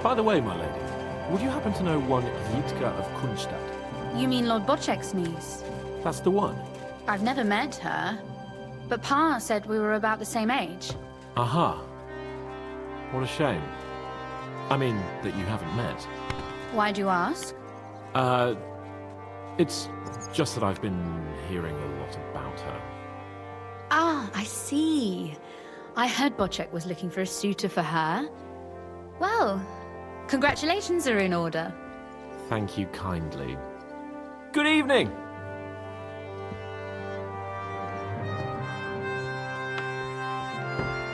By the way, my lady, would you happen to know one Yitka of Kunstadt? You mean Lord Bocek's niece? That's the one. I've never met her, but Pa said we were about the same age. Aha. What a shame. I mean, that you haven't met. Why'd you ask? It's just that I've been hearing a lot about her. Ah, I see. I heard Bocek was looking for a suitor for her. Well, congratulations are in order. Thank you kindly. Good evening!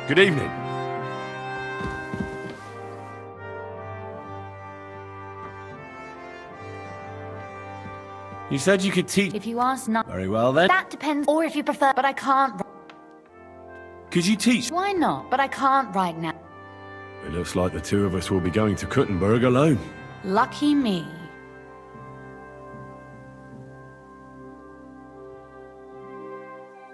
Good evening. You said you could teach... If you ask not... Very well then. That depends, or if you prefer, but I can't... Could you teach... Why not? But I can't right now. It looks like the two of us will be going to Kuttenberg alone. Lucky me.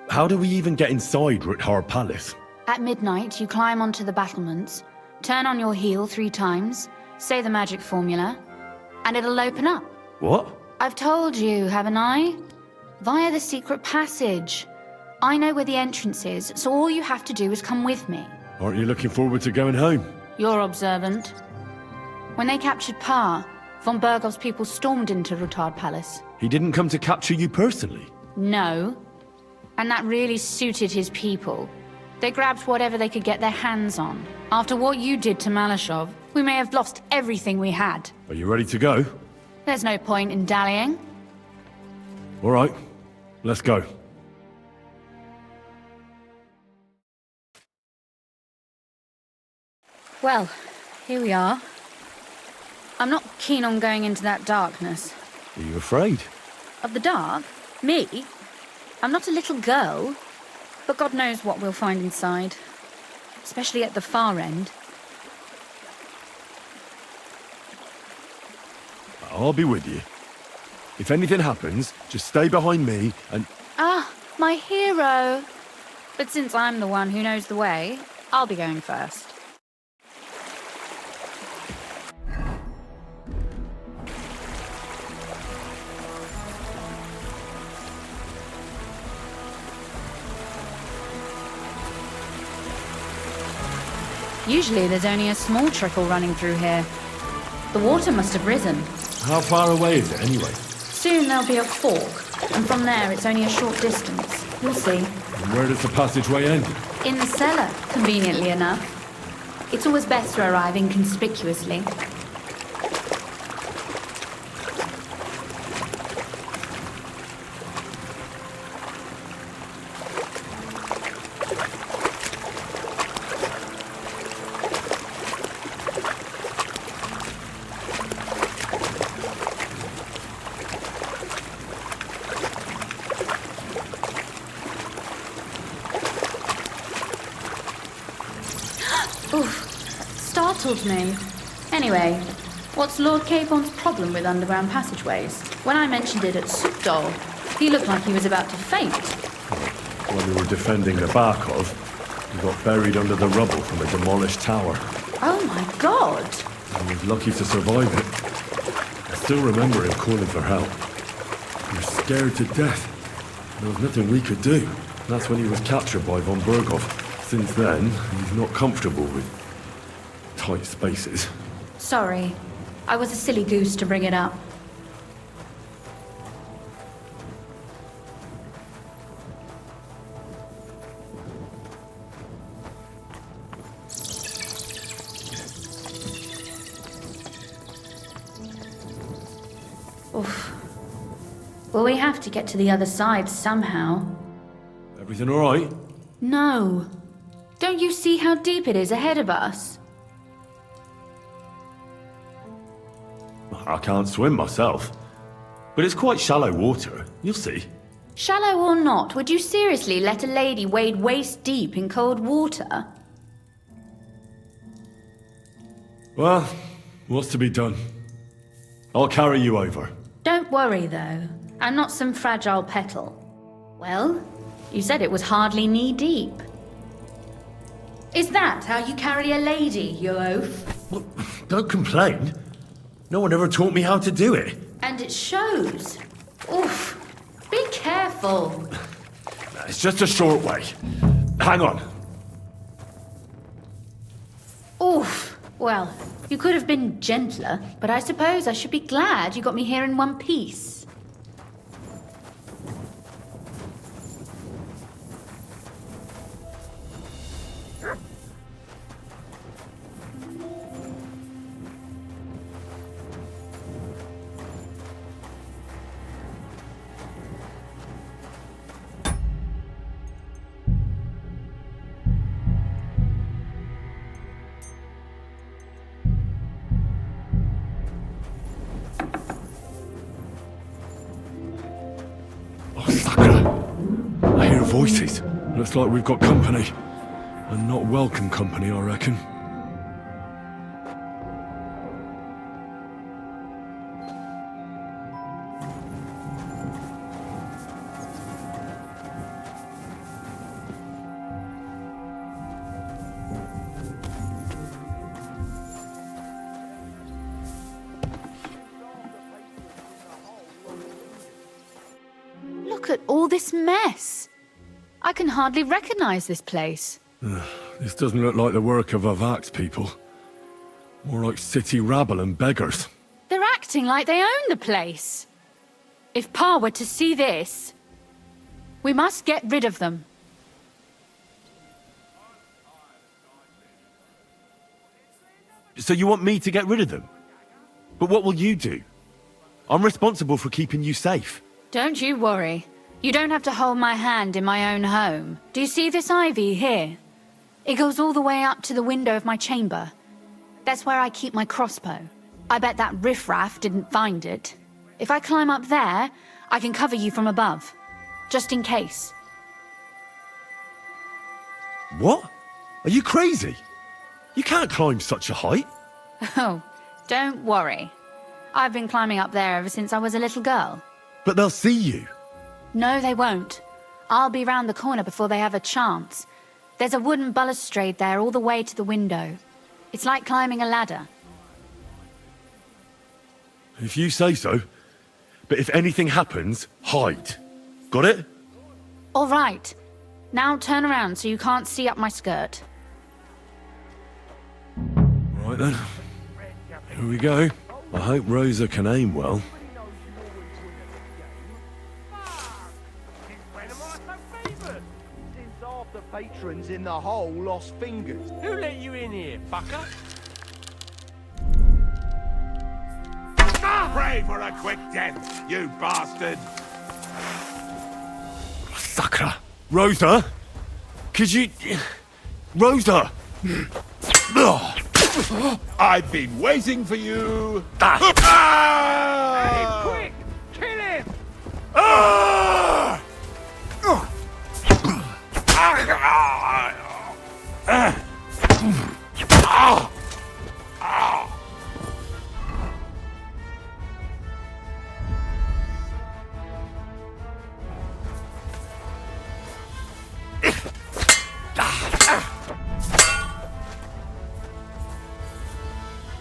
How do we even get inside Ruthar Palace? At midnight, you climb onto the battlements, turn on your heel 3 times, say the magic formula, and it'll open up. What? I've told you, haven't I? Via the secret passage. I know where the entrance is, so all you have to do is come with me. Aren't you looking forward to going home? You're observant. When they captured Pa, von Bergov's people stormed into Ruthard Palace. He didn't come to capture you personally? No. And that really suited his people. They grabbed whatever they could get their hands on. After what you did to Malashov, we may have lost everything we had. Are you ready to go? There's no point in dallying. All right, let's go. Well, here we are. I'm not keen on going into that darkness. Are you afraid? Of the dark? Me? I'm not a little girl, but God knows what we'll find inside. Especially at the far end. I'll be with you. If anything happens, just stay behind me and... Ah, my hero! But since I'm the one who knows the way, I'll be going first. Usually there's only a small trickle running through here. The water must have risen. How far away is it anyway? Soon there'll be a fork, and from there it's only a short distance. You'll see. And where does the passageway end? In the cellar, conveniently enough. It's always best to arrive inconspicuously. Oof, startled me. Anyway, what's Lord Capon's problem with underground passageways? When I mentioned it at Sukdol, he looked like he was about to faint. When we were defending the Barkov, we got buried under the rubble from a demolished tower. Oh my god! I was lucky to survive it. I still remember him calling for help. He was scared to death. There was nothing we could do. That's when he was captured by von Bergov. Since then, he's not comfortable with tight spaces. Sorry. I was a silly goose to bring it up. Oof. Well, we have to get to the other side somehow. Everything all right? No. Don't you see how deep it is ahead of us? I can't swim myself. But it's quite shallow water. You'll see. Shallow or not, would you seriously let a lady wade waist deep in cold water? Well, what's to be done? I'll carry you over. Don't worry, though. I'm not some fragile petal. Well, you said it was hardly knee-deep. Is that how you carry a lady, you oaf? Well, don't complain. No one ever taught me how to do it. And it shows. Oof. Be careful. It's just a short way. Hang on. Oof. Well, you could have been gentler, but I suppose I should be glad you got me here in one piece. I hear voices. Looks like we've got company. And not welcome company, I reckon. Look at all this mess. I can hardly recognize this place. This doesn't look like the work of Avak's people. More like city rabble and beggars. They're acting like they own the place. If Pa were to see this, we must get rid of them. So you want me to get rid of them? But what will you do? I'm responsible for keeping you safe. Don't you worry. You don't have to hold my hand in my own home. Do you see this ivy here? It goes all the way up to the window of my chamber. That's where I keep my crossbow. I bet that riffraff didn't find it. If I climb up there, I can cover you from above. Just in case. What? Are you crazy? You can't climb such a height. Oh, don't worry. I've been climbing up there ever since I was a little girl. But they'll see you. No, they won't. I'll be round the corner before they have a chance. There's a wooden balustrade there all the way to the window. It's like climbing a ladder. If you say so. But if anything happens, hide. Got it? All right. Now turn around so you can't see up my skirt. Right then. Here we go. I hope Rosa can aim well. Patrons in the hole lost fingers. Who let you in here, fucker? Pray for a quick death, you bastard! Sakra! Rosa? Could you... Rosa! I've been waiting for you. Hey, quick! Kill him!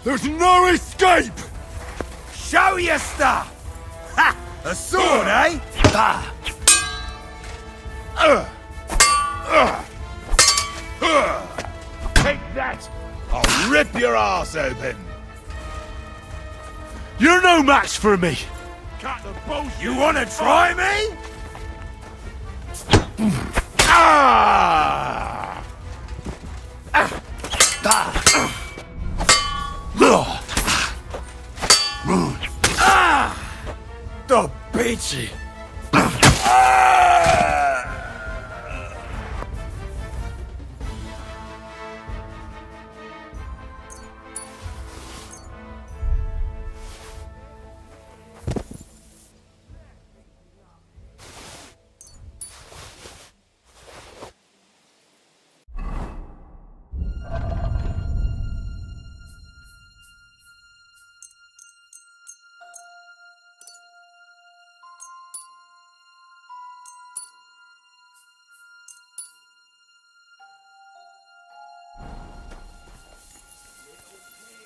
There's no escape! Show your stuff! Ha! A sword, eh? Take that! I'll rip your ass open! You're no match for me! Cut the bullshit! You wanna try me? Ah! The bitchy!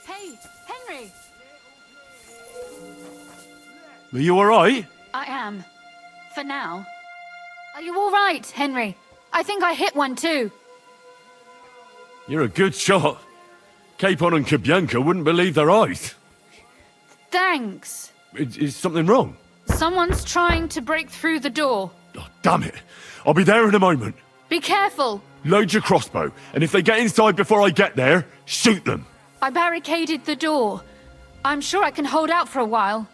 Hey, Henry! Are you alright? I am. For now. Are you all right, Henry? I think I hit one too. You're a good shot. Capon and Kabianka wouldn't believe their eyes. Thanks. Is something wrong? Someone's trying to break through the door. Oh, damn it. I'll be there in a moment. Be careful. Load your crossbow, and if they get inside before I get there, shoot them. I barricaded the door. I'm sure I can hold out for a while.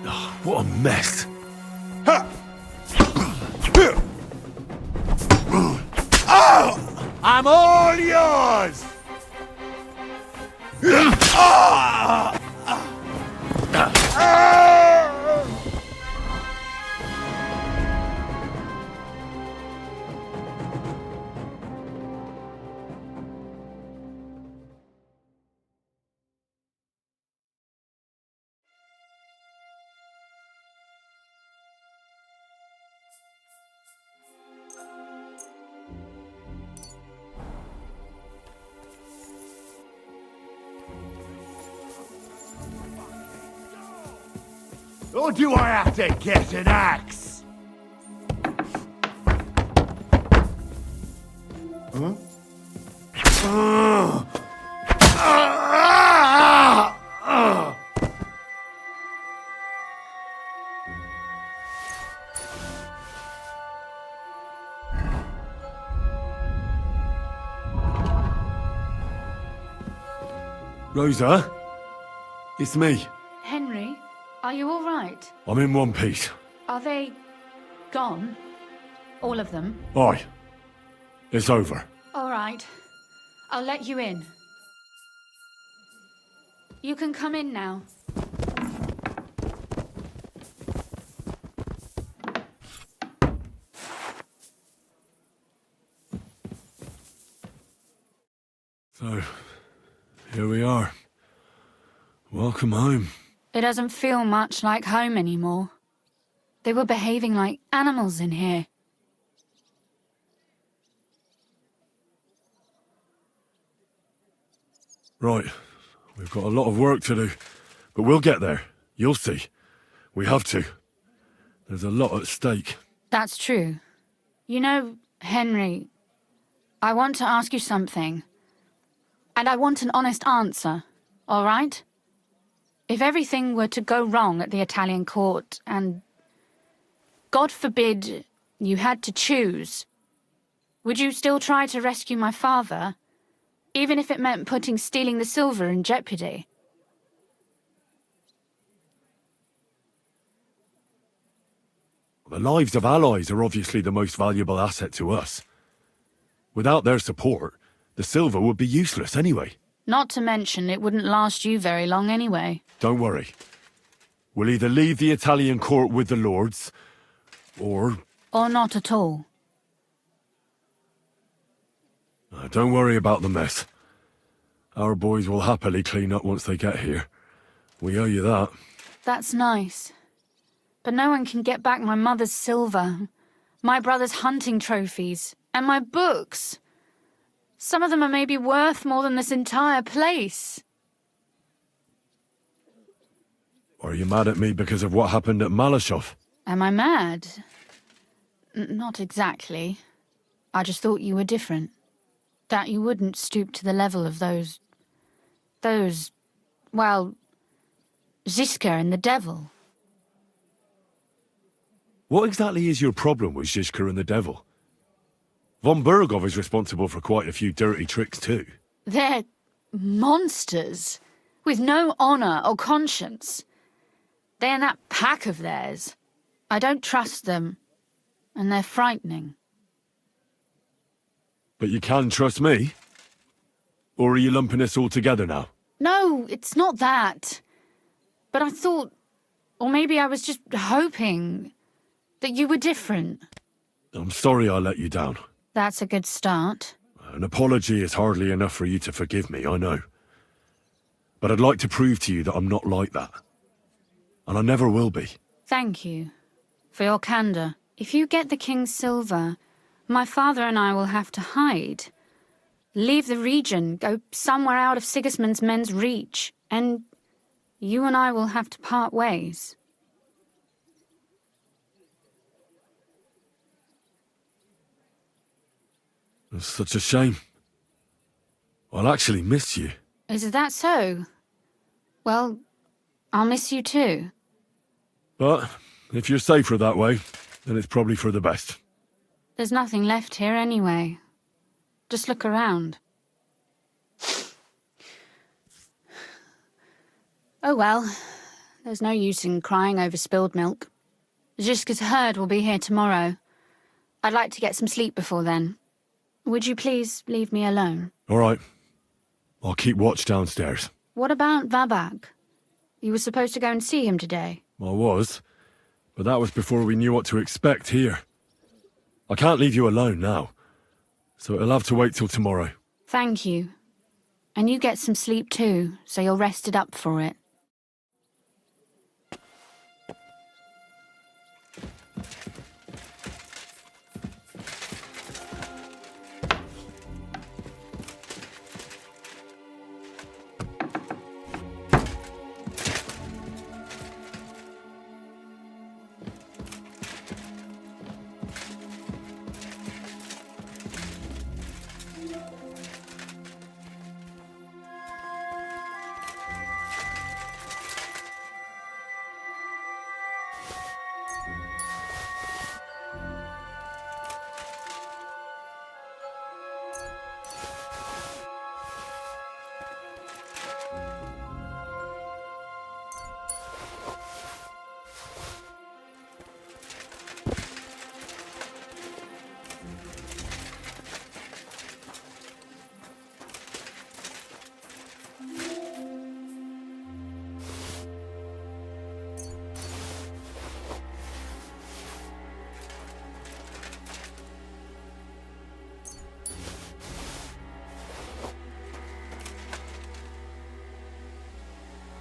Oh, what a mess. I'm all yours! Or do I have to get an axe? Huh? Rosa? It's me. Henry, are you all right? I'm in one piece. Are they gone? All of them? Aye. It's over. All right. I'll let you in. You can come in now. So, here we are. Welcome home. It doesn't feel much like home anymore. They were behaving like animals in here. Right. We've got a lot of work to do. But we'll get there. You'll see. We have to. There's a lot at stake. That's true. You know, Henry, I want to ask you something. And I want an honest answer, all right? If everything were to go wrong at the Italian court and, God forbid, you had to choose, would you still try to rescue my father, even if it meant putting stealing the silver in jeopardy? The lives of allies are obviously the most valuable asset to us. Without their support, the silver would be useless anyway. Not to mention it wouldn't last you very long anyway. Don't worry. We'll either leave the Italian court with the lords, or... Or not at all. Don't worry about the mess. Our boys will happily clean up once they get here. We owe you that. That's nice. But no one can get back my mother's silver, my brother's hunting trophies, and my books. Some of them are maybe worth more than this entire place. Are you mad at me because of what happened at Malashov? Am I mad? Not exactly. I just thought you were different. That you wouldn't stoop to the level of those, well, Ziska and the devil. What exactly is your problem with Zizka and the devil? Von Burgov is responsible for quite a few dirty tricks too. They're monsters, with no honor or conscience. They and that pack of theirs. I don't trust them, and they're frightening. But you can trust me? Or are you lumping us all together now? No, it's not that. But I thought, or maybe I was just hoping, that you were different. I'm sorry I let you down. That's a good start. An apology is hardly enough for you to forgive me, I know. But I'd like to prove to you that I'm not like that. And I never will be. Thank you. for your candor. If you get the king's silver, my father and I will have to hide. Leave the region, go somewhere out of Sigismund's men's reach, and you and I will have to part ways. It's such a shame. I'll actually miss you. Is that so? Well, I'll miss you too. But if you're safer that way, then it's probably for the best. There's nothing left here anyway. Just look around. Oh well, there's no use in crying over spilled milk. Ziska's herd will be here tomorrow. I'd like to get some sleep before then. Would you please leave me alone? All right. I'll keep watch downstairs. What about Vabak? You were supposed to go and see him today. I was, but that was before we knew what to expect here. I can't leave you alone now, so it'll have to wait till tomorrow. Thank you. And you get some sleep too, so you're rested up for it.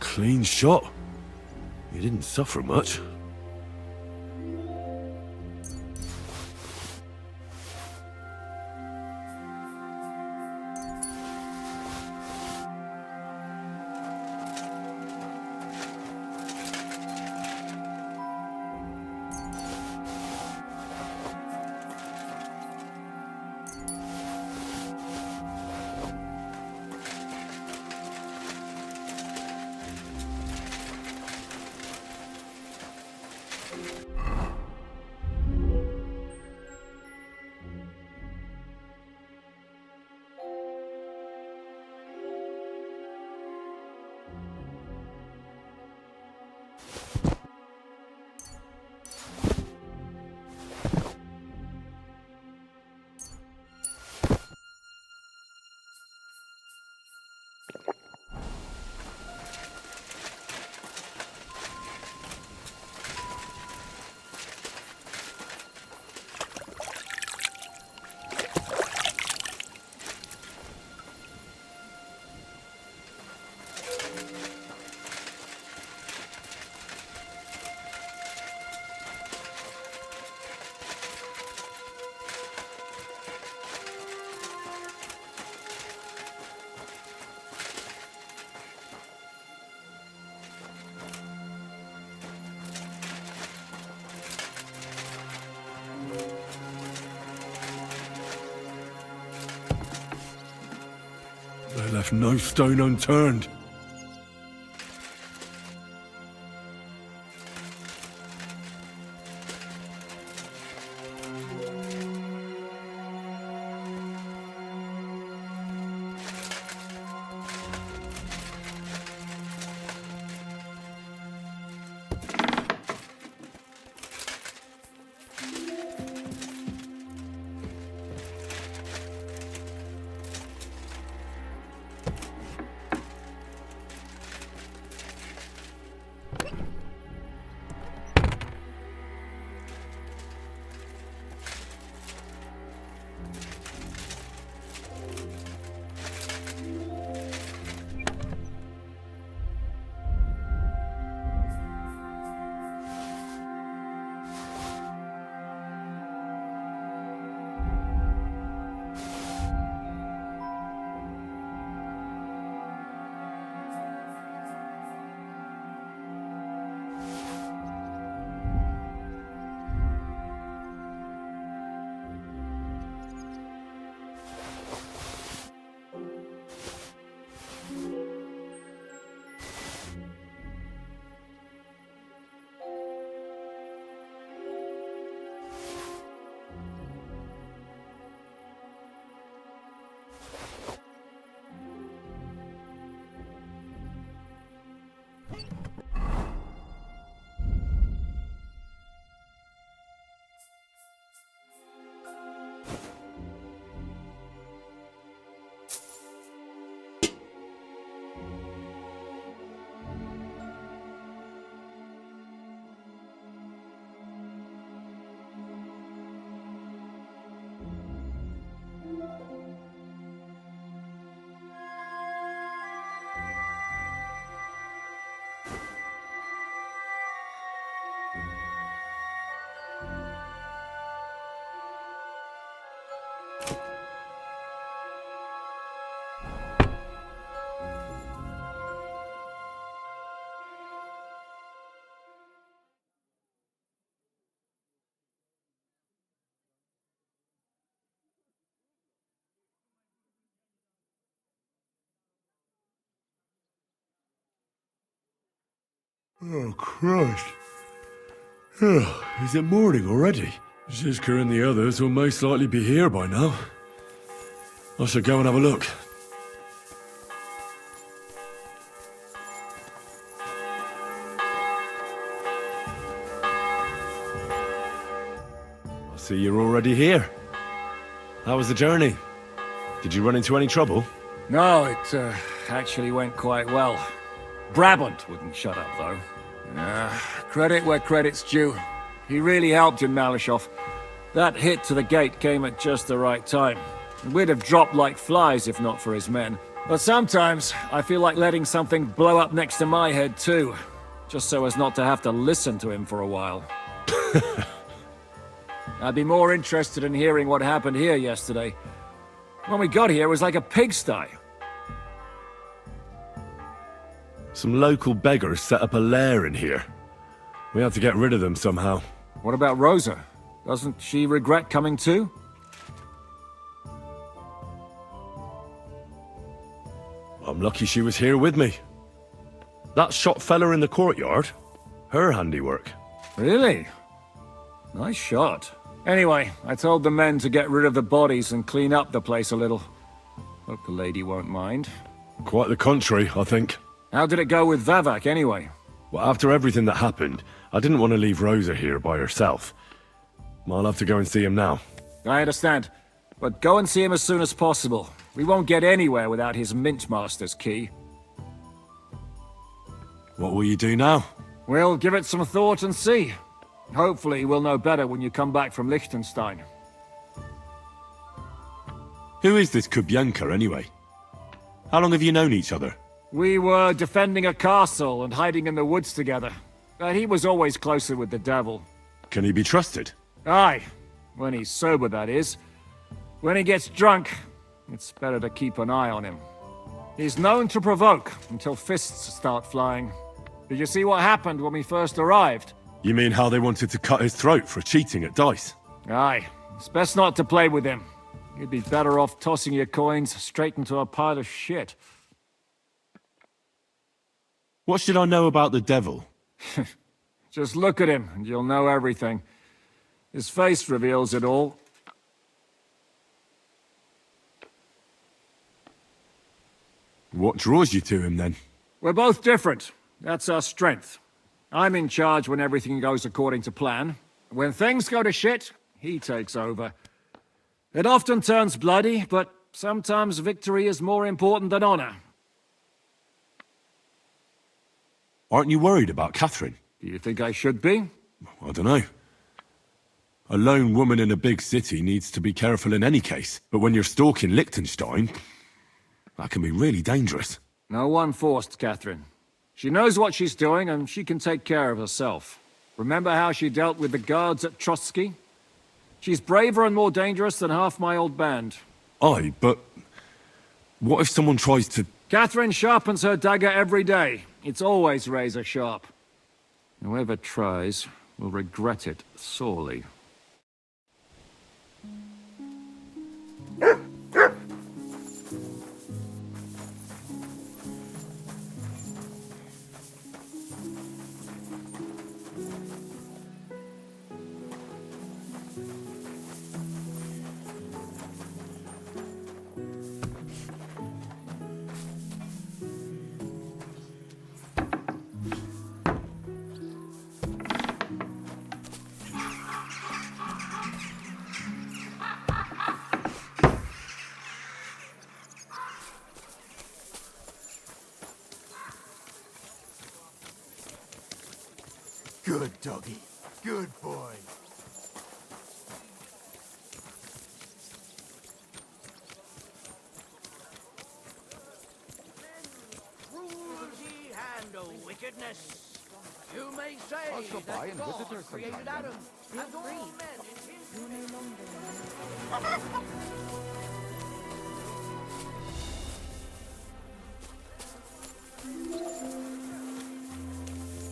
Clean shot. You didn't suffer much. They left no stone unturned. Oh, Christ. Is it morning already? Zizka and the others will most likely be here by now. I should go and have a look. I see you're already here. How was the journey? Did you run into any trouble? No, it actually went quite well. Brabant wouldn't shut up, though. Credit where credit's due. He really helped in Malishov. That hit to the gate came at just the right time. We'd have dropped like flies if not for his men. But sometimes I feel like letting something blow up next to my head too, just so as not to have to listen to him for a while. I'd be more interested in hearing what happened here yesterday. When we got here, it was like a pigsty. Some local beggars set up a lair in here. We had to get rid of them somehow. What about Rosa? Doesn't she regret coming too? I'm lucky she was here with me. That shot fella in the courtyard, her handiwork. Really? Nice shot. Anyway, I told the men to get rid of the bodies and clean up the place a little. Hope the lady won't mind. Quite the contrary, I think. How did it go with Vavak anyway? Well, after everything that happened, I didn't want to leave Rosa here by herself. I'll have to go and see him now. I understand. But go and see him as soon as possible. We won't get anywhere without his Mintmaster's key. What will you do now? We'll give it some thought and see. Hopefully we'll know better when you come back from Liechtenstein. Who is this Kubyanka, anyway? How long have you known each other? We were defending a castle and hiding in the woods together. But he was always closer with the devil. Can he be trusted? Aye. When he's sober, that is. When he gets drunk, it's better to keep an eye on him. He's known to provoke until fists start flying. Did you see what happened when we first arrived? You mean how they wanted to cut his throat for cheating at dice? Aye. It's best not to play with him. You'd be better off tossing your coins straight into a pile of shit. What should I know about the devil? Just look at him and you'll know everything. His face reveals it all. What draws you to him, then? We're both different. That's our strength. I'm in charge when everything goes according to plan. When things go to shit, he takes over. It often turns bloody, but sometimes victory is more important than honor. Aren't you worried about Catherine? Do you think I should be? I don't know. A lone woman in a big city needs to be careful in any case. But when you're stalking Liechtenstein, that can be really dangerous. No one forced Catherine. She knows what she's doing and she can take care of herself. Remember how she dealt with the guards at Trotsky? She's braver and more dangerous than half my old band. Aye, but what if someone tries to... Catherine sharpens her dagger every day. It's always razor sharp. Whoever tries will regret it sorely. Good doggy. Good boy. Rule ye handle wickedness. You may say that God created Adam and all men in his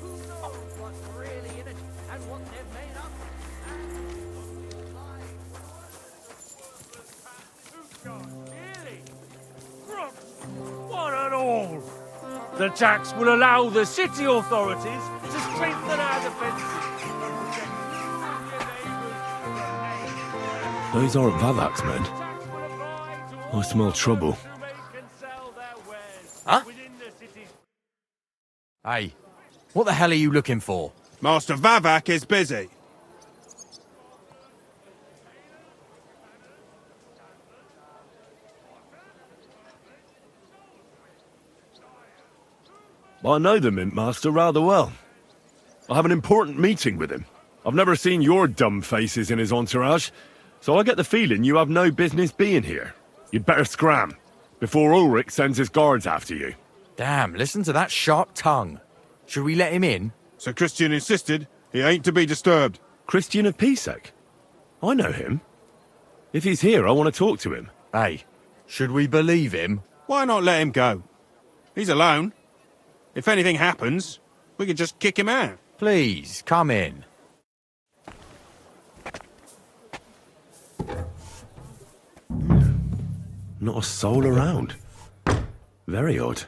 Who knows what's really in it and what they've made up? Really? Crooks! One and all! The tax will allow the city authorities Those aren't Vavak's men. I smell trouble. Huh? Hey, what the hell are you looking for? Master Vavak is busy. I know the Mint Master rather well. I have an important meeting with him. I've never seen your dumb faces in his entourage, so I get the feeling you have no business being here. You'd better scram, before Ulrich sends his guards after you. Damn, listen to that sharp tongue. Should we let him in? Sir Christian insisted he ain't to be disturbed. Christian of Pisek? I know him. If he's here, I want to talk to him. Hey, should we believe him? Why not let him go? He's alone. If anything happens, we can just kick him out. Please, come in. Not a soul around. Very odd.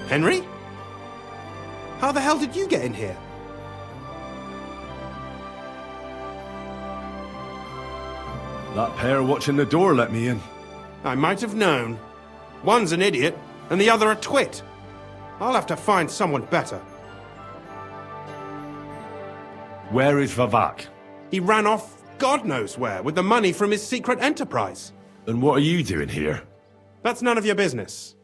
Henry? How the hell did you get in here? That pair watching the door let me in. I might have known. One's an idiot, and the other a twit. I'll have to find someone better. Where is Vavak? He ran off God knows where with the money from his secret enterprise. And what are you doing here? That's none of your business.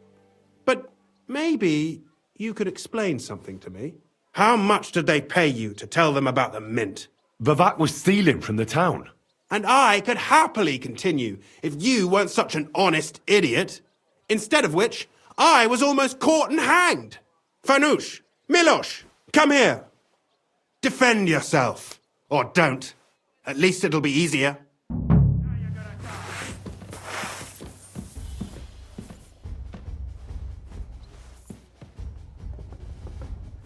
But maybe you could explain something to me. How much did they pay you to tell them about the mint? Vavak was stealing from the town. And I could happily continue if you weren't such an honest idiot. Instead of which, I was almost caught and hanged. Fanush, Milosh, come here. Defend yourself. Or don't. At least it'll be easier.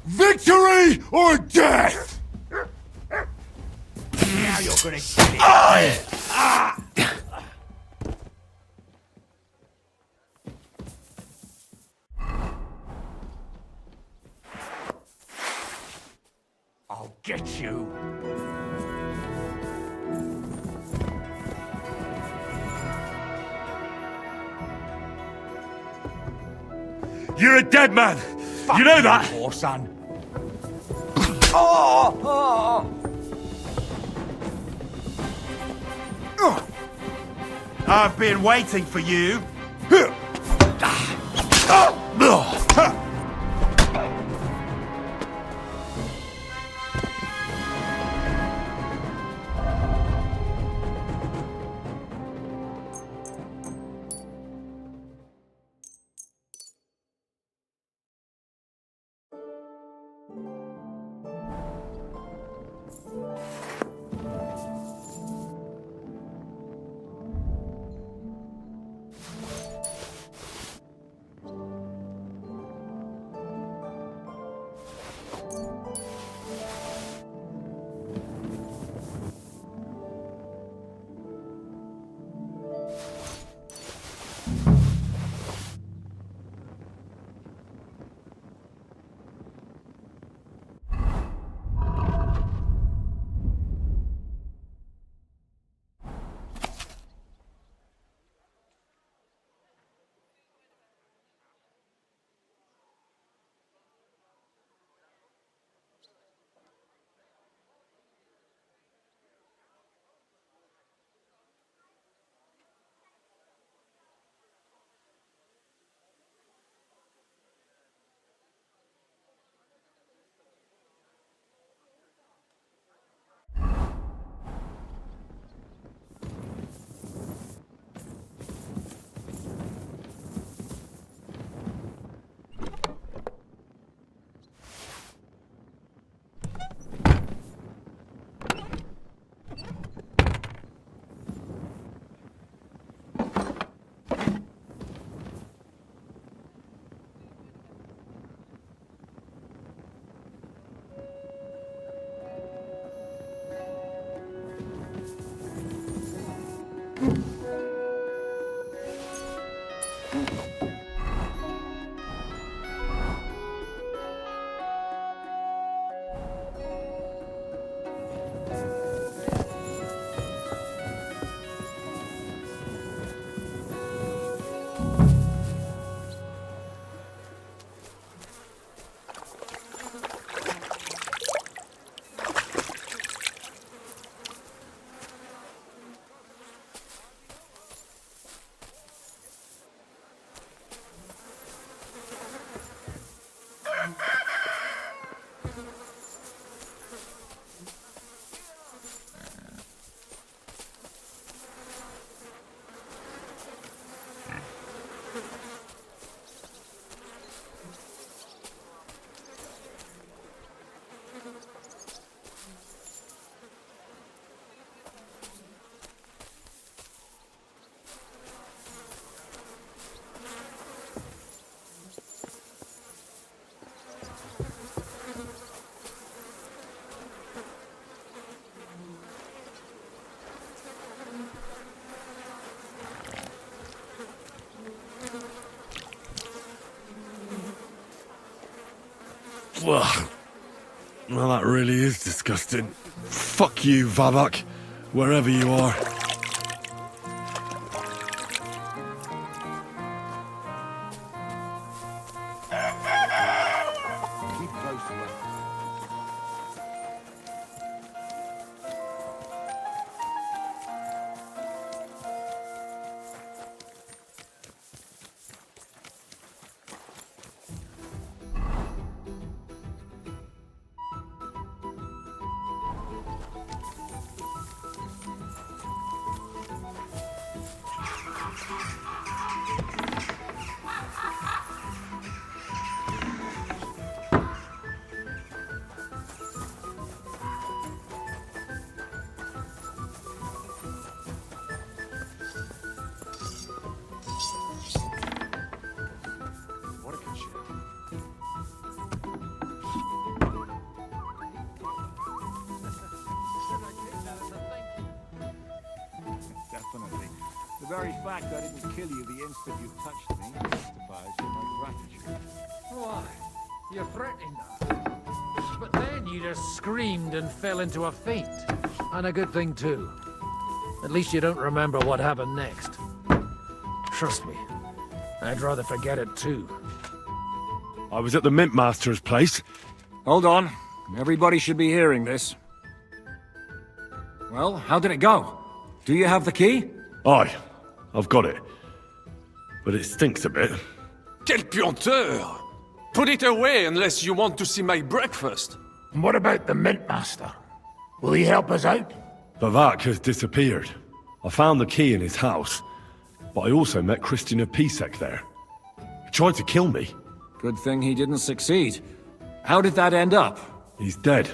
Victory or death! Now you're gonna get it. I'll get you. You're a dead man! You know that? Poor son. I've been waiting for you. Well, that really is disgusting. Fuck you, Vavak, wherever you are. kill you the instant you touched me testifies to my gratitude. Why? You're threatening that. But then you just screamed and fell into a faint. And a good thing, too. At least you don't remember what happened next. Trust me, I'd rather forget it, too. I was at the Mint Master's place. Hold on. Everybody should be hearing this. Well, how did it go? Do you have the key? Aye, I've got it. But it stinks a bit. Quelle puanteur! Put it away unless you want to see my breakfast. And what about the Mint Master? Will he help us out? Vivek has disappeared. I found the key in his house. But I also met Christian of Pisek there. He tried to kill me. Good thing he didn't succeed. How did that end up? He's dead.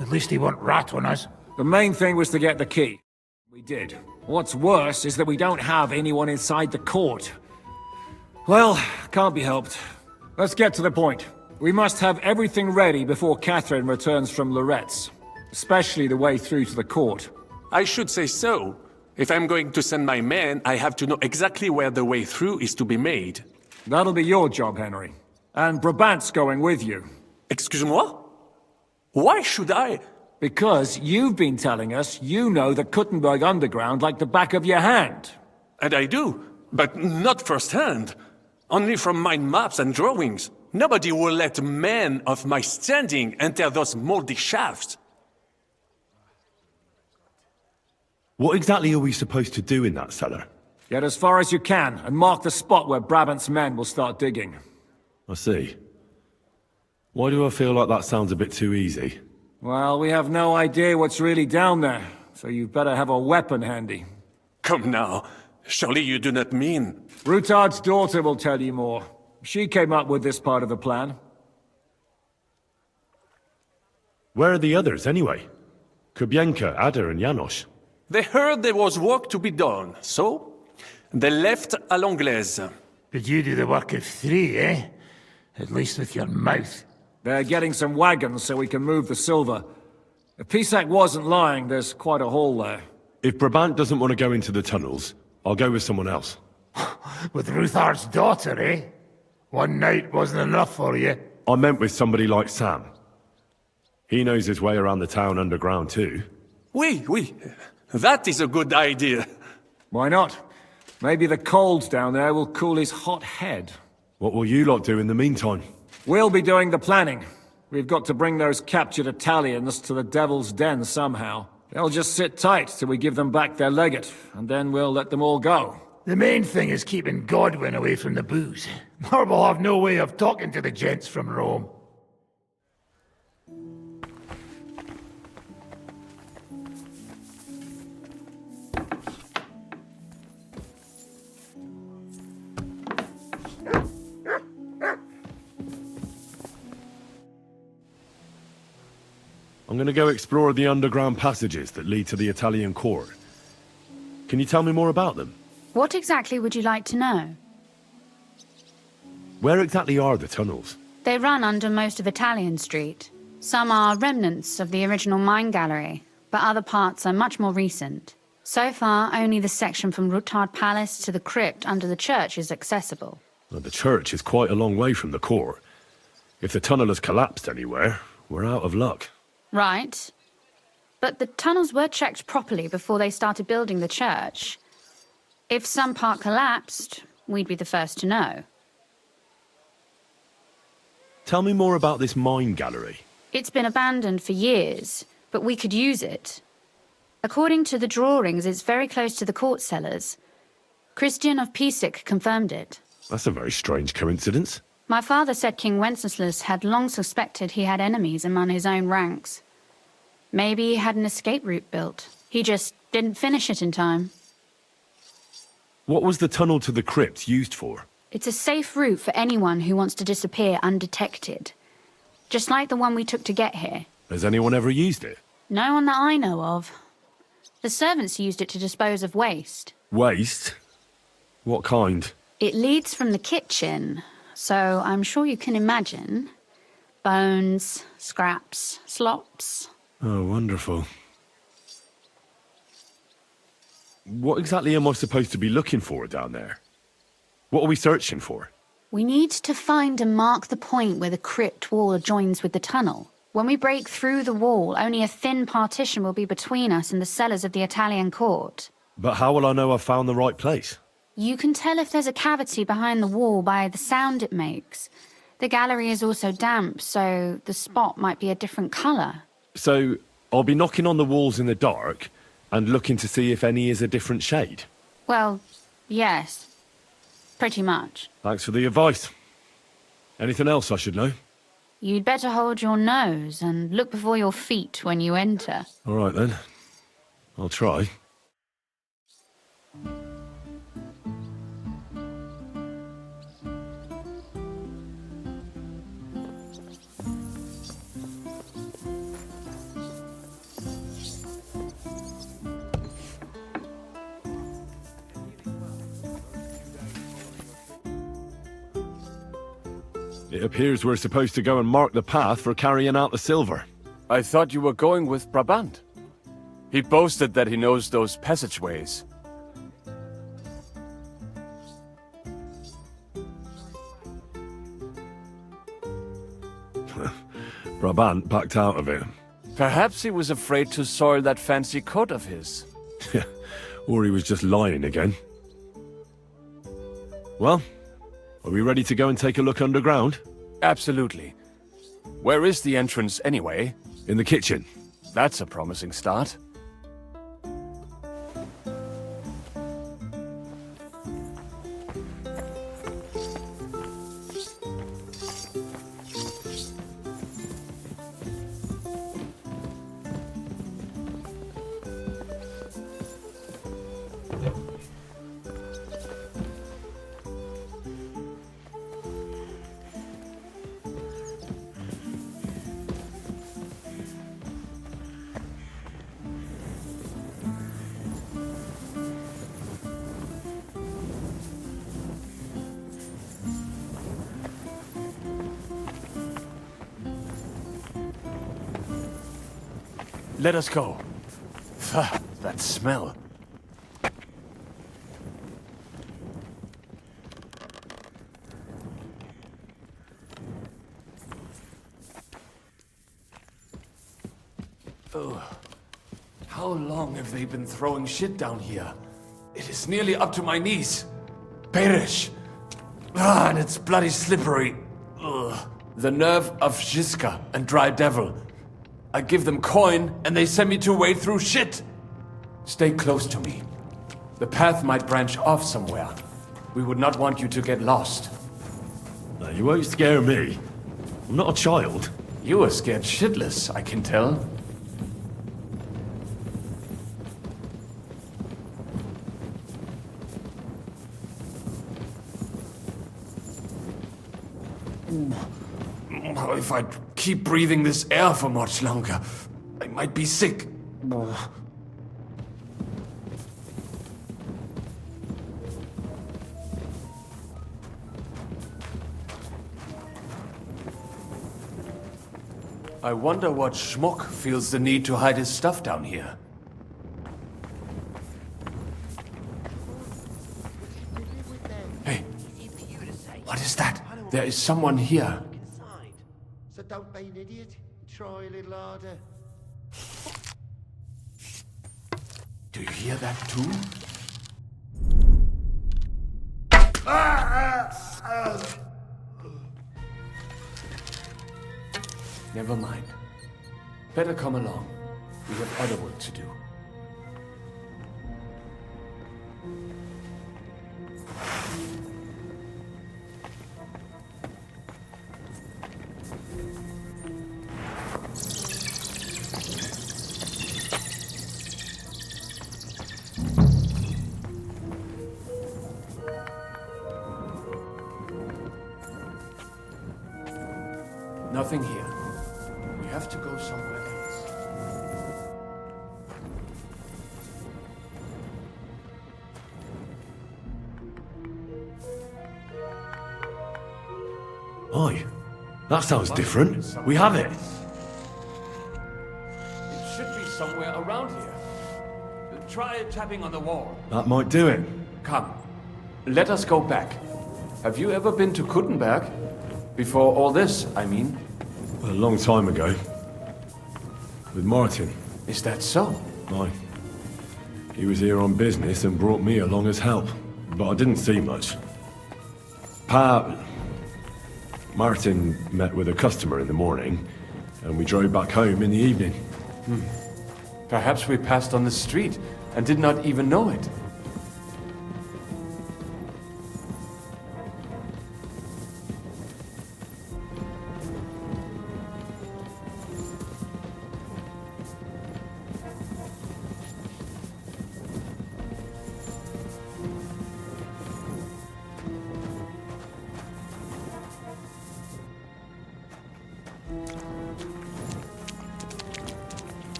At least he won't rat on us. The main thing was to get the key. We did. What's worse is that we don't have anyone inside the court. Well, can't be helped. Let's get to the point. We must have everything ready before Catherine returns from Loretz, especially the way through to the court. I should say so. If I'm going to send my men, I have to know exactly where the way through is to be made. That'll be your job, Henry. And Brabant's going with you. Excuse-moi? Why should I? Because you've been telling us you know the Kuttenberg underground like the back of your hand. And I do, but not firsthand. Only from mind maps and drawings. Nobody will let men of my standing enter those moldy shafts. What exactly are we supposed to do in that cellar? Get as far as you can and mark the spot where Brabant's men will start digging. I see. Why do I feel like that sounds a bit too easy? Well, we have no idea what's really down there, so you'd better have a weapon handy. Come now. Surely you do not mean... Rutard's daughter will tell you more. She came up with this part of the plan. Where are the others, anyway? Kubienka, Ada, and Janosch. They heard there was work to be done, so they left à l'anglaise. But you do the work of 3, eh? At least with your mouth. They're getting some wagons so we can move the silver. If Pisak wasn't lying, there's quite a hole there. If Brabant doesn't want to go into the tunnels, I'll go with someone else. With Ruthar's daughter, eh? One night wasn't enough for you. I meant with somebody like Sam. He knows his way around the town underground too. Oui. That is a good idea. Why not? Maybe the cold down there will cool his hot head. What will you lot do in the meantime? We'll be doing the planning. We've got to bring those captured Italians to the Devil's Den somehow. They'll just sit tight till we give them back their legate, and then we'll let them all go. The main thing is keeping Godwin away from the booze. Or we'll have no way of talking to the gents from Rome. I'm gonna go explore the underground passages that lead to the Italian court. Can you tell me more about them? What exactly would you like to know? Where exactly are the tunnels? They run under most of Italian Street. Some are remnants of the original mine gallery, but other parts are much more recent. So far, only the section from Rutard Palace to the crypt under the church is accessible. Well, the church is quite a long way from the court. If the tunnel has collapsed anywhere, we're out of luck. Right. But the tunnels were checked properly before they started building the church. If some part collapsed, we'd be the first to know. Tell me more about this mine gallery. It's been abandoned for years, but we could use it. According to the drawings, it's very close to the court cellars. Christian of Pisek confirmed it. That's a very strange coincidence. My father said King Wenceslas had long suspected he had enemies among his own ranks. Maybe he had an escape route built. He just didn't finish it in time. What was the tunnel to the crypt used for? It's a safe route for anyone who wants to disappear undetected. Just like the one we took to get here. Has anyone ever used it? No one that I know of. The servants used it to dispose of waste. Waste? What kind? It leads from the kitchen, so I'm sure you can imagine. Bones, scraps, slops. Oh, wonderful. What exactly am I supposed to be looking for down there? What are we searching for? We need to find and mark the point where the crypt wall joins with the tunnel. When we break through the wall, only a thin partition will be between us and the cellars of the Italian court. But how will I know I've found the right place? You can tell if there's a cavity behind the wall by the sound it makes. The gallery is also damp, so the spot might be a different colour. So, I'll be knocking on the walls in the dark and looking to see if any is a different shade. Well, yes. Pretty much. Thanks for the advice. Anything else I should know? You'd better hold your nose and look before your feet when you enter. All right then. I'll try. It appears we're supposed to go and mark the path for carrying out the silver. I thought you were going with Brabant. He boasted that he knows those passageways. Brabant backed out of it. Perhaps he was afraid to soil that fancy coat of his. Or he was just lying again. Well, are we ready to go and take a look underground? Absolutely. Where is the entrance anyway? In the kitchen. That's a promising start. Let us go. That smell. Oh, how long have they been throwing shit down here? It is nearly up to my knees. Perish. And it's bloody slippery. Ugh. The nerve of Žižka and Dry Devil. I give them coin, and they send me to wade through shit. Stay close to me. The path might branch off somewhere. We would not want you to get lost. No, you won't scare me. I'm not a child. You are scared shitless, I can tell. If I keep breathing this air for much longer, I might be sick. I wonder what schmuck feels the need to hide his stuff down here. Hey, what is that? There is someone here. So don't be an idiot. Try a little harder. Do you hear that too? Never mind. Better come along. We have other work to do. Nothing here. We have to go somewhere else. Oi, that sounds different. We have it. It should be somewhere around here. Try tapping on the wall. That might do it. Come. Let us go back. Have you ever been to Kuttenberg? Before all this, I mean. A long time ago. With Martin. Is that so? Aye. He was here on business and brought me along as help, but I didn't see much. Martin met with a customer in the morning, and we drove back home in the evening. Perhaps we passed on the street and did not even know it.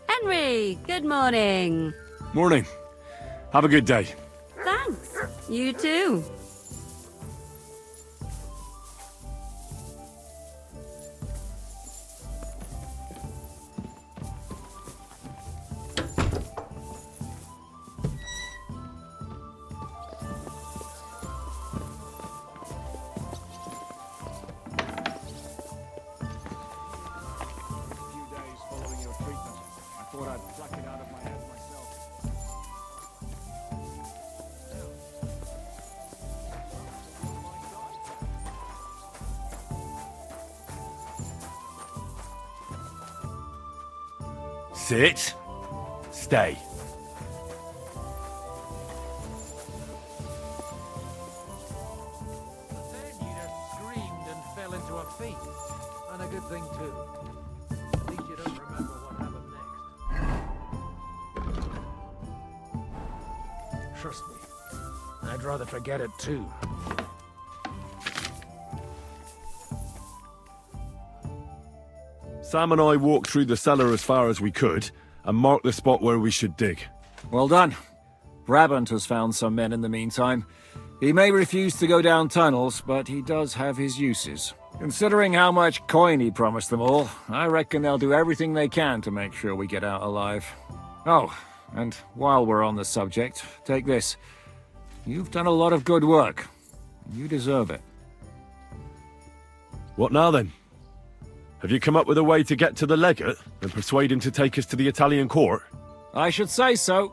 Henry, good morning. Morning. Have a good day. Thanks. You too. Sit. Stay. But then you just screamed and fell into a faint. And a good thing too. At least you don't remember what happened next. Trust me. I'd rather forget it too. Sam and I walked through the cellar as far as we could, and marked the spot where we should dig. Well done. Brabant has found some men in the meantime. He may refuse to go down tunnels, but he does have his uses. Considering how much coin he promised them all, I reckon they'll do everything they can to make sure we get out alive. Oh, and while we're on the subject, take this. You've done a lot of good work. You deserve it. What now then? Have you come up with a way to get to the legate and persuade him to take us to the Italian court? I should say so.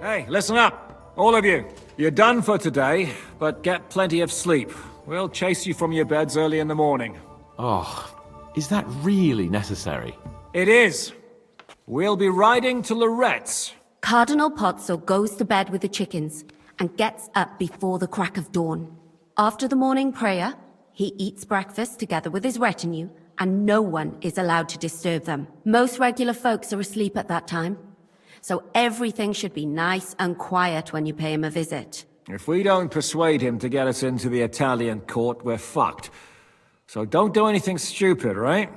Hey, listen up, all of you. You're done for today, but get plenty of sleep. We'll chase you from your beds early in the morning. Oh, is that really necessary? It is. We'll be riding to Lorette's. Cardinal Pozzo goes to bed with the chickens and gets up before the crack of dawn. After the morning prayer, he eats breakfast together with his retinue, and no one is allowed to disturb them. Most regular folks are asleep at that time, so everything should be nice and quiet when you pay him a visit. If we don't persuade him to get us into the Italian court, we're fucked. So don't do anything stupid, right?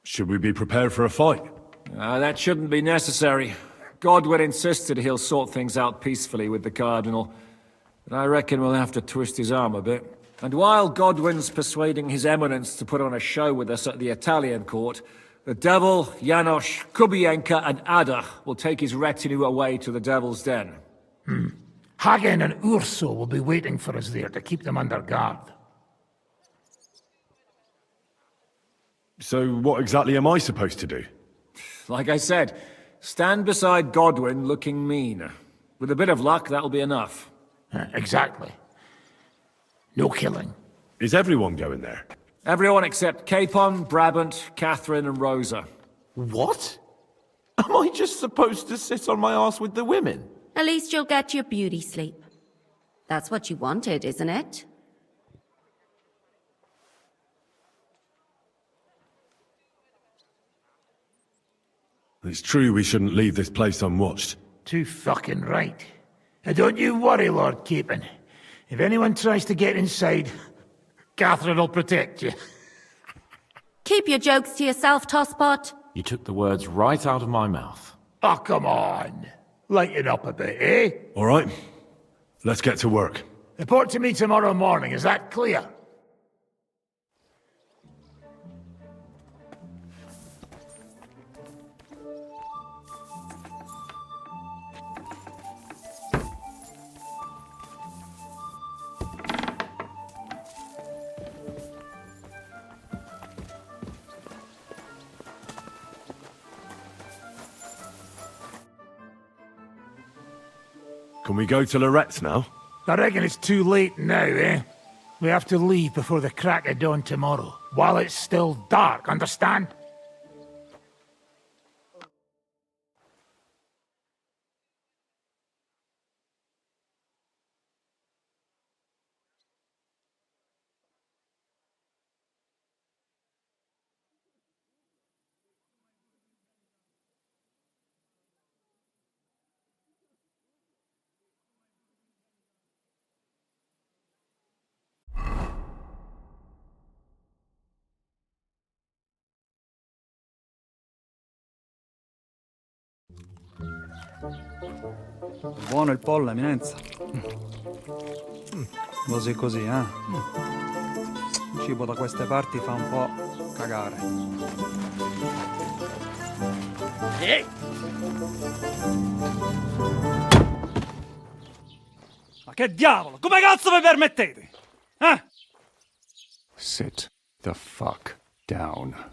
Should we be prepared for a fight? That shouldn't be necessary. Godwin insisted he'll sort things out peacefully with the Cardinal. But I reckon we'll have to twist his arm a bit. And while Godwin's persuading His Eminence to put on a show with us at the Italian court, the Devil, Janosch, Kubienka, and Ada will take his retinue away to the Devil's Den. Hagen and Urso will be waiting for us there to keep them under guard. So what exactly am I supposed to do? Like I said, stand beside Godwin looking mean. With a bit of luck, that'll be enough. Exactly. No killing. Is everyone going there? Everyone except Capon, Brabant, Catherine, and Rosa. What? Am I just supposed to sit on my ass with the women? At least you'll get your beauty sleep. That's what you wanted, isn't it? It's true we shouldn't leave this place unwatched. Too fucking right. Now don't you worry, Lord Capon. If anyone tries to get inside, Catherine will protect you. Keep your jokes to yourself, Tosspot. You took the words right out of my mouth. Oh, come on. Lighten up a bit, eh? All right, let's get to work. Report to me tomorrow morning, is that clear? Can we go to Lorette's now? I reckon it's too late now, eh? We have to leave before the crack of dawn tomorrow, while it's still dark, understand? Buono il pollo, eminenza. Così così, eh? Il cibo da queste parti fa un po' cagare. Ma che diavolo? Come cazzo vi permettete? Eh? Sit the fuck down.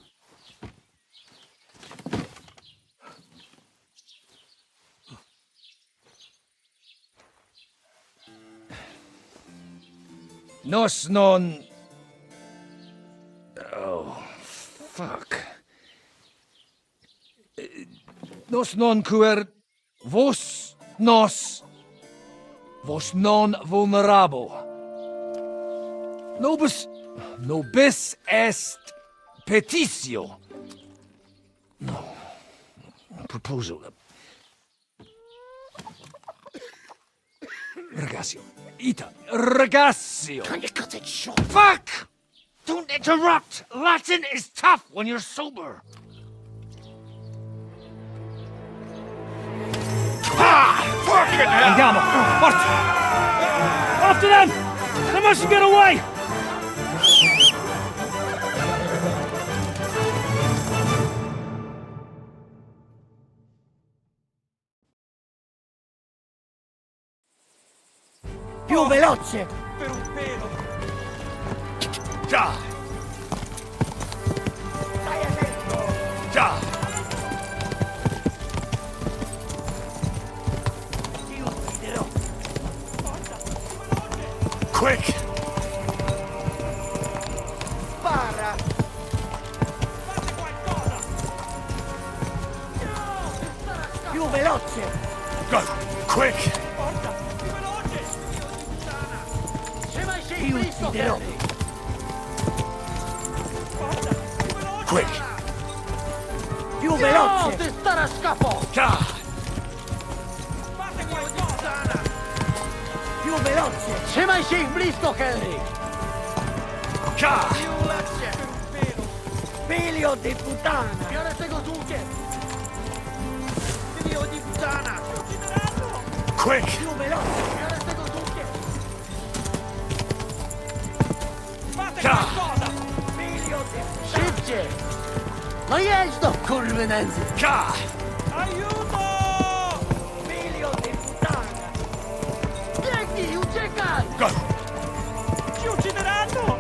Nos non... Oh, fuck. Nos non quer... Vos nos... Vos non vulnerabo. Nobis est petitio. No. Proposal. Ragazio. Ita. Ragazio. Can you cut it short? Fuck! Don't interrupt! Latin is tough when you're sober. Ah! Fucking hell! Andiamo! Forza! After them! They must get away! Più veloce! Per un pelo! Già! Stai attento! Già! Ti ucciderò! Quick! Spara! Fate qualcosa! Più veloce! Go! Quick! Ti ucciderò! Quick! Più veloce! Ti starà scappo! Già! Fate qualcosa! Più veloce! Trzymaj się ich blisko, Henry! Già! Più veloce! Figlio di puttana! Biorę tego żółcie! Figlio di puttana! Quick! Più veloce! Biorę tego żółcie! Fate Già! qualcosa! Figlio di puttana! Szybciej! No jedź do kurwy nędzy! Già! Aiuto! Figlio di puttana! Biegnij, uciekaj! Go! Ci uccideranno!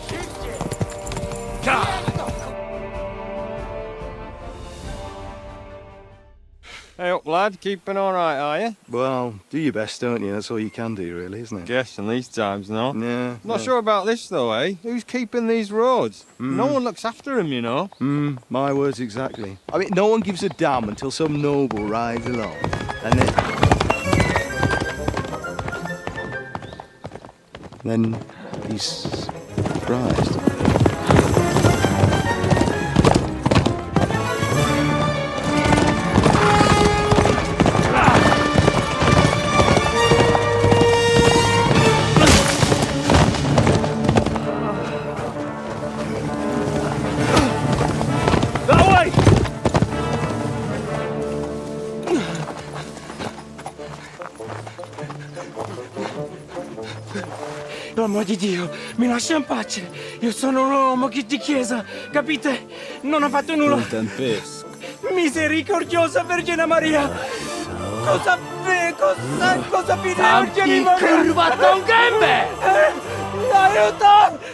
Szybciej! Già! Hey up, lad. Keeping all right, are you? Well, do your best, don't you? That's all you can do, really, isn't it? Guess in these times, no. Yeah. Not sure about this, though, eh? Who's keeping these roads? No one looks after them, you know. My words exactly. I mean, no one gives a damn until some noble rides along. And then he's surprised. That way! amor di Dio, mi lascia in pace. Io sono un uomo di chiesa, capite? Non ho fatto nulla. Misericordiosa Vergine Maria. Cosa fide Vergine Maria? Kurwa, tą gębę! Aiuto!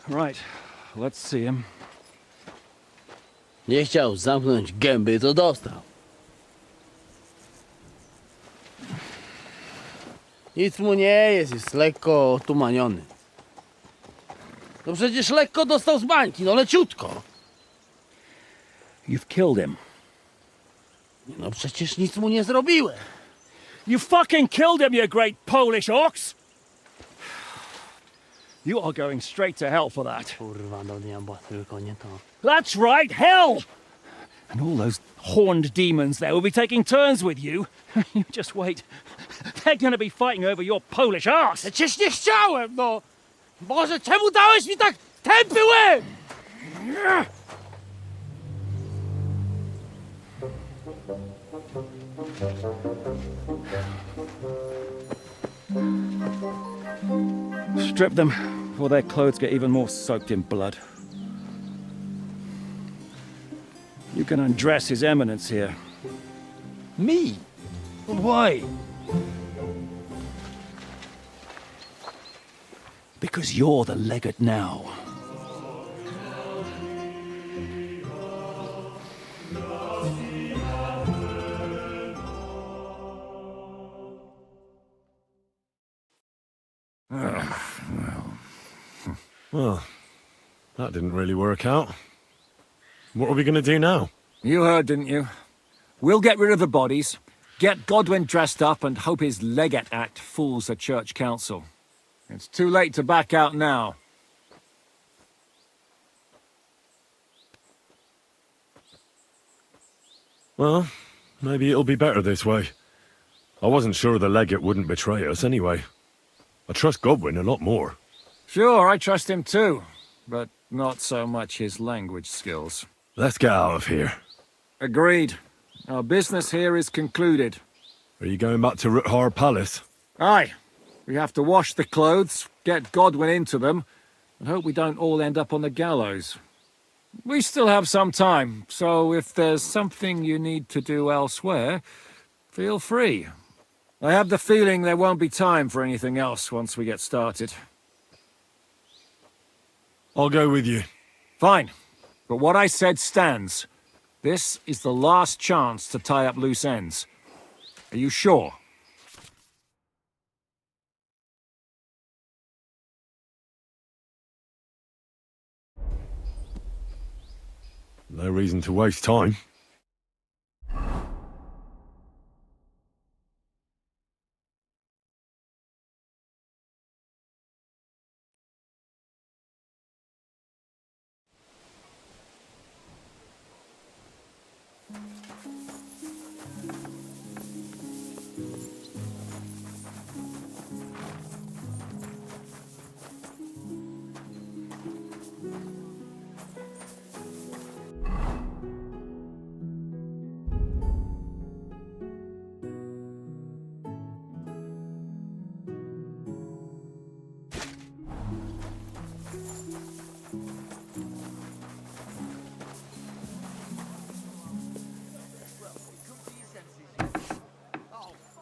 Right, let's see him. Nie chciał zamknąć gęby, to dostał. Nic mu nie jest lekko otumaniony. No przecież lekko dostał z bańki, no leciutko. You've killed him. No przecież nic mu nie zrobiłem. You fucking killed him, you great Polish ox! You are going straight to hell for that. Kurwa, do diabła, tylko nie to. That's right, hell! And all those horned demons there will be taking turns with you. You just wait. They're gonna be fighting over your Polish arse. Przecież nie chciałem, no! Boże, czemu dałeś mi tak tępy łeb? Strip them before their clothes get even more soaked in blood. You can undress His Eminence here. Me? Why? Because you're the legate now. Well, that didn't really work out. What are we going to do now? You heard, didn't you? We'll get rid of the bodies, get Godwin dressed up, and hope his Legate Act fools the Church Council. It's too late to back out now. Well, maybe it'll be better this way. I wasn't sure the legate wouldn't betray us anyway. I trust Godwin a lot more. Sure, I trust him too, but not so much his language skills. Let's get out of here. Agreed. Our business here is concluded. Are you going back to Ruthar Palace? Aye. We have to wash the clothes, get Godwin into them, and hope we don't all end up on the gallows. We still have some time, so if there's something you need to do elsewhere, feel free. I have the feeling there won't be time for anything else once we get started. I'll go with you. Fine. But what I said stands. This is the last chance to tie up loose ends. Are you sure? No reason to waste time.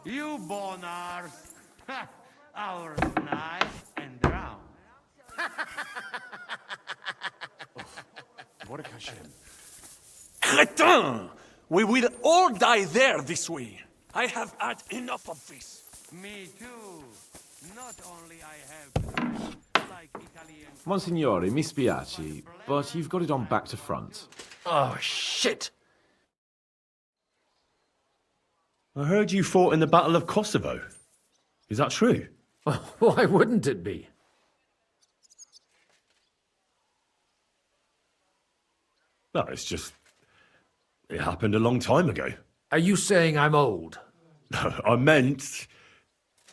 You bonars! Ours nice and round. Crétin! We will all die there this way. I have had enough of this. Me too. Not only I have like Italian. Monsignore, mi spiace, but you've got it on back to front. Oh, shit! I heard you fought in the Battle of Kosovo. Is that true? Why wouldn't it be? No, it's just... It happened a long time ago. Are you saying I'm old? I meant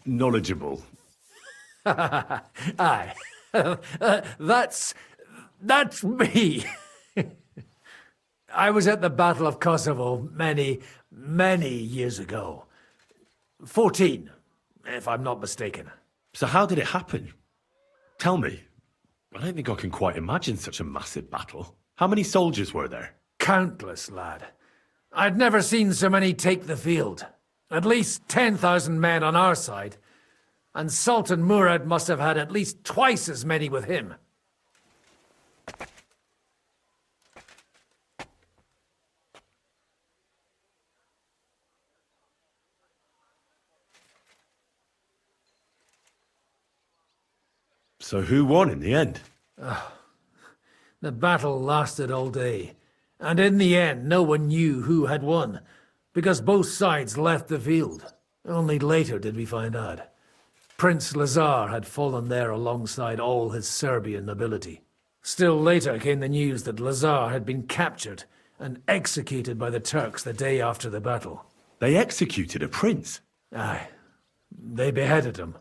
knowledgeable. Aye. That's me. I was at the Battle of Kosovo many years ago. 14, if I'm not mistaken. So how did it happen? Tell me. I don't think I can quite imagine such a massive battle. How many soldiers were there? Countless, lad. I'd never seen so many take the field. At least 10,000 men on our side. And Sultan Murad must have had at least twice as many with him. So who won in the end? The battle lasted all day. And in the end, no one knew who had won. Because both sides left the field. Only later did we find out. Prince Lazar had fallen there alongside all his Serbian nobility. Still later came the news that Lazar had been captured and executed by the Turks the day after the battle. They executed a prince? Aye. They beheaded him.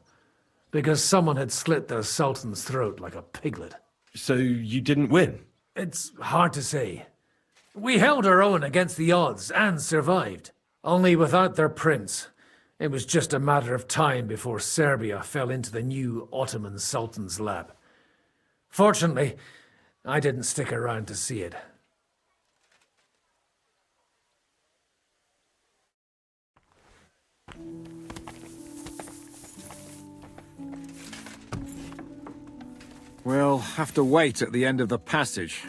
Because someone had slit their sultan's throat like a piglet. So you didn't win? It's hard to say. We held our own against the odds and survived. Only without their prince, it was just a matter of time before Serbia fell into the new Ottoman Sultan's lap. Fortunately, I didn't stick around to see it. We'll have to wait at the end of the passage.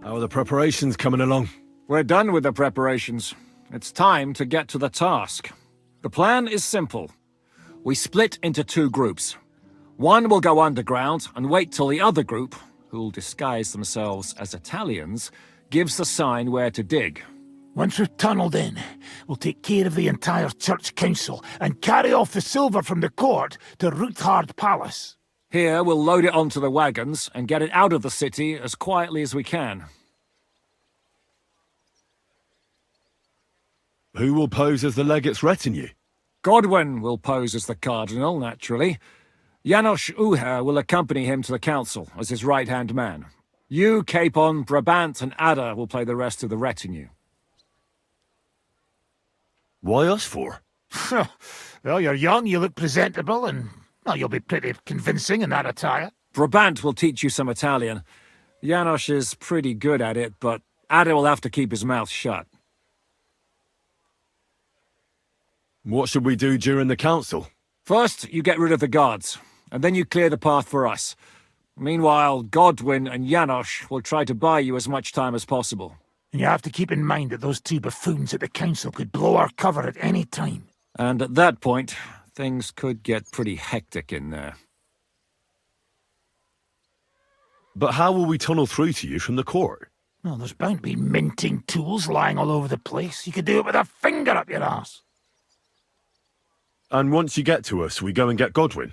How are the preparations coming along? We're done with the preparations. It's time to get to the task. The plan is simple. We split into two groups. One will go underground and wait till the other group, who'll disguise themselves as Italians, gives the sign where to dig. Once we've tunneled in, we'll take care of the entire church council and carry off the silver from the court to Ruthard Palace. Here, we'll load it onto the wagons and get it out of the city as quietly as we can. Who will pose as the legate's retinue? Godwin will pose as the cardinal, naturally. Janos Uher will accompany him to the council as his right-hand man. You, Capon, Brabant and Ada will play the rest of the retinue. Why us for? Well, you're young, you look presentable, and well, you'll be pretty convincing in that attire. Brabant will teach you some Italian. Janos is pretty good at it, but Ada will have to keep his mouth shut. What should we do during the council? First, you get rid of the guards, and then you clear the path for us. Meanwhile, Godwin and Janos will try to buy you as much time as possible. And you have to keep in mind that those two buffoons at the council could blow our cover at any time. And at that point, things could get pretty hectic in there. But how will we tunnel through to you from the court? Well, there's bound to be minting tools lying all over the place. You could do it with a finger up your arse. And once you get to us, we go and get Godwin.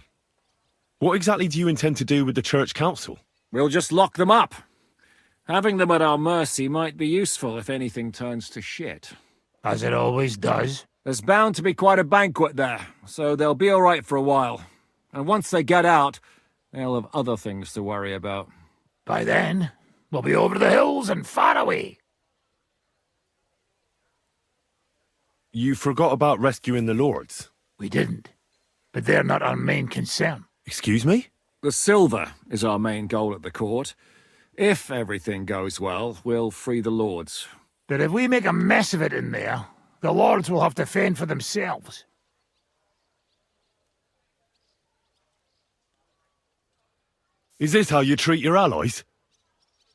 What exactly do you intend to do with the church council? We'll just lock them up. Having them at our mercy might be useful if anything turns to shit. As it always does. There's bound to be quite a banquet there, so they'll be all right for a while. And once they get out, they'll have other things to worry about. By then, we'll be over the hills and far away. You forgot about rescuing the lords. We didn't. But they're not our main concern. Excuse me? The silver is our main goal at the court. If everything goes well, we'll free the lords. But if we make a mess of it in there, the lords will have to fend for themselves. Is this how you treat your allies?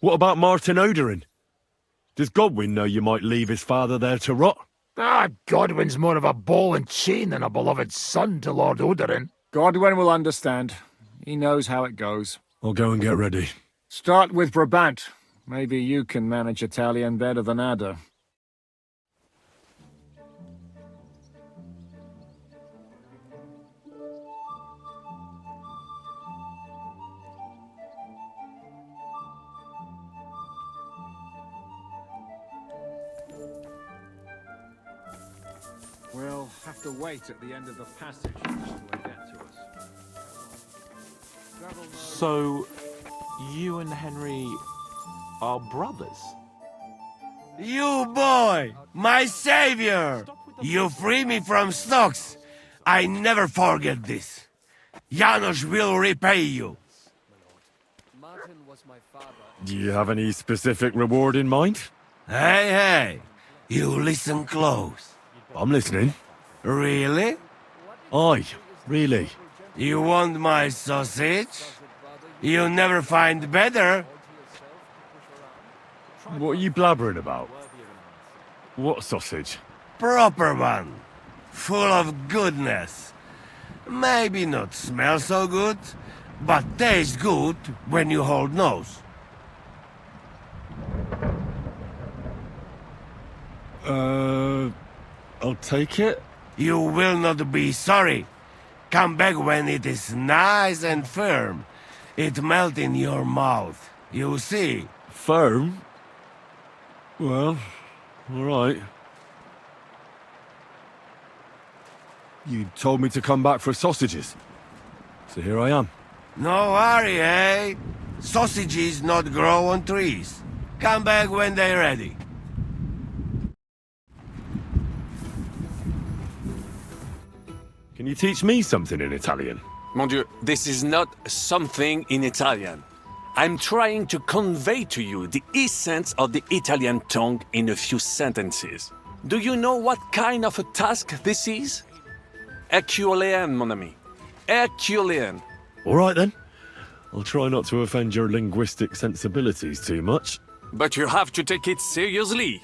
What about Martin Oderin? Does Godwin know you might leave his father there to rot? Godwin's more of a ball and chain than a beloved son to Lord Oderin. Godwin will understand. He knows how it goes. I'll go and get ready. Start with Brabant. Maybe you can manage Italian better than Ada. have to wait at the end of the passage until they get to us. So, you and Henry are brothers? You boy, my savior! You free me from stocks. I never forget this. Janos will repay you. Do you have any specific reward in mind? Hey, you listen close. I'm listening. Really? Aye, really. You want my sausage? You never find better. What are you blabbering about? What sausage? Proper one. Full of goodness. Maybe not smell so good, but tastes good when you hold nose. I'll take it. You will not be sorry. Come back when it is nice and firm. It melt in your mouth. You see. Firm? Well, all right. You told me to come back for sausages. So here I am. No worry, eh? Sausages not grow on trees. Come back when they're ready. Can you teach me something in Italian? Mon Dieu, this is not something in Italian. I'm trying to convey to you the essence of the Italian tongue in a few sentences. Do you know what kind of a task this is? Herculean, mon ami. Herculean. All right then. I'll try not to offend your linguistic sensibilities too much. But you have to take it seriously.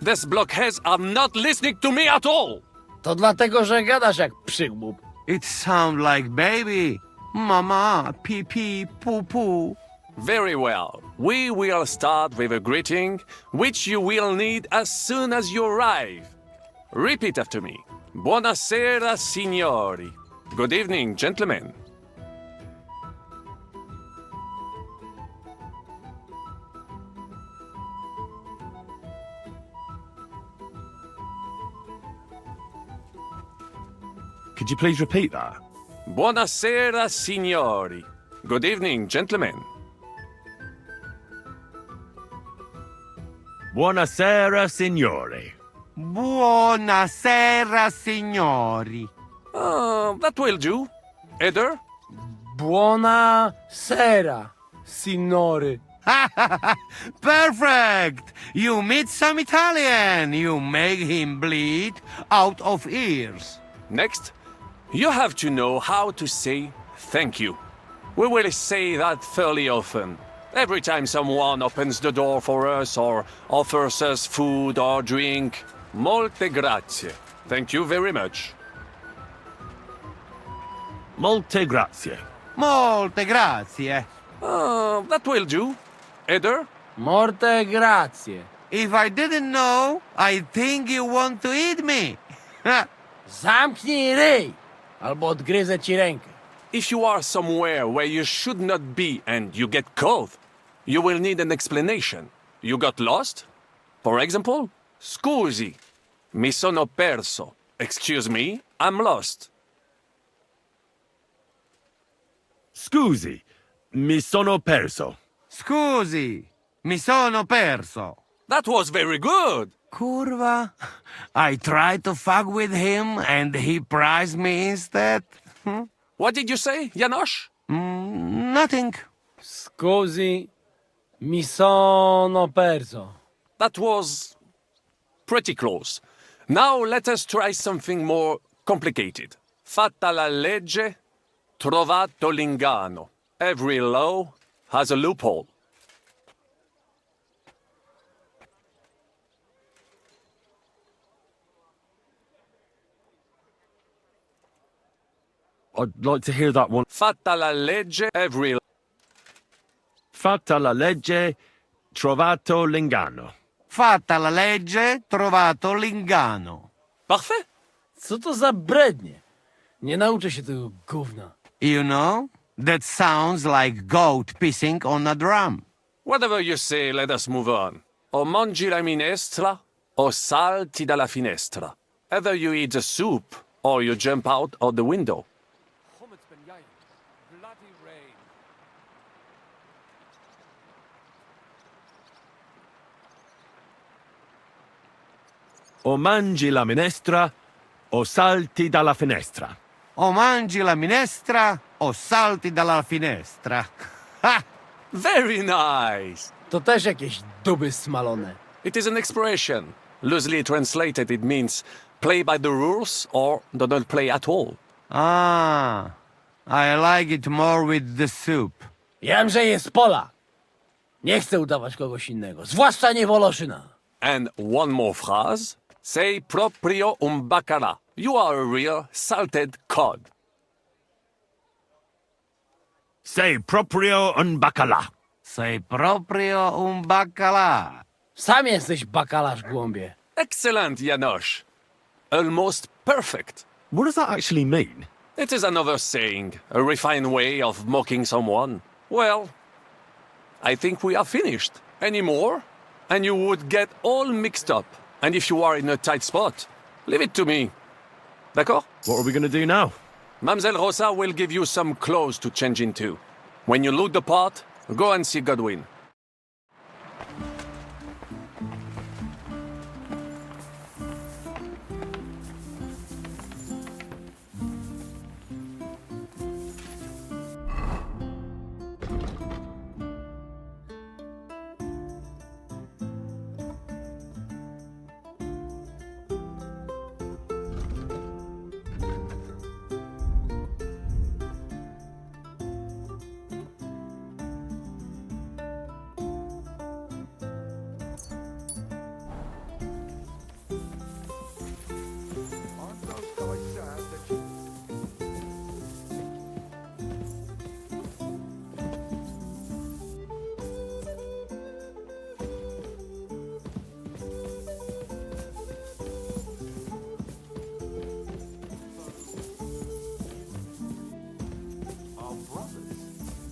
These blockheads are not listening to me at all. To dlatego, że gadasz jak przygłup. It sounds like baby. Mama, pee pee, poo poo. Very well. We will start with a greeting, which you will need as soon as you arrive. Repeat after me. Buonasera, signori. Good evening, gentlemen. Could you please repeat that? Buonasera, signori. Good evening, gentlemen. Buonasera, signori. Buonasera, signori. That will do. Eder? Buona sera, signore. Perfect! You meet some Italian. You make him bleed out of ears. Next, you have to know how to say thank you. We will say that fairly often. Every time someone opens the door for us or offers us food or drink. Molte grazie. Thank you very much. Molte grazie. Molte grazie. That will do. Eder? Morte grazie. If I didn't know, I think you want to eat me. Zamknij ryj, albo odgryzę ci rękę. If you are somewhere where you should not be and you get caught, you will need an explanation. You got lost? For example, scusi, mi sono perso. Excuse me, I'm lost. Scusi, mi sono perso. Scusi, mi sono perso. That was very good. Curva. I tried to fuck with him and he prized me instead. What did you say, Janosch? Nothing. Scusi, mi sono perso. That was pretty close. Now let us try something more complicated. Fatta la legge, trovato l'ingano. Every law has a loophole. I'd like to hear that one. Fatta la legge, every... Fatta la legge, trovato l'ingano. Fatta la legge, trovato l'ingano. Parfait. Co to za brednie? Nie nauczę się tego gówna. You know, that sounds like goat pissing on a drum. Whatever you say, let us move on. O mangi la minestra, o salti dalla finestra. Either you eat the soup or you jump out of the window. Bloody rain. O mangi la minestra o salti dalla finestra. O mangi la minestra o salti dalla finestra. Ha! Very nice. To też jakieś duby smalone. It is an expression. Loosely translated, it means play by the rules or do not play at all. Ah, I like it more with the soup. Wiem, że jest Polak. Nie chcę udawać kogoś innego, zwłaszcza nie Woloszyna. And one more phrase. Sei proprio un bacala. You are a real salted cod. Sei proprio un bacala. Sei proprio un baccalà. Sam jesteś bakalarz, głąbie. Excellent, Janosch. Almost perfect. What does that actually mean? It is another saying, a refined way of mocking someone. Well, I think we are finished. Any more? And you would get all mixed up. And if you are in a tight spot, leave it to me. D'accord? What are we going to do now? Mamselle Rosa will give you some clothes to change into. When you look the part, go and see Godwin.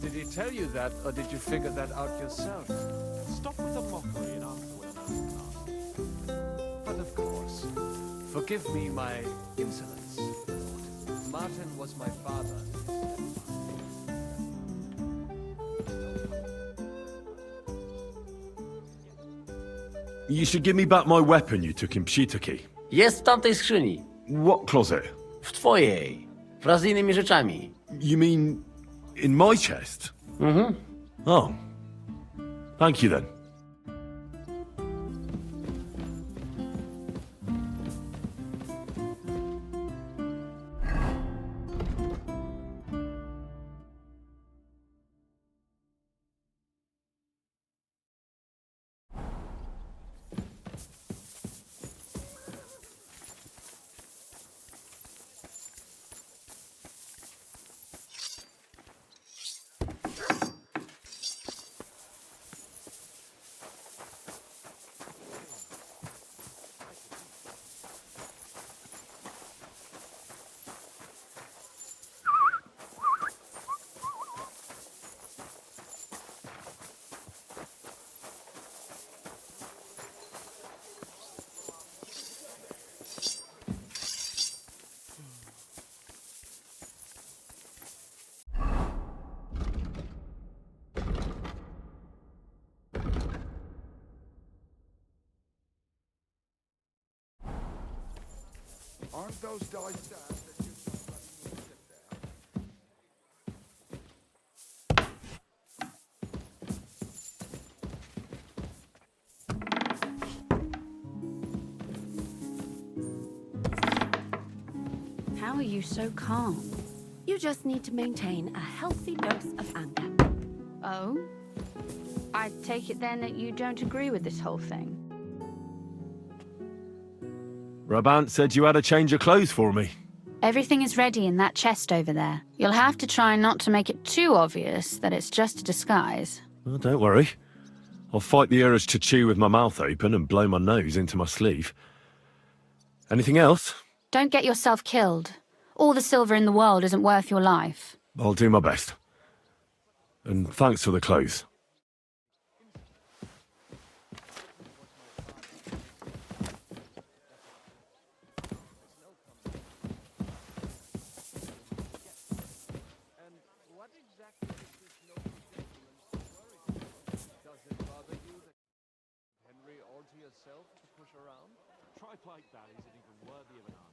Did he tell you that, or did you figure that out yourself? Stop with the mockery and answer when I'm asked. But of course. Forgive me my insolence, Lord. Martin was my father. You should give me back my weapon you took in Pshitaki. Jest w tamtej skrzyni. What closet? W twojej. Wraz z innymi rzeczami. You mean in my chest? Mhm. Oh. Thank you then. Aren't those dice sad that you so bloody need to sit there? How are you so calm? You just need to maintain a healthy dose of anger. Oh? I take it then that you don't agree with this whole thing. Brabant said you had a change of clothes for me. Everything is ready in that chest over there. You'll have to try not to make it too obvious that it's just a disguise. Well, don't worry. I'll fight the urge to chew with my mouth open and blow my nose into my sleeve. Anything else? Don't get yourself killed. All the silver in the world isn't worth your life. I'll do my best. And thanks for the clothes. pipe ballad isn't even worthy of an answer.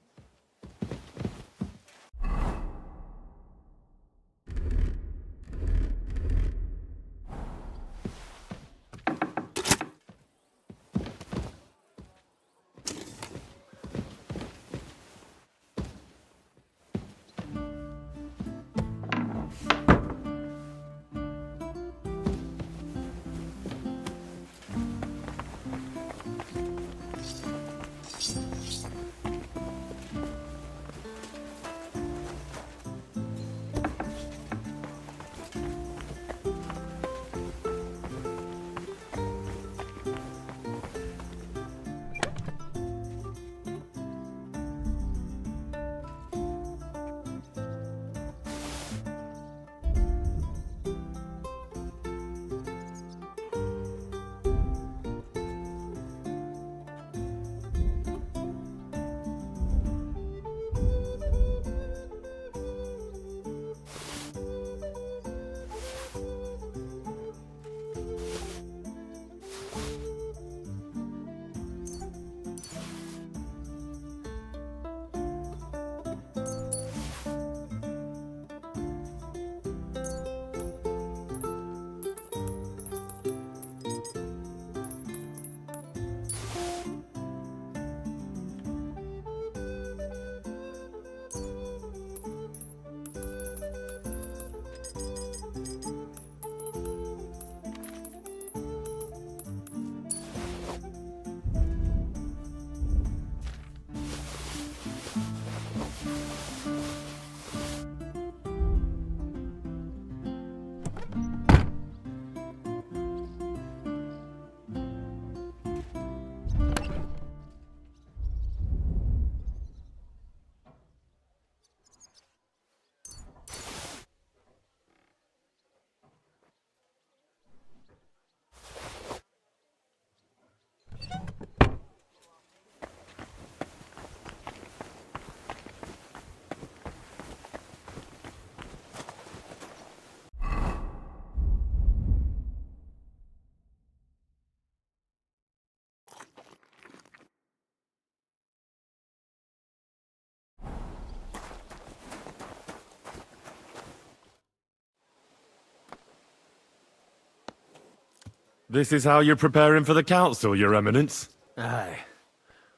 This is how you're preparing for the council, Your Eminence? Aye.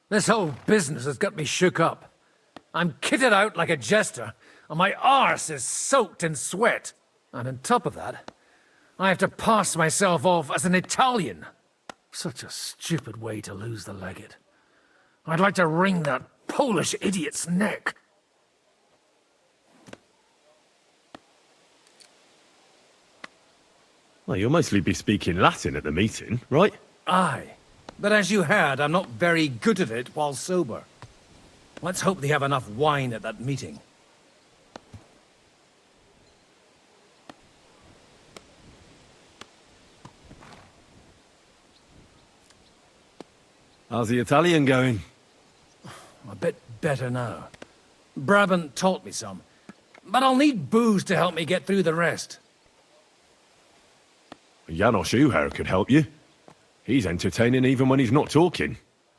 This whole business has got me shook up. I'm kitted out like a jester, and my arse is soaked in sweat. And on top of that, I have to pass myself off as an Italian. Such a stupid way to lose the legate. I'd like to wring that Polish idiot's neck. Well, you'll mostly be speaking Latin at the meeting, right? Aye. But as you heard, I'm not very good at it while sober. Let's hope they have enough wine at that meeting. How's the Italian going? A bit better now. Brabant taught me some. But I'll need booze to help me get through the rest. Janos Uher could help you. He's entertaining even when he's not talking.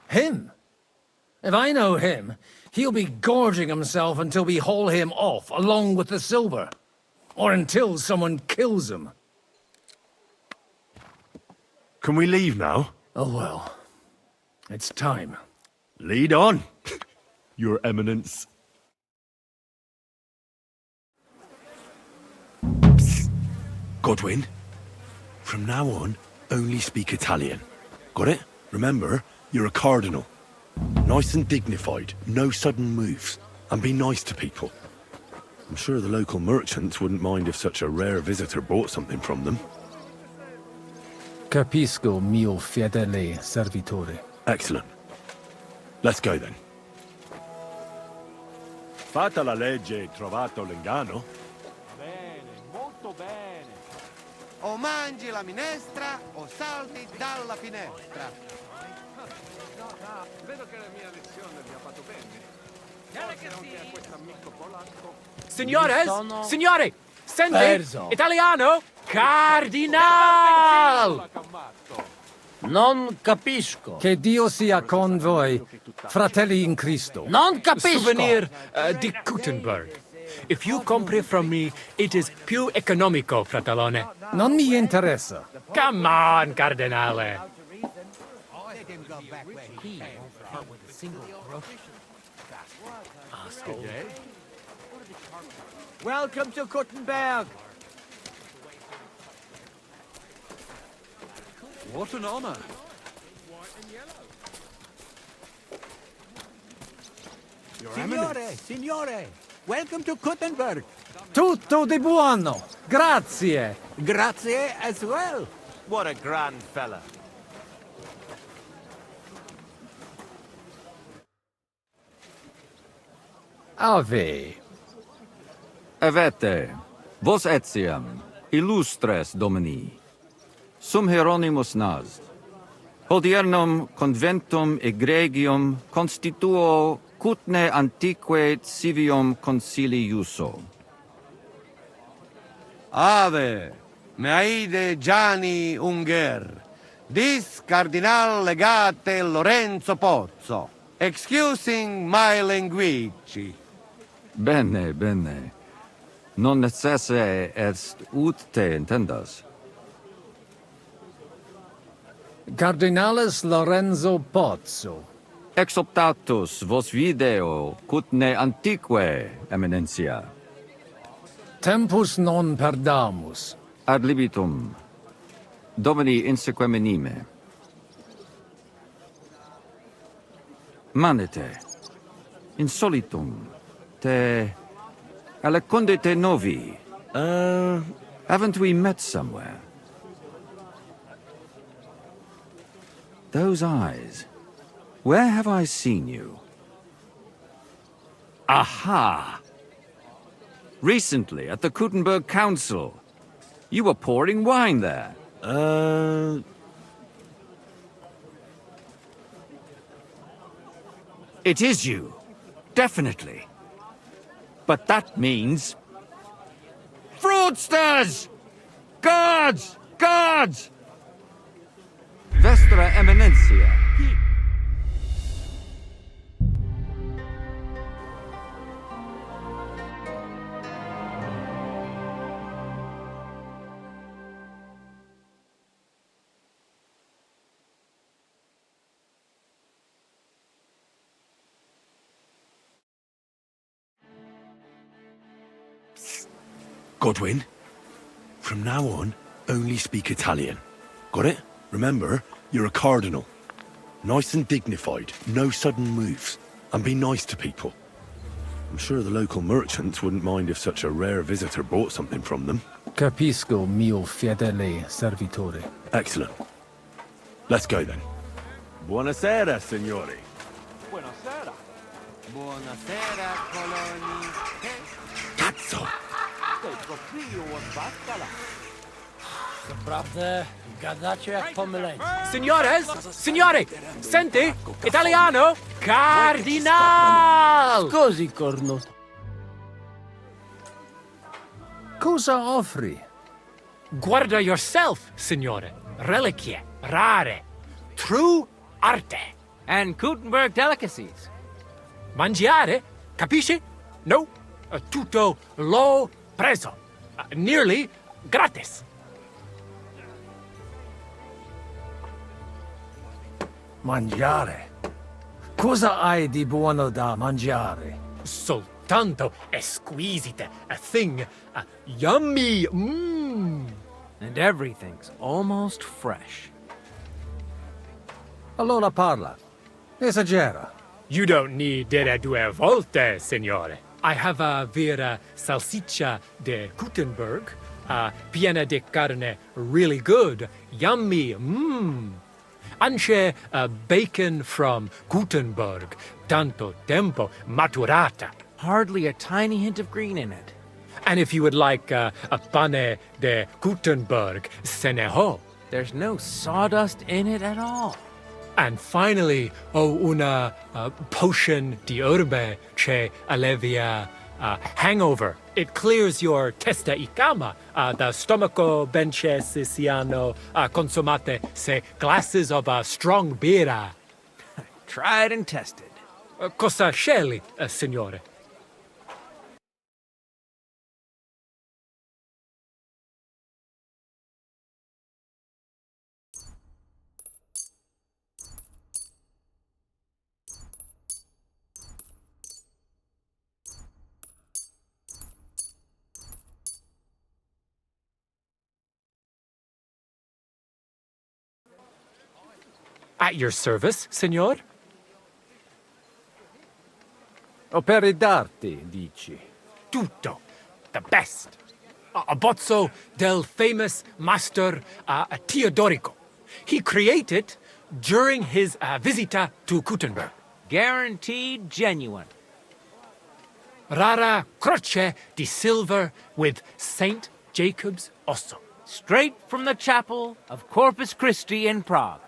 Him? If I know him, he'll be gorging himself until we haul him off, along with the silver. Or until someone kills him. Can we leave now? Oh well. It's time. Lead on, Your Eminence. Psst. Godwin, from now on, only speak Italian. Got it? Remember, you're a cardinal. Nice and dignified, no sudden moves, and be nice to people. I'm sure the local merchants wouldn't mind if such a rare visitor bought something from them. Capisco, mio fedele servitore. Excellent. Let's go then. Fatta la legge, trovato l'inganno. Bene, molto bene. O mangi la minestra o salti dalla finestra. Vedo che la mia lezione vi ha fatto bene. Forse anche a questo amico polacco. Signores! Signori! Senti! Perso. Italiano! Cardinal! Non capisco. Che Dio sia con voi. Fratelli in Cristo. Non capisco. Souvenir di Gutenberg. If you compri from me, it is più economico, fratellone. Non mi interessa. Come on, Cardinale. Welcome to Gutenberg. What an honor. Signore, welcome to Gutenberg. Tutto di buono. Grazie. Grazie as well. What a grand fella. Ave. Avete, vos etiam, illustres domini, sum Hieronymus nas, hodiernum conventum egregium constituo cutne antique civium concili iuso. Ave, meaide Gianni Unger, dis Cardinal Legate Lorenzo Pozzo, excusing my language. Bene, bene. Non necesse est ut te intendas. Cardinales Lorenzo Pozzo. Exoptatus vos video cutne antique, eminencia. Tempus non perdamus. Ad libitum. Domini insequem inime. Manete. Insolitum. Te... Aliquunde te novi. Haven't we met somewhere? Those eyes. Where have I seen you? Aha! Recently, at the Gutenberg Council. You were pouring wine there. It is you. Definitely. But that means... Fraudsters! Guards! Guards! Vestra Eminencia. Godwin, from now on, only speak Italian. Got it? Remember, you're a cardinal. Nice and dignified, no sudden moves, and be nice to people. I'm sure the local merchants wouldn't mind if such a rare visitor bought something from them. Capisco, mio fedele servitore. Excellent. Let's go then. Buonasera, signori. Buonasera. Buonasera, coloni. Cazzo! Naprawdę gadacie jak pomyleńcy. Signores! Signori! Senti? Italiano? Cardinal! Scusi, cornuto. Cosa offri? Guarda yourself, signore. Reliquie, rare. True arte. And Gutenberg delicacies. Mangiare? Capisci? No. Tutto lo preso. Nearly gratis. Mangiare. Cosa hai di buono da mangiare? Soltanto esquisite. A thing. Yummy. Mmm. And everything's almost fresh. Allora parla. Esagera. You don't need dire due volte, signore. I have a vera salsiccia de Gutenberg, piena de carne, really good, yummy, mmm. Anche bacon from Gutenberg, tanto tempo maturata. Hardly a tiny hint of green in it. And if you would like a pane de Gutenberg, se ne ho. There's no sawdust in it at all. And finally, una potion di herbe che allevia hangover. It clears your testa y cama, the stomaco benche siciliano consumate se glasses of strong beer. Tried and tested. Cosa scegli, signore? At your service, signor? Opere d'arte, dici? Tutto. The best. A bozzo del famous master Teodorico. He created during his visita to Gutenberg. Guaranteed genuine. Rara croce di silver with Saint Jacob's osso. Straight from the chapel of Corpus Christi in Prague.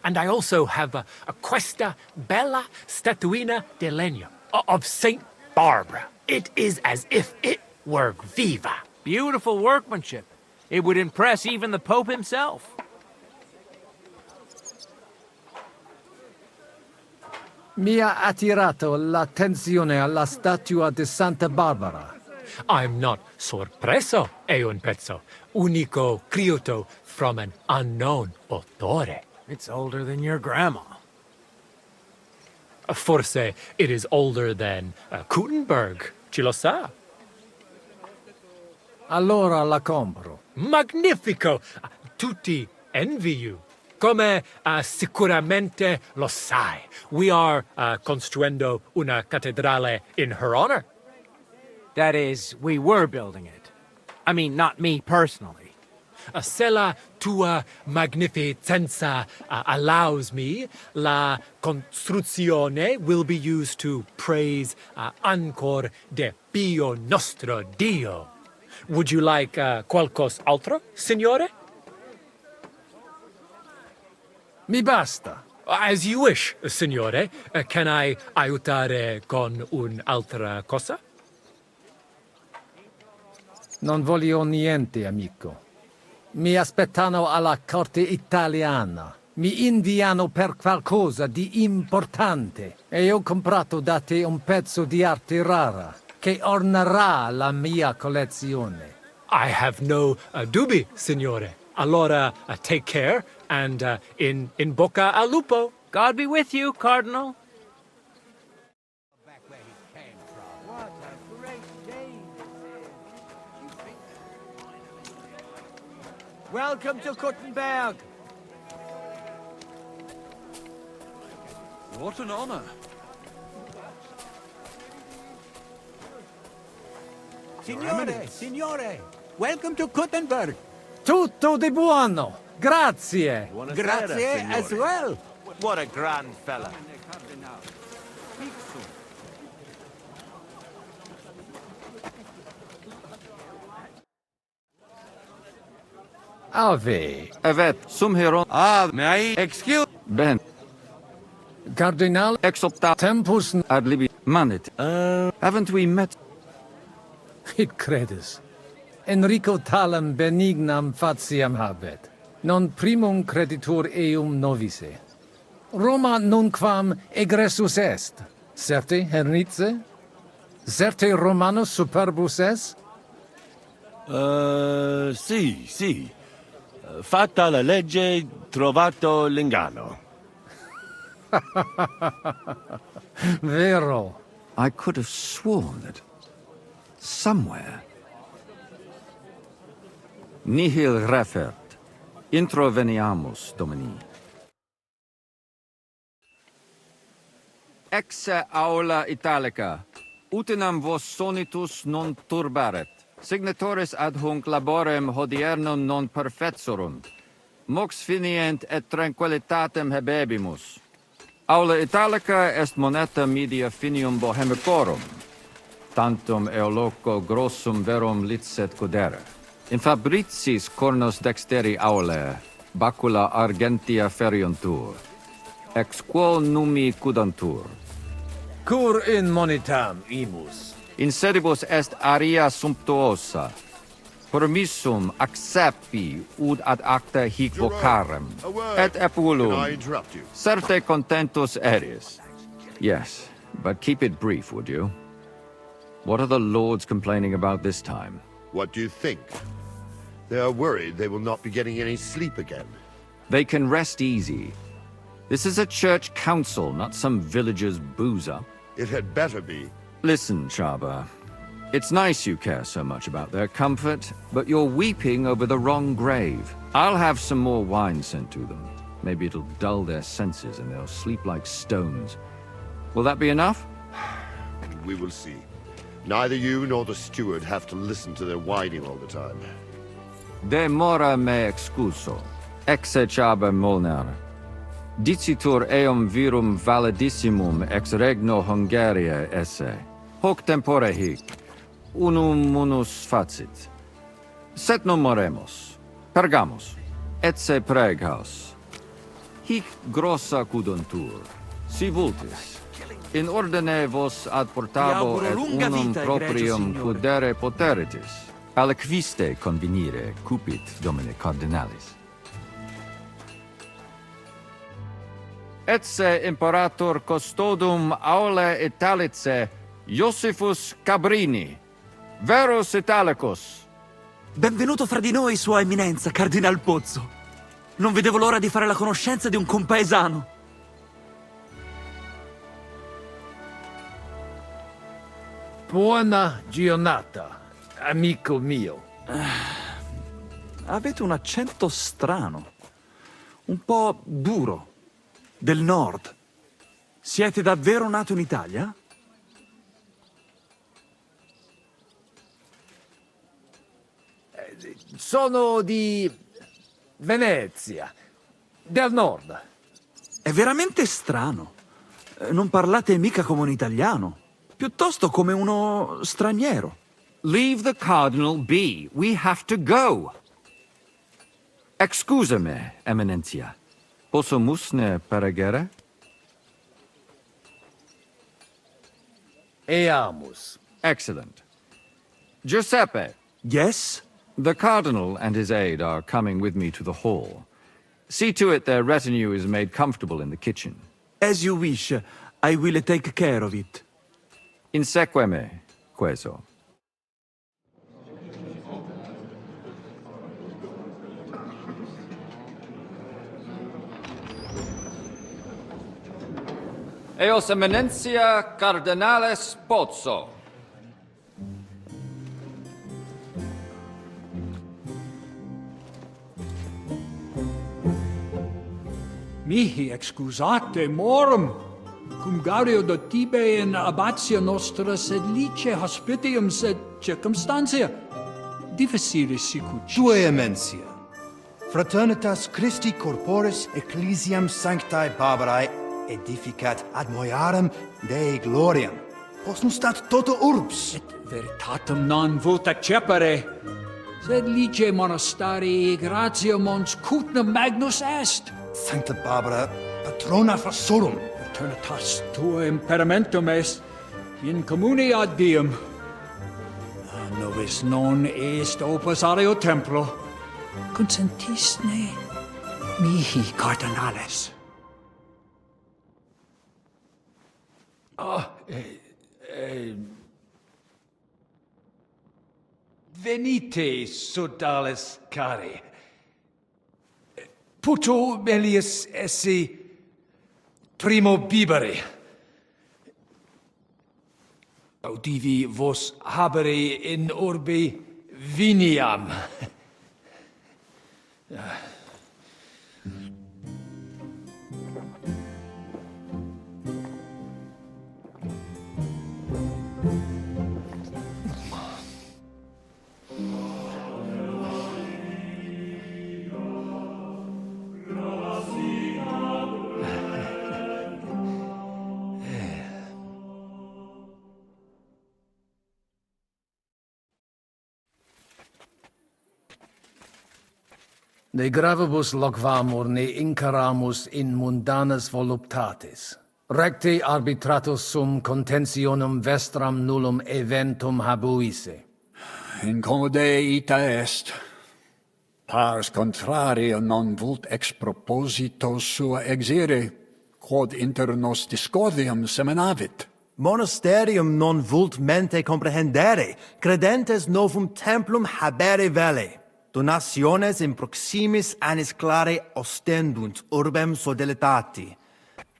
And I also have a questa bella statuina di legno of Saint Barbara. It is as if it were viva. Beautiful workmanship. It would impress even the Pope himself. Mi ha attirato l'attenzione alla statua di Santa Barbara. I'm not sorpreso, è un pezzo. Unico creato from an unknown autore. It's older than your grandma. Forse it is older than Gutenberg. Ci lo sa? Allora la compro. Magnifico! Tutti envy you. Come sicuramente lo sai, we are construendo una cattedrale in her honor. That is, we were building it. I mean, not me personally. Se la tua magnificenza allows me, la costruzione will be used to praise ancor de Pio nostro Dio. Would you like qualcos altro, signore? Mi basta. As you wish, signore. Can I aiutare con un'altra cosa? Non voglio niente, amico. Mi aspettano alla corte italiana. Mi inviano per qualcosa di importante. E ho comprato da te un pezzo di arte rara che ornerà la mia collezione. I have no dubbi, signore. Allora, take care, and in bocca al lupo. God be with you, Cardinal. Welcome to Gutenberg. What an honor. Signore, welcome to Gutenberg. Tutto di buono. Grazie. Grazie as well. What a grand fella. Ave. Evet, sum hieron. May I excuse? Ben. Cardinal Exopta. tempus Ad libi. Manit. Haven't we met? It credes. Enrico talam benignam fatiam habet. Non primum creditur eum novice. Roma nunquam egressus est. Certe, Henrice? Certe Romanus superbus est? Sì. Fatta la legge, trovato l'inganno. Vero. I could have sworn that somewhere. Nihil refert. Introveniamus, Domini. Exe aula italica. Utinam vos sonitus non turbaret. Signatoris ad hunc laborem hodiernum non perfetsurunt. Mox finient et tranquillitatem habebimus. Aula italica est moneta media finium bohemicorum. Tantum eoloco grossum verum licet cudere. In fabricis cornos dexteri aule, bacula argentia feriuntur. Ex quo numi cudantur. Cur in monitam imus. In sedibus est aria sumptuosa. Permissum accepi ud ad acta hic vocarem, et epulum, Can I interrupt you? certe contentus eris. Yes, but keep it brief, would you? What are the lords complaining about this time? What do you think? They are worried they will not be getting any sleep again. They can rest easy. This is a church council, not some villager's boozer. It had better be. Listen, Chaba. It's nice you care so much about their comfort, but you're weeping over the wrong grave. I'll have some more wine sent to them. Maybe it'll dull their senses and they'll sleep like stones. Will that be enough? We will see. Neither you nor the steward have to listen to their whining all the time. De mora me excuso. Exe Chaba Molnar. Dicitur eum virum validissimum ex regno Hungaria esse. Hoc tempore hic. Unum munus facit. Set non moremus. Pergamus. Etse preghaus. Hic grossa cuduntur. Si vultis. In ordine vos ad portabo et unum proprium pudere poteritis. Aliquiste convenire cupit domine cardinalis. Etse imperator custodum aule Italice Iosifus Cabrini. Verus Italicus. Benvenuto fra di noi, Sua Eminenza, Cardinal Pozzo. Non vedevo l'ora di fare la conoscenza di un compaesano. Buona giornata, amico mio. Avete un accento strano, un po' duro, del nord. Siete davvero nato in Italia? Sono di Venezia, del nord. È veramente strano. Non parlate mica come un italiano, piuttosto come uno straniero. Leave the cardinal be. We have to go. Excusame, Eminentia. Posso musne peregere? Eamus. Excellent. Giuseppe. Yes? The cardinal and his aide are coming with me to the hall. See to it their retinue is made comfortable in the kitchen. As you wish. I will take care of it. Inseque me, queso. Eos Eminentia Cardinales Pozzo. Mihi excusate morum, cum gaudio do tibe in abatio nostra sed lice hospitium sed circumstantia difficilis sicut. Tue emensia, fraternitas Christi corporis ecclesiam sanctae Barbarae edificat ad moiarem Dei gloriam. Posnustat toto urbs. Et veritatem non vult accepere, sed lice monastarii gratia mons cutnum magnus est. Sancta Barbara, patrona frassorum. Eternitas tua imperamentum est, in communi ad diem. Novis non est opus areo templo. Consentisne mihi cardinales. Venite, sodales cari. Puto melius esse primo bibere. Audivi vos habere in urbe viniam. Ne gravibus loquamur ne incaramus in mundanas voluptatis. Recte arbitratus sum contentionum vestram nullum eventum habuisse. incomode ita est. Pars contrario non vult ex proposito sua exire, quod inter nos discordium seminavit. Monasterium non vult mente comprehendere, credentes novum templum habere vele. Donationes in proximis annis clare ostendunt urbem sodelitati.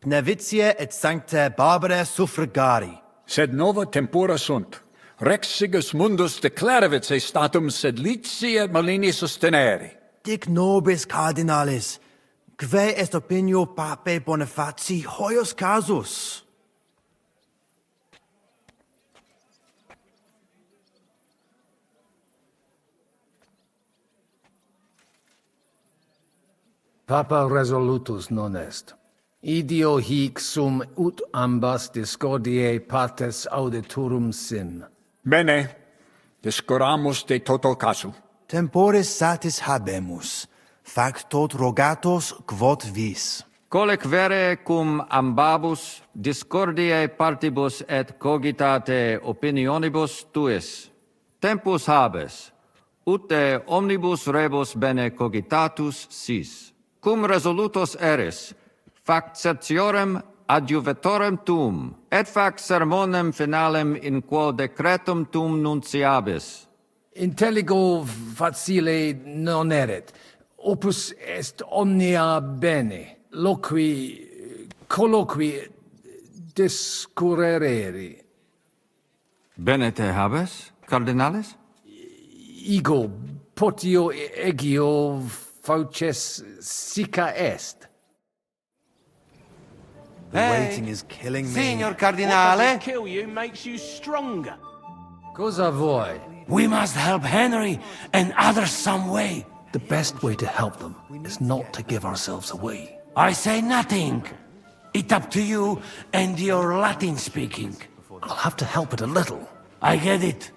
Pnevitiae et sanctae Barbarae suffragari. Sed nova tempora sunt. Rex sigus mundus declaravit se statum sed lici et malini sostenere. Dic nobis cardinalis, quae est opinio pape Bonifaci hoius casus? Papa resolutus non est. Idio hic sum ut ambas discordiae partes auditorum sim. Bene, discuramus de toto casu. Temporis satis habemus, factot rogatos quod vis. Colec vere cum ambabus discordiae partibus et cogitate opinionibus tuis. Tempus habes, ut de omnibus rebus bene cogitatus sis. Cum resolutos eris, fac certiorem adjuvetorem tuum, et fac sermonem finalem in quo decretum tuum nunciabis. Intelligo facile non erit. Opus est omnia bene. Loqui, colloqui, discurrere. Bene te habes, cardinalis? Ego, potio egio fauces sica est. The waiting is killing me. Signor Cardinale? What doesn't kill you makes you stronger. Cosa vuoi? We must help Henry and others some way. The best way to help them is not to give ourselves away. I say nothing. It's up to you and your Latin speaking. I'll have to help it a little. I get it.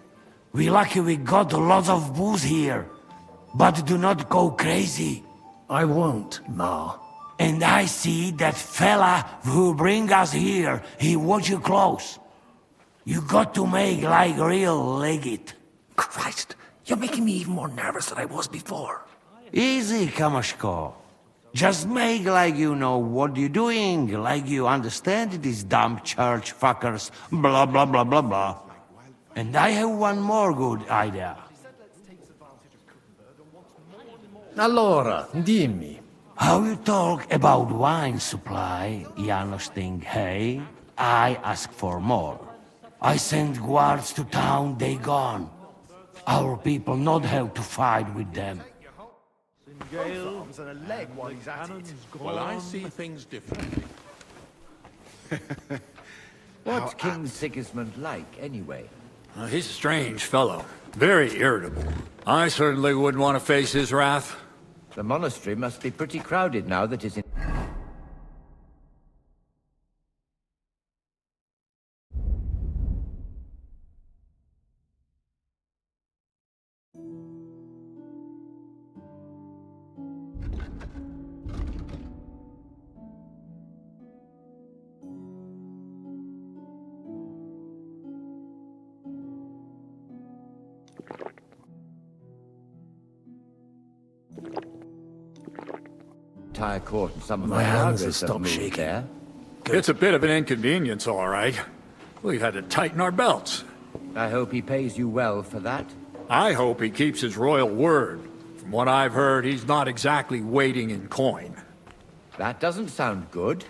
We lucky we got lots of booze here. But do not go crazy. I won't, Ma. And I see that fella who bring us here. He watch you close. You got to make like real legit. Christ, you're making me even more nervous than I was before. Easy, Kamashko. Just make like you know what you're doing, like you understand these dumb church fuckers, blah blah blah blah blah. And I have one more good idea. Allora, dimmi. How you talk about wine supply, Janos think, hey? I ask for more. I send guards to town, they gone. Our people not have to fight with them. Well, I see things differently. What's King Sigismund like, anyway? He's a strange fellow. Very irritable. I certainly wouldn't want to face his wrath. The monastery must be pretty crowded now that it's in... entire court and some of My my hands rounders have stopped moved shaking. there. It's a bit of an inconvenience, all right. We've had to tighten our belts. I hope he pays you well for that. I hope he keeps his royal word. From what I've heard, he's not exactly waiting in coin. That doesn't sound good.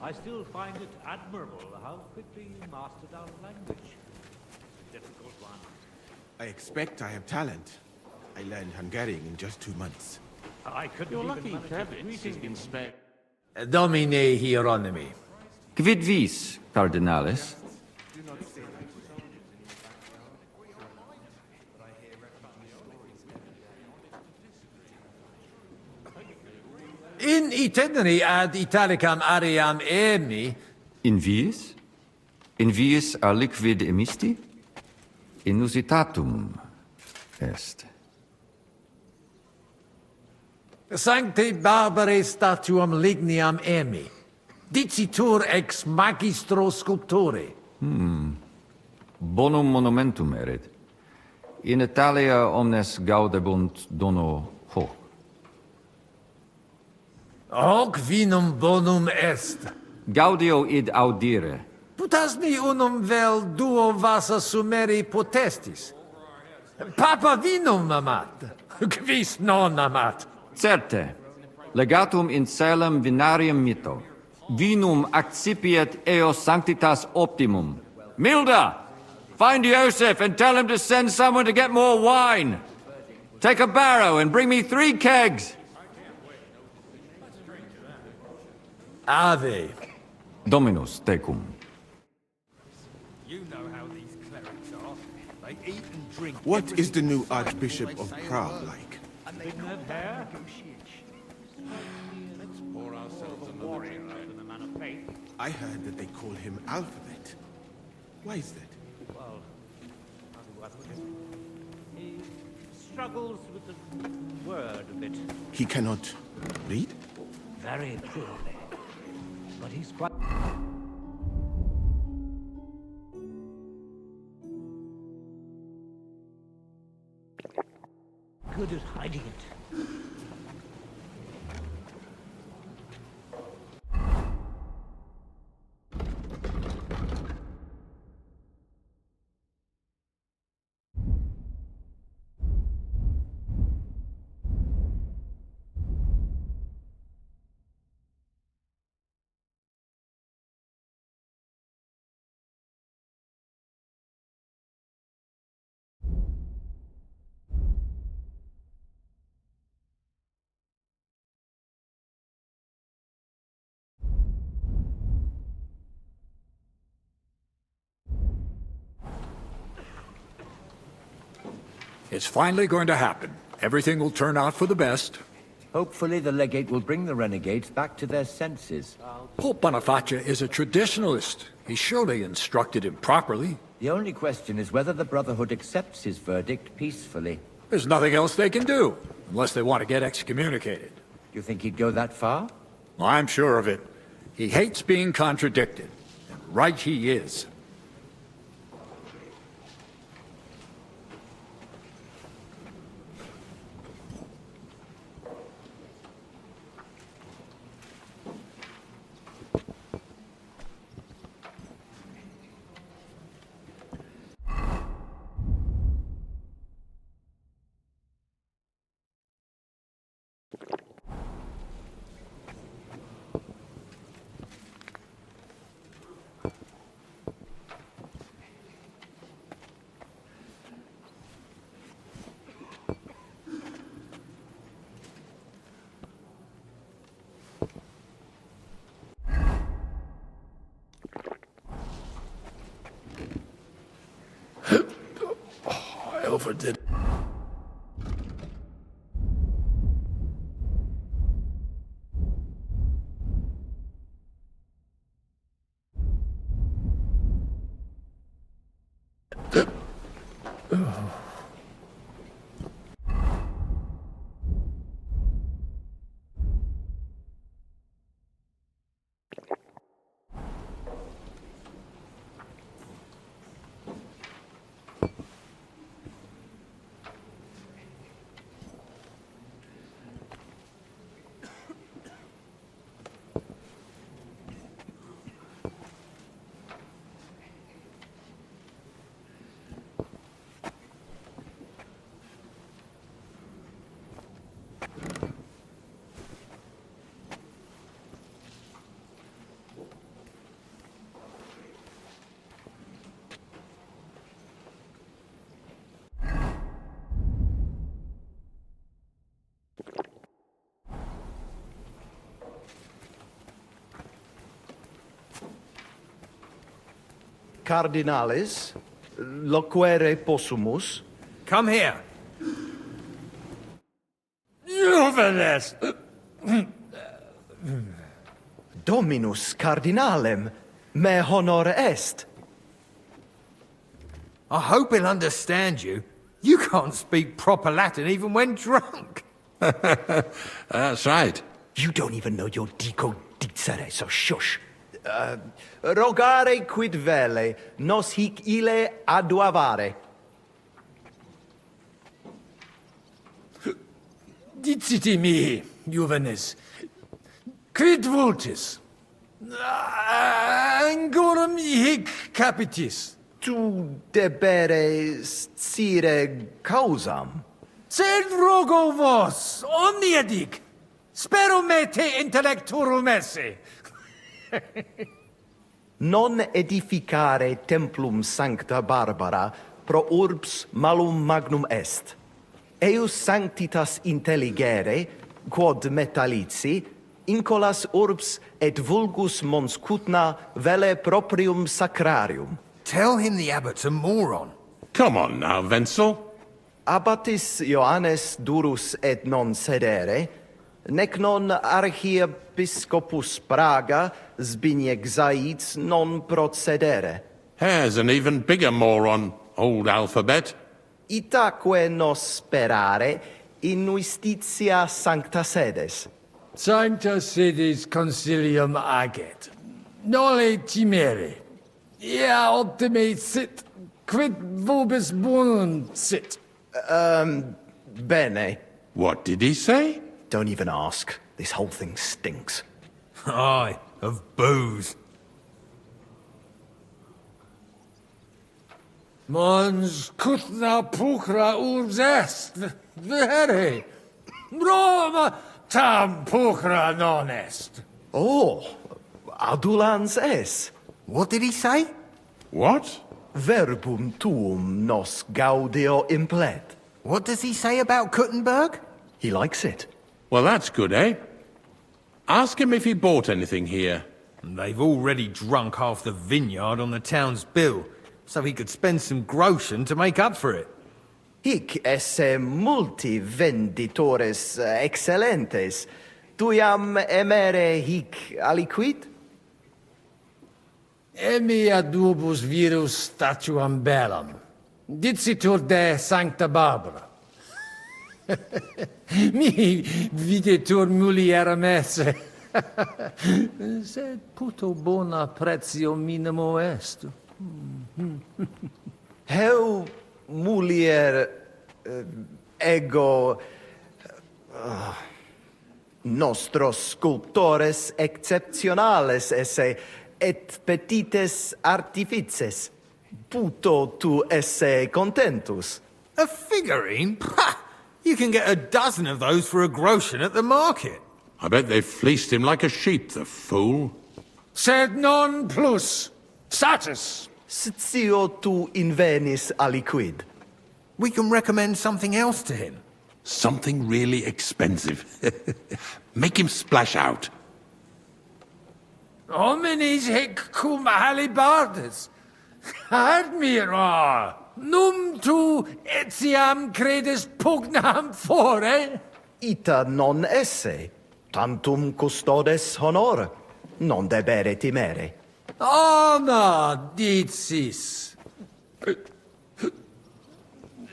I still find it admirable how quickly you mastered our language. Difficult one. I expect I have talent. I learned Hungarian in just 2 months. I couldn't You're even lucky manage Kravitz a has been spared. Domine Hieronymi. Quid vis, cardinalis? In itinere ad Italicam ariam emi. In viis aliquid emisti? Inusitatum est. Sancte barbare statuam ligniam emi. Dicitur ex magistro sculptore. Bonum monumentum erit. In Italia omnes gaudebunt dono hoc. Hoc vinum bonum est. Gaudio id audire. Putasni unum vel duo vasa sumeri potestis. Papa vinum amat. Quis non amat. Certe. Legatum in celem vinarium mito. Vinum accipiet eos sanctitas optimum. Milda! Find Joseph and tell him to send someone to get more wine. Take a barrow and bring me 3 kegs. Ave. Dominus tecum. You know how these clerics are. They eat and drink. What is the new Archbishop of Prague like? Big nerd hair. Let's pour ourselves another Warrior drink. rather than a man of faith. I heard that they call him Alphabet. Why is that? Well, hardly worth looking. He struggles with the word a bit. He cannot read? Very poorly. But he's quite... good at hiding it. It's finally going to happen. Everything will turn out for the best. Hopefully the legate will bring the renegades back to their senses. Pope Boniface is a traditionalist. He surely instructed him properly. The only question is whether the Brotherhood accepts his verdict peacefully. There's nothing else they can do, unless they want to get excommunicated. You think he'd go that far? I'm sure of it. He hates being contradicted. And right he is. I overdid. Cardinales, loquere possumus. Come here. Juvenes! Dominus cardinalem, me honor est. I hope he'll understand you. You can't speak proper Latin even when drunk. That's right. You don't even know your dico dicere, so shush. Rogare quid vele, nos hic ille aduavare. Dicite mihi, Juvenes, quid vultis? Angorum hic capitis. Tu debere scire causam. Sed rogo vos, omnia dic, spero me te intellecturum esse. Non edificare templum sancta Barbara pro urbs malum magnum est. Eius sanctitas intelligere, quod metallici, incolas urbs et vulgus mons cutna vele proprium sacrarium. Tell him the abbot's a moron. Come on now, Wenzel. Abbatis Ioannes durus et non sedere, nec non archiepiscopus Praga Zbigniew Zaitz non procedere. Here's an even bigger moron, old alphabet. Itaque nos sperare in justitia sancta sedes. Sancta sedes concilium aget. Nole timere. Ea optime sit, quid vobis bonum sit. Bene. What did he say? Don't even ask. This whole thing stinks. Aye, of booze. Mons cutna pucra urbs est, vere. Roma tam pucra non est. Oh, adulans es. What did he say? What? Verbum tuum nos gaudio implet. What does he say about Kuttenberg? He likes it. Well, that's good, eh? Ask him if he bought anything here. They've already drunk half the vineyard on the town's bill, so he could spend some groschen to make up for it. Hic esse multi venditores excellentes. Tuiam emere hic aliquid? Emi adubus virus statuam bellam. Dicitur de Sancta Barbara. Mi videtur mulieram esse. Sed puto bona pretio minimo est. Heu mulier ego nostros sculptores exceptionales esse et petites artifices. Puto tu esse contentus. A figurine? Pah! You can get a dozen of those for a groschen at the market. I bet they fleeced him like a sheep, the fool. Sed non plus. Satis. Scio tu invenis aliquid. We can recommend something else to him. Something really expensive. Make him splash out. Homines hic cum halibardis. Admira. Num tu etiam credis pugnam fore? Ita non esse. Tantum custodes honor. Non debere timere. Ama dicis.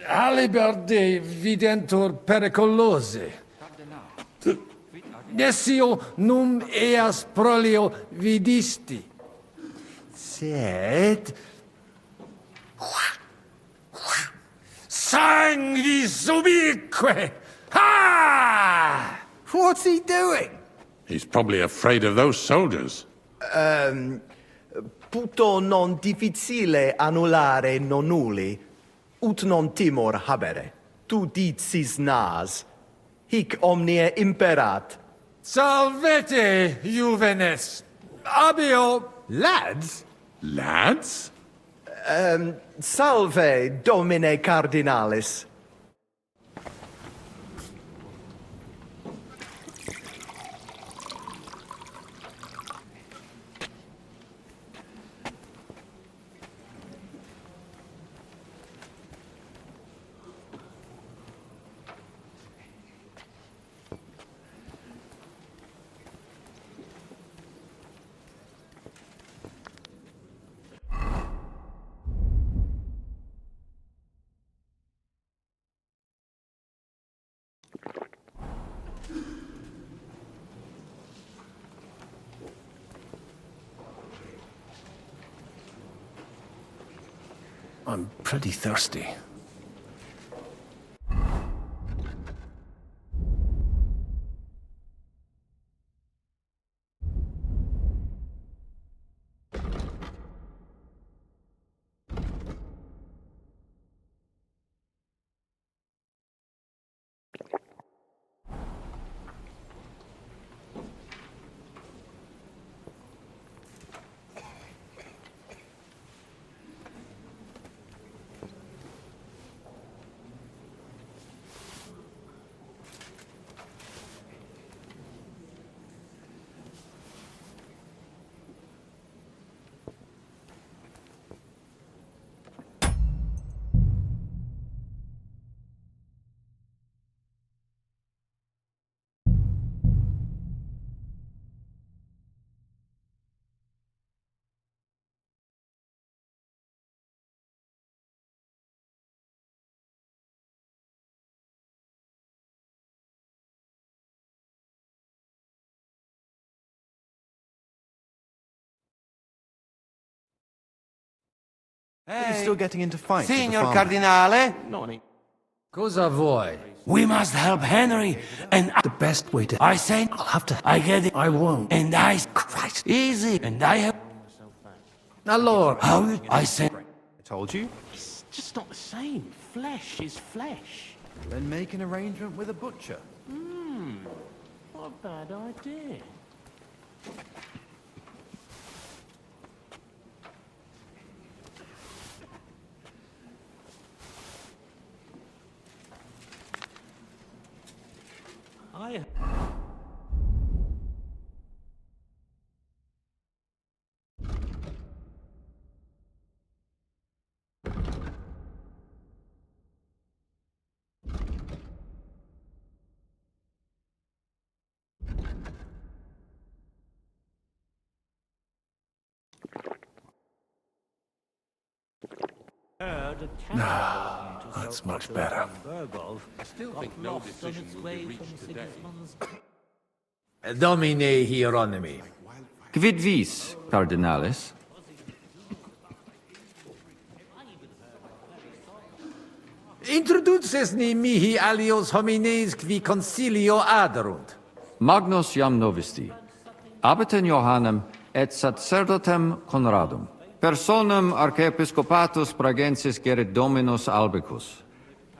Halibarde videntur pericolose. Nescio num eas prolio vidisti. Sed... Sanguis ubique! Ha! What's he doing? He's probably afraid of those soldiers. Puto non difficile annulare non nulli, ut non timor habere. Tu dicis nas. Hic omnia imperat. Salvete, Juvenes! Abio! Lads? Lads? Salve, Domine Cardinalis. I'm pretty thirsty. He's still getting into fights with the Signor farmer. Cardinale? Cosa vuoi? We must help Henry, and The best way to... I say, I'll have to... I get it, I won't. and I... Christ, easy, and I have... Allora, How? I say... I told you. It's just not the same. Flesh is flesh. Then make an arrangement with a butcher. What a bad idea. I... heard a town that's much better. I still think no decision will be reached today. Domine Hieronymi. Quid vis, Cardinalis? Introduces ni mihi alios homines qui concilio aderunt. Magnus jam novisti. Abitem Johannem et sacerdotem Conradum. Personam archiepiscopatus Pragensis gerit Dominus Albicus.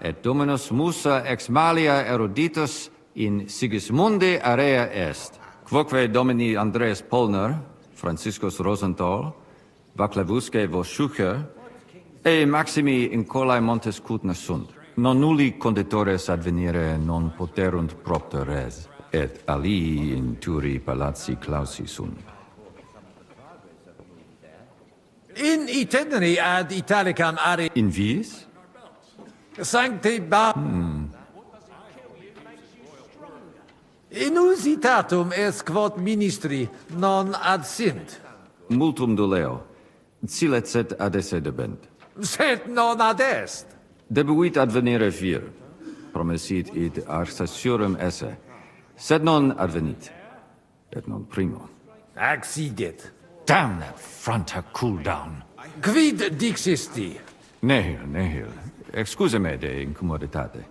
Et Dominus Musa ex malia eruditus in Sigismundi area est. Quoque Domini Andreas Polner, Franciscus Rosenthal, Vaclavusque vos Schucher, e Maximi in colae montes cutnes sunt. Non nulli conditores advenire non poterunt propter res, et alii in turi palazzi clausi sunt. In itineri ad Italicam are... In viis? Sancte ba... Inusitatum est quod ministri non ad sint. Multum doleo. Silet set ad esse debent. Sed non ad est. Debuit advenire vir. Promesit id arsaciorem esse. Sed non advenit. Et non primo. Accidit. Damn that fronter cool down. Quid dixisti? Nihil, nihil. Excuse me de incommoditate.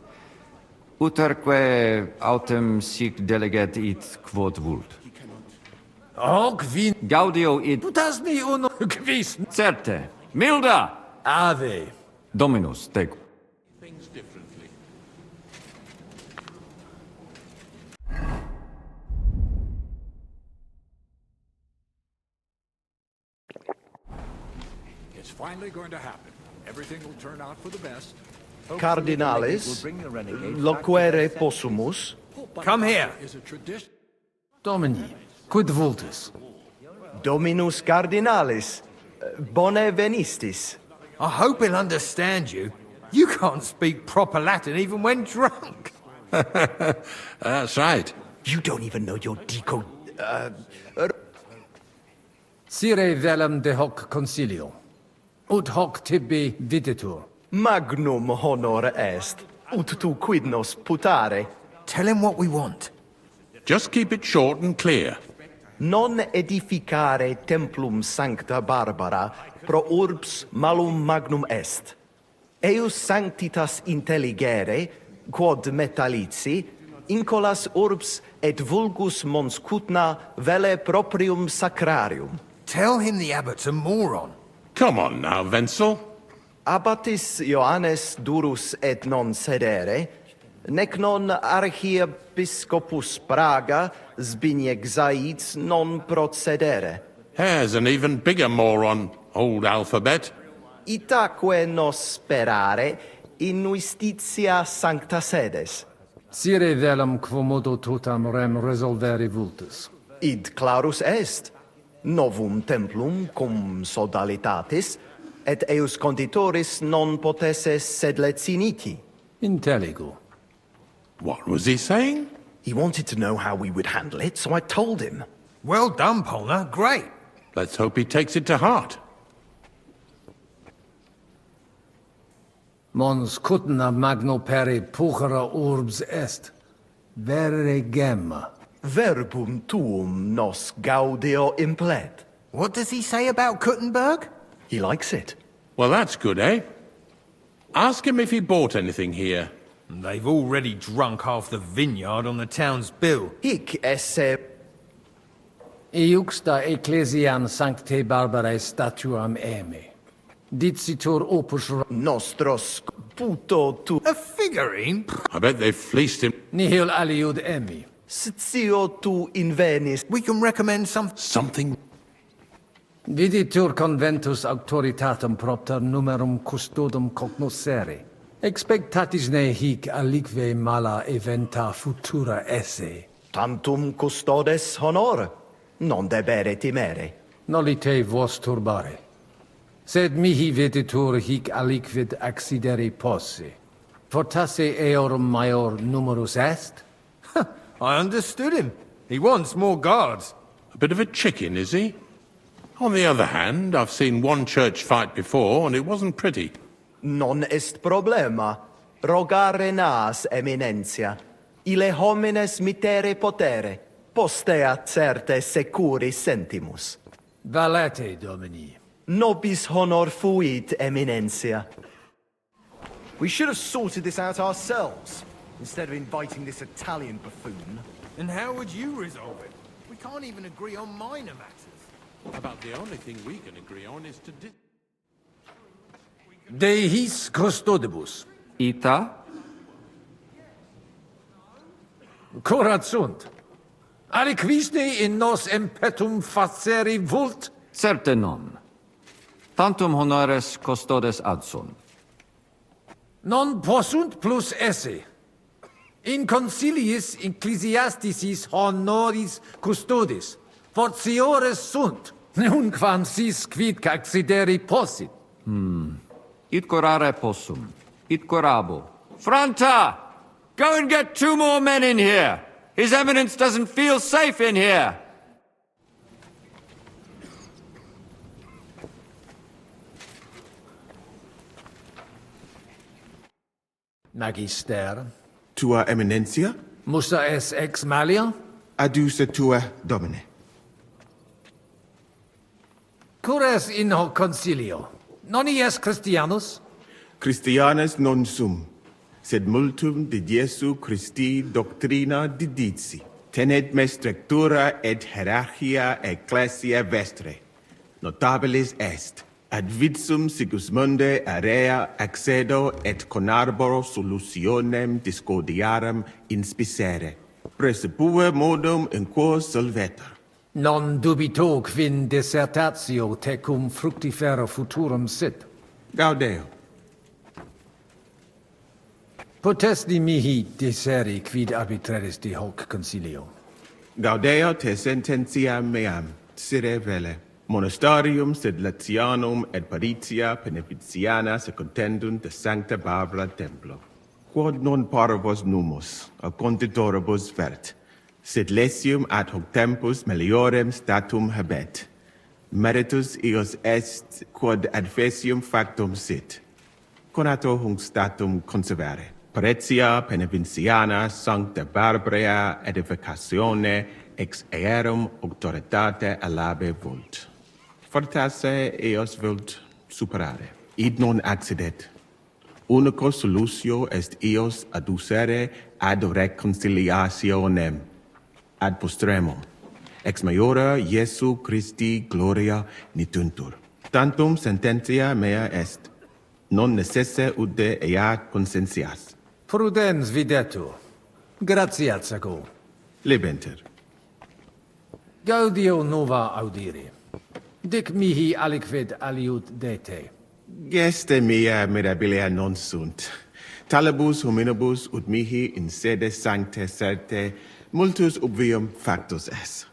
Uterque autem sic delegat it quod vult. Hoc vin... Gaudio id... Putas ni uno quis... Certe. Milda! Ave. Dominus, tec. Things differently. It's finally going to happen. Everything will turn out for the best. Cardinalis, loquere possumus. Come here. Is a tradition. Domini, quid vultus? Dominus Cardinalis, bone venistis. I hope he'll understand you. You can't speak proper Latin even when drunk. That's right. You don't even know your deco... Sire velum de hoc concilio. Ut hoc tibi videtur. Magnum honor est, ut tu quid nos putare. Tell him what we want. Just keep it short and clear. non edificare templum sancta Barbara pro urbs malum magnum est. Eius sanctitas intelligere, quod metallici, incolas urbs et vulgus mons cutna vele proprium sacrarium. Tell him the abbot's a moron. Come on now, Wenzel. Abbatis Ioannes durus et non sedere, nec non archiepiscopus Praga Zbigniew Zaitz non procedere. Hare's an even bigger moron, old alphabet. Itaque nos sperare in justitia sancta sedes. Sire velum quomodo totam rem resolvere vultus. Id clarus est. Novum templum cum sodalitatis, et eius conditoris non potesse sed leciniti. Intelligo. What was he saying? He wanted to know how we would handle it, so I told him. Well done, Polna. Great. Let's hope he takes it to heart. Mons cutna magno peri puchera urbs est. Vere gemma. Verbum tuum nos gaudio implet. What does he say about Kuttenberg? He likes it. Well, that's good, eh? Ask him if he bought anything here. They've already drunk half the vineyard on the town's bill. Hic esse... Iuxta ecclesiam sancte Barbarae statuam eme. Dicitur opus... Nostros puto tu... A figurine? I bet they fleeced him. Nihil aliud emi. Sitio tu invenis... We can recommend something... Viditur conventus auctoritatem propter numerum custodum cognoscere. Expectatis ne hic alique mala eventa futura esse. Tantum custodes honor, non debere timere. Nolite vos turbare. Sed mihi viditur hic aliquid accidere posse. Fortasse eorum maior numerus est? I understood him. He wants more guards. A bit of a chicken, is he? On the other hand, I've seen one church fight before, and it wasn't pretty. Non est problema. Rogare nas, eminentia. Ile homines mitere potere. Postea certe securi sentimus. Valete, Domini. Nobis honor fuit, eminentia. We should have sorted this out ourselves, instead of inviting this Italian buffoon. And how would you resolve it? We can't even agree on minor matters. About the only thing we can agree on is to... De his custodibus. Ita? Curat sunt. Aliquisne in nos impetum facere vult? Certe non. Tantum honores custodes adsunt. Non possunt plus esse. In conciliis ecclesiasticis honoris custodis. Fortiores sunt. Nunquam sis quid accidere possit. It curare possum. It curabo. Franta! Go and get 2 more men in here! His Eminence doesn't feel safe in here! Magister. Tua Eminencia? Musa es ex malia? Adduce tua Domine. Cures in hoc concilio. Non ies Christianus? Christianus non sum, sed multum de Jesu Christi doctrina didici. Tenet me structura et hierarchia ecclesia vestre. Notabilis est. Ad vitsum Sigismunde area accedo et conarboro solutionem discordiarum inspicere. Precipue modum in quo solvetur. Non dubito quin dissertatio tecum fructifera futurum sit. Gaudeo. Potesti mihi diseri quid arbitraris de hoc concilio. Gaudeo te sententia meam, sire vele. Monastarium sed Latianum et Paritia Beneficiana secontendunt de Sancta Barbara Templo. Quod non parvos numus, a conditoribus vert, sed lesium ad hoc tempus meliorem statum habet. Meritus eos est quod adfesium factum sit. Conato hunc statum conservare. Paritia Beneficiana Sancta Barbara edificatione ex earum auctoritate alabe vult. Fortasse eos vult superare. Id non accidet. Unico solutio est eos adducere ad reconciliationem, ad postremum. Ex maiora Iesu Christi gloria nituntur. Tantum sententia mea est. Non necesse ude eat consentias. Prudens videtur. Gratias ago. Lebenter. Gaudio nova audiri. Dic mihi aliquid aliud dete. Geste mea mirabilia non sunt. Talibus hominibus ut mihi in sede sancte certe multus ubium factus es.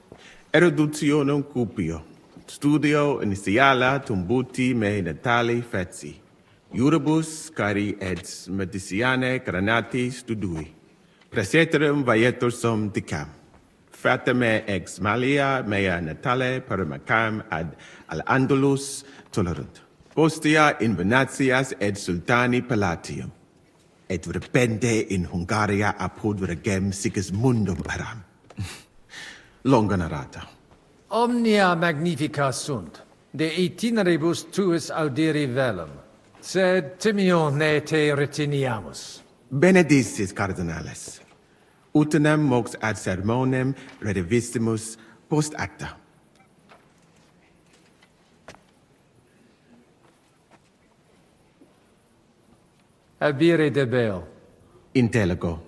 Eruditionum cupio. Studio initiala tumbuti me natali feci. Iuribus cari et mediciane granati studui. Praeterum vaietur sum dicam. Fatame ex malia mea natale paramacam ad al Andalus tolerunt. Postea in Venatias et sultani palatium. Et repente in Hungaria apud regem Sigismundum aram. Longa narrata. Omnia magnifica sunt, de itineribus tuus audiri velum, sed timio ne te retiniamus. Benedictis cardinales. Utinam mox ad sermonem redivistimus post acta. Abire debeo. Intellego.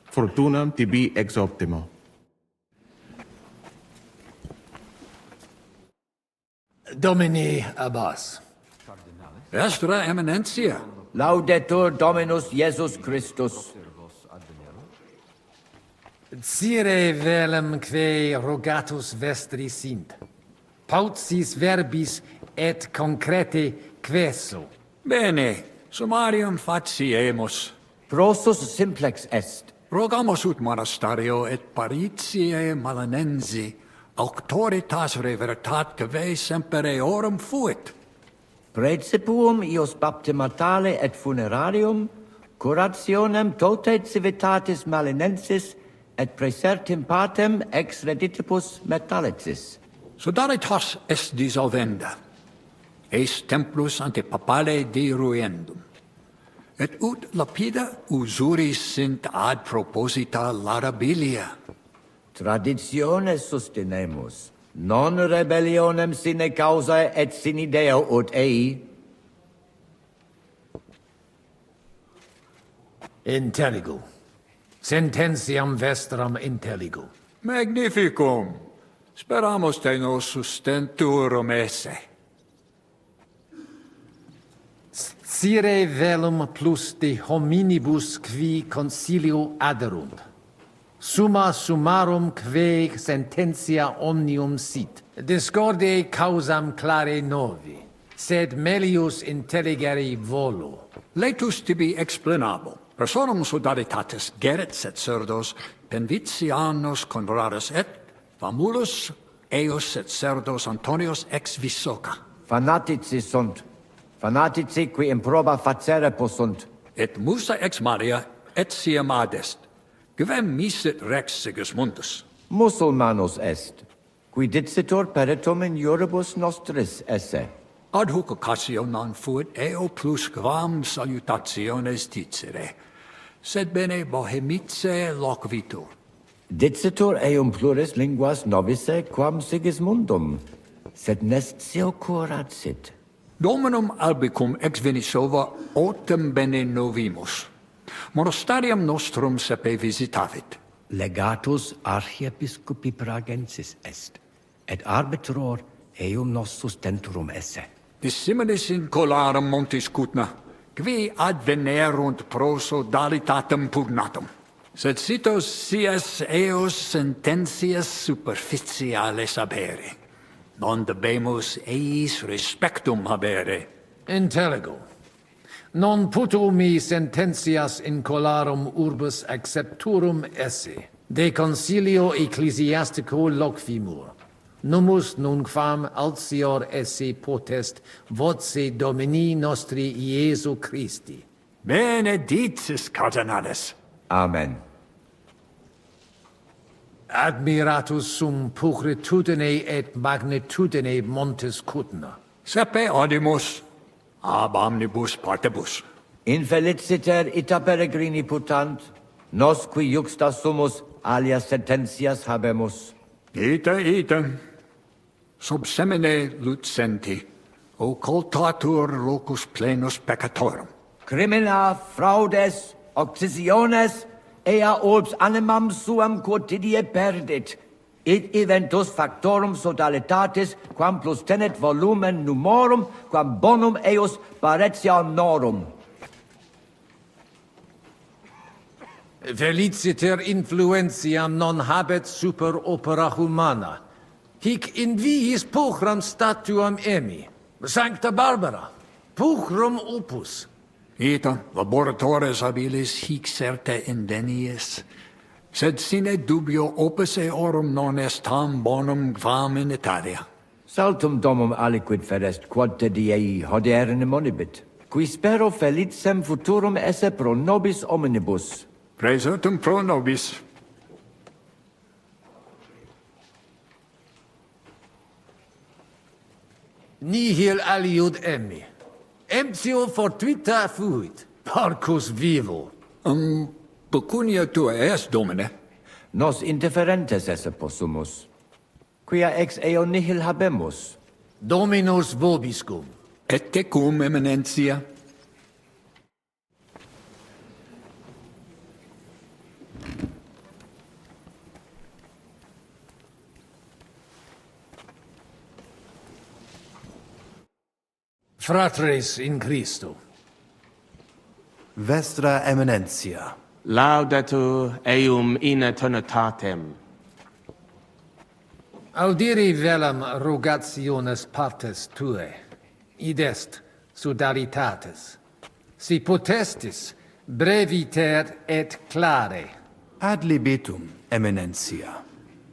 Fortunam tibi ex optimo. Domini Abbas. Vestra Eminentia. Laudetur Dominus Iesus Christus. Cire velum que rogatus vestri sint. Paucis verbis et concrete queso. Bene, summarium faciemus. Prosus simplex est. Rogamus ut monasterio et paritiae malanensi auctoritas reveritat que semper eorum fuit. Praecipuum ios baptimatale et funerarium, curationem tote civitatis malinensis et praesertim patem ex reditibus metallicis. Sodalitas est dissolvenda. Eis templus ante papale deruendum. Et ut lapida usuris sint ad proposita larabilia. Traditiones sustenemus, non rebellionem sine causa et sine Deo ut ei. Intelligo. Sententiam vestram intelligo. Magnificum. Speramus te nos sustenturum esse. Cire velum plus de hominibus qui concilio aderunt. Summa summarum que sententia omnium sit. Discorde causam clare novi, sed melius intelligere volo. Laetus tibi explanabo. Personum sodalitatis geret et cerdos, penvitianos conradus et, famulus eos et cerdos Antonios ex Visoca. Fanatici sunt. Fanatici qui improba facere possunt. Et musa ex Maria et siam adest. Quem misit rex Sigismundus? Musulmanus est, qui dicitur peritum in iuribus nostris esse. Ad hoc occasio non fuit eo plus quam salutationes dicere, sed bene bohemice loquitur. Dicitur eum pluris linguas novice quam Sigismundum, sed nestio curat sit. Dominum albicum ex Venisova autem bene novimus. Monastarium nostrum sepe visitavit. Legatus archiepiscopi Pragensis est, et arbitror eum nos sustenturum esse. Dissimilis in colarum montis cutna, qui advenerunt proso dalitatem pugnatum. Sed citos sias eos sententias superficiales habere. Non debemus eis respectum habere. Intelligo. Non puto mi sententias in colarum urbis accepturum esse. De concilio ecclesiastico loquimur. Numus nunquam altior esse potest voce Domini nostri Iesu Christi. Benedictis cardinales. Amen. Admiratus sum pulchritudine et magnitudine montes cutna. Sepe audimus, ab omnibus partibus. In feliciter ita peregrini putant, nos qui juxta sumus alias sententias habemus. Ite, sub semine lucenti, occultatur locus plenus peccatorum. Crimina, fraudes, occisiones, ea orbs animam suam quotidie perdit, id eventus factorum sodalitatis, quam plus tenet volumen numorum, quam bonum eos paretianorum. Feliciter influentiam non habet super opera humana. Hic in viis pulchram statuam emi. Sancta Barbara, pulchrum opus. Ita laboratores habilis hic certe indeniis, sed sine dubio opus eorum non est tam bonum quam in Italia. Saltum domum aliquid ferest quod te diei hoderne monibit, qui spero felicem futurum esse pro nobis omnibus. Praesertum pro nobis. Nihil aliud emi. Emptio fortuita fuit. Parcus vivo. Pecunia tua est, Domine. Nos interferentes esse possumus. Quia ex eo nihil habemus. Dominus vobiscum. Et tecum, eminentia. Fratres in Christo. Vestra eminentia. Laudetur eum in eternitatem. Audiri velam rogationes partes tuae, id est sodalitatis. Si potestis, breviter et clare. Ad libitum, eminentia.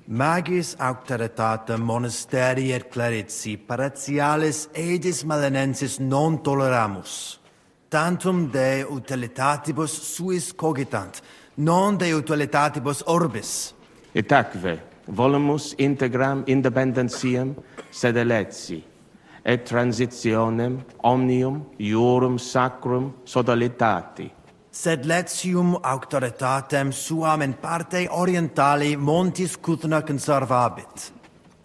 Magis auctoritatem monasteri et clerici paratialis edis malinensis non toleramus. Tantum de utilitatibus suis cogitant, non de utilitatibus orbis. Itaque, volumus integram independentiam sed eletsi, et transitionem omnium iorum sacrum sodalitati. Sed letium auctoritatem suam in parte orientali montis Cutna conservabit.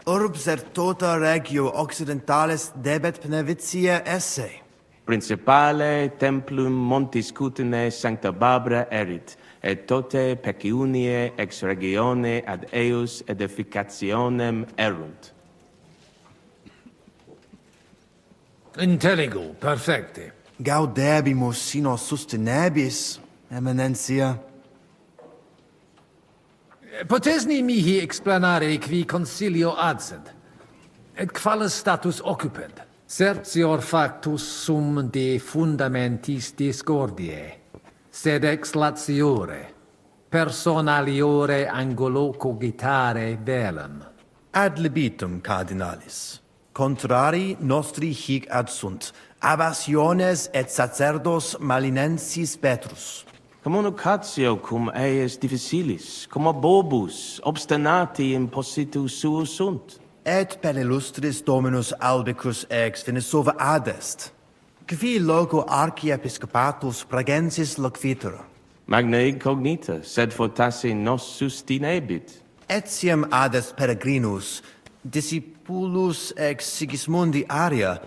Urbs et tota regio occidentalis debet benevitia esse. Principale templum montis Cutnae Sancta Barbara erit, et tote peciunie ex regione ad eus edificationem erunt. Intelligo, perfecte. Gaudebimus sino sustenebis, eminentia. Potesni mihi explanare qui consilio adsent, et qualis status occupent. Certior factus sum de fundamentis discordiae, sed ex latiore, personaliore angulo cogitare velem. Ad libitum, cardinalis. Contrari nostri hic adsunt, abassiones et sacerdos malinensis Petrus. Communicatio cum eis difficilis, cum bobus obstinati impositus suus sunt. Et per illustris Dominus albicus ex Venesova adest, qui loco archiepiscopatus pragensis loquitur. Magna incognita, sed fortasse nos sustinebit. Etiam adest peregrinus, discipulus ex Sigismundi Aria,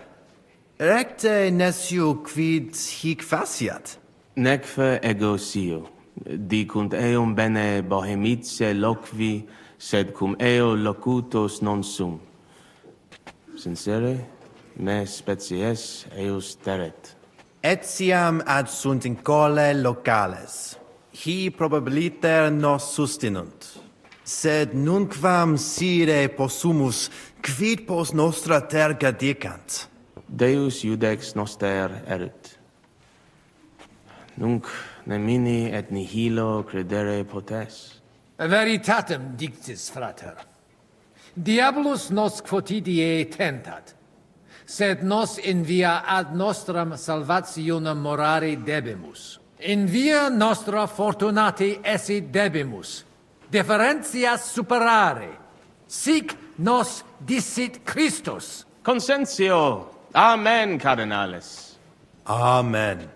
recte nescio quid hic faciat. Necfe ego sio, dicunt eum bene bohemice loqui, sed cum eo locutos non sum. Sincere, me species eus teret. Etiam ad sunt in cole locales. Hi probabiliter nos sustinunt. Sed nunquam sire possumus, quid pos nostra terga dicant. Deus iudex noster erit. Nunc nemini et nihilo credere potes. Veritatem dictis, frater. Diabolus nos quotidie tentat, sed nos in via ad nostram salvationem morare debimus. In via nostra fortunati esse debimus, Differentias superare. Sic nos dicit Christus. Consensio. Amen, cardinales. Amen.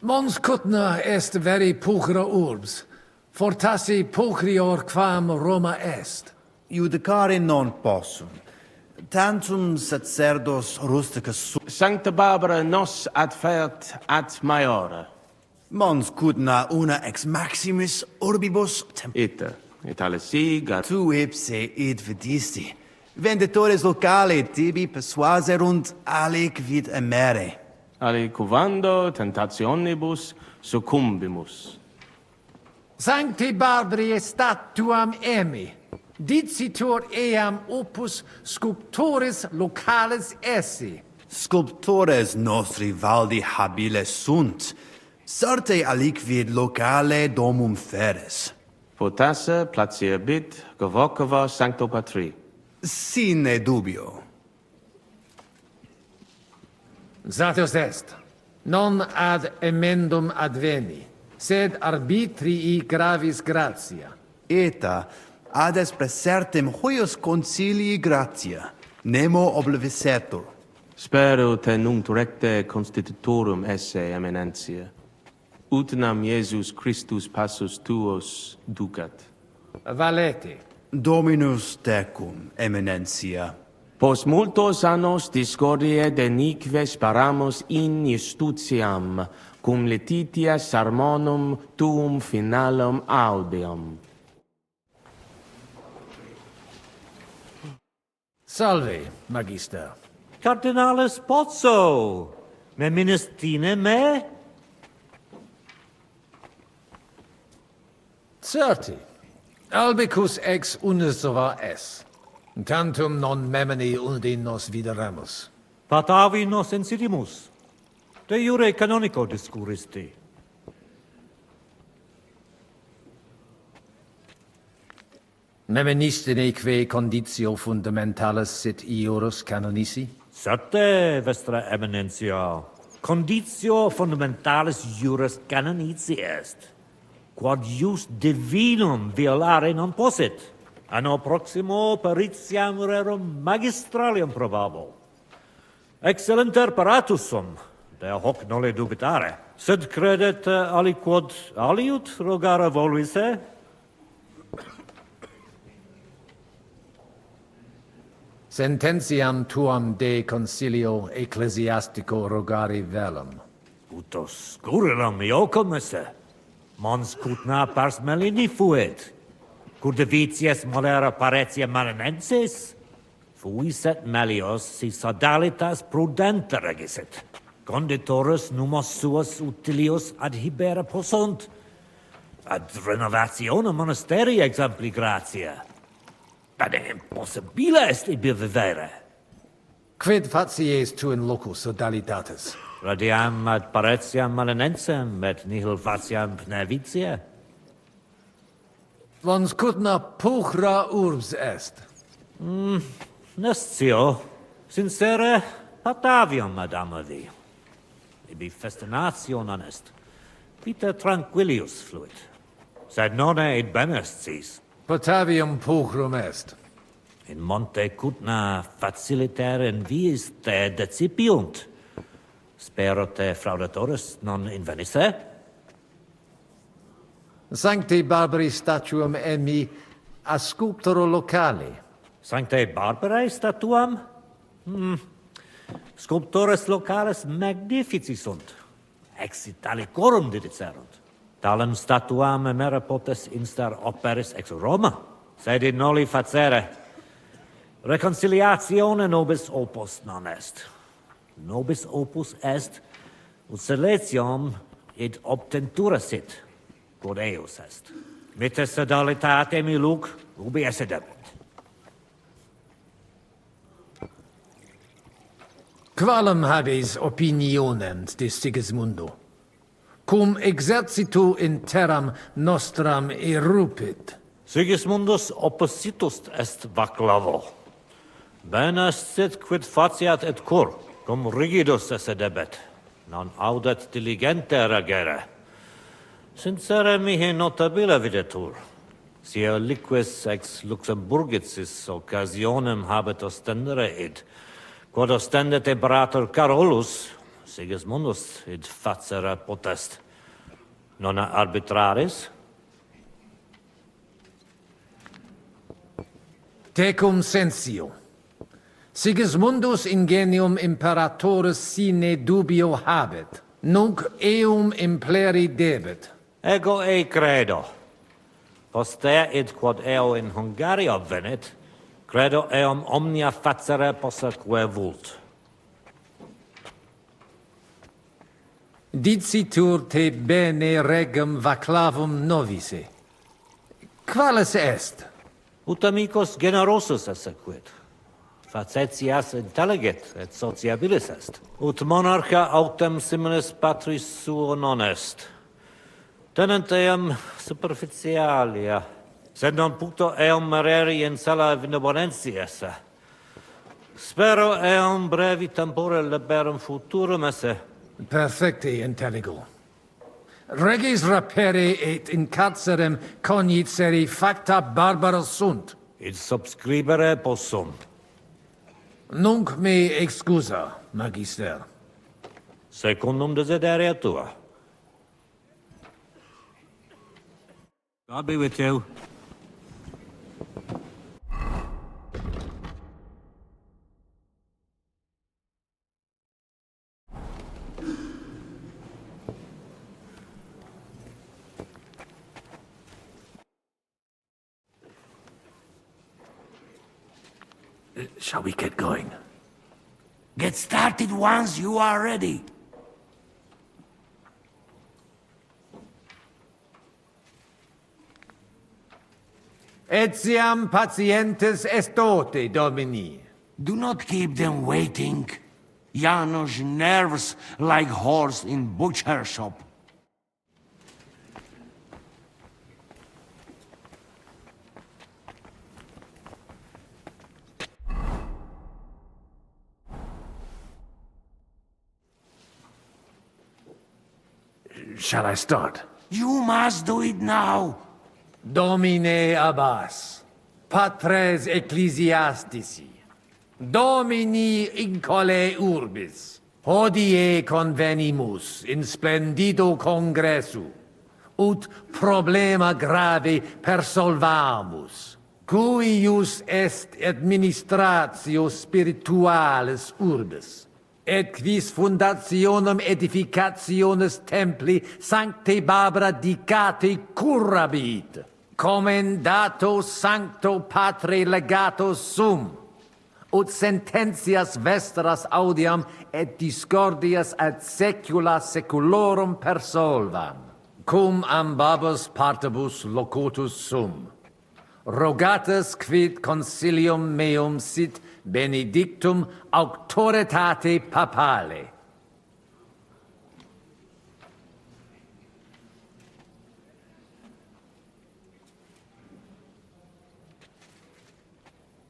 Mons cutna est veri pulchra urbs, fortassi pulchrior quam Roma est. Judicare non possum. Tantum sacerdos rusticus Sancta Barbara nos adfert ad maiore. Mons cutna una ex maximis urbibus Ita, italesi gar... Tu ipse id vidisti. Venditores locali tibi persuaserunt alic vid emere. Alicuvando tentationibus succumbimus. Sancti Barbari statuam emi, dicitur eam opus sculptores locales esse. Sculptores nostri valdi habiles sunt, certe aliquid locale domum feres. Potasse placiebit govocava Sancto Patri. Sine dubio. Zatus est, non ad emendum adveni, sed arbitrii gravis gratia. Eta, ad es presertem huius concilii gratia, nemo oblivisetur. Spero te nunc recte constitutorum esse eminentia. Utinam Iesus Christus passus tuos ducat. Valete. Dominus tecum, eminentia. Pos multos annos discordie deniques paramus in justitiam, cum letitia sermonum tuum finalum audeam. Salve, magister. Cardinales Pozzo, me ministine me? Certi, albicus ex unisova es. Tantum non memini undi nos videramus. Patavi nos insidimus. De jure canonico discuristi. Meministine que conditio fundamentalis sit iurus canonici? Certe, Vestra Eminentia. Conditio fundamentalis juris canonici est. Quod jus divinum violare non possit. Anno proximo peritiam rerum magistralium probabo. Excellenter paratus sum, de hoc nole dubitare. Sed credet aliquod aliut rogare voluisse? Sententiam tuam de concilio ecclesiastico rogari velum. Utos scurrilum iocum esse. Mons cutna pars melini fuit. Curdivitias molera paretia marinensis? Fuiset melios si sodalitas prudente regisit. Conditorus numos suos utilius adhibere possunt. Ad renovationem monasterii exempli gratia. Ad impossibile est ibi vivere. Quid facies tu in locus sodalitatis? Radiam ad paretiam malinensem, et nihil faciam pnevitia. Vons cutna pulchra urbs est. Nescio, sincere, patavium adamavi. Ibi festination honest. Vita tranquillius fluit. Sed nonne id benest sis. Potavium pulchrum est. In monte cutna faciliter in viis te decipiunt. Spero te fraudatoris non invenisse? Sancti Barbari statuam emi a sculptoro locali. Sancte Barbarae statuam? Sculptores locales magnifici sunt. Ex Italicorum didicerunt. Talem statuam emere potes instar operis ex Roma. Sed in noli facere. Reconciliatione nobis opus non est. Nobis opus est, ut seletium id obtentura sit. Quod eus est. Mitte sodalitate mi luc, ubi esse debit. Qualem habis opinionem de Sigismundo? Cum exercitu in terram nostram erupit. Sigismundus oppositus est vaclavo. Bene sit quid faciat et cur, cum rigidus esse debet. Non audet diligente regere. Sincere mihi notabile videtur. Si liquis ex Luxemburgicis occasionem habet ostendere id, quod ostendet Imperator Carolus, Sigismundus id facere potest, non arbitraris? Tecum censio. Sigismundus ingenium imperatoris sine dubio habet, nunc eum impleri debet. Ego credo. Poste id quod eo in Hungaria venit, credo eum omnia facere posseque vult. Dicitur te bene regum vaclavum novise. Qualis est? Ut amicus generosus essequit. Facetias intelligit et sociabilis est. Ut monarcha autem similis patris suo non est. Tenent eum superficialia, sed non puto eum mereri in sala benevolentia esse. Spero eum brevi tempore liberum futurum esse. Perfecte intelligo. Regis rapere et in carcerem cognoscere facta barbara sunt. Id subscribere possum. Nunc me excusa, magister. Secundum desideria tua. God be with you. Shall we get going? Get started once you are ready. Etiam patientes estote, Domini. Do not keep them waiting. Janos nerves like horse in butcher shop. Shall I start? You must do it now. Domine Abbas, patres ecclesiastici, Domini incole urbis, hodie convenimus in splendido congressu, ut problema grave persolvamus, cuius est administratio spiritualis urbis, et quis fundationem edificationis templi sancte Barbara dicate curabit, commendato sancto patre legato sum, ut sententias vestras audiam et discordias ad secula seculorum persolvam, cum ambabus partibus locutus sum. Rogatus quid consilium meum sit benedictum auctoritate papale.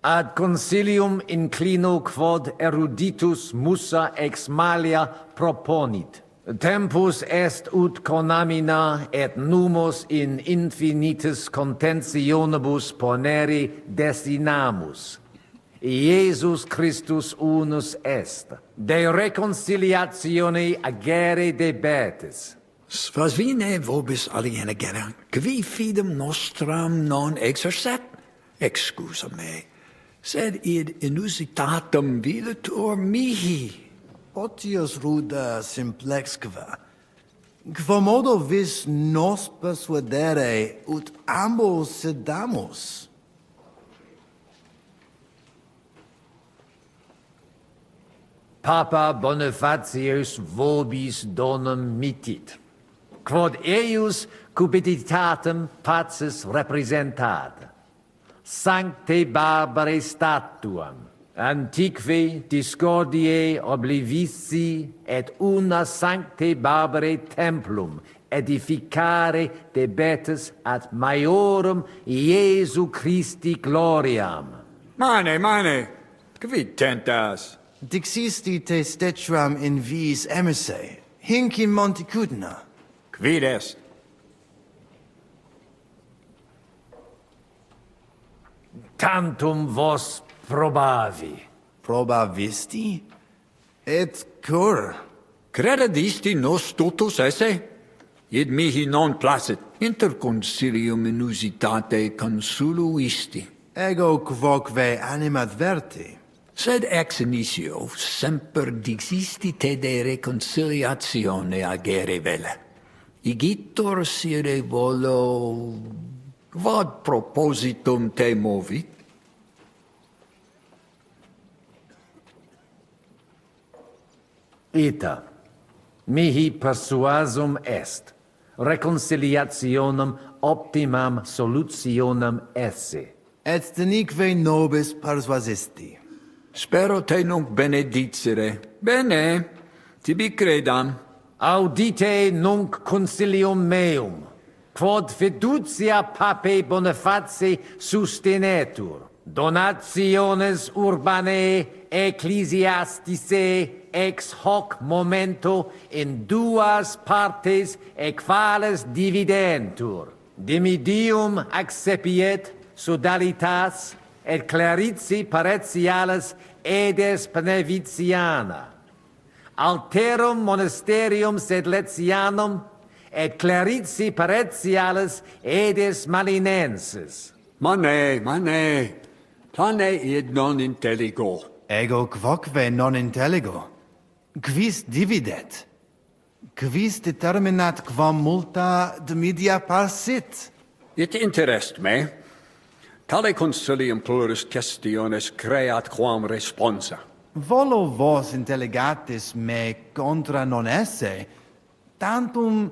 Ad consilium inclino quod eruditus musa ex malia proponit. Tempus est ut conamina et numos in infinitus contentionibus ponere destinamus. Iesus Christus unus est, de reconciliatione agere debetis. Svasvine vobis aliena gera, qui fidem nostram non exercet, excusa me, sed id inusitatum videtur mihi. Otius ruda simplexque, quomodo vis nos persuadere ut ambos sedamus. Papa Bonifatius vobis donum mitit, quod eius cupiditatem pacis representat, sancte Barbare statuam, antiqui discordiae oblivici et una sancte Barbare templum edificare debetis ad maiorum Iesu Christi gloriam. Mane, quid tentas? Dixisti te stetram in viis emisse, hinc in Monticudina. Quid est? Tantum vos probavi. Probavisti? Et cur? Credidisti nos totus esse? Id mihi non placet inter concilium inusitate consuluisti. Ego quoque animadverti. Sed ex initio semper dixisti te de reconciliatione agere vele. Igitur sire volo... Vad propositum te movit? Ita, mihi persuasum est, reconciliationem optimam solutionem esse. Et denique nobis persuasisti. Spero te nunc benedicere. Bene, tibi credam. Audite nunc concilium meum, quod fiducia pape Boniface sustenetur, donationes urbanae ecclesiasticae ex hoc momento in duas partes equales dividentur, dimidium accepiet sodalitas et clarici paretialis edes Beneviciana. Alterum monasterium sed Letianum et clarici paretialis edes Malinensis. Mane, plane id non intelligo. Ego quoque non intelligo. Quis dividet? Quis determinat quam multa dimidia parsit? It interest me. Tale concilium plurus questiones creat quam responsa. Volo vos intelligatis me contra non esse, tantum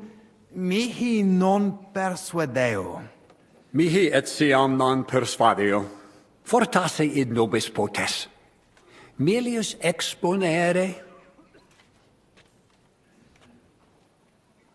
mihi non persuadeo. Mihi etiam non persuadeo. Fortasse id nobis potes. Melius exponere?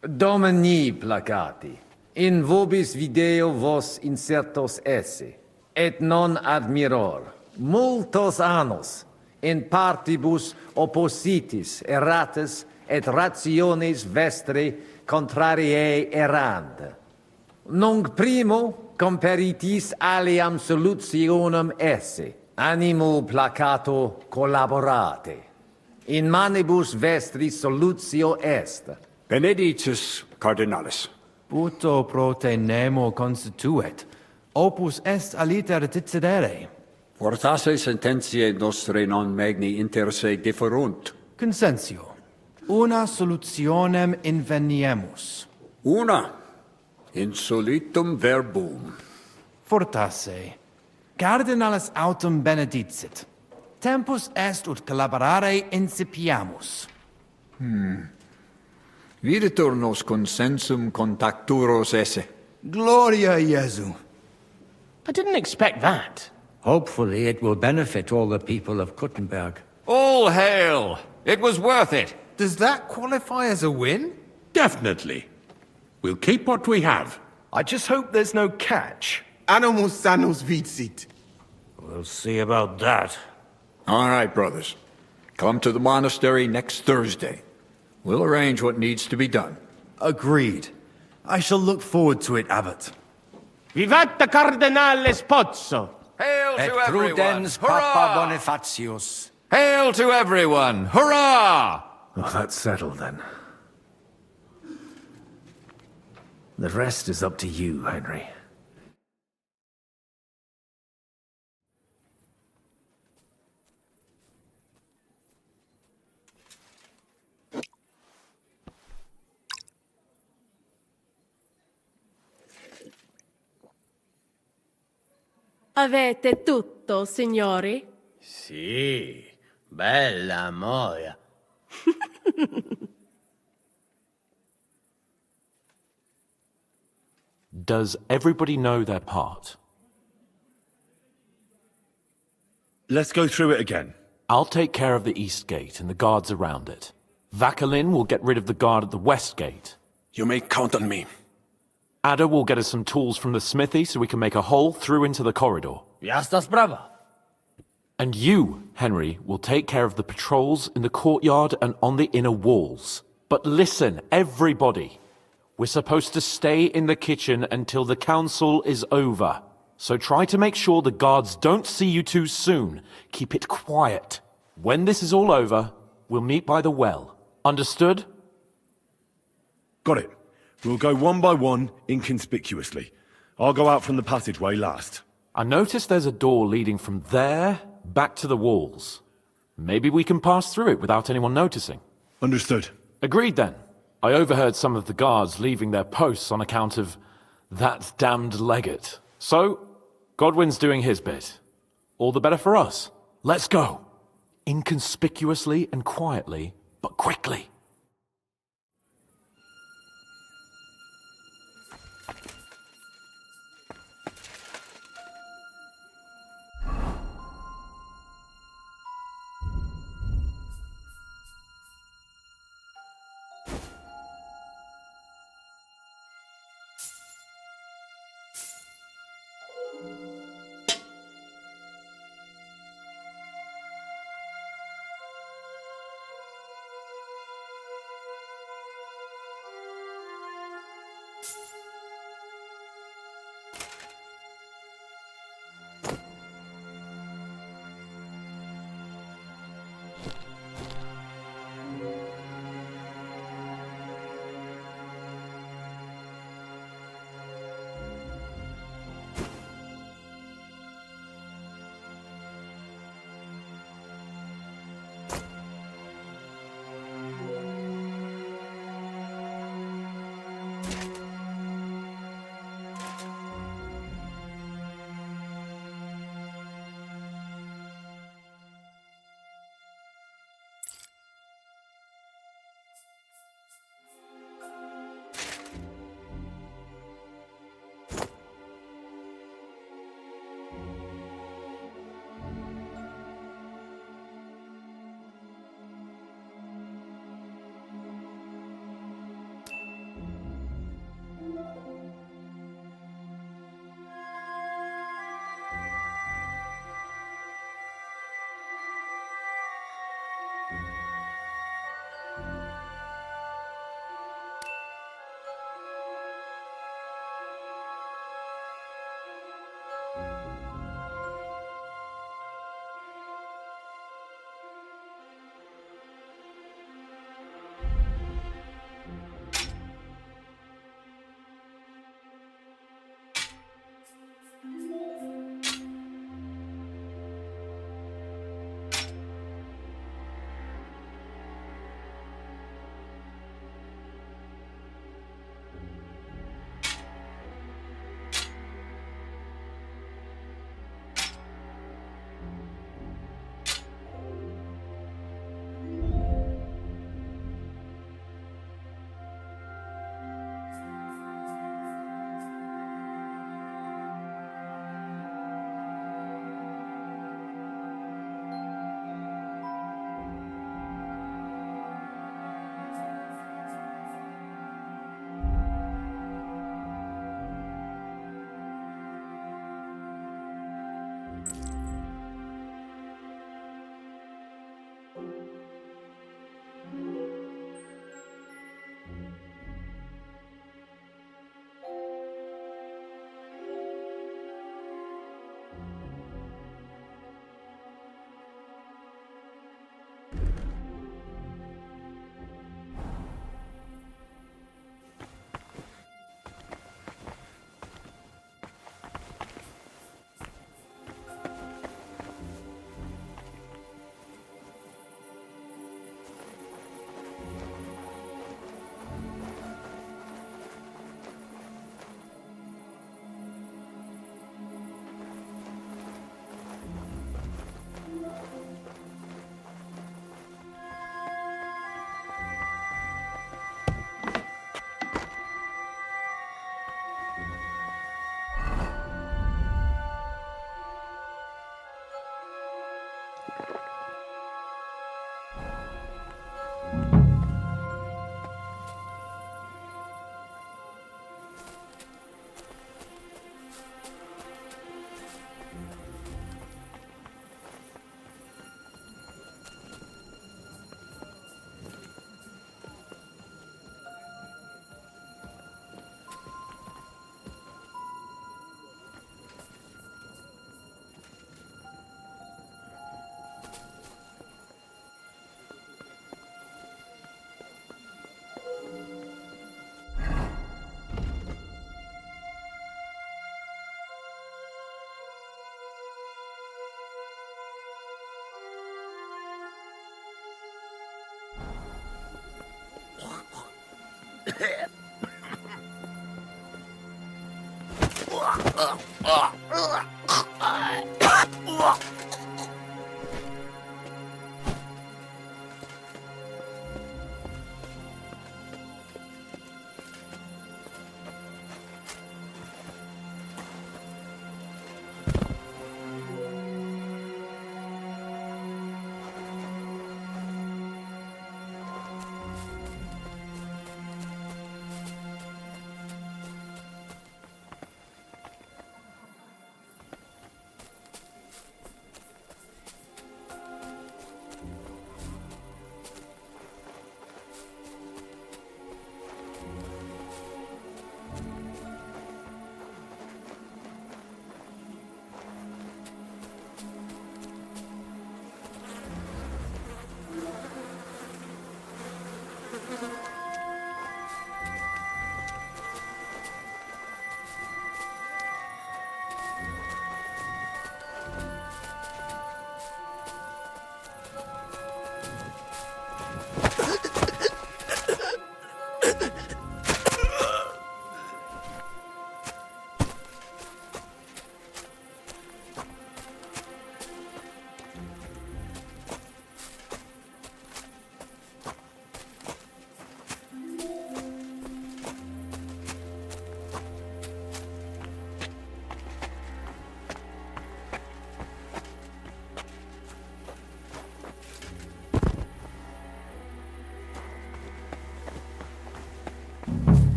Domini placati, in vobis video vos insertos esse, et non admiror, multos annos, in partibus oppositis erratis et rationes vestre contrariae errand. Nunc primo comperitis aliam solutionem esse, animo placato collaborate. In manibus vestris solutio est. Benedictus cardinalis. Puto pro te nemo constituet, opus est aliter decidere. Fortasse sententiae nostre non magni inter se differunt. Consensio. Una solutionem inveniemus. Una. Insolitum verbum. Fortasse. Cardinalis autem benedicit. Tempus est ut collaborare incipiamus. Videtur nos consensum contacturos esse. Gloria Iesu. I didn't expect that. Hopefully it will benefit all the people of Kuttenberg. All hail! It was worth it. Does that qualify as a win? Definitely. We'll keep what we have. I just hope there's no catch. Animus sanus vicit. We'll see about that. All right, brothers. Come to the monastery next Thursday. We'll arrange what needs to be done. Agreed. I shall look forward to it, Abbot. Vivat Cardinale Spozzo! Hail Et to everyone! prudens Hurrah! Papa Bonifatius. Hail to everyone! Hurrah! Well, that's settled then. The rest is up to you, Henry. Avete tutto, signori? Sì, bella moia. Does everybody know their part? Let's go through it again. I'll take care of the east gate and the guards around it. Vakalin will get rid of the guard at the west gate. You may count on me. Ada will get us some tools from the smithy so we can make a hole through into the corridor. Ja sta sprava. And you, Henry, will take care of the patrols in the courtyard and on the inner walls. But listen, everybody. We're supposed to stay in the kitchen until the council is over. So try to make sure the guards don't see you too soon. Keep it quiet. When this is all over, we'll meet by the well. Understood? Got it. We'll go one by one, inconspicuously. I'll go out from the passageway last. I noticed there's a door leading from there back to the walls. Maybe we can pass through it without anyone noticing. Understood. Agreed then. I overheard some of the guards leaving their posts on account of that damned legate. So, Godwin's doing his bit. All the better for us. Let's go. Inconspicuously and quietly, but quickly.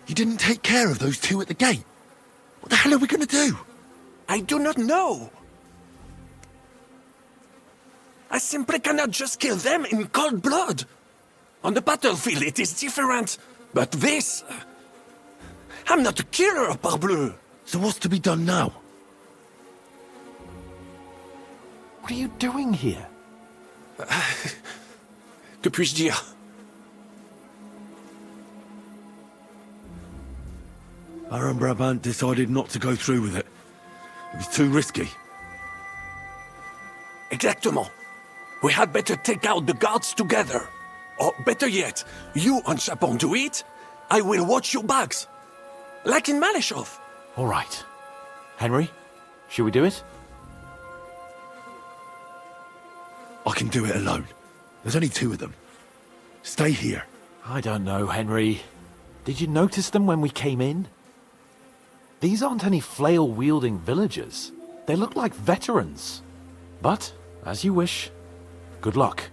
You didn't take care of those two at the gate. What the hell are we going to do? I do not know. I simply cannot just kill them in cold blood. On the battlefield, it is different. But this... I'm not a killer, parbleu. So what's to be done now? What are you doing here? Que puis-je dire? Baron Brabant decided not to go through with it. It was too risky. Exactement. We had better take out the guards together. Or better yet, you and Chapon do it, I will watch your backs. Like in Malishov. All right. Henry, should we do it? I can do it alone. There's only 2 of them. Stay here. I don't know, Henry. Did you notice them when we came in? These aren't any flail-wielding villagers. They look like veterans. But, as you wish. Good luck.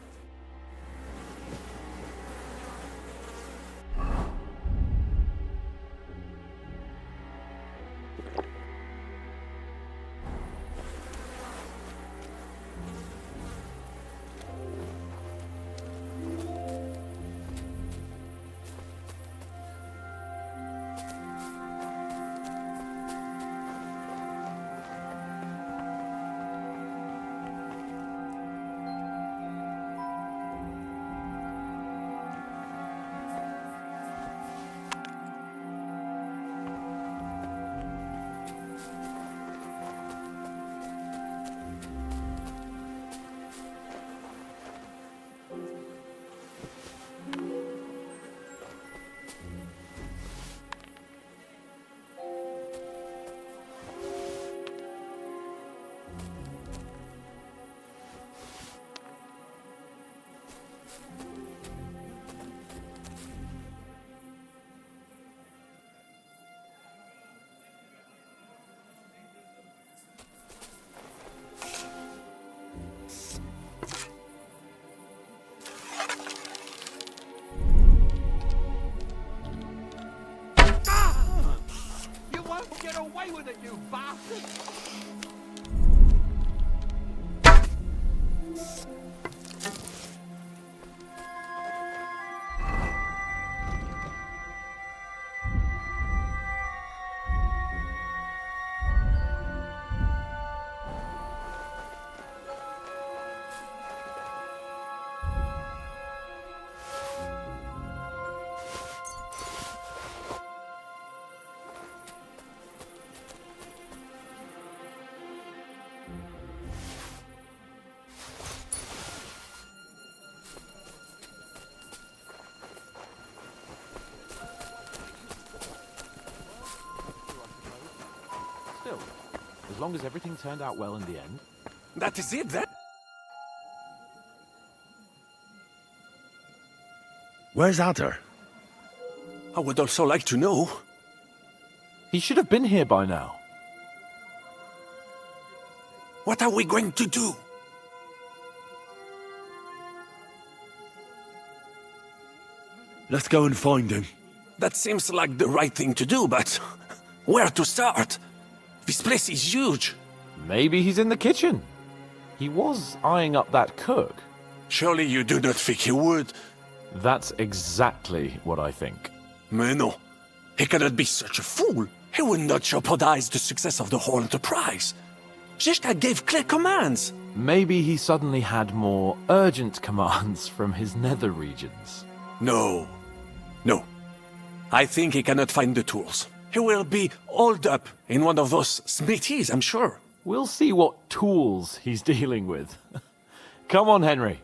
Get away with it, you bastard! Still, as long as everything turned out well in the end. That is it, then? Where's Adder? I would also like to know. He should have been here by now. What are we going to do? Let's go and find him. That seems like the right thing to do, but where to start? This place is huge. Maybe he's in the kitchen. He was eyeing up that cook. Surely you do not think he would? That's exactly what I think. Mais non. He cannot be such a fool. He will not jeopardize the success of the whole enterprise. Zizka gave clear commands. Maybe he suddenly had more urgent commands from his nether regions. No. No. I think he cannot find the tools. He will be holed up in one of those smithies, I'm sure. We'll see what tools he's dealing with. Come on, Henry.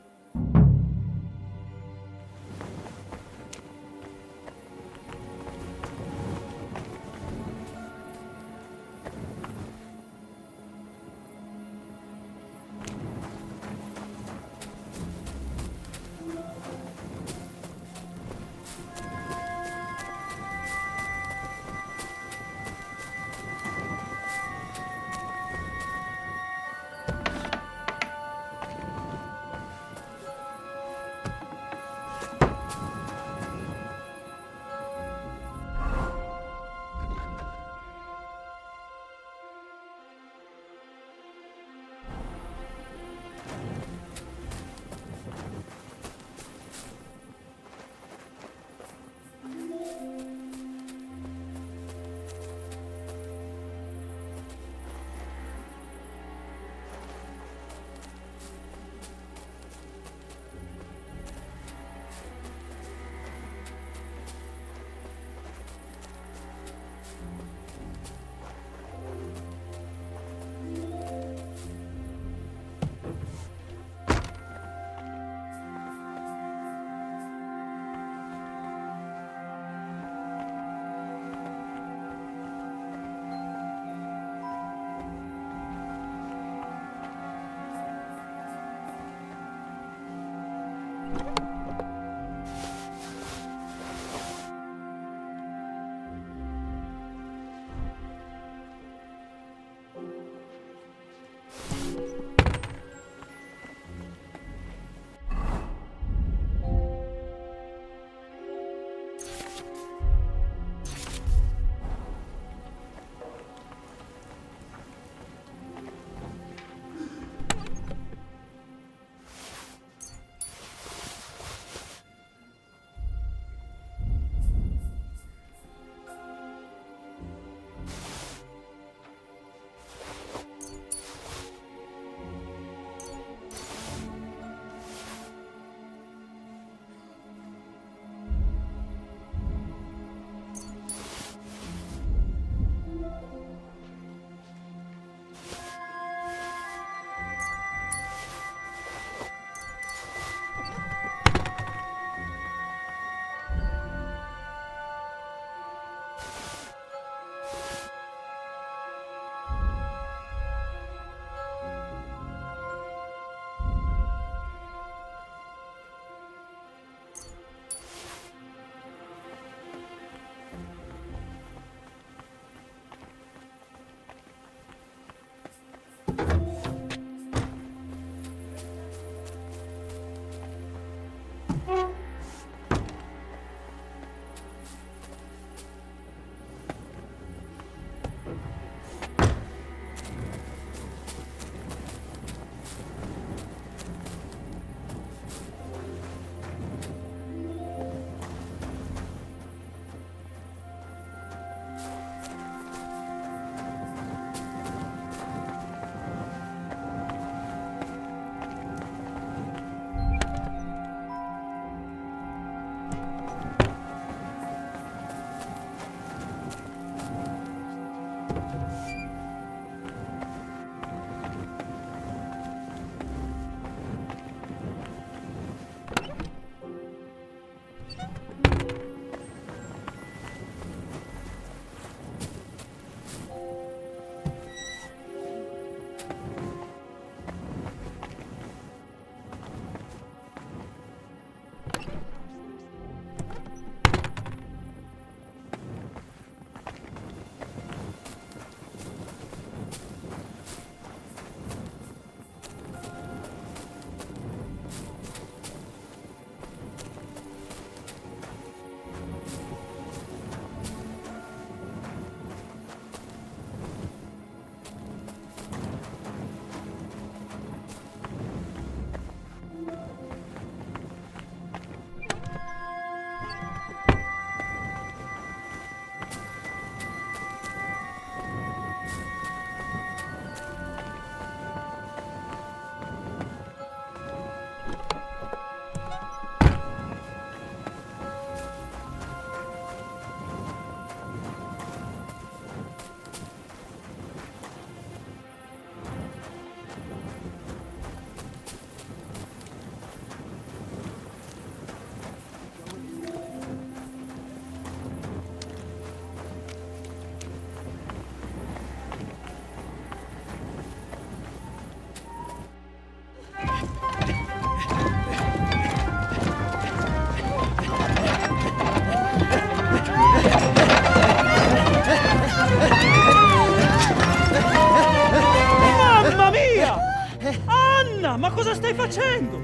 stai facendo?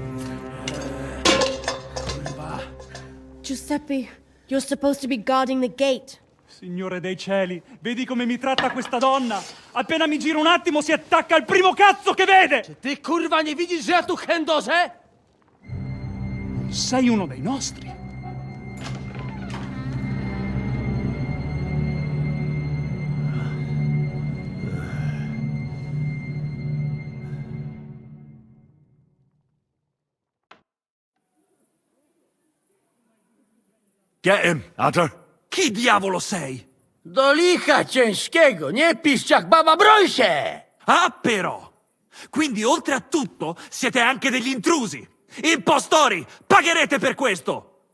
Giuseppe, you're supposed to be guarding the gate. Signore dei cieli, vedi come mi tratta questa donna? Appena mi giro un attimo si attacca al primo cazzo che vede! Czy ty, kurwa, nie widzisz, że ja tu chędożę? Sei uno dei nostri. Get him, Adder. Chi diavolo sei? Do licha ciężkiego, nie pisz jak baba, broń się! Ah, però! Quindi, oltre a tutto, siete anche degli intrusi! Impostori! Pagherete per questo!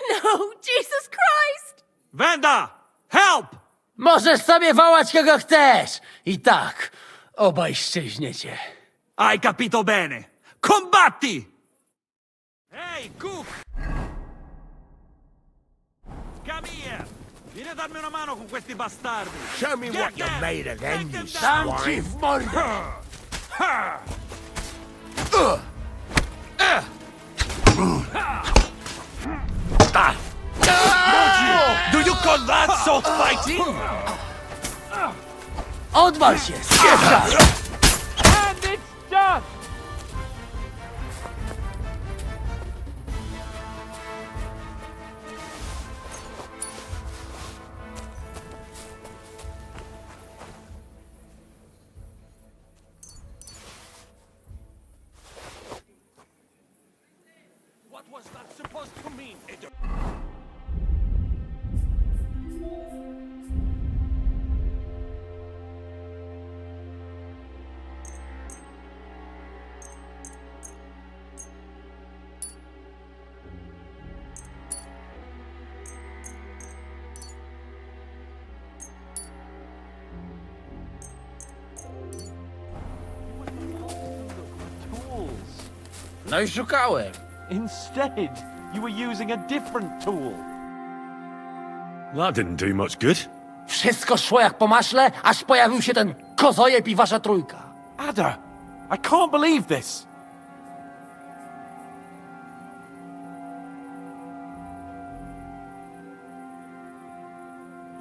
No, Jesus Christ! Venda! Help! Możesz sobie wołać kogo chcesz! I tak, obaj szczęśniecie. Hai capito bene! Combatti! Ehi, Cook! Come here! Vieni a darmi una mano con questi bastardi! Show me what you're made of then, you Damci w mordę! Do you call that sword fighting? Odwal się, spieprzaj! And it's done! What was that supposed to mean? No i szukałem. Instead, you were using a different tool. That didn't do much good. Wszystko szło jak po maśle, aż pojawił się ten kozojeb i wasza trójka. Ada, I can't believe this.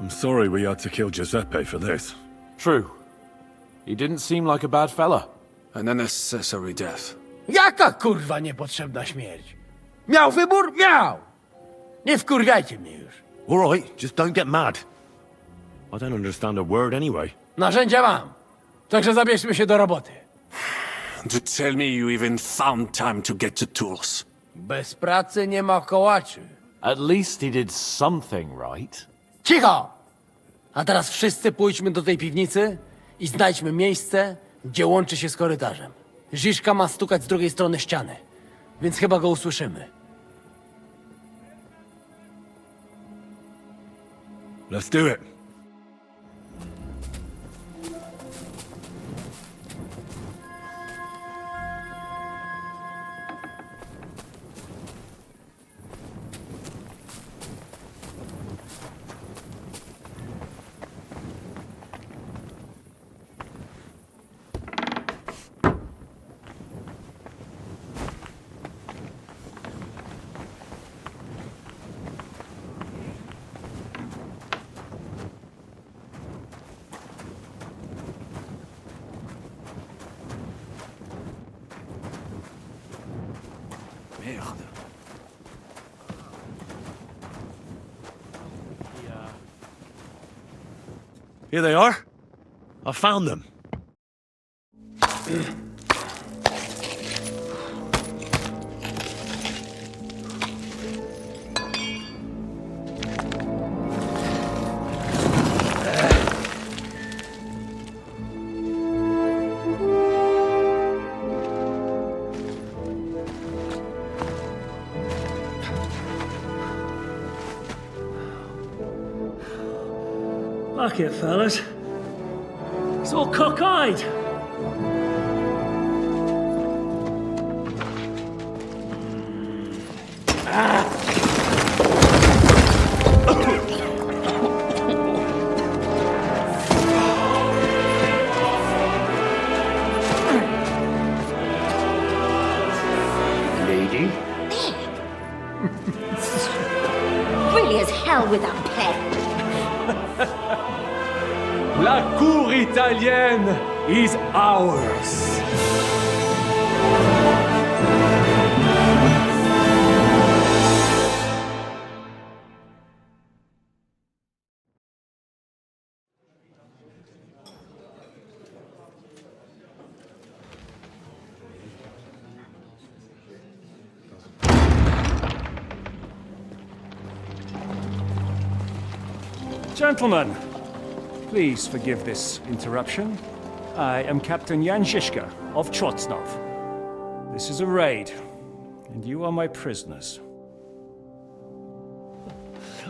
I'm sorry we had to kill Giuseppe for this. True. He didn't seem like a bad fella. An unnecessary death. Jaka kurwa niepotrzebna śmierć? Miał wybór? Miał! Nie wkurwiajcie mnie już. All right, just don't get mad. I don't understand a word anyway. Narzędzia mam. Także zabierzmy się do roboty. To tell me you even found time to get the tools. Bez pracy nie ma kołaczy. At least he did something right. Cicho! A teraz wszyscy pójdźmy do tej piwnicy i znajdźmy miejsce, gdzie łączy się z korytarzem. Ziszka ma stukać z drugiej strony ściany, więc chyba go usłyszymy. Let's do it. Merde. Here they are. I found them. Fuck it, fellas. It's all cockeyed. Really as hell with that pen. La cour italienne is ours. Gentlemen, please forgive this interruption. I am Captain Jan Žižka of Trotznov. This is a raid, and you are my prisoners.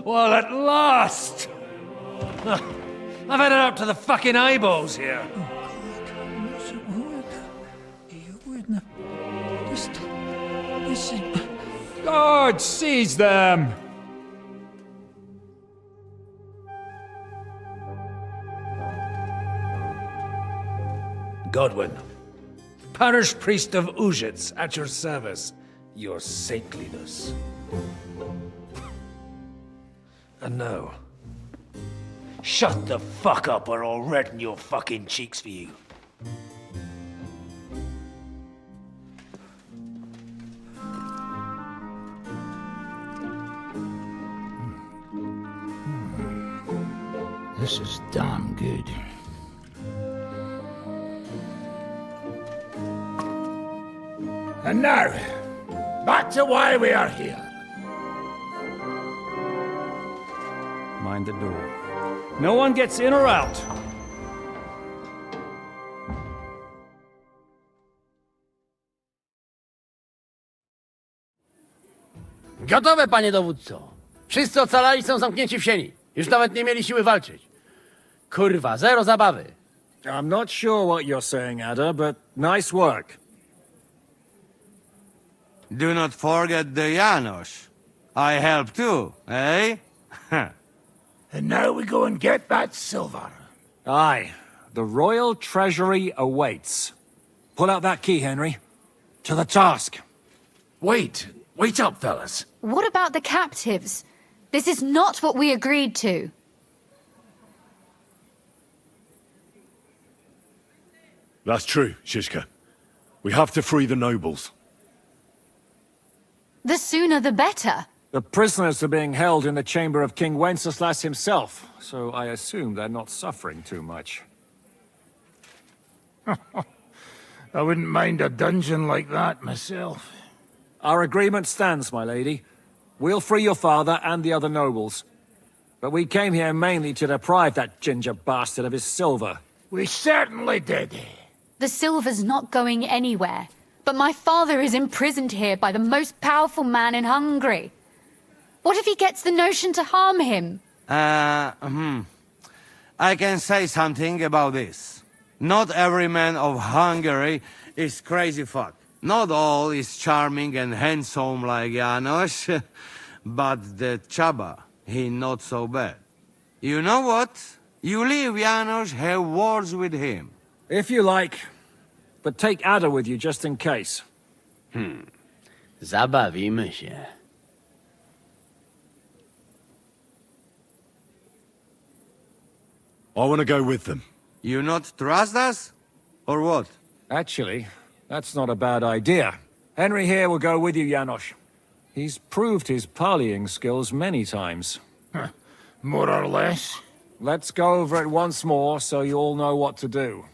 Well, at last! I've had it up to the fucking eyeballs here. Guard, seize them! Godwin, parish priest of Uzhitz, at your service, your saintliness. And now, shut the fuck up or I'll redden your fucking cheeks for you. This is damn good. And now, back to why we are here. Mind the door. No one gets in or out. Gotowe, panie dowódco. Wszyscy ocalali są zamknięci w sieni. Już nawet nie mieli siły walczyć. Kurwa, zero zabawy. I'm not sure what you're saying, Ada, but nice work. Do not forget the Janos. I help too, eh? And now we go and get that silver. Aye. The royal treasury awaits. Pull out that key, Henry. To the task. Wait up, fellas. What about the captives? This is not what we agreed to. That's true, Žižka. We have to free the nobles. The sooner the better. The prisoners are being held in the chamber of King Wenceslas himself, so I assume they're not suffering too much. I wouldn't mind a dungeon like that myself. Our agreement stands, my lady. We'll free your father and the other nobles. But we came here mainly to deprive that ginger bastard of his silver. We certainly did. The silver's not going anywhere. But my father is imprisoned here by the most powerful man in Hungary. What if he gets the notion to harm him? I can say something about this. Not every man of Hungary is crazy fuck. Not all is charming and handsome like Janos, but the Chaba, he not so bad. You know what? You leave Janos, have words with him. If you like. But take Ada with you just in case. Zabawimy się. I want to go with them. You not trust us? Or what? Actually, that's not a bad idea. Henry here will go with you, Janos. He's proved his parleying skills many times. More or less. Let's go over it once more so you all know what to do.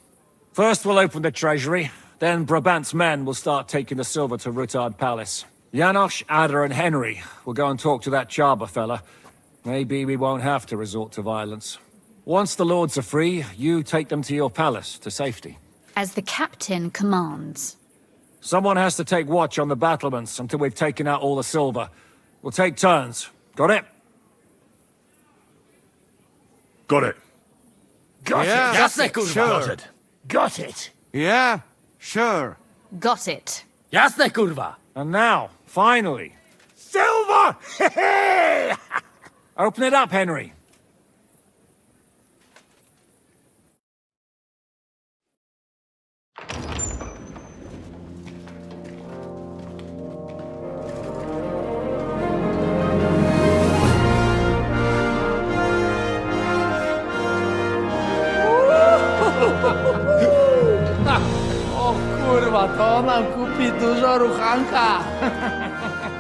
First we'll open the treasury, then Brabant's men will start taking the silver to Rutard Palace. Janos, Ada and Henry will go and talk to that Chaba fella. Maybe we won't have to resort to violence. Once the lords are free, you take them to your palace, to safety. As the captain commands. Someone has to take watch on the battlements until we've taken out all the silver. We'll take turns. Got it? Got it. Got Yeah, it. Jasne, kurwa. sure. Got it. Yeah, sure. Got it. Jasne, kurwa. And now, finally, Silver! open it up, Henry. Lepiej dużo ruchanka.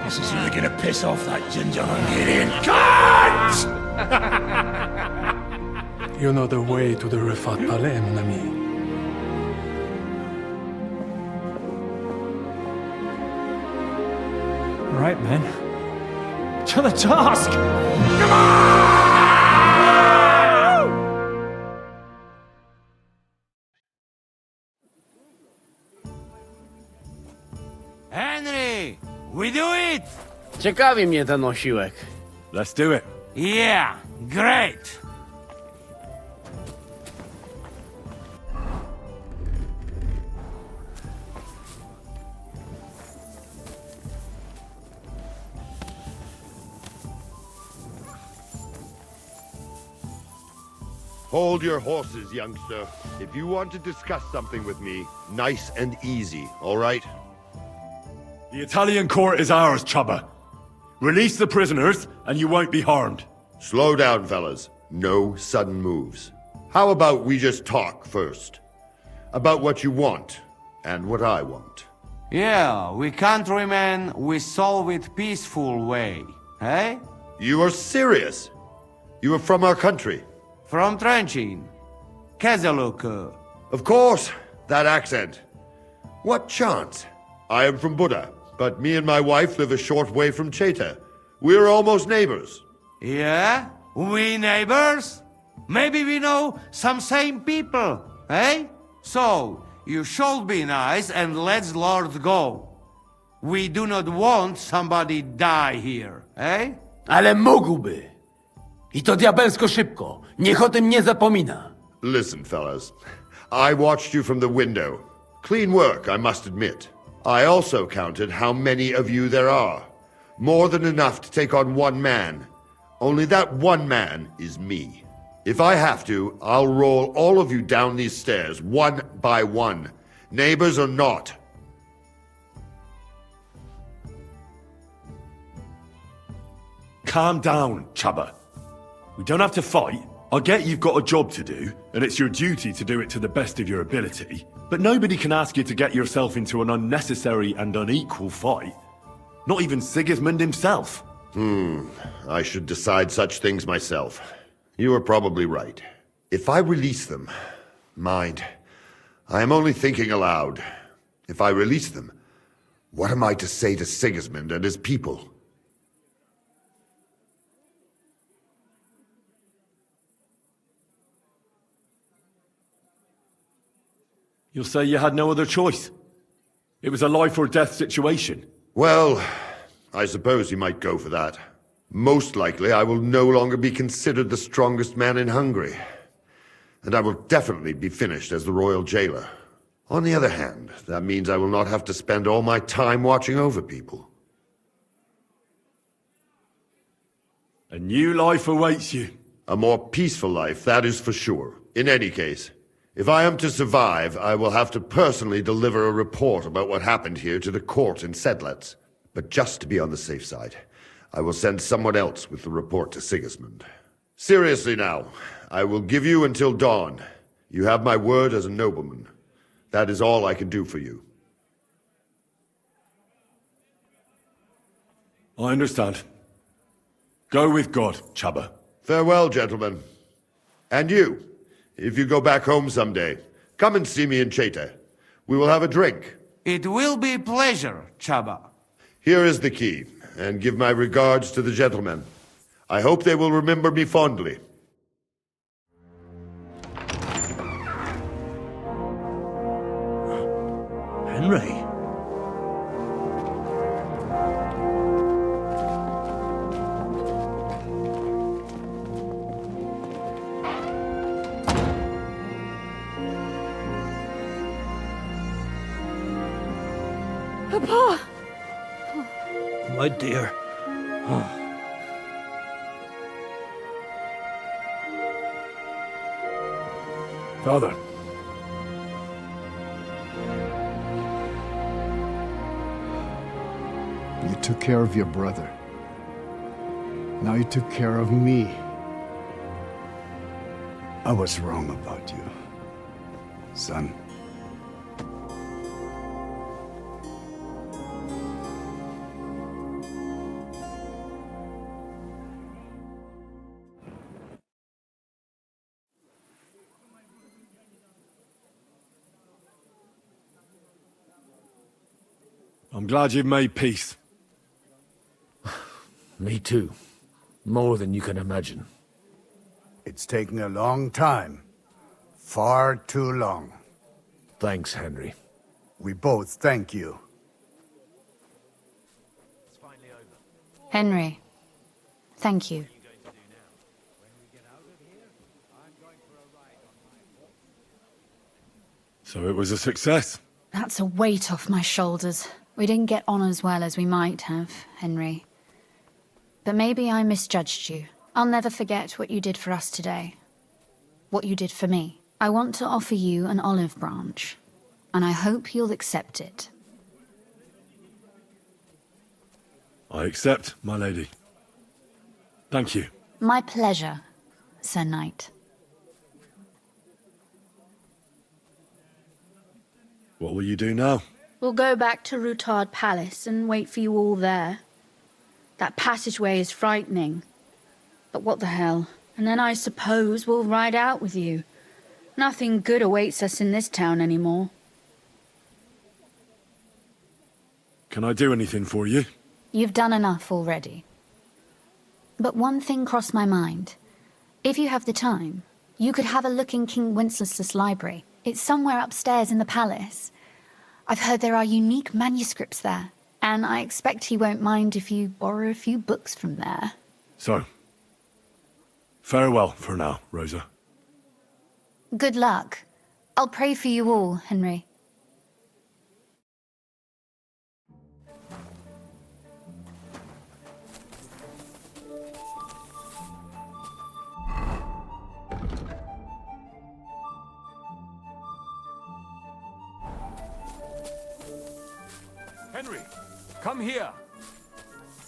This is really gonna piss off that ginger Hungarian cunt! You know the way to the Rifat Palais, mon ami. Right, men. To the task! Come on! Henry, we do it! Ciekawi mnie ten osiłek. Let's do it. Yeah, great! Hold your horses, youngster. If you want to discuss something with me, nice and easy, all right? The Italian court is ours, Chubba. Release the prisoners, and you won't be harmed. Slow down, fellas. No sudden moves. How about we just talk first? About what you want, and what I want. Yeah, we countrymen, we solve it peaceful way, eh? You are serious? You are from our country? From Trenchin. Kezeluk. Of course, that accent. What chance? I am from Buddha, but me and my wife live a short way from Cheta. We're almost neighbors. Yeah? We neighbors? Maybe we know some same people, eh? So, you should be nice and let's Lord go. We do not want somebody die here, eh? Ale mógłby. I to diabelsko szybko. Niech o tym nie zapomina. Listen, fellas. I watched you from the window. Clean work, I must admit. I also counted how many of you there are. More than enough to take on one man. Only that one man is me. If I have to, I'll roll all of you down these stairs, one by one. Neighbors or not. Calm down, Chubba. We don't have to fight. I get you've got a job to do, and it's your duty to do it to the best of your ability. But nobody can ask you to get yourself into an unnecessary and unequal fight. Not even Sigismund himself. I should decide such things myself. You are probably right. If I release them, mind, I am only thinking aloud. If I release them, what am I to say to Sigismund and his people? You'll say you had no other choice. It was a life or death situation. Well, I suppose you might go for that. Most likely, I will no longer be considered the strongest man in Hungary. And I will definitely be finished as the royal jailer. On the other hand, that means I will not have to spend all my time watching over people. A new life awaits you. A more peaceful life, that is for sure. In any case, if I am to survive, I will have to personally deliver a report about what happened here to the court in Sedlec. But just to be on the safe side, I will send someone else with the report to Sigismund. Seriously now, I will give you until dawn. You have my word as a nobleman. That is all I can do for you. I understand. Go with God, Chubba. Farewell, gentlemen. And you, if you go back home someday, come and see me in Cheta. We will have a drink. It will be a pleasure, Chubba. Here is the key, and give my regards to the gentlemen. I hope they will remember me fondly. Henry? Papa! My dear. Father. You took care of your brother. Now you took care of me. I was wrong about you, son. I'm glad you've made peace. Me too. More than you can imagine. It's taken a long time. Far too long. Thanks, Henry. We both thank you. Henry, thank you. So it was a success. That's a weight off my shoulders. We didn't get on as well as we might have, Henry. But maybe I misjudged you. I'll never forget what you did for us today. What you did for me. I want to offer you an olive branch, and I hope you'll accept it. I accept, my lady. Thank you. My pleasure, Sir Knight. What will you do now? We'll go back to Rutard Palace and wait for you all there. That passageway is frightening. But what the hell? And then I suppose we'll ride out with you. Nothing good awaits us in this town anymore. Can I do anything for you? You've done enough already. But one thing crossed my mind. If you have the time, you could have a look in King Wenceslas' library. It's somewhere upstairs in the palace. I've heard there are unique manuscripts there, and I expect he won't mind if you borrow a few books from there. So, farewell for now, Rosa. Good luck. I'll pray for you all, Henry. Henry, come here.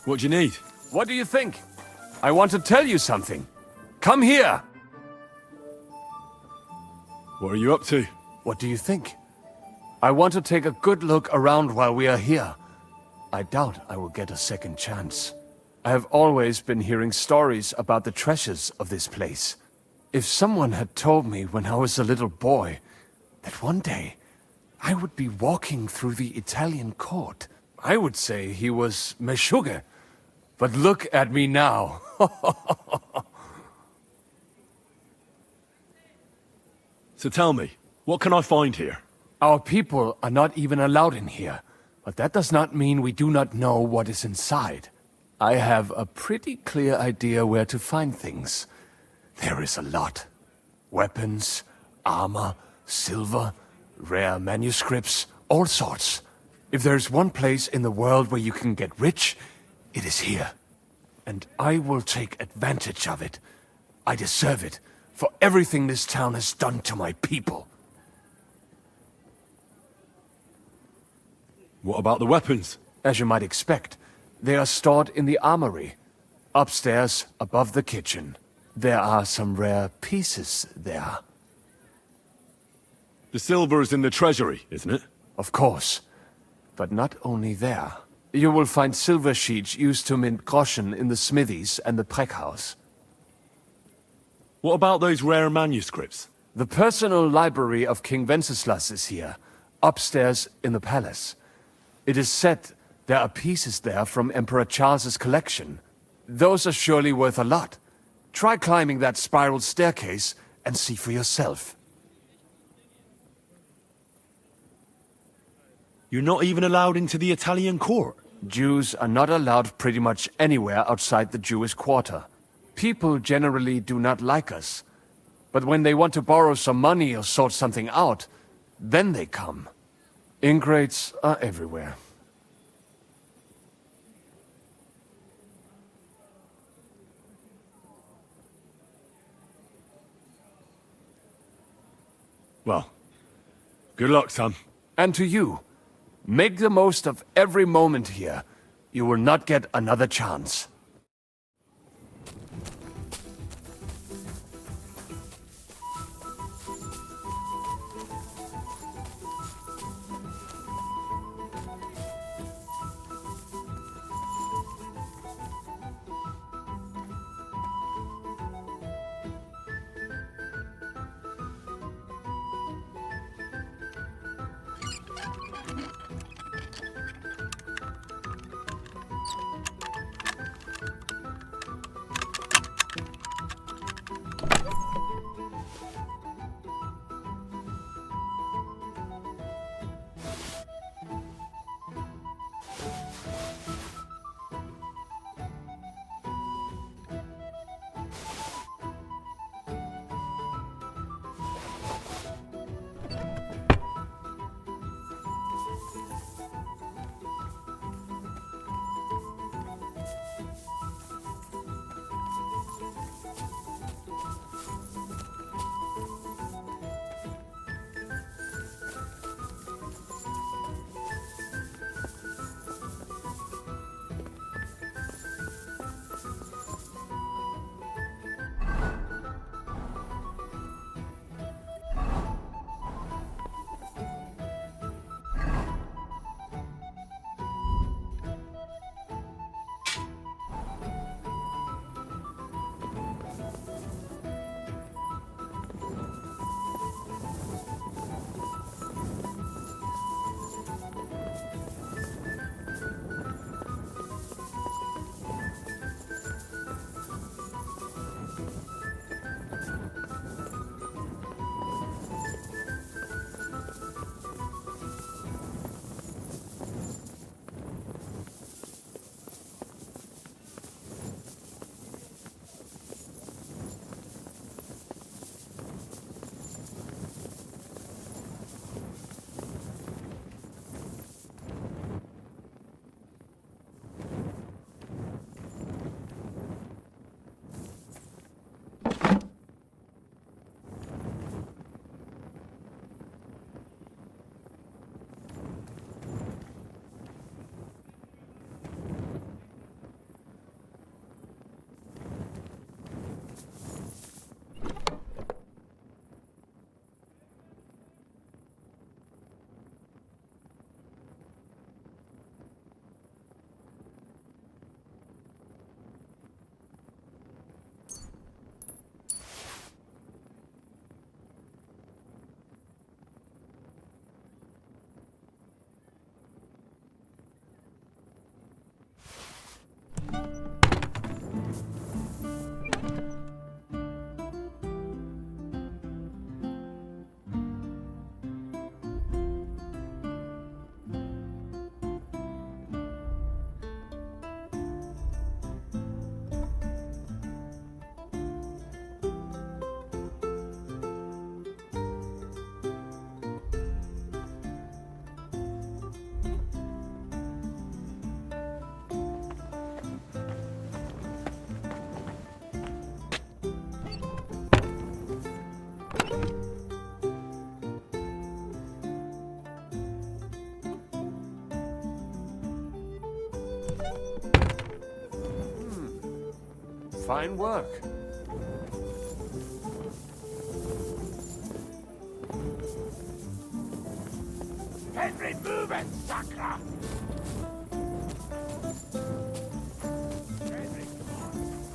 What do you need? What do you think? I want to tell you something. Come here. What are you up to? What do you think? I want to take a good look around while we are here. I doubt I will get a second chance. I have always been hearing stories about the treasures of this place. If someone had told me when I was a little boy that one day I would be walking through the Italian court, I would say he was Meshuggah. But look at me now. So tell me, what can I find here? Our people are not even allowed in here, but that does not mean we do not know what is inside. I have a pretty clear idea where to find things. There is a lot. Weapons, armor, silver, rare manuscripts, all sorts. If there's one place in the world where you can get rich, it is here. And I will take advantage of it. I deserve it for everything this town has done to my people. What about the weapons? As you might expect, they are stored in the armory, upstairs above the kitchen. There are some rare pieces there. The silver is in the treasury, isn't it? Of course. But not only there. You will find silver sheets used to mint groschen in the smithies and the Preckhouse. What about those rare manuscripts? The personal library of King Wenceslas is here, upstairs in the palace. It is said there are pieces there from Emperor Charles's collection. Those are surely worth a lot. Try climbing that spiral staircase and see for yourself. You're not even allowed into the Italian court? Jews are not allowed pretty much anywhere outside the Jewish quarter. People generally do not like us. But when they want to borrow some money or sort something out, then they come. Ingrates are everywhere. Well, good luck, son. And to you. Make the most of every moment here. You will not get another chance. Fine work. Henry, move it, sucker! Henry, come on.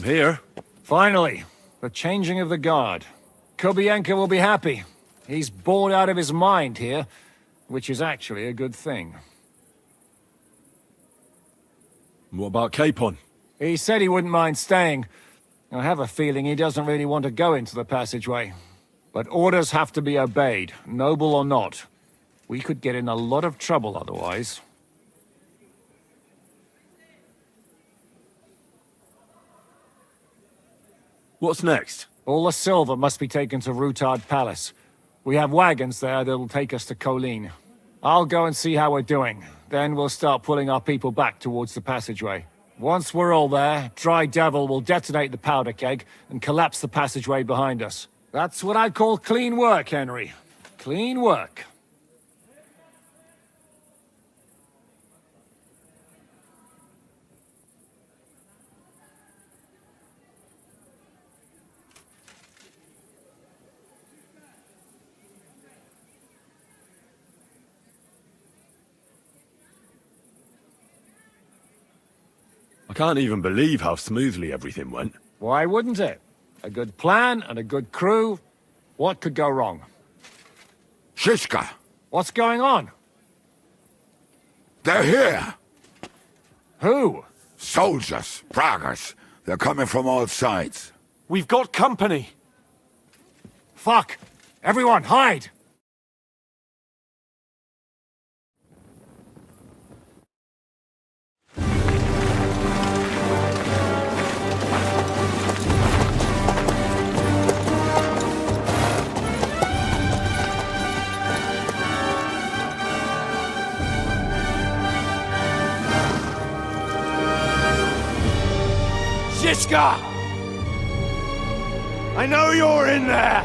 here. Finally, the changing of the guard. Kobienko will be happy. He's bored out of his mind here, which is actually a good thing. What about Capon? He said he wouldn't mind staying. I have a feeling he doesn't really want to go into the passageway. But orders have to be obeyed, noble or not. We could get in a lot of trouble otherwise. What's next? All the silver must be taken to Rutard Palace. We have wagons there that'll take us to Colleen. I'll go and see how we're doing. Then we'll start pulling our people back towards the passageway. Once we're all there, Dry Devil will detonate the powder keg and collapse the passageway behind us. That's what I call clean work, Henry. Clean work. I can't even believe how smoothly everything went. Why wouldn't it? A good plan and a good crew. What could go wrong? Shishka! What's going on? They're here! Who? Soldiers, Pragas. They're coming from all sides. We've got company. Fuck! Everyone, hide! Shishka! I know you're in there!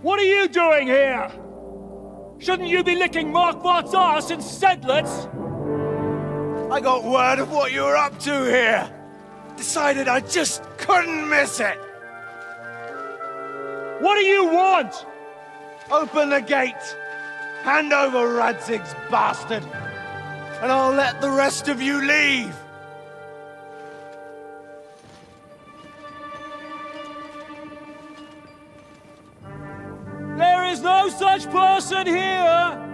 What are you doing here? Shouldn't you be licking Markvart's arse in Sedlitz? I got word of what you were up to here. Decided I just couldn't miss it. What do you want? Open the gate. Hand over Radzig's bastard. And I'll let the rest of you leave. There is no such person here!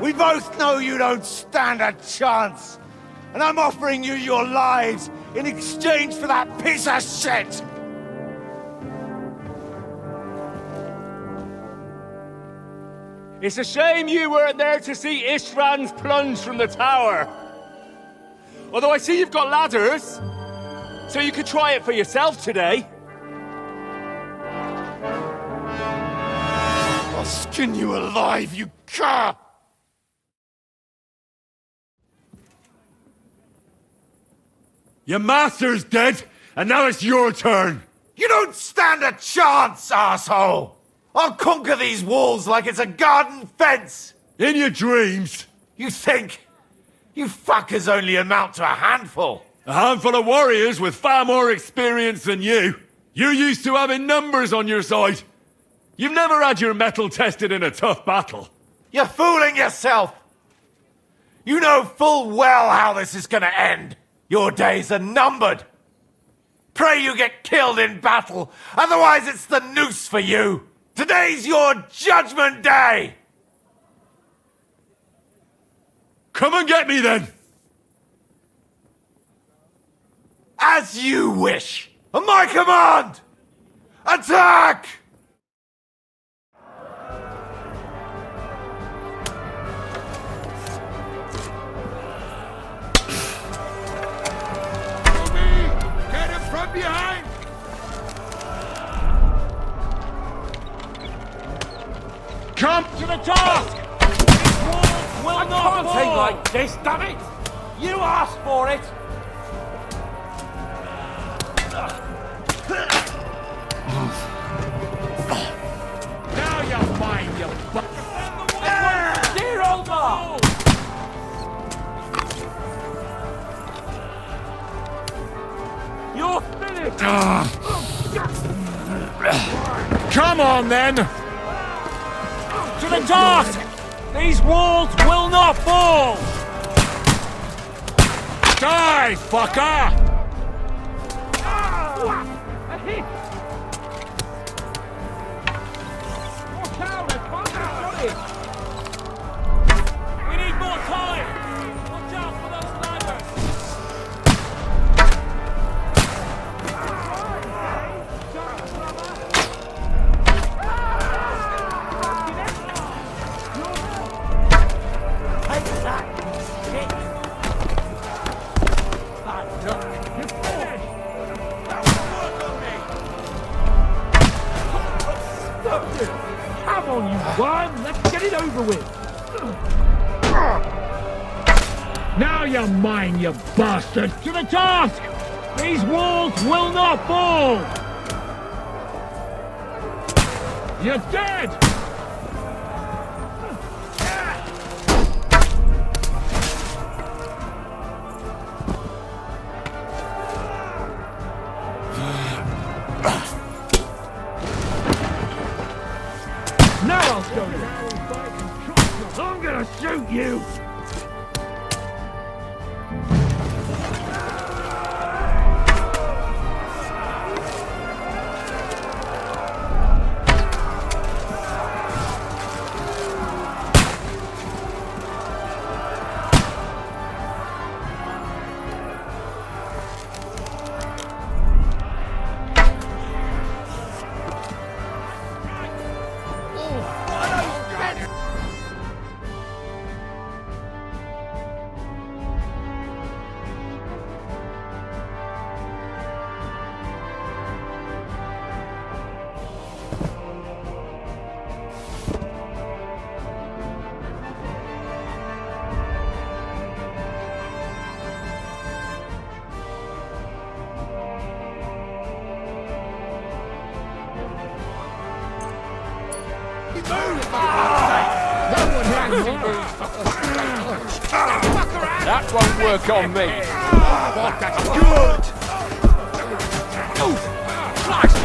We both know you don't stand a chance. And I'm offering you your lives in exchange for that piece of shit! It's a shame you weren't there to see Ishrand's plunge from the tower. Although I see you've got ladders, so you could try it for yourself today. I'll skin you alive, you cur! Your master's dead, and now it's your turn! You don't stand a chance, asshole! I'll conquer these walls like it's a garden fence! In your dreams? You think? You fuckers only amount to a handful! A handful of warriors with far more experience than you. You're used to having numbers on your side. You've never had your mettle tested in a tough battle. You're fooling yourself! You know full well how this is gonna end. Your days are numbered. Pray you get killed in battle, otherwise it's the noose for you. Today's your judgment day! Come and get me then! As you wish! On my command! Attack! Get him from behind! Come to the task! These walls will not Can't take fall! like this, damn it! You asked for it! Now you're mine, you Dear Olga! You're finished! Come on, then! the task! These walls will not fall! Die, fucker! We need more time! Watch out for those ladders! Take that! Shit! Bad duck! You're finished! That will work on me! Come on, you worm! Let's get it over with! Now you're mine, you bastard! To the task! These walls will not fall! You're dead! Now I'll show you! I'm gonna shoot you! That won't work on me. That's good! Christ!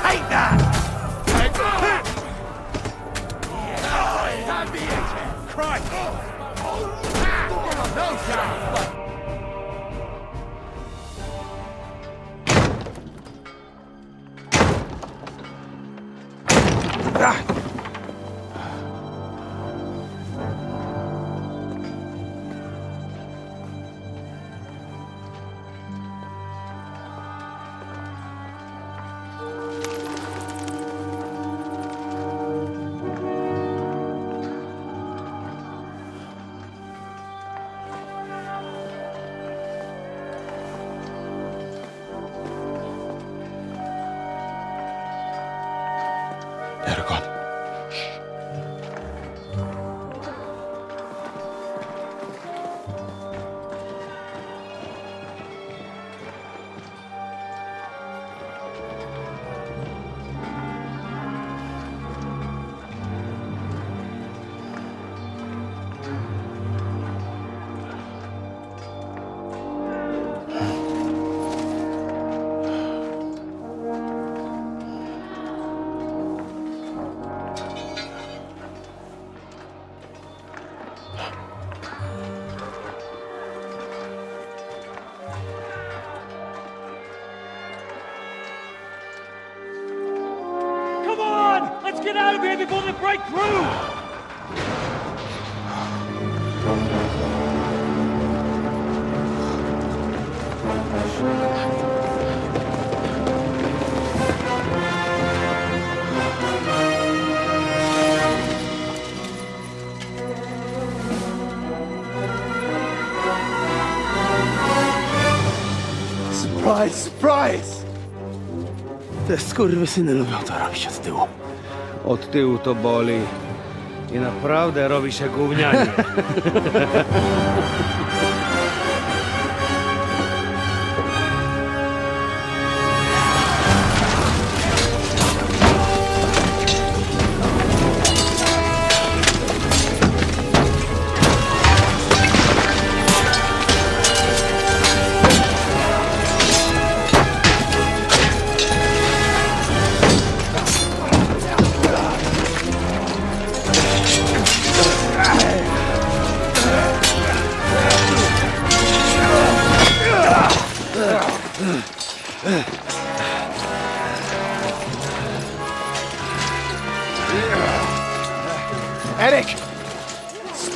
Take that! Christ! No chance! Eragon. Come on! Let's get out of here before they break through! Surprise, surprise! Te skurwysyny lubią to robić od tyłu. Od tyłu to boli i naprawdę robi się gównianie.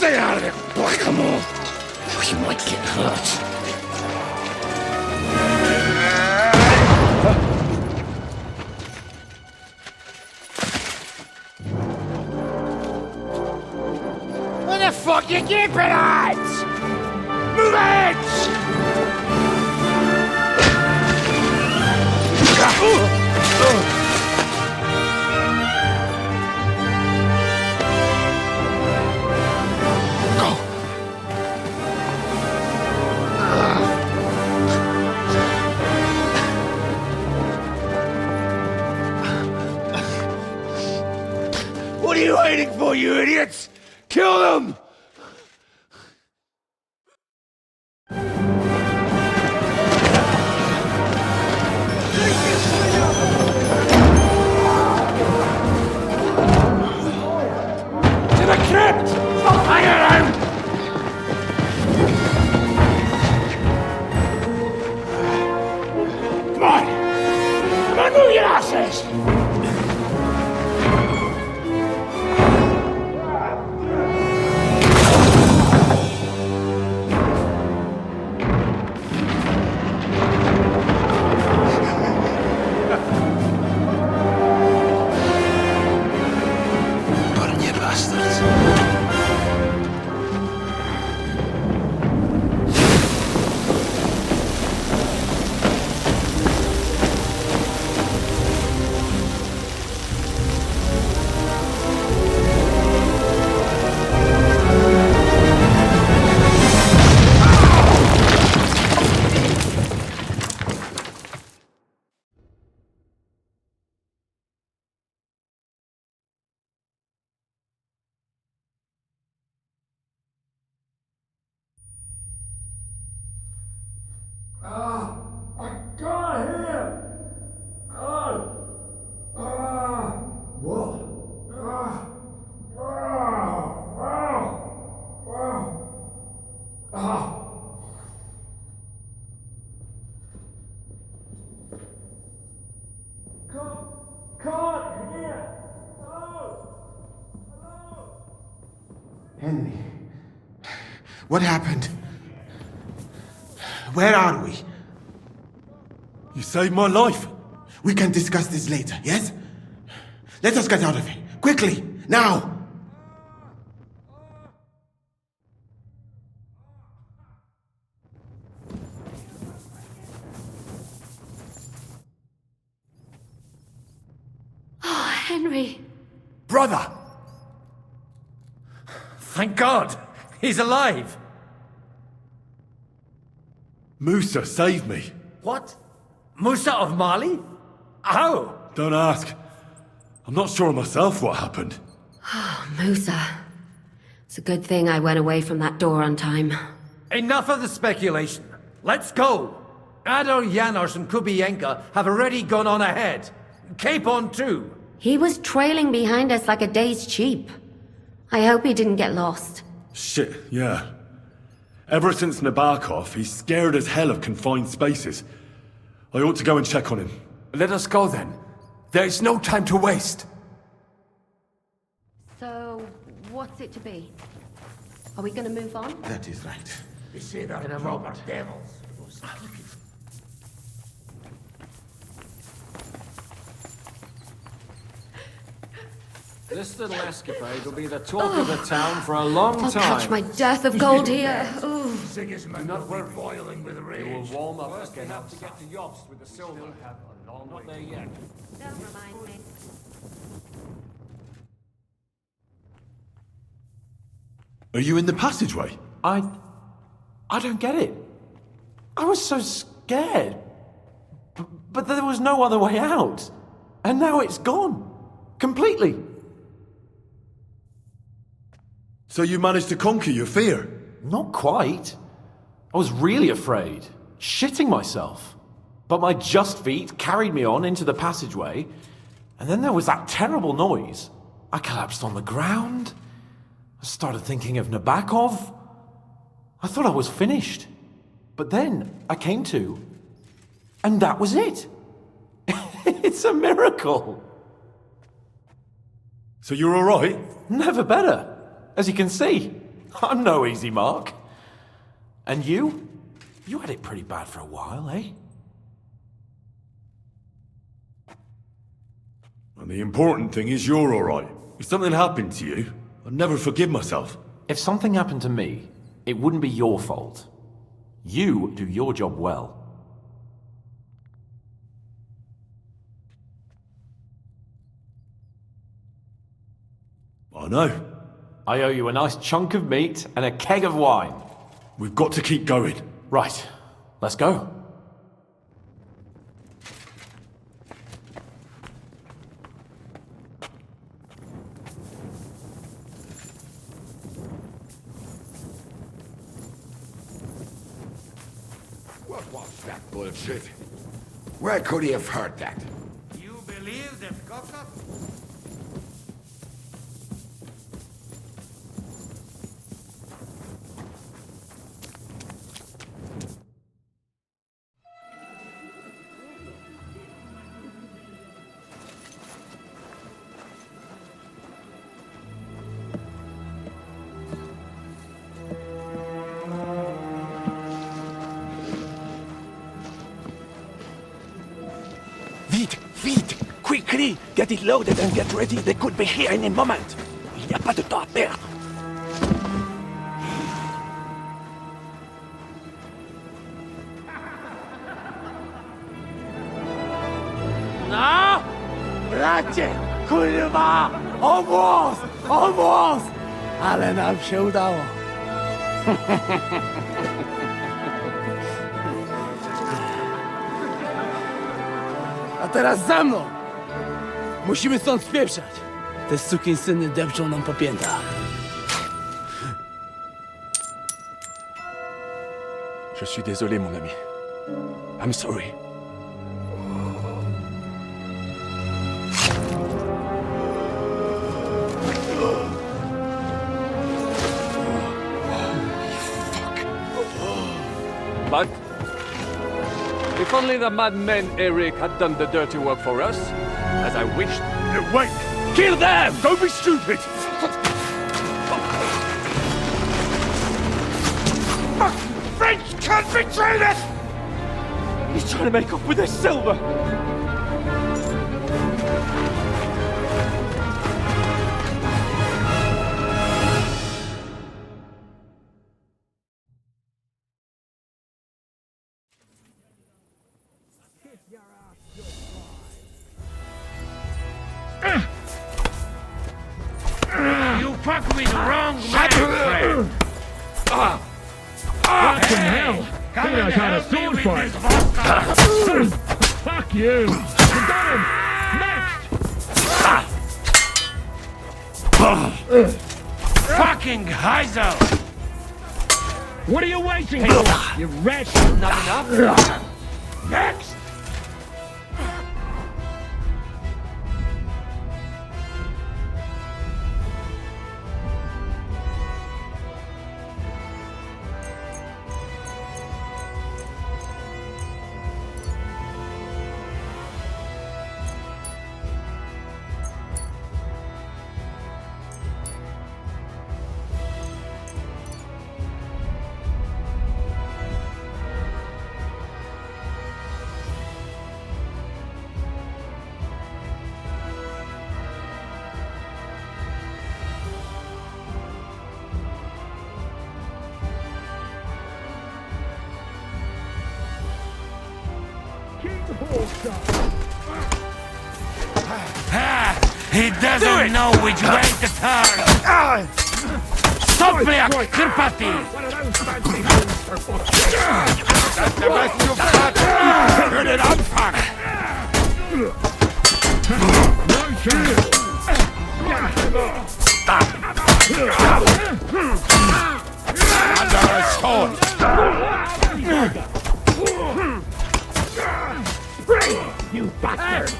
Stay out of it, blackamoor! You might get hurt. Where the fuck you keeping it? Move it! What are you waiting for, you idiots? Kill them! To the crypt! Stop hanging around! Come on! Come on, move your asses! I can't hear! Can't hear! Henry, what happened? Where are we? You saved my life. We can discuss this later, yes? Let us get out of here. Quickly, now! Oh, Henry. Brother! Thank God! He's alive! Musa saved me. What? Musa of Mali? How? Don't ask. I'm not sure myself what happened. Oh, Musa. It's a good thing I went away from that door on time. Enough of the speculation. Let's go! Adar, Janos and Kubienka have already gone on ahead. Capon too. He was trailing behind us like a dazed sheep. I hope he didn't get lost. Shit, yeah. Ever since Nabokov, he's scared as hell of confined spaces. I ought to go and check on him. Let us go then. There is no time to waste. So, what's it to be? Are we gonna move on? That is right. You see that In a drop moment. of devils? This little escapade will be the talk of the town for a long I'll time. catch my death of gold here. Ooh. Sigismund will be boiling with rage. It will warm up. First we have to get to Yost with the silver. Not there yet. Don't remind me. Are you in the passageway? I don't get it. I was so scared. But there was no other way out. And now it's gone. Completely. So you managed to conquer your fear? Not quite. I was really afraid. Shitting myself. But my just feet carried me on into the passageway. And then there was that terrible noise. I collapsed on the ground. I started thinking of Nabokov. I thought I was finished. But then I came to. And that was it. It's a miracle. So you're all right? Never better. As you can see. I'm no easy mark. And you? You had it pretty bad for a while, eh? And the important thing is you're alright. If something happened to you, I'd never forgive myself. If something happened to me, it wouldn't be your fault. You do your job well. I know. I owe you a nice chunk of meat and a keg of wine. We've got to keep going. Right. Let's go. What was that bullshit? Where could he have heard that? You believe that cock-up? Vite! Quickly! Get it loaded and get ready. They could be here any moment. Il n'y a pas de temps à perdre. No! Bracie! Kurwa! Almost! Ale nam się udało. A teraz za mną! Musimy stąd spieprzać. Te sukinsyny depczą nam po piętach. Je suis désolé, mon ami. I'm sorry. But if only the madman Eric had done the dirty work for us, as I wished. Wait! Kill them! Don't be stupid! French can't betray us! He's trying to make up with his silver! You fucked with the wrong man, friend! Fucking hell! He knows how to sword fight! Fuck you! You got him! Next! Fucking Heisel! What are you waiting for, you wretch? Not enough? Next! He doesn't know which way to turn! Sopliak Kirpati! That's the best you've got! Turn it on, fuck! No chance! Under assault! You bastard!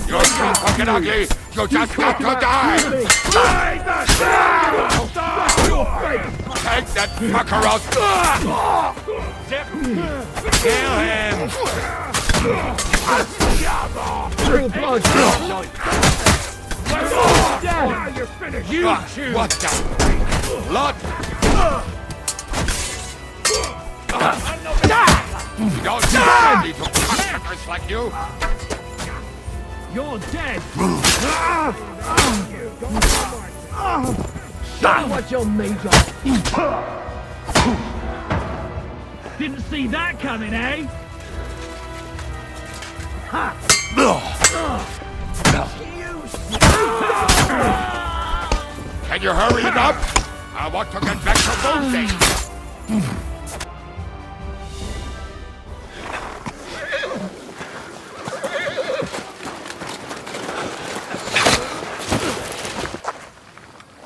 You're so fucking ugly! You just got to die! Take that fucker out! Kill him! True blood! You're finished. You choose. What the? Blood! Don't need to sacrifice like you! You're dead. Show me what you're made of. Didn't see that coming, eh? Can you hurry it up? I want to get back to boating!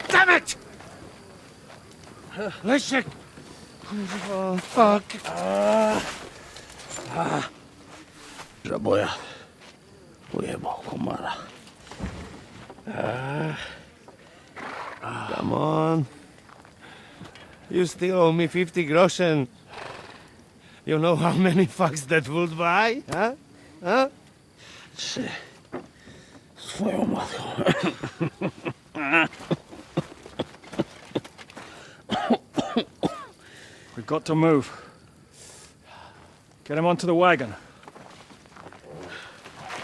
Damn it! Listen! Oh, fuck. Żaboja. Ujebał komara. Come on. You still owe me 50 groschen. You know how many fucks that would buy? Huh? Huh? Swoją matką. We've got to move. Get him onto the wagon.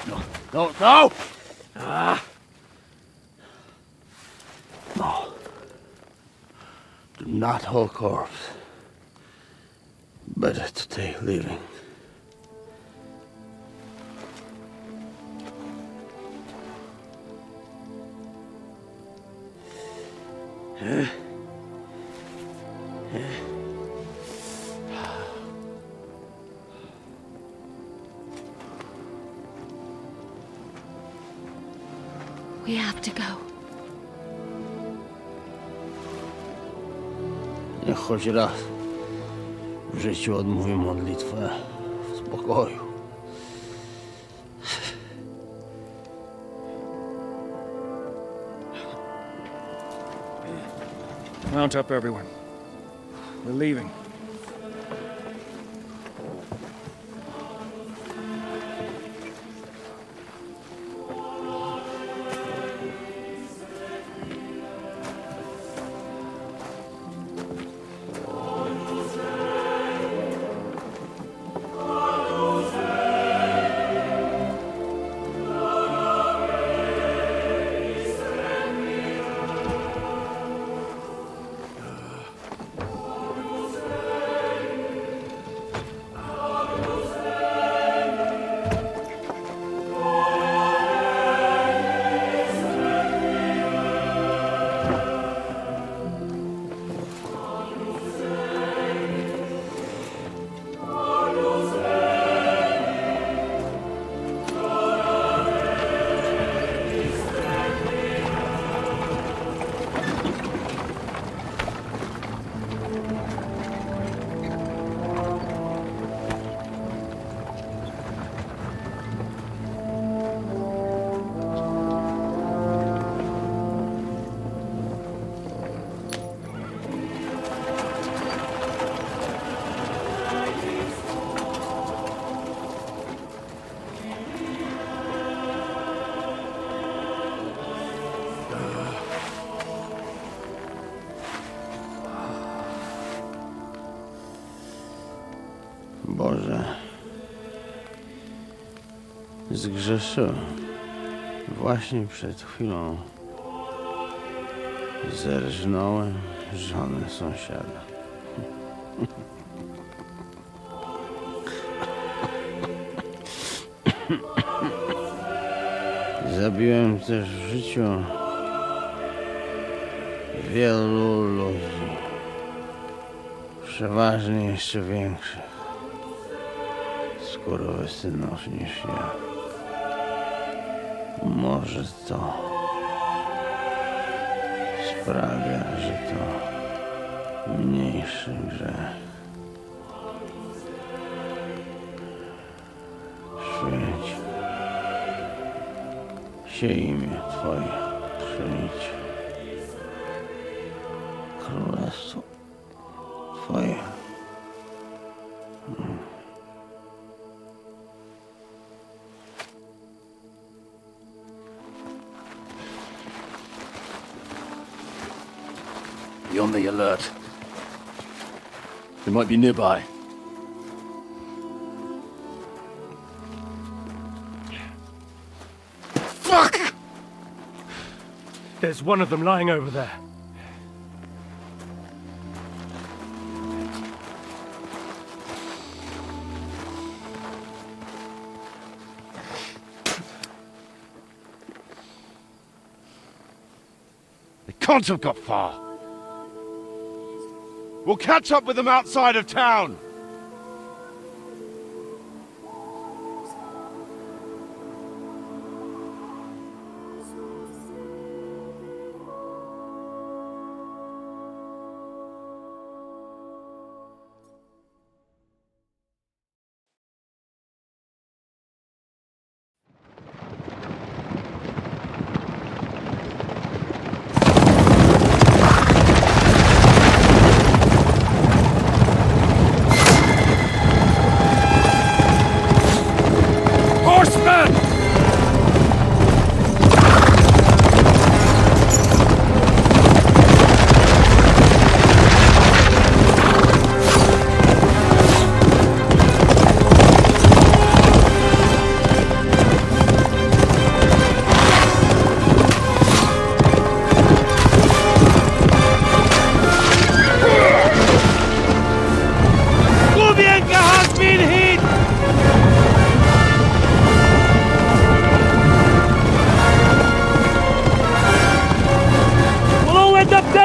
No! No. Do not hold corpse. Better to take living. We have to go. Niech choć raz w życiu odmówię modlitwę w spokoju. Mount up, everyone. We're leaving. Boże, zgrzeszyłem. Właśnie przed chwilą zerżnąłem żonę sąsiada. Zabiłem też w życiu wielu ludzi, przeważnie jeszcze większych skurwysynów niż ja. Może to sprawia, że to mniejszy grzech. Święć się imię Twoje, przyjdź królestwo Twoje. Be on the alert. They might be nearby. Fuck! There's one of them lying over there. They can't have got far. We'll catch up with them outside of town.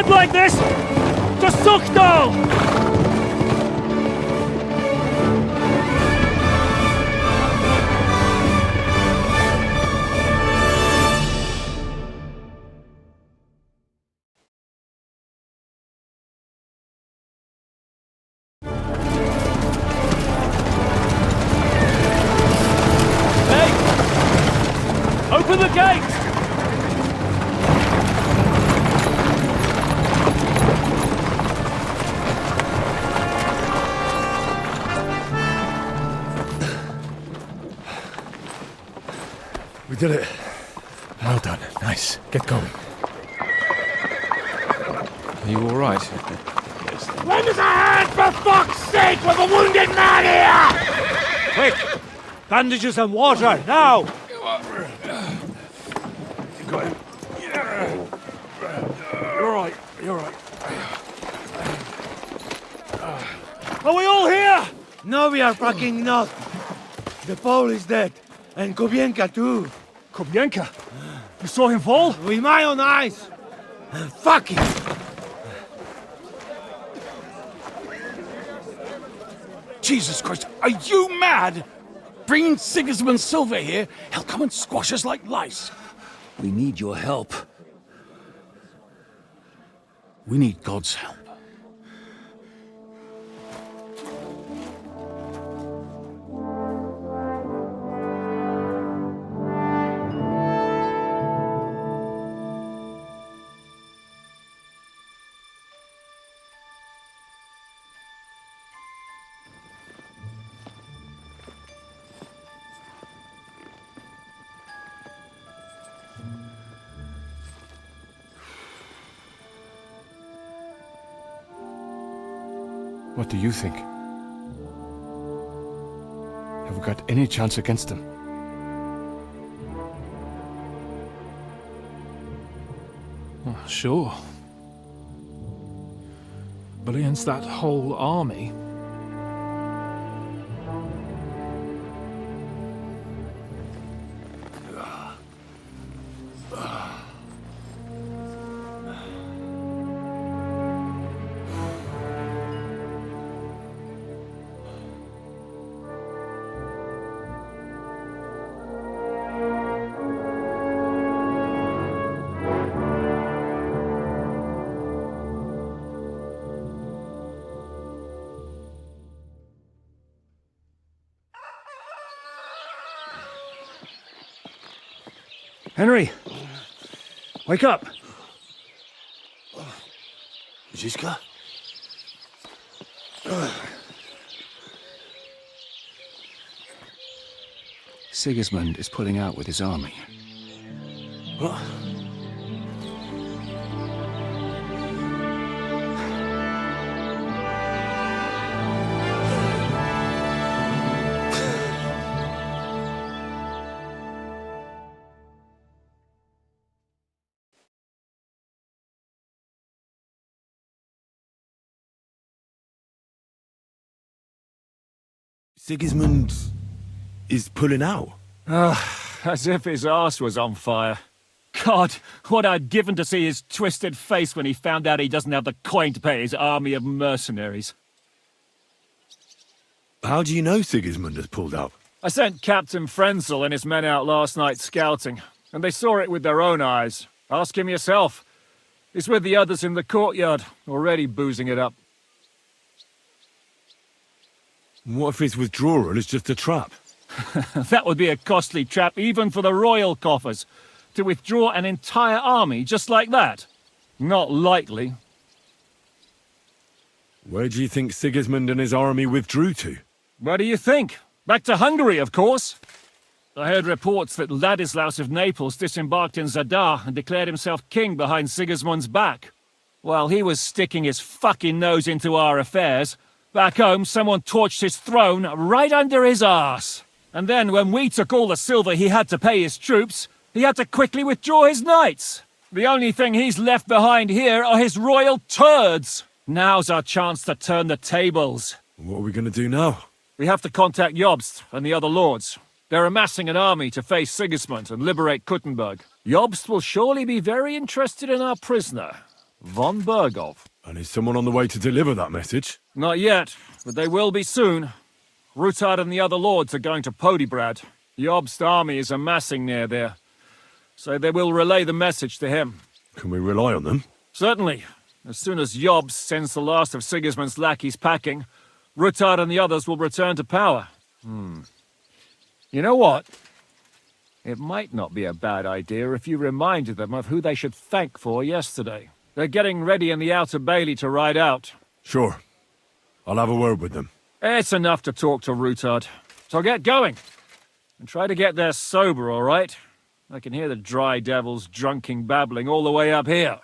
Like this! To Sukdal! Hey! Open the gate! We did it. Well done. Nice. Get going. Are you all right? Lend us a hand, for fuck's sake, with a wounded man here! Quick! Bandages and water, now! You're right, you're right. Are we all here? No, we are fucking not. The Pole is dead. And Kobienka too. Kobienka? You saw him fall? With my own eyes. Fuck him. Jesus Christ, are you mad? Bringing Sigismund Silva here, he'll come and squash us like lice. We need your help. We need God's help. What do you think? Have we got any chance against them? Well, sure. But against that whole army... Henry! Wake up! Ziska? Sigismund is pulling out with his army. What? Sigismund is pulling out. As if his arse was on fire. God, what I'd given to see his twisted face when he found out he doesn't have the coin to pay his army of mercenaries. How do you know Sigismund has pulled out? I sent Captain Frenzel and his men out last night scouting, and they saw it with their own eyes. Ask him yourself. He's with the others in the courtyard, already boozing it up. What if his withdrawal is just a trap? That would be a costly trap even for the royal coffers. To withdraw an entire army just like that? Not likely. Where do you think Sigismund and his army withdrew to? Where do you think? Back to Hungary, of course. I heard reports that Ladislaus of Naples disembarked in Zadar and declared himself king behind Sigismund's back. While he was sticking his fucking nose into our affairs, back home someone torched his throne right under his arse. And then when we took all the silver he had to pay his troops, he had to quickly withdraw his knights. The only thing he's left behind here are his royal turds. Now's our chance to turn the tables. What are we going to do now? We have to contact Jobst and the other lords. They're amassing an army to face Sigismund and liberate Kuttenberg. Jobst will surely be very interested in our prisoner, von Bergov. And is someone on the way to deliver that message? Not yet, but they will be soon. Rutard and the other lords are going to Podebrad. Jobst's army is amassing near there, so they will relay the message to him. Can we rely on them? Certainly. As soon as Jobst sends the last of Sigismund's lackeys packing, Rutard and the others will return to power. You know what? It might not be a bad idea if you reminded them of who they should thank for yesterday. They're getting ready in the Outer Bailey to ride out. Sure. I'll have a word with them. It's enough to talk to Rutard. So get going. And try to get there sober, all right? I can hear the dry devils drunking babbling all the way up here.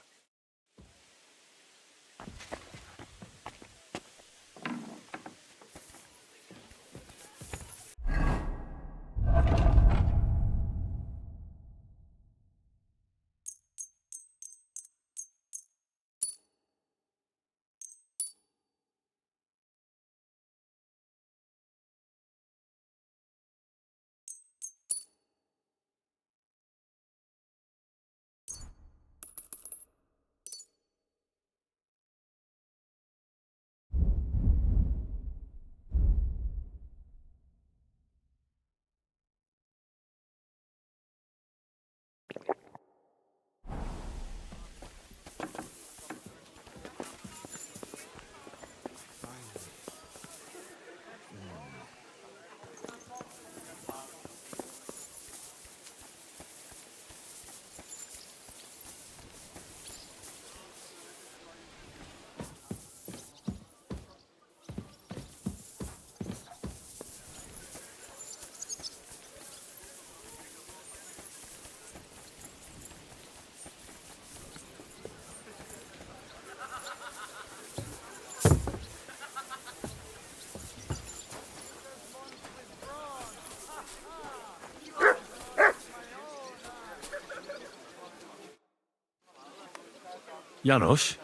Janos,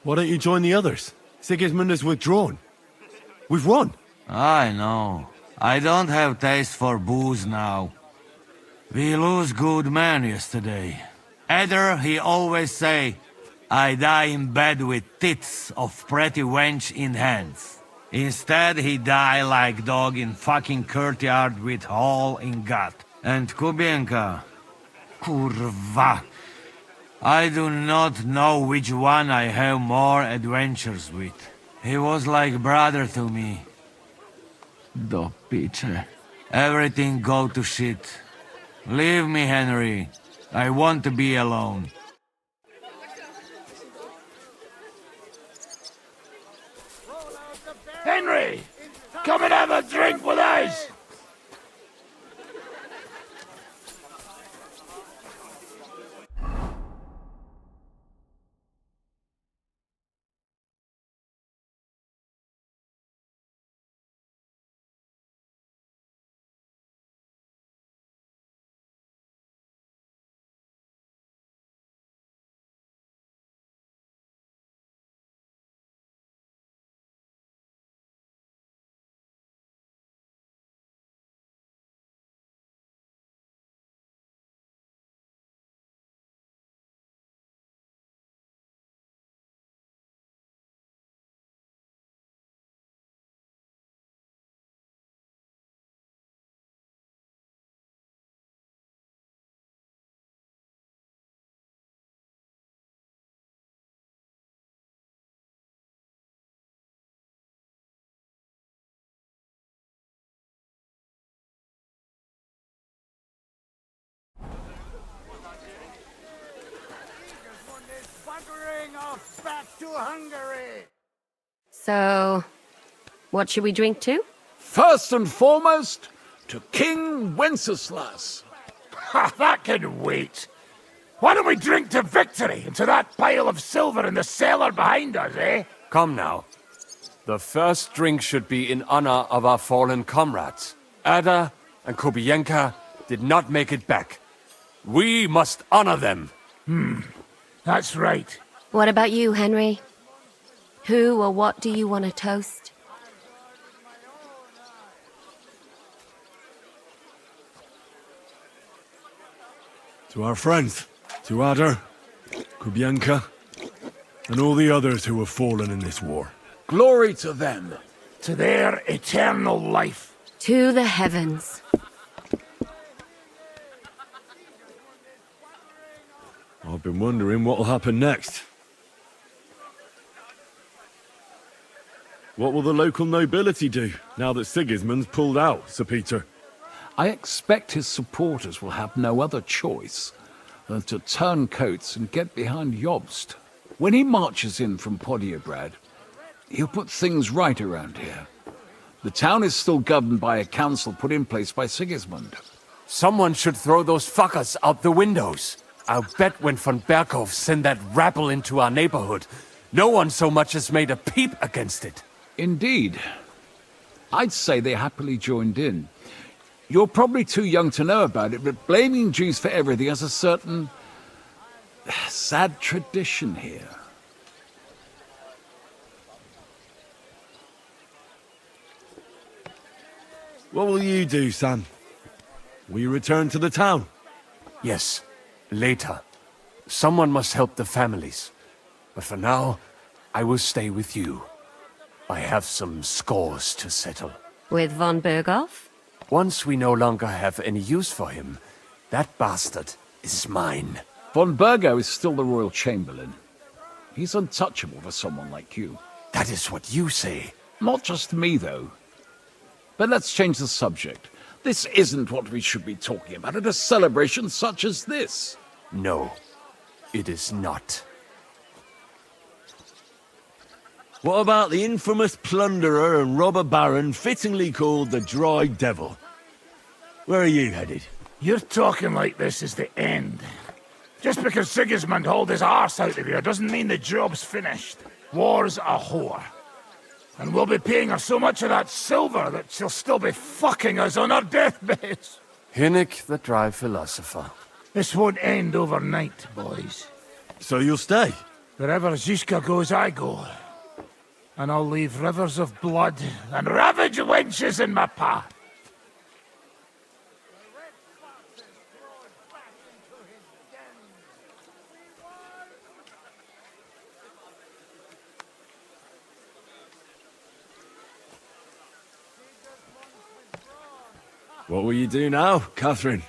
why don't you join the others? Sigismund has withdrawn. We've won. I know. I don't have taste for booze now. We lose good men yesterday. Eder, he always say, I die in bed with tits of pretty wench in hands. Instead, he die like dog in fucking courtyard with hole in gut. And Kubienka, kurwa. I do not know which one I have more adventures with. He was like brother to me. Do piče. Everything go to shit. Leave me, Henry. I want to be alone. Henry! Come and have a drink with us! So, what should we drink to? First and foremost, to King Wenceslas. Ha, that can wait. Why don't we drink to victory and to that pile of silver in the cellar behind us, eh? Come now. The first drink should be in honor of our fallen comrades. Ada and Kubienka did not make it back. We must honor them. That's right. What about you, Henry? Who or what do you want to toast? To our friends, to Ada, Kubienka, and all the others who have fallen in this war. Glory to them. To their eternal life. To the heavens. I've been wondering what'll happen next. What will the local nobility do now that Sigismund's pulled out, Sir Peter? I expect his supporters will have no other choice than to turn coats and get behind Jobst. When he marches in from Podiebrad, he'll put things right around here. The town is still governed by a council put in place by Sigismund. Someone should throw those fuckers out the windows. I'll bet when von Berkhof sent that rabble into our neighborhood, no one so much as made a peep against it. Indeed. I'd say they happily joined in. You're probably too young to know about it, but blaming Jews for everything has a certain sad tradition here. What will you do, Sam? Will you return to the town? Yes, later. Someone must help the families. But for now, I will stay with you. I have some scores to settle. With von Berghoff? Once we no longer have any use for him, that bastard is mine. Von Bergo is still the royal chamberlain. He's untouchable for someone like you. That is what you say. Not just me, though. But let's change the subject. This isn't what we should be talking about at a celebration such as this. No, it is not. What about the infamous plunderer and robber baron fittingly called the Dry Devil? Where are you headed? You're talking like this is the end. Just because Sigismund hauled his arse out of here doesn't mean the job's finished. War's a whore. And we'll be paying her so much of that silver that she'll still be fucking us on our deathbeds. Hinnick, the dry philosopher. This won't end overnight, boys. So you'll stay? Wherever Zizka goes, I go. And I'll leave rivers of blood and ravaged wenches in my path. What will you do now, Catherine?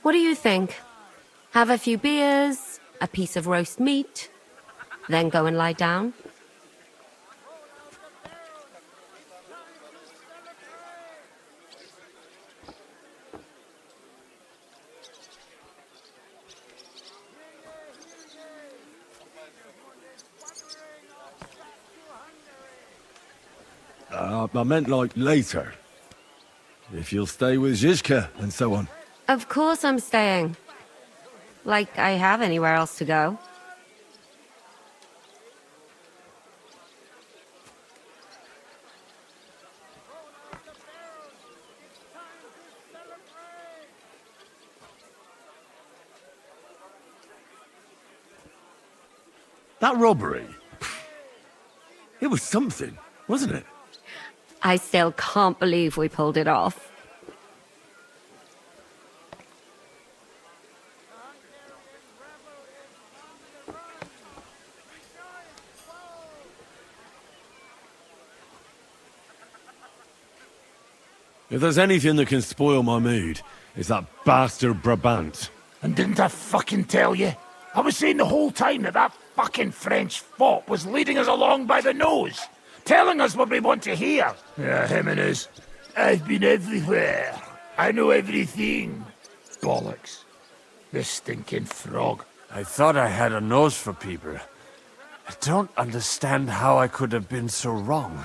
What do you think? Have a few beers, a piece of roast meat, then go and lie down? I meant like later. If you'll stay with Zizka and so on. Of course I'm staying. Like I have anywhere else to go. That robbery, it was something, wasn't it? I still can't believe we pulled it off. If there's anything that can spoil my mood, it's that bastard Brabant. And didn't I fucking tell you? I was saying the whole time that fucking French fop was leading us along by the nose, telling us what we want to hear. Yeah, him and his. I've been everywhere. I know everything. Bollocks. This stinking frog. I thought I had a nose for people. I don't understand how I could have been so wrong.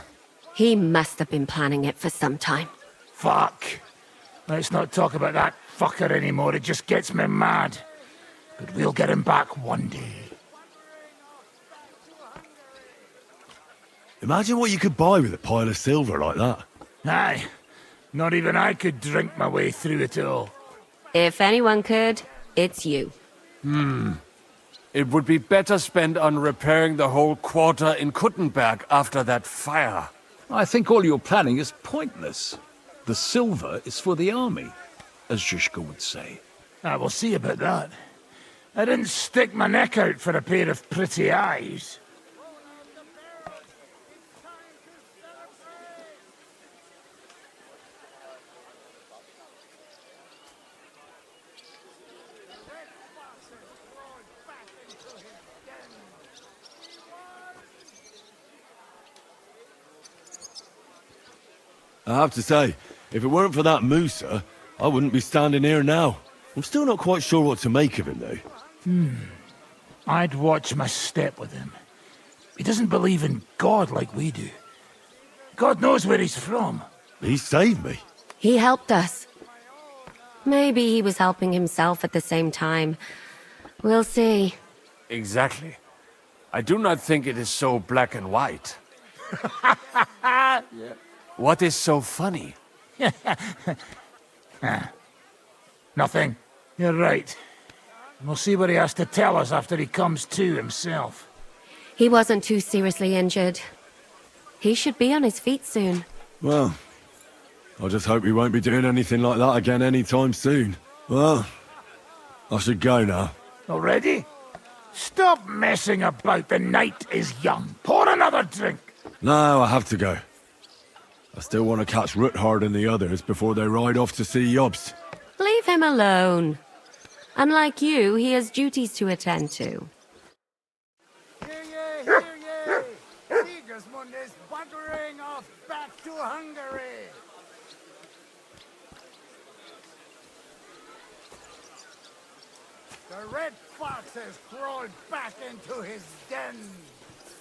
He must have been planning it for some time. Fuck. Let's not talk about that fucker anymore. It just gets me mad. But we'll get him back one day. Imagine what you could buy with a pile of silver like that. Aye. Not even I could drink my way through it all. If anyone could, it's you. It would be better spent on repairing the whole quarter in Kuttenberg after that fire. I think all your planning is pointless. The silver is for the army, as Zizka would say. I will see about that. I didn't stick my neck out for a pair of pretty eyes. I have to say, if it weren't for that Musa, I wouldn't be standing here now. I'm still not quite sure what to make of him, though. I'd watch my step with him. He doesn't believe in God like we do. God knows where he's from. He saved me. He helped us. Maybe he was helping himself at the same time. We'll see. Exactly. I do not think it is so black and white. What is so funny? Nothing. You're right. We'll see what he has to tell us after he comes to himself. He wasn't too seriously injured. He should be on his feet soon. Well, I just hope he won't be doing anything like that again anytime soon. Well, I should go now. Already? Stop messing about. The night is young. Pour another drink. No, I have to go. I still want to catch Ruthard and the others before they ride off to see Jobst. Leave him alone. Unlike you, he has duties to attend to. Sigismund is buttering off back to Hungary. The red fox has crawled back into his den.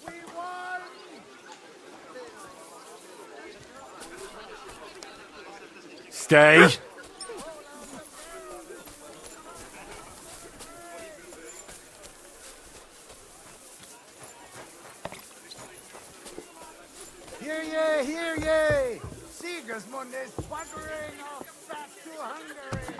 We won! Stay. Hear ye! Sigismund is buttering off back to Hungary.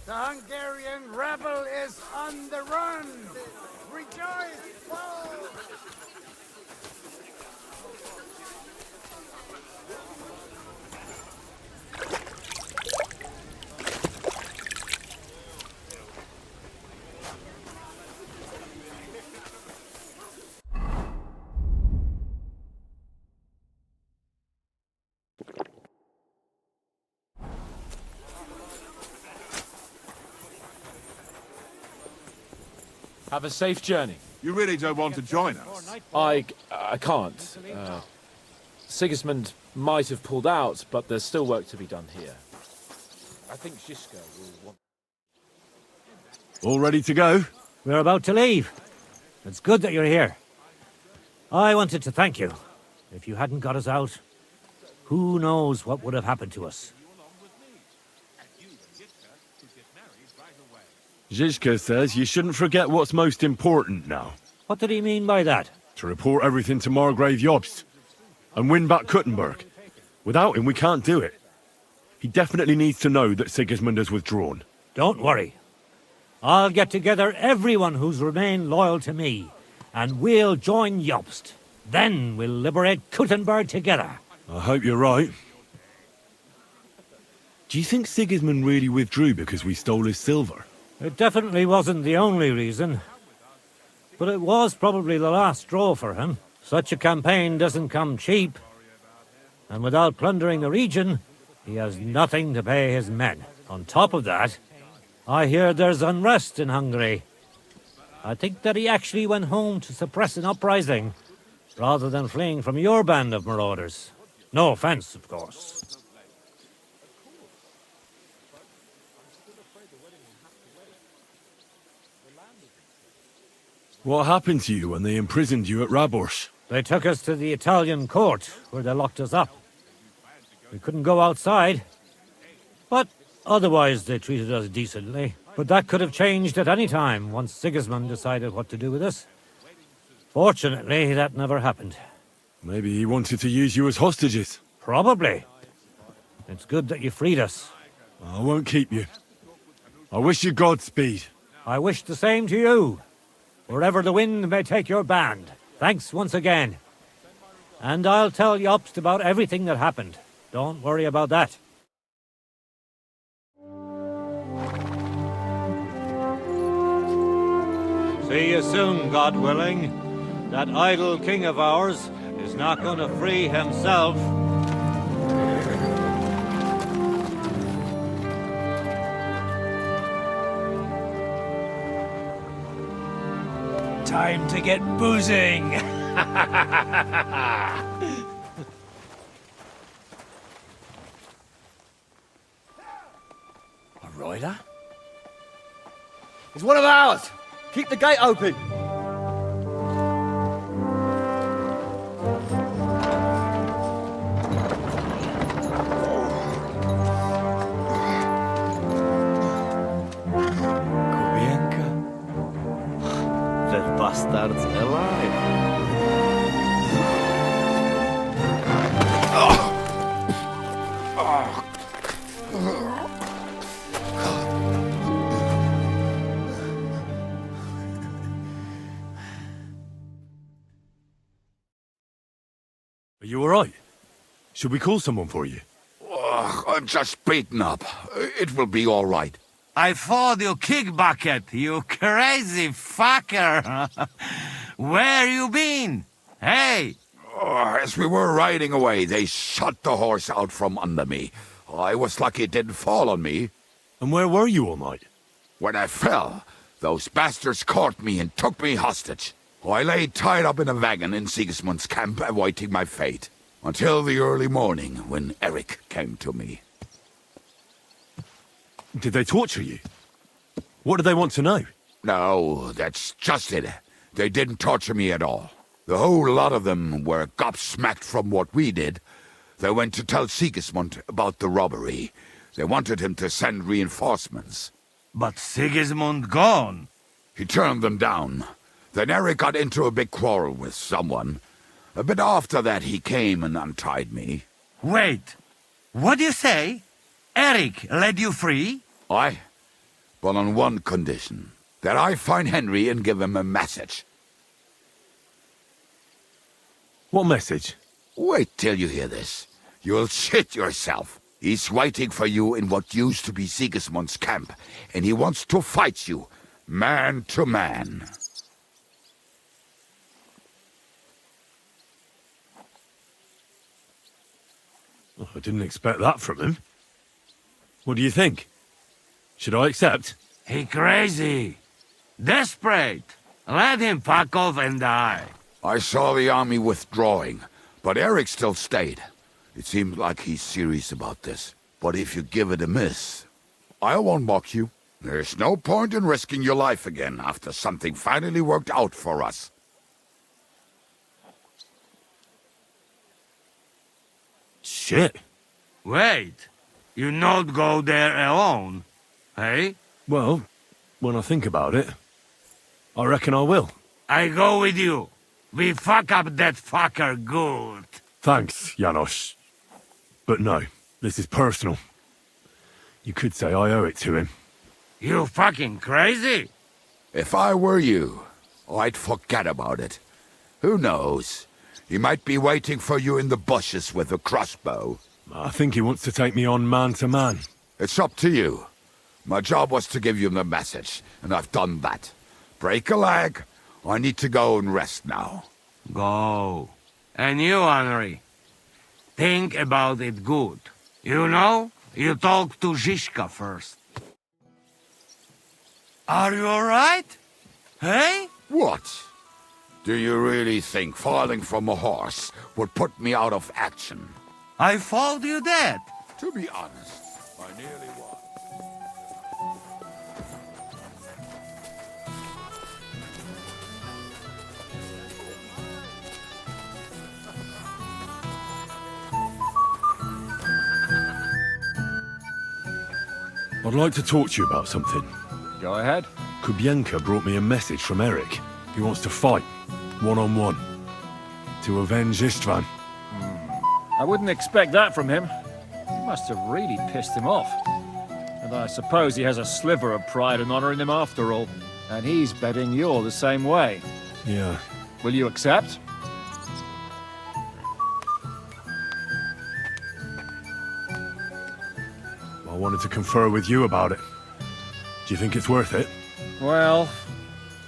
The Hungarian rebel is on the run! Rejoice, foe! Have a safe journey. You really don't want to join us? I can't. Sigismund might have pulled out, but there's still work to be done here. I think Zizka will want... All ready to go? We're about to leave. It's good that you're here. I wanted to thank you. If you hadn't got us out, who knows what would have happened to us. Zizka says you shouldn't forget what's most important now. What did he mean by that? To report everything to Margrave Jobst and win back Kuttenberg. Without him, we can't do it. He definitely needs to know that Sigismund has withdrawn. Don't worry. I'll get together everyone who's remained loyal to me, and we'll join Jobst. Then we'll liberate Kuttenberg together. I hope you're right. Do you think Sigismund really withdrew because we stole his silver? It definitely wasn't the only reason. But it was probably the last straw for him. Such a campaign doesn't come cheap. And without plundering the region, he has nothing to pay his men. On top of that, I hear there's unrest in Hungary. I think that he actually went home to suppress an uprising, rather than fleeing from your band of marauders. No offense, of course. What happened to you when they imprisoned you at Raborsch? They took us to the Italian court, where they locked us up. We couldn't go outside. But otherwise they treated us decently. But that could have changed at any time, once Sigismund decided what to do with us. Fortunately, that never happened. Maybe he wanted to use you as hostages. Probably. It's good that you freed us. I won't keep you. I wish you Godspeed. I wish the same to you. Wherever the wind may take your band. Thanks once again. And I'll tell Jobst about everything that happened. Don't worry about that. See you soon, God willing. That idle king of ours is not going to free himself. Time to get boozing! A rider? It's one of ours! Keep the gate open! Bastard's alive. Are you all right? Should we call someone for you? I'm just beaten up. It will be all right. I fought you kick bucket, you crazy fucker. Where you been? Hey! As we were riding away, they shot the horse out from under me. I was lucky it didn't fall on me. And where were you all night? When I fell, those bastards caught me and took me hostage. I lay tied up in a wagon in Sigismund's camp awaiting my fate. Until the early morning, when Eric came to me. Did they torture you? What do they want to know? No, that's just it. They didn't torture me at all. The whole lot of them were gobsmacked from what we did. They went to tell Sigismund about the robbery. They wanted him to send reinforcements. But Sigismund gone. He turned them down. Then Eric got into a big quarrel with someone. A bit after that, he came and untied me. Wait. What do you say? Eric led you free? Aye. but on one condition. That I find Henry and give him a message. What message? Wait till you hear this. You'll shit yourself. He's waiting for you in what used to be Sigismund's camp, and he wants to fight you, man to man. Oh, I didn't expect that from him. What do you think? Should I accept? He crazy. Desperate. Let him fuck off and die. I saw the army withdrawing, but Eric still stayed. It seems like he's serious about this. But if you give it a miss, I won't mock you. There's no point in risking your life again after something finally worked out for us. Shit. Wait. You not go there alone, hey? Well, when I think about it, I reckon I will. I go with you. We fuck up that fucker good. Thanks, Janos. But no, this is personal. You could say I owe it to him. You fucking crazy? If I were you, I'd forget about it. Who knows? He might be waiting for you in the bushes with a crossbow. I think he wants to take me on man to man. It's up to you. My job was to give you the message, and I've done that. Break a leg. I need to go and rest now. Go. And you, Henry, think about it good. You know, you talk to Zizka first. Are you alright? Hey? What? Do you really think falling from a horse would put me out of action? I followed you dead. To be honest, I nearly was. I'd like to talk to you about something. Go ahead. Kubienka brought me a message from Eric. He wants to fight, one-on-one, to avenge Istvan. I wouldn't expect that from him. You must have really pissed him off. And I suppose he has a sliver of pride and honor in him after all. And he's betting you're the same way. Yeah. Will you accept? I wanted to confer with you about it. Do you think it's worth it? Well,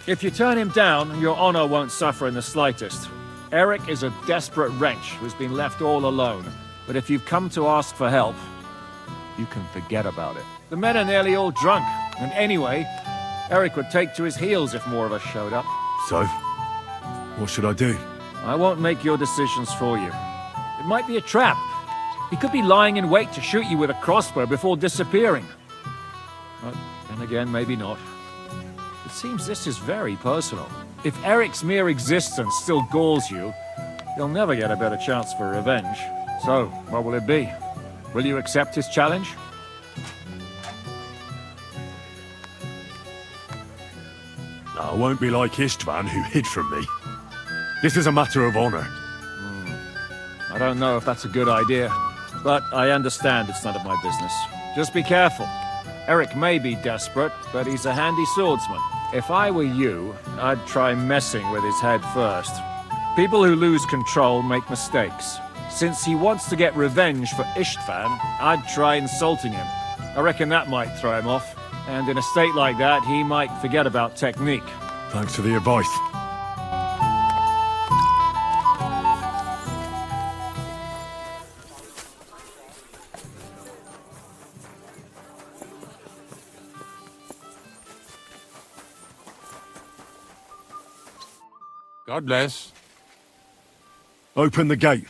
if you turn him down, your honor won't suffer in the slightest. Eric is a desperate wretch who's been left all alone. But if you've come to ask for help, you can forget about it. The men are nearly all drunk, and anyway, Eric would take to his heels if more of us showed up. So, what should I do? I won't make your decisions for you. It might be a trap. He could be lying in wait to shoot you with a crossbow before disappearing. But then again, maybe not. It seems this is very personal. If Eric's mere existence still galls you, you'll never get a better chance for revenge. So, what will it be? Will you accept his challenge? I won't be like Istvan, who hid from me. This is a matter of honor. I don't know if that's a good idea, but I understand it's none of my business. Just be careful. Eric may be desperate, but he's a handy swordsman. If I were you, I'd try messing with his head first. People who lose control make mistakes. Since he wants to get revenge for Istvan, I'd try insulting him. I reckon that might throw him off. And in a state like that, he might forget about technique. Thanks for the advice. God bless. Open the gate.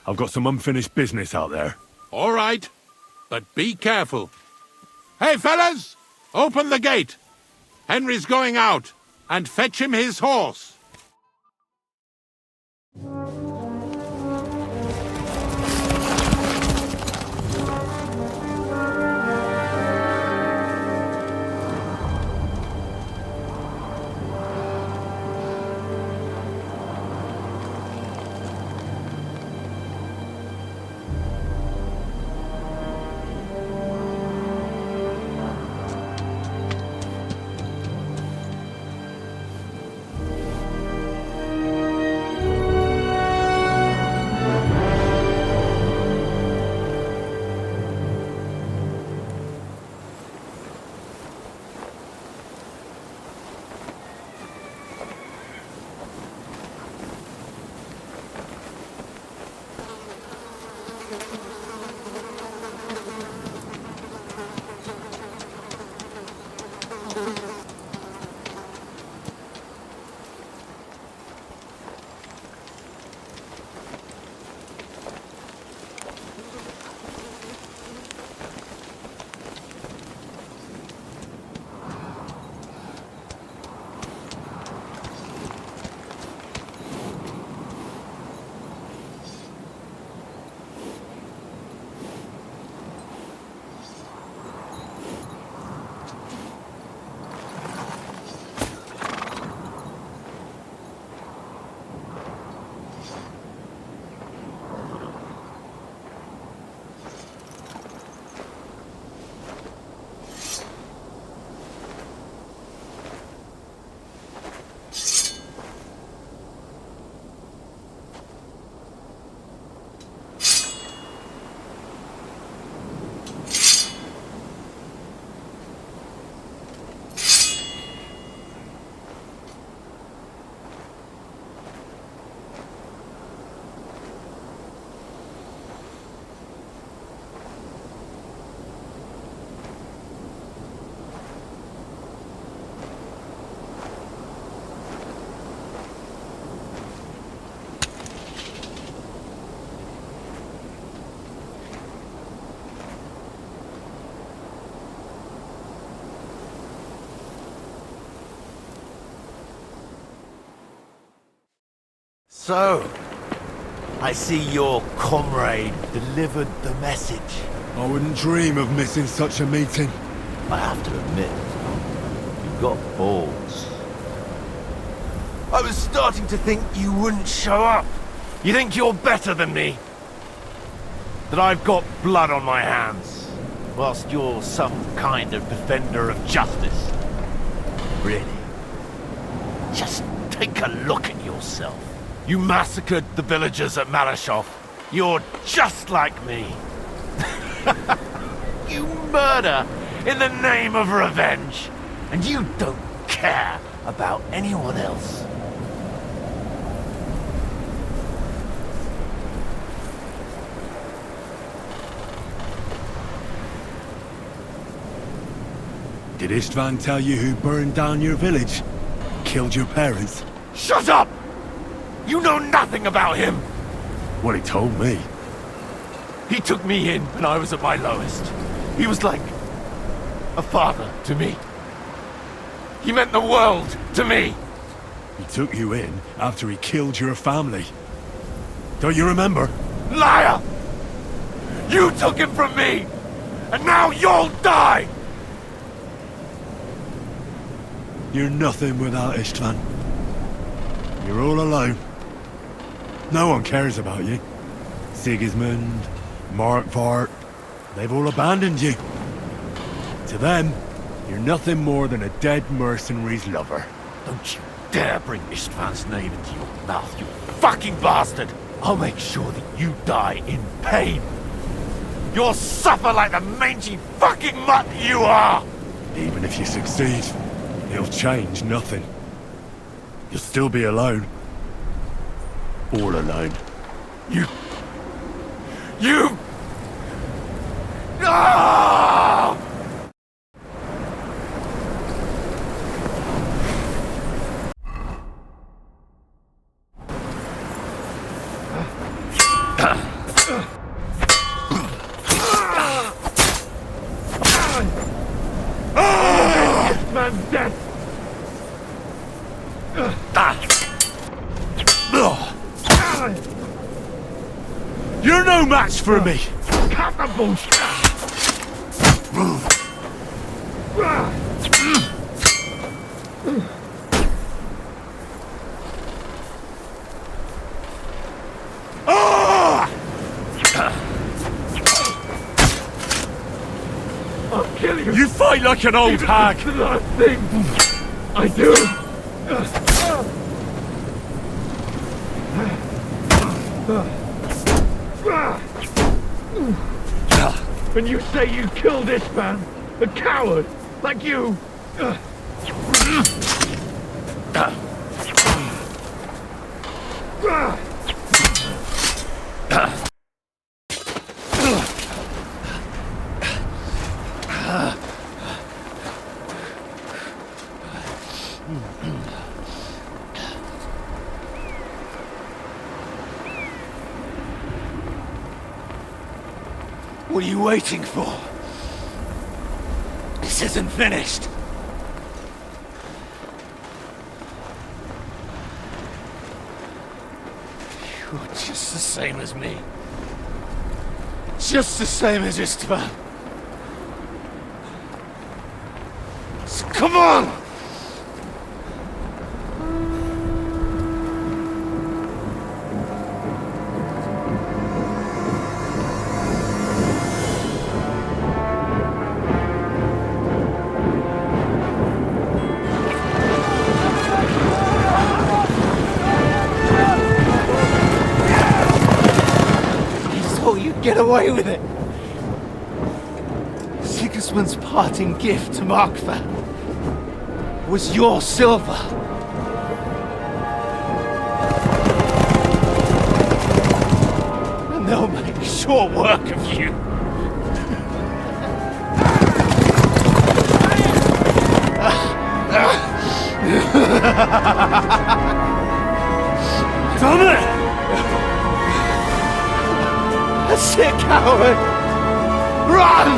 I've got some unfinished business out there. All right, but be careful. Hey, fellas! Open the gate! Henry's going out, and fetch him his horse. So, I see your comrade delivered the message. I wouldn't dream of missing such a meeting. I have to admit, you've got balls. I was starting to think you wouldn't show up. You think you're better than me? That I've got blood on my hands, whilst you're some kind of defender of justice. Really? Just take a look at yourself. You massacred the villagers at Malashov. You're just like me. You murder in the name of revenge, and you don't care about anyone else. Did Istvan tell you who burned down your village? Killed your parents? Shut up! You know nothing about him! What he told me. He took me in when I was at my lowest. He was like a father to me. He meant the world to me. He took you in after he killed your family. Don't you remember? Liar! You took him from me! And now you'll die! You're nothing without Istvan. You're all alone. No one cares about you. Sigismund, Markvart, they've all abandoned you. To them, you're nothing more than a dead mercenary's lover. Don't you dare bring Istvan's name into your mouth, you fucking bastard! I'll make sure that you die in pain. You'll suffer like the mangy fucking mutt you are! Even if you succeed, it'll change nothing. You'll still be alone. All alone. You... Ah! Man's dead. You're no match for me! Cut the bullshit! I'll kill you! You fight like an old hag! It's the last thing I do! When you say you killed this man, a coward like you. What are you waiting for? This isn't finished. You're just the same as me. Just the same as Istvan. So come on! Get away with it! Sigismund's parting gift to Markva was your silver. And they'll make short work of you. Damn it! That's it, coward! Run!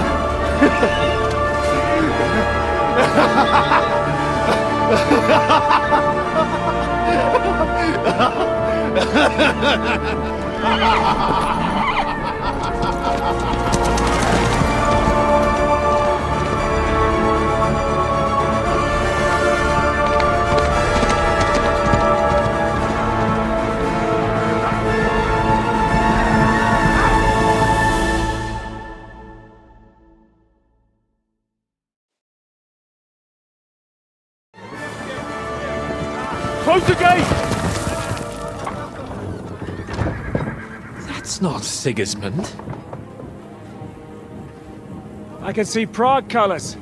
Close the gate! That's not Sigismund. I can see Prague colors.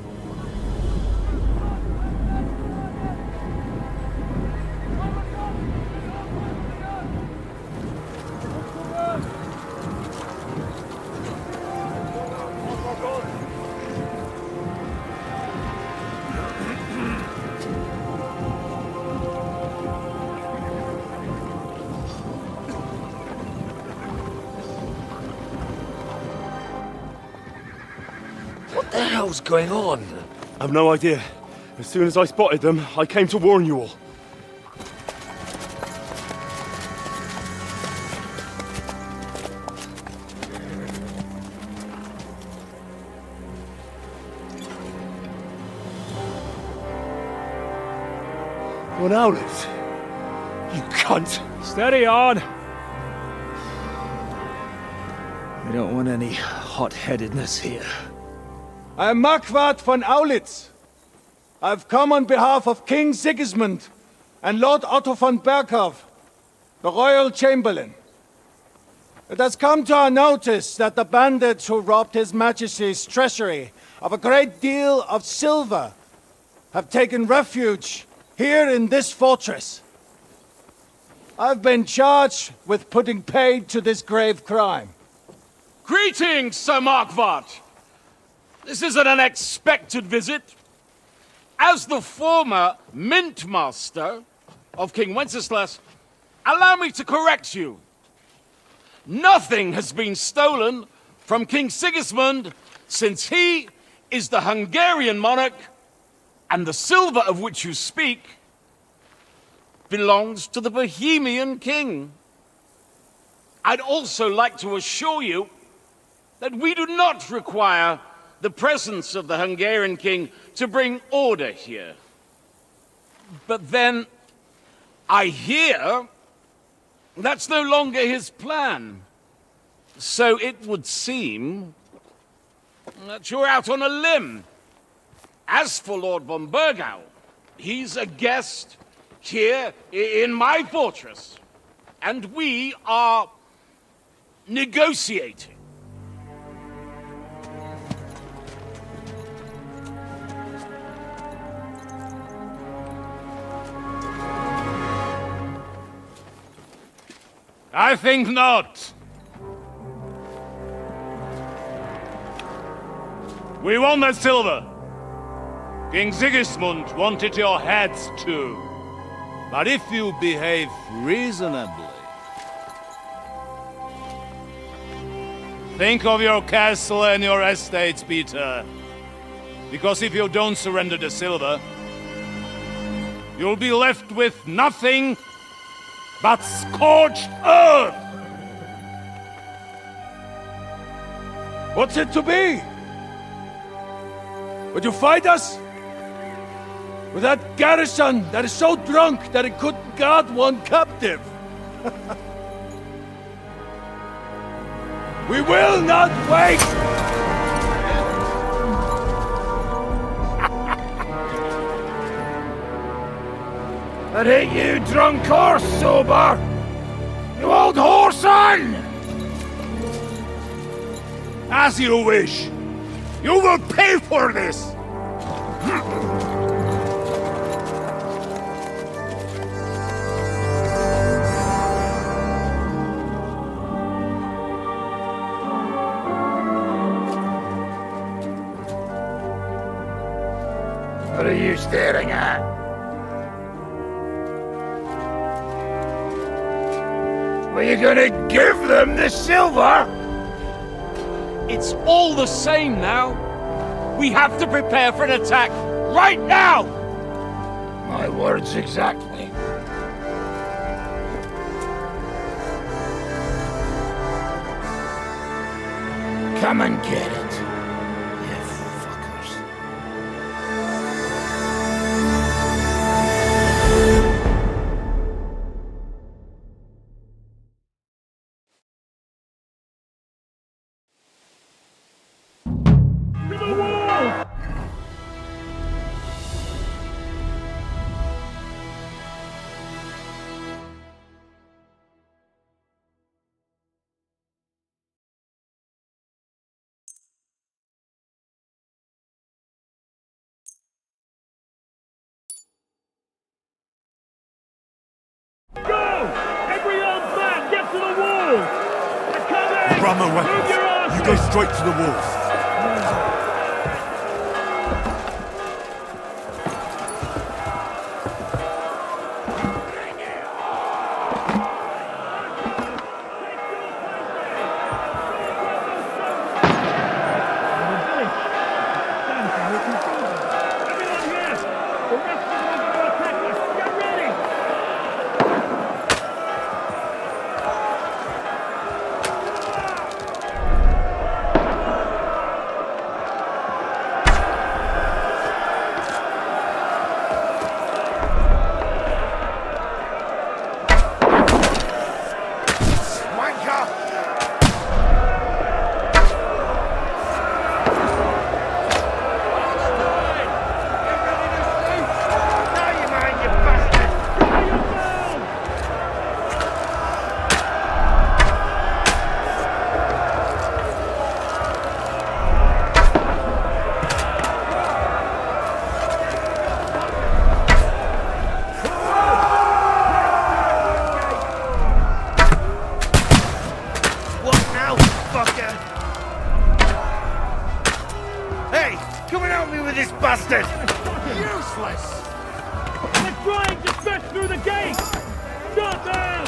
What the hell's going on? I've no idea. As soon as I spotted them, I came to warn you all. What out it? You cunt! Steady on! We don't want any hot-headedness here. I am Markvart von Aulitz. I've come on behalf of King Sigismund and Lord Otto von Berghoff, the Royal Chamberlain. It has come to our notice that the bandits who robbed His Majesty's treasury of a great deal of silver have taken refuge here in this fortress. I've been charged with putting paid to this grave crime. Greetings, Sir Markvart! This is an unexpected visit. As the former Mint Master of King Wenceslas, allow me to correct you. Nothing has been stolen from King Sigismund since he is the Hungarian monarch, and the silver of which you speak belongs to the Bohemian king. I'd also like to assure you that we do not require the presence of the Hungarian king to bring order here. But then, I hear that's no longer his plan. So it would seem that you're out on a limb. As for Lord von Bergau, he's a guest here in my fortress, and we are negotiating. I think not. We want that silver. King Sigismund wanted your heads too. But if you behave reasonably... Think of your castle and your estates, Peter. Because if you don't surrender the silver, you'll be left with nothing but scorched earth! What's it to be? Would you fight us? With that garrison that is so drunk that it couldn't guard one captive? We will not wait! That ain't you, drunk or sober! You old whoreson! As you wish. You will pay for this! What are you staring at? Were you gonna give them the silver? It's all the same now. We have to prepare for an attack right now! My words exactly. Come and get it, you fuckers. To the wall! Go! Every old man, get to the walls! They're coming! Grab my weapons. Move your asses! You go straight to the walls. Bastard! Useless! They're trying to stretch through the gate! Stop them!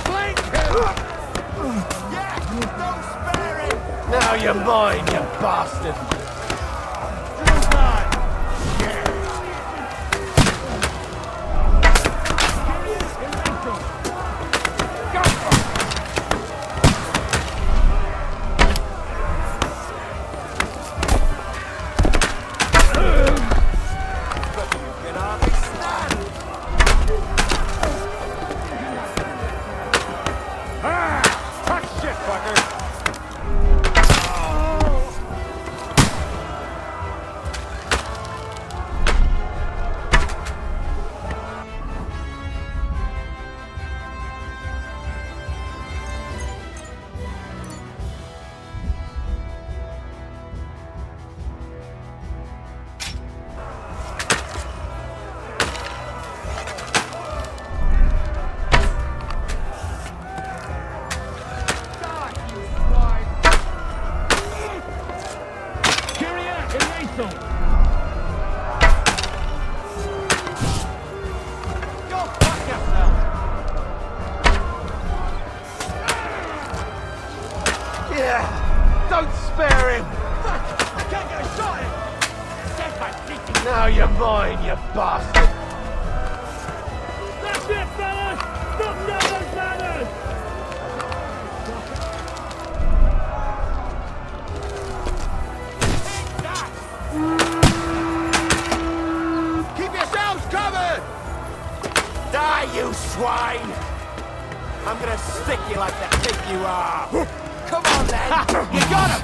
Flank him! Yeah! No sparing! Now you're mine, you bastard! Don't spare him! I can't get a shot in! Now you're mine, you bastard! That's it, fellas! Knock down those ladders! Keep yourselves covered! Die, you swine! I'm gonna stick you like the pig you are! Come on, then! You got him!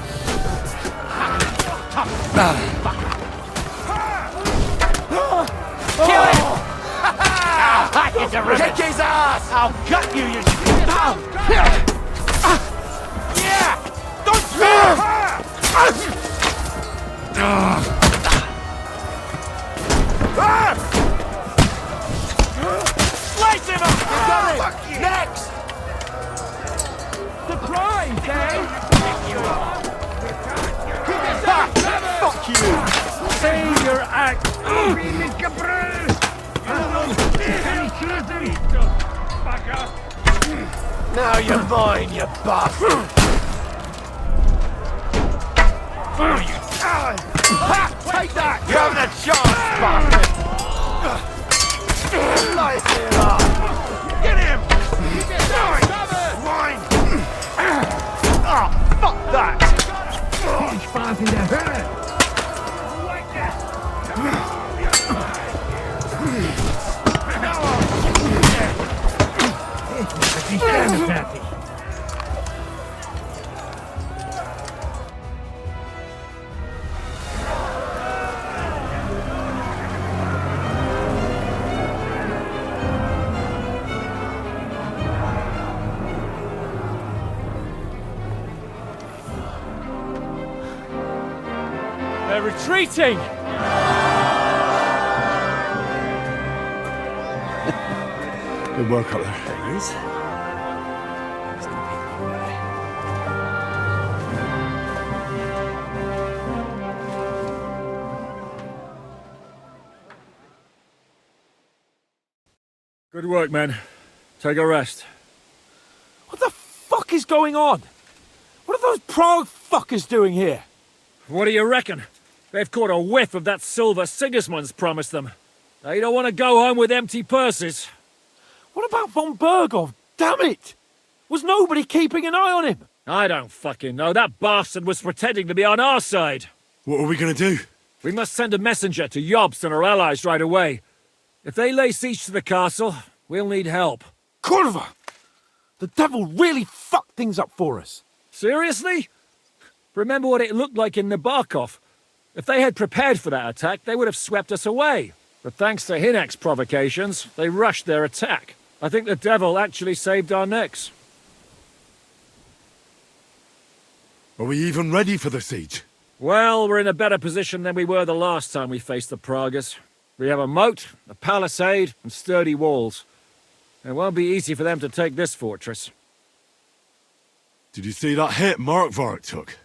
Kill him! Kick his ass! I'll gut you, you... Yeah! Don't spare! Slice him up! You got it! Next! Surprise, eh? Fuck you! Say your act! Now you're mine, you bastard! Take that! You haven't a chance, bastard! Slice him up! Get him! Swine! Oh, fuck that! He's fast in the herd! They're retreating! Good work up there. There he is. Good work, men. Take a rest. What the fuck is going on? What are those Prague fuckers doing here? What do you reckon? They've caught a whiff of that silver Sigismund's promised them. They don't want to go home with empty purses. What about von Bergov? Damn it! Was nobody keeping an eye on him? I don't fucking know. That bastard was pretending to be on our side. What are we gonna do? We must send a messenger to Jobst and our allies right away. If they lay siege to the castle, we'll need help. Kurva! The devil really fucked things up for us. Seriously? Remember what it looked like in Nabokov. If they had prepared for that attack, they would have swept us away. But thanks to Hinek's provocations, they rushed their attack. I think the devil actually saved our necks. Are we even ready for the siege? Well, we're in a better position than we were the last time we faced the Pragas. We have a moat, a palisade, and sturdy walls. It won't be easy for them to take this fortress. Did you see that hit Markvart took?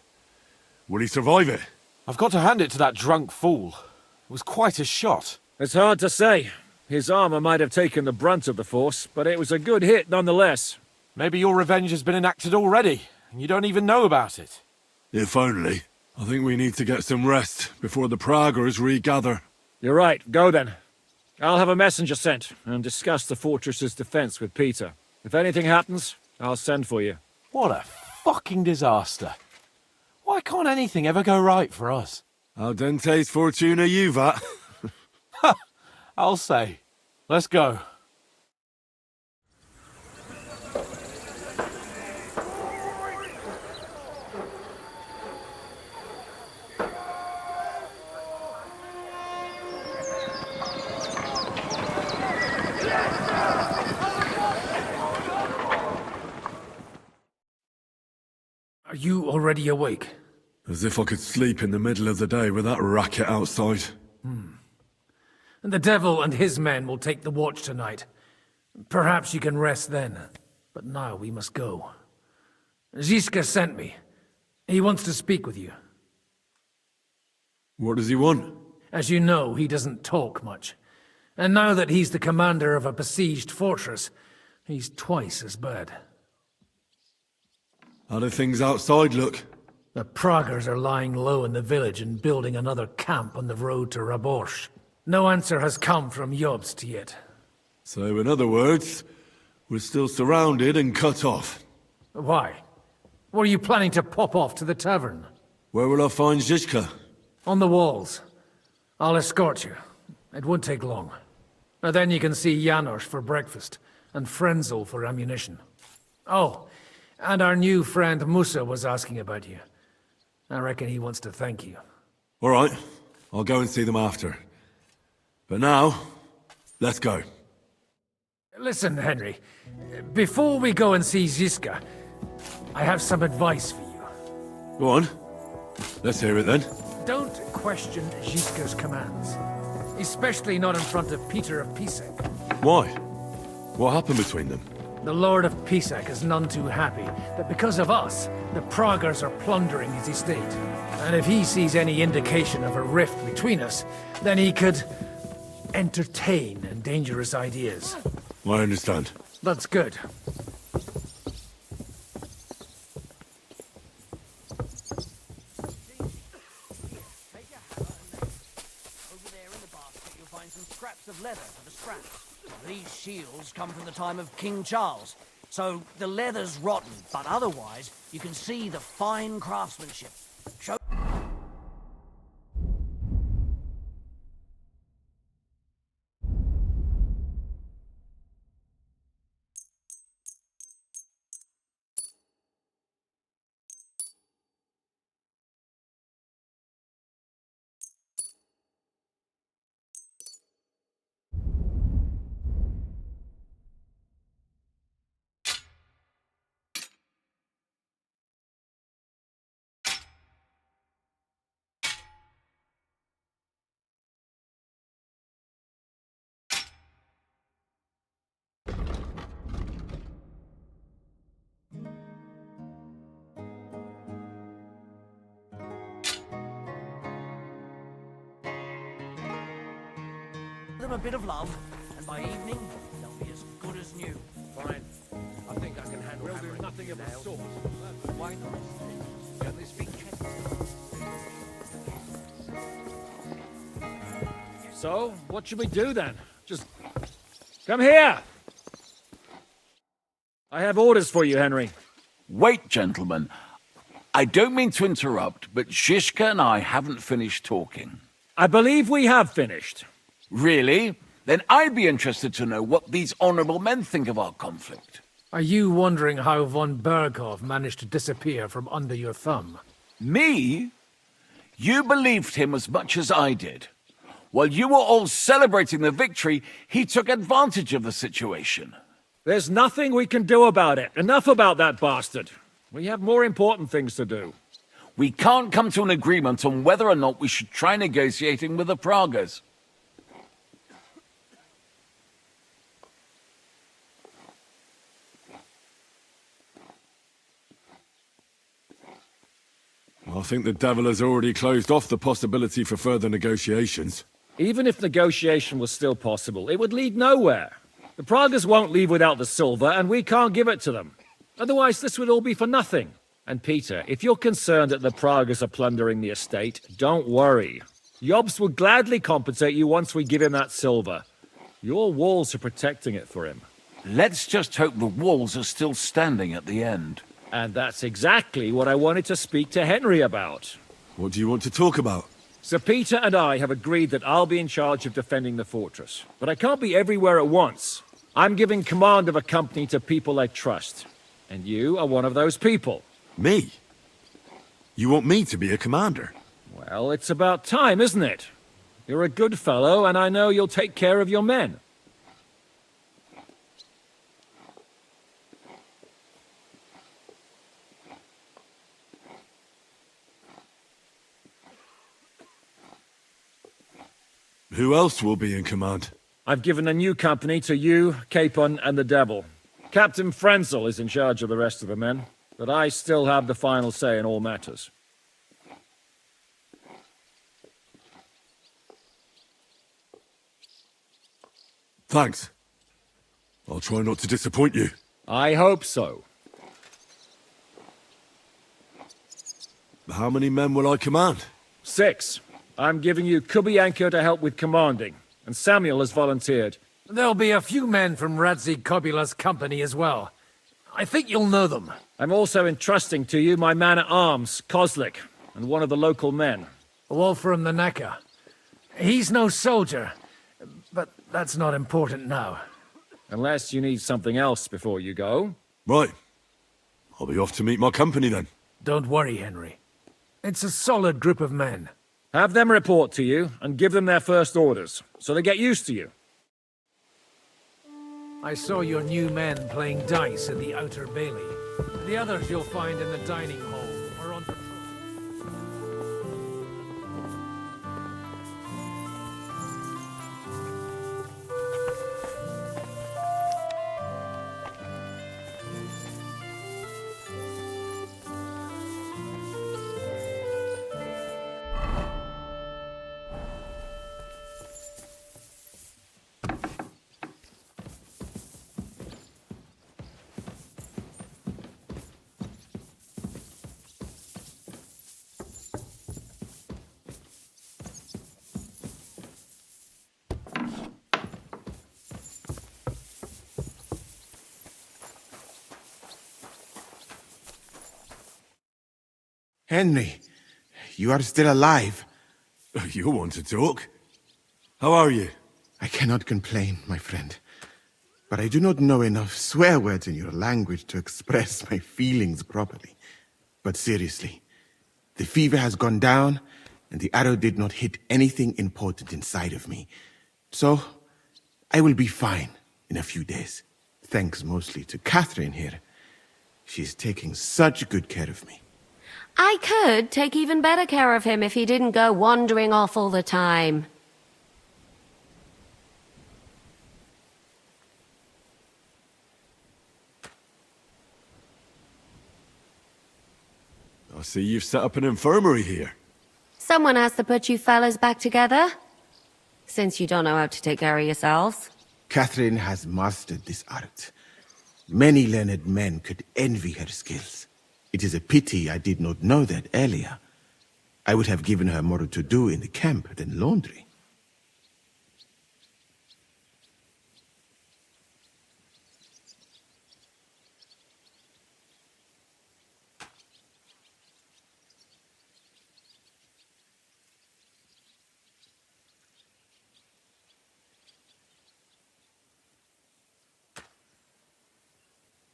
Will he survive it? I've got to hand it to that drunk fool. It was quite a shot. It's hard to say. His armor might have taken the brunt of the force, but it was a good hit nonetheless. Maybe your revenge has been enacted already, and you don't even know about it. If only. I think we need to get some rest before the Praggers regather. You're right. Go then. I'll have a messenger sent and discuss the fortress's defense with Peter. If anything happens, I'll send for you. What a fucking disaster. Why can't anything ever go right for us? Al dente's fortuna juvat. I'll say. Let's go. Are you already awake? As if I could sleep in the middle of the day with that racket outside. And the devil and his men will take the watch tonight. Perhaps you can rest then. But now we must go. Ziska sent me. He wants to speak with you. What does he want? As you know, he doesn't talk much. And now that he's the commander of a besieged fortress, he's twice as bad. How do things outside look? The Praguers are lying low in the village and building another camp on the road to Raborsh. No answer has come from Jobst yet. So, in other words, we're still surrounded and cut off. Why? Were you planning to pop off to the tavern? Where will I find Zizka? On the walls. I'll escort you. It won't take long. And then you can see Janos for breakfast, and Frenzel for ammunition. Oh, and our new friend Musa was asking about you. I reckon he wants to thank you. All right, I'll go and see them after. But now, let's go. Listen, Henry. Before we go and see Zizka, I have some advice for you. Go on. Let's hear it then. Don't question Zizka's commands. Especially not in front of Peter of Pisak. Why? What happened between them? The Lord of Pisak is none too happy that because of us, the Praguers are plundering his estate. And if he sees any indication of a rift between us, then he could entertain dangerous ideas. I understand. That's good. Of leather for the straps. These shields come from the time of King Charles, so the leather's rotten, but otherwise you can see the fine craftsmanship. Show them a bit of love, and by evening, they'll be as good as new. Fine. I think I can handle it. We'll do nothing of the sort. Why not? Can this be kept? So, what should we do then? Just come here! I have orders for you, Henry. Wait, gentlemen. I don't mean to interrupt, but Zizka and I haven't finished talking. I believe we have finished. Really? Then I'd be interested to know what these honorable men think of our conflict. Are you wondering how von Berghoff managed to disappear from under your thumb? Me? You believed him as much as I did. While you were all celebrating the victory, he took advantage of the situation. There's nothing we can do about it. Enough about that bastard. We have more important things to do. We can't come to an agreement on whether or not we should try negotiating with the Pragas. I think the devil has already closed off the possibility for further negotiations. Even if negotiation was still possible, it would lead nowhere. The Pragas won't leave without the silver, and we can't give it to them. Otherwise, this would all be for nothing. And Peter, if you're concerned that the Pragas are plundering the estate, don't worry. Jobst will gladly compensate you once we give him that silver. Your walls are protecting it for him. Let's just hope the walls are still standing at the end. And that's exactly what I wanted to speak to Henry about. What do you want to talk about? Sir Peter and I have agreed that I'll be in charge of defending the fortress. But I can't be everywhere at once. I'm giving command of a company to people I trust. And you are one of those people. Me? You want me to be a commander? Well, it's about time, isn't it? You're a good fellow, and I know you'll take care of your men. Who else will be in command? I've given a new company to you, Capon, and the Devil. Captain Frenzel is in charge of the rest of the men, but I still have the final say in all matters. Thanks. I'll try not to disappoint you. I hope so. How many men will I command? 6. I'm giving you Kubianka to help with commanding, and Samuel has volunteered. There'll be a few men from Radzi Kobula's company as well. I think you'll know them. I'm also entrusting to you my man-at-arms, Kozlik, and one of the local men. Wolfram the Necker. He's no soldier, but that's not important now. Unless you need something else before you go. Right. I'll be off to meet my company then. Don't worry, Henry. It's a solid group of men. Have them report to you, and give them their first orders, so they get used to you. I saw your new men playing dice in the outer bailey. The others you'll find in the dining hall or on patrol. Henry, you are still alive. You want to talk? How are you? I cannot complain, my friend. But I do not know enough swear words in your language to express my feelings properly. But seriously, the fever has gone down, and the arrow did not hit anything important inside of me. So, I will be fine in a few days. Thanks mostly to Catherine here. She's taking such good care of me. I could take even better care of him if he didn't go wandering off all the time. I see you've set up an infirmary here. Someone has to put you fellas back together, since you don't know how to take care of yourselves. Catherine has mastered this art. Many learned men could envy her skills. It is a pity I did not know that earlier. I would have given her more to do in the camp than laundry.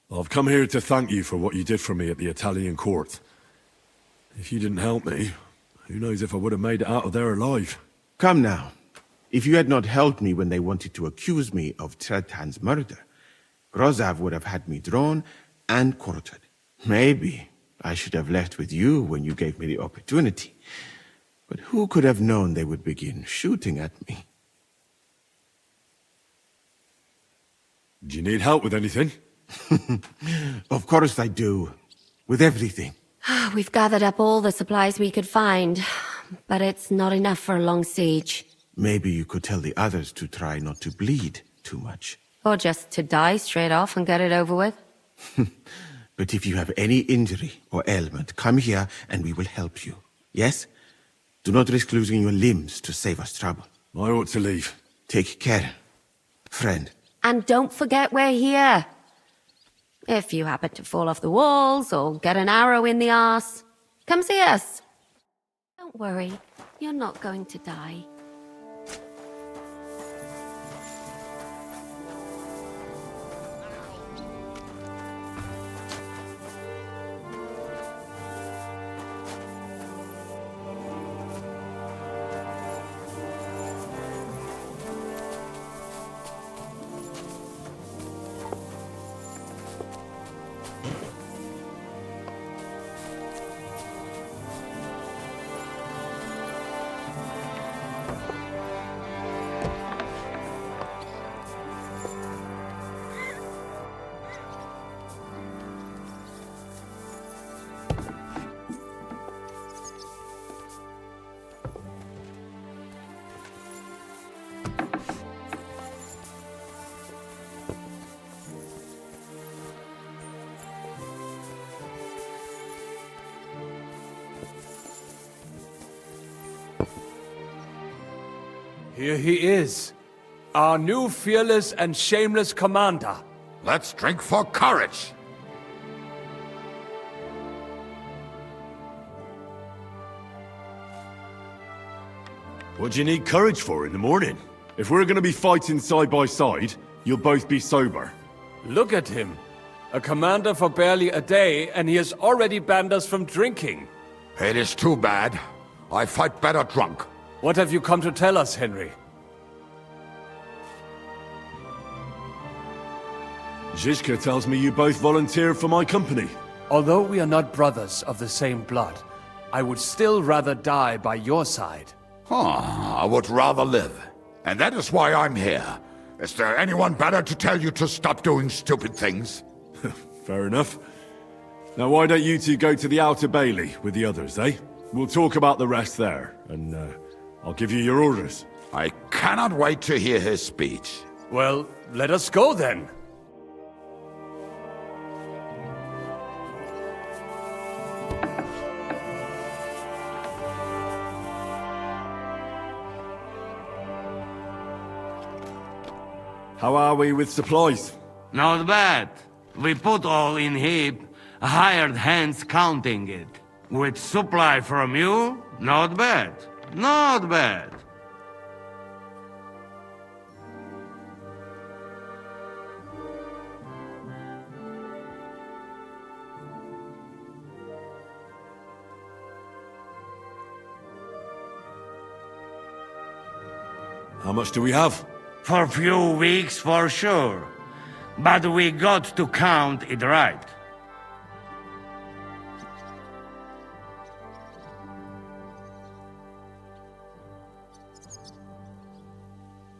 I've come here to thank you for what you did for me at the Italian court. If you didn't help me, who knows if I would have made it out of there alive. Come now. If you had not helped me when they wanted to accuse me of Tretan's murder, Grozav would have had me drawn and quartered. Maybe I should have left with you when you gave me the opportunity. But who could have known they would begin shooting at me? Do you need help with anything? Of course I do. With everything. We've gathered up all the supplies we could find, but it's not enough for a long siege. Maybe you could tell the others to try not to bleed too much. Or just to die straight off and get it over with. But if you have any injury or ailment, come here and we will help you. Yes? Do not risk losing your limbs to save us trouble. I ought to leave. Take care, friend. And don't forget we're here. If you happen to fall off the walls or get an arrow in the arse, come see us. Don't worry, you're not going to die. Here he is, our new fearless and shameless commander. Let's drink for courage. What do you need courage for in the morning? If we're gonna be fighting side by side, you'll both be sober. Look at him. A commander for barely a day, and he has already banned us from drinking. It is too bad. I fight better drunk. What have you come to tell us, Henry? Zizka tells me you both volunteered for my company. Although we are not brothers of the same blood, I would still rather die by your side. I would rather live. And that is why I'm here. Is there anyone better to tell you to stop doing stupid things? Fair enough. Now why don't you two go to the Outer Bailey with the others, eh? We'll talk about the rest there, and I'll give you your orders. I cannot wait to hear his speech. Well, let us go then. How are we with supplies? Not bad. We put all in heap, hired hands counting it. With supply from you, not bad. Not bad. How much do we have? For a few weeks, for sure. But we got to count it right.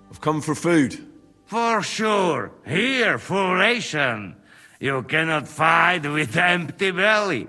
I've come for food. For sure. Here, full ration. You cannot fight with empty belly.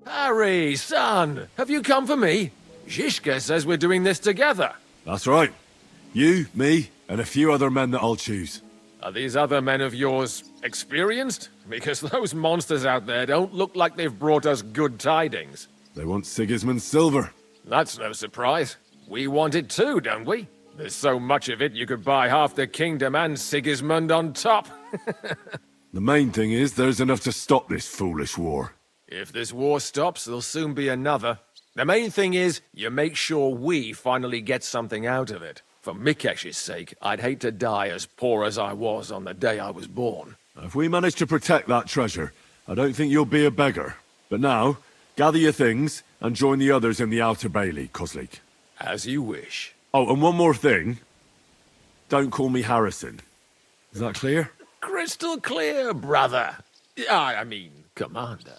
Harry, son, have you come for me? Zizka says we're doing this together. That's right. You, me, and a few other men that I'll choose. Are these other men of yours experienced? Because those monsters out there don't look like they've brought us good tidings. They want Sigismund's silver. That's no surprise. We want it too, don't we? There's so much of it you could buy half the kingdom and Sigismund on top. The main thing is there's enough to stop this foolish war. If this war stops, there'll soon be another. The main thing is, you make sure we finally get something out of it. For Mikesh's sake, I'd hate to die as poor as I was on the day I was born. If we manage to protect that treasure, I don't think you'll be a beggar. But now, gather your things and join the others in the Outer Bailey, Kozlik. As you wish. Oh, and one more thing. Don't call me Harrison. Is that clear? Crystal clear, brother. I mean, Commander.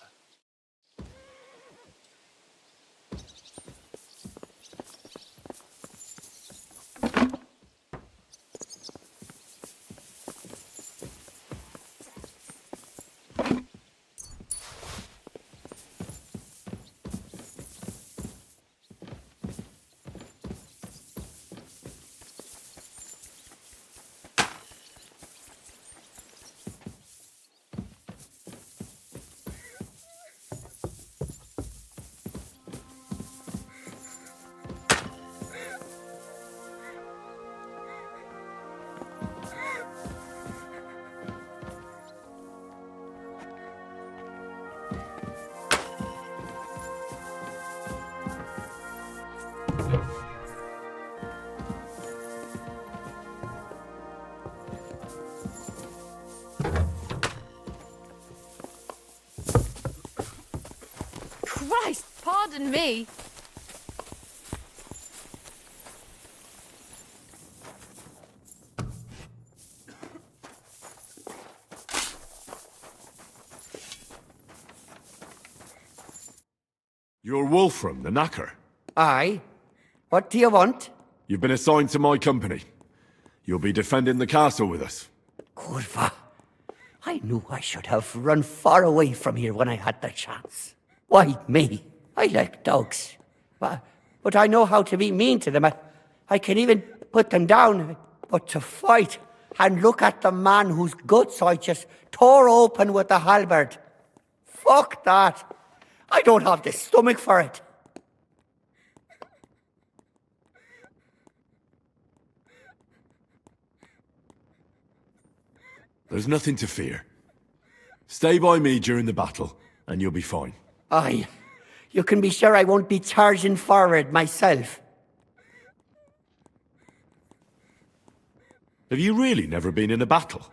Christ, pardon me. You're Wolfram, the knacker. Aye. What do you want? You've been assigned to my company. You'll be defending the castle with us. Kurva. I knew I should have run far away from here when I had the chance. Why me? I like dogs. But I know how to be mean to them. I can even put them down. But to fight and look at the man whose guts I just tore open with the halberd. Fuck that. I don't have the stomach for it. There's nothing to fear. Stay by me during the battle, and you'll be fine. Aye. You can be sure I won't be charging forward myself. Have you really never been in a battle?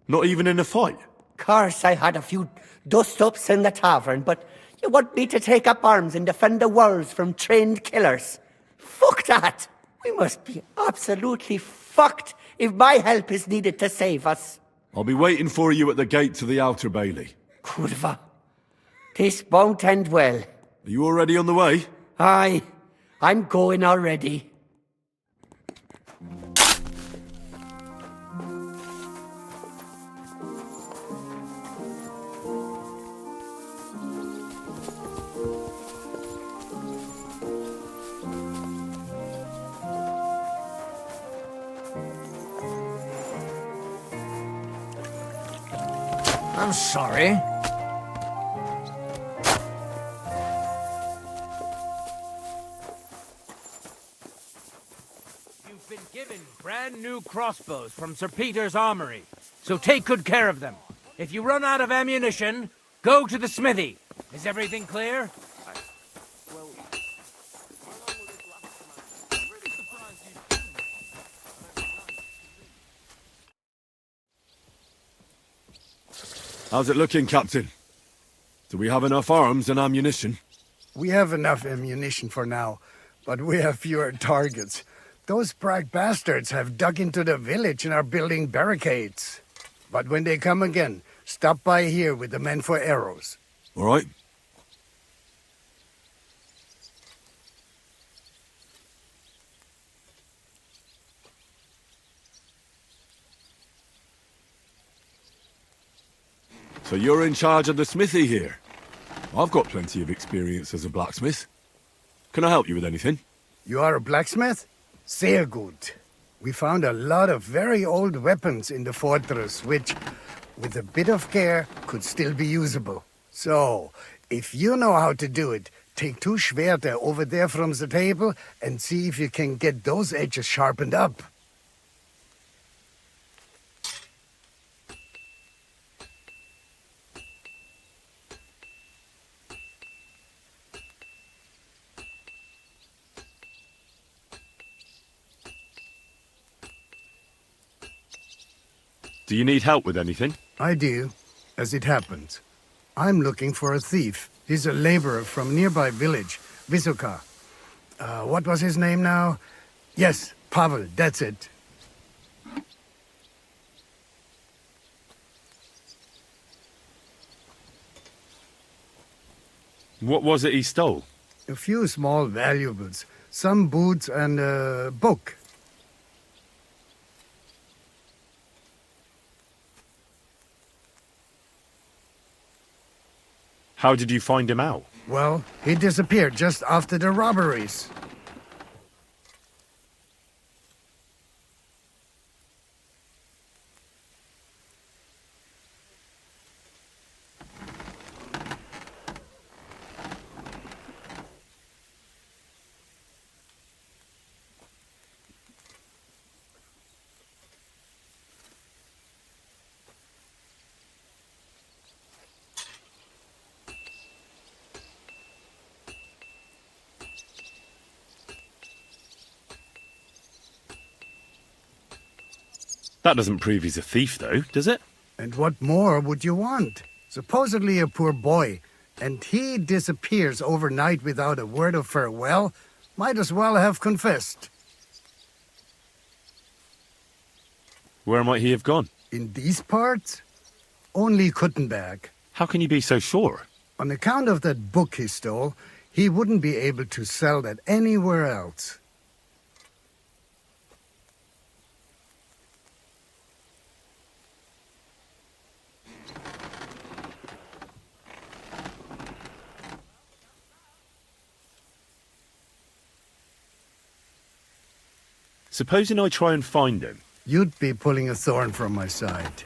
Not even in a fight? Course, I had a few dust-ups in the tavern, but you want me to take up arms and defend the walls from trained killers? Fuck that! We must be absolutely fucked if my help is needed to save us. I'll be waiting for you at the gate to the outer bailey. Kurva. This won't end well. Are you already on the way? Aye. I'm going already. I'm sorry. You've been given brand new crossbows from Sir Peter's armory, so take good care of them. If you run out of ammunition, go to the smithy. Is everything clear? How's it looking, Captain? Do we have enough arms and ammunition? We have enough ammunition for now, but we have fewer targets. Those brag bastards have dug into the village and are building barricades. But when they come again, stop by here with the men for arrows. All right. So you're in charge of the smithy here? I've got plenty of experience as a blacksmith. Can I help you with anything? You are a blacksmith? Sehr gut. We found a lot of very old weapons in the fortress, which, with a bit of care, could still be usable. So, if you know how to do it, take 2 Schwerter over there from the table and see if you can get those edges sharpened up. Do you need help with anything? I do, as it happens. I'm looking for a thief. He's a laborer from nearby village, Vysoka. What was his name now? Yes, Pavel, that's it. What was it he stole? A few small valuables, some boots and a book. How did you find him out? Well, he disappeared just after the robberies. That doesn't prove he's a thief, though, does it? And what more would you want? Supposedly a poor boy. and he disappears overnight without a word of farewell, might as well have confessed. Where might he have gone? In these parts? Only Kuttenberg. How can you be so sure? On account of that book he stole, he wouldn't be able to sell that anywhere else. Supposing I try and find him. You'd be pulling a thorn from my side.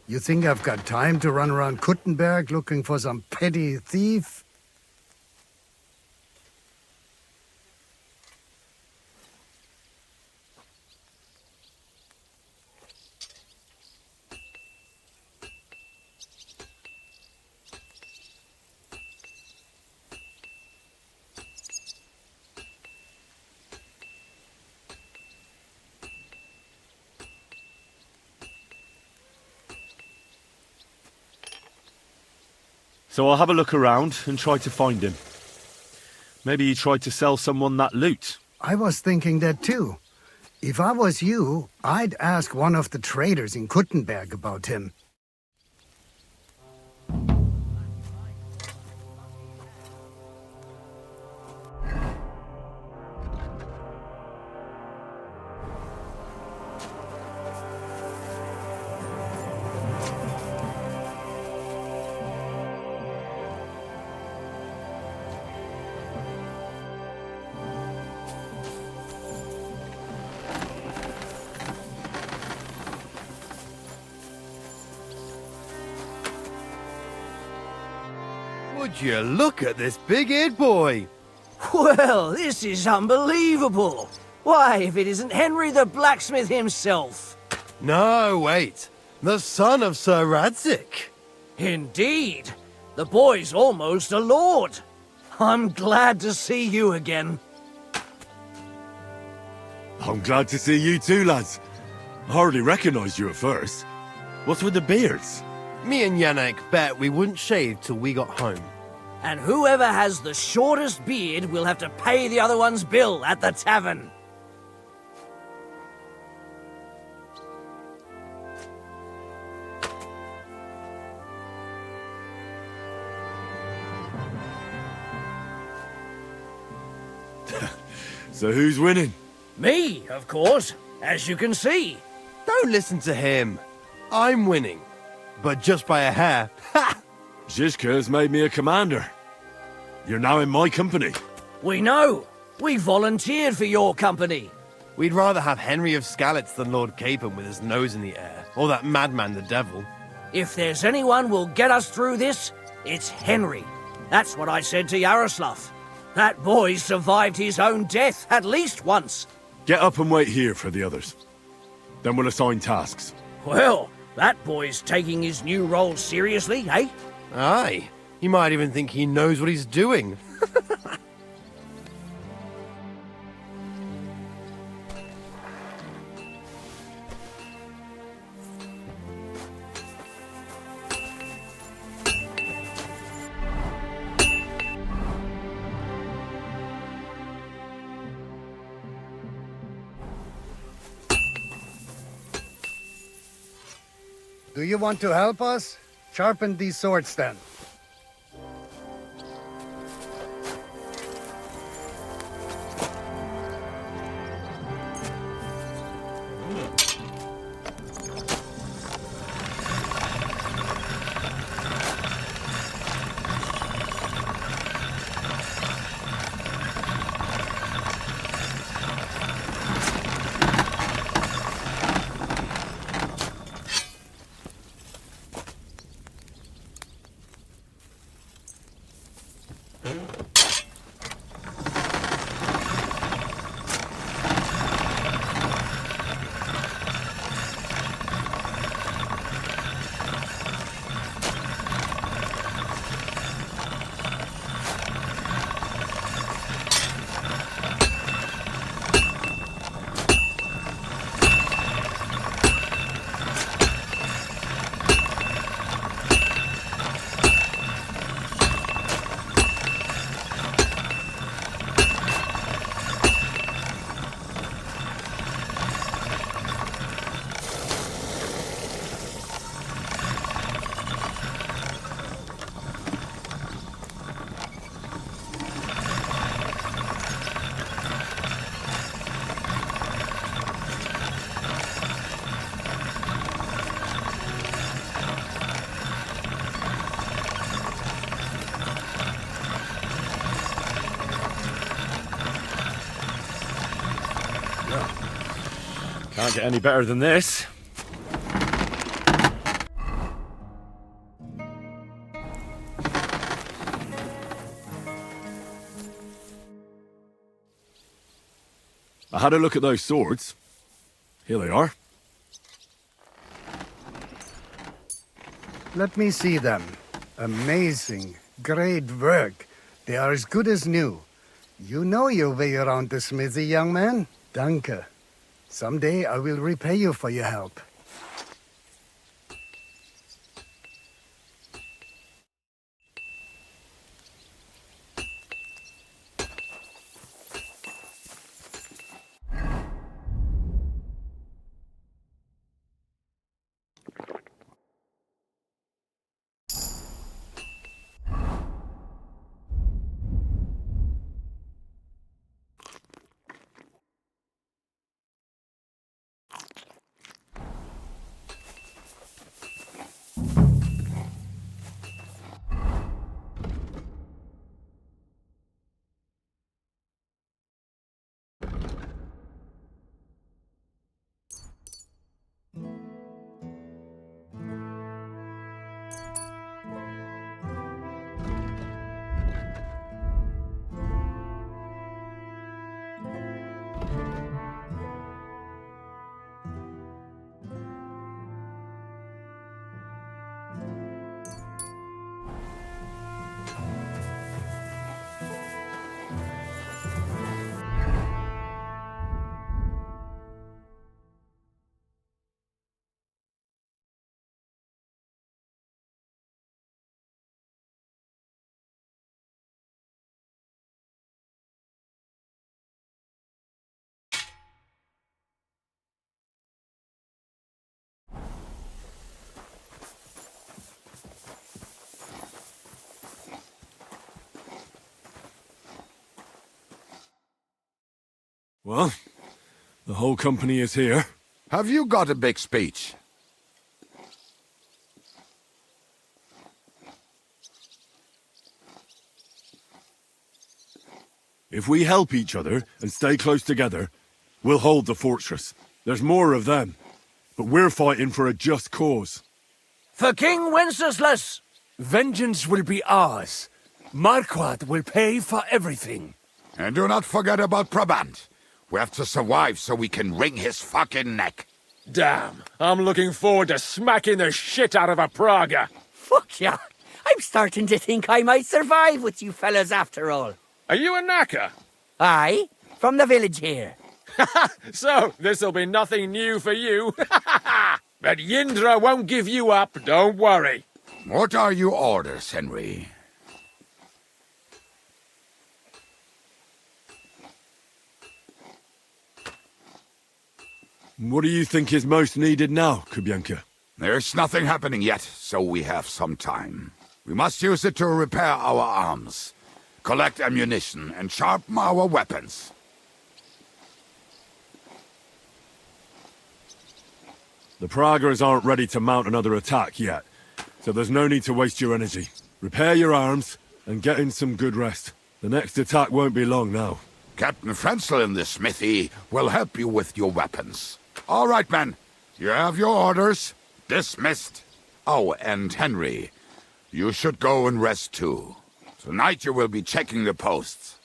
You think I've got time to run around Kuttenberg looking for some petty thief? So I'll have a look around and try to find him. Maybe he tried to sell someone that loot. I was thinking that too. If I was you, I'd ask one of the traders in Kuttenberg about him. Would you look at this big-eared boy? Well, this is unbelievable. Why, if it isn't Henry the blacksmith himself. No, wait. The son of Sir Radzik. Indeed. The boy's almost a lord. I'm glad to see you again. I'm glad to see you too, lads. I hardly recognised you at first. What's with the beards? Me and Yannick bet we wouldn't shave till we got home. And whoever has the shortest beard will have to pay the other one's bill at the tavern. So who's winning? Me, of course, as you can see. Don't listen to him. I'm winning. But just by a hair. Ha! Zizka has made me a commander. You're now in my company. We know. We volunteered for your company. We'd rather have Henry of Skalitz than Lord Capon with his nose in the air. Or that madman the devil. If there's anyone will get us through this, it's Henry. That's what I said to Yaroslav. That boy survived his own death at least once. Get up and wait here for the others. Then we'll assign tasks. Well, that boy's taking his new role seriously, eh? Aye. He might even think he knows what he's doing. Do you want to help us? Sharpen these swords then. Can't get any better than this. I had a look at those swords. Here they are. Let me see them. Amazing. Great work. They are as good as new. You know your way around the smithy, young man. Danke. Someday I will repay you for your help. Well, the whole company is here. Have you got a big speech? If we help each other and stay close together, we'll hold the fortress. There's more of them, but we're fighting for a just cause. For King Wenceslas! Vengeance will be ours. Marquardt will pay for everything. And do not forget about Brabant. We have to survive so we can wring his fucking neck. Damn, I'm looking forward to smacking the shit out of a Praga. Fuck yeah. I'm starting to think I might survive with you fellas after all. Are you a knacker? Aye, from the village here. So, this'll be nothing new for you. But Yindra won't give you up, don't worry. What are your orders, Henry? What do you think is most needed now, Kubianka? There's nothing happening yet, so we have some time. We must use it to repair our arms, collect ammunition, and sharpen our weapons. The Pragas aren't ready to mount another attack yet, so there's no need to waste your energy. Repair your arms, and get in some good rest. The next attack won't be long now. Captain Frenzel in the smithy will help you with your weapons. All right, men. You have your orders. Dismissed. Oh, and Henry, you should go and rest too. Tonight you will be checking the posts.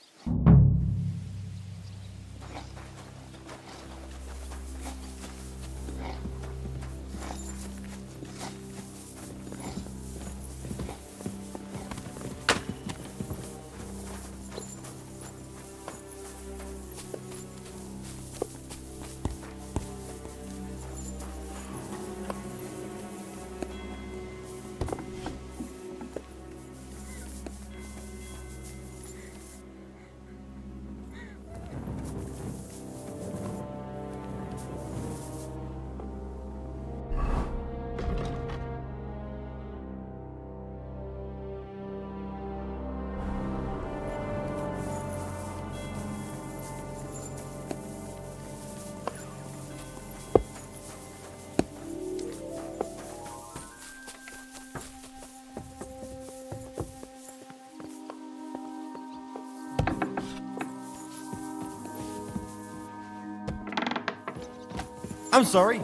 I'm sorry.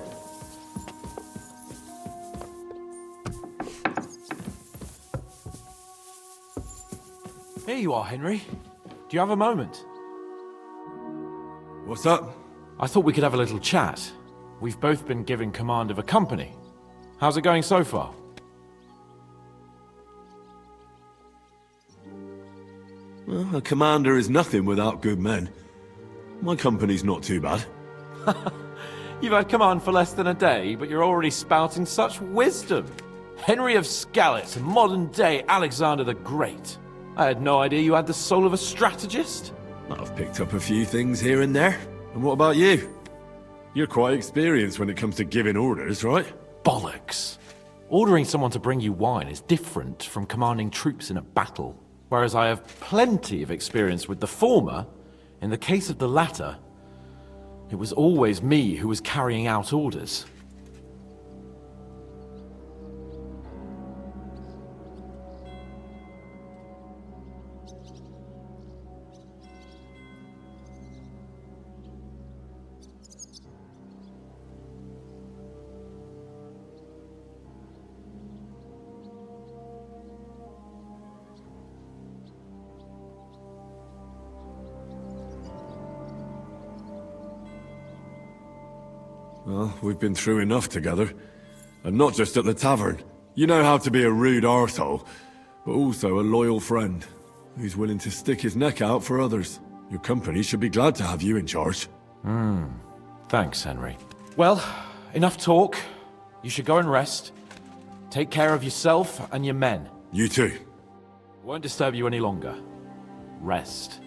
Here you are, Henry. Do you have a moment? What's up? I thought we could have a little chat. We've both been given command of a company. How's it going so far? Well, a commander is nothing without good men. My company's not too bad. You've had command for less than a day, but you're already spouting such wisdom. Henry of Skalitz, modern-day Alexander the Great. I had no idea you had the soul of a strategist. I've picked up a few things here and there. And what about you? You're quite experienced when it comes to giving orders, right? Bollocks. Ordering someone to bring you wine is different from commanding troops in a battle. Whereas I have plenty of experience with the former, in the case of the latter, it was always me who was carrying out orders. Well, we've been through enough together. And not just at the tavern. You know how to be a rude arsehole, but also a loyal friend, who's willing to stick his neck out for others. Your company should be glad to have you in charge. Thanks, Henry. Well, enough talk. You should go and rest. Take care of yourself and your men. You too. Won't disturb you any longer. Rest.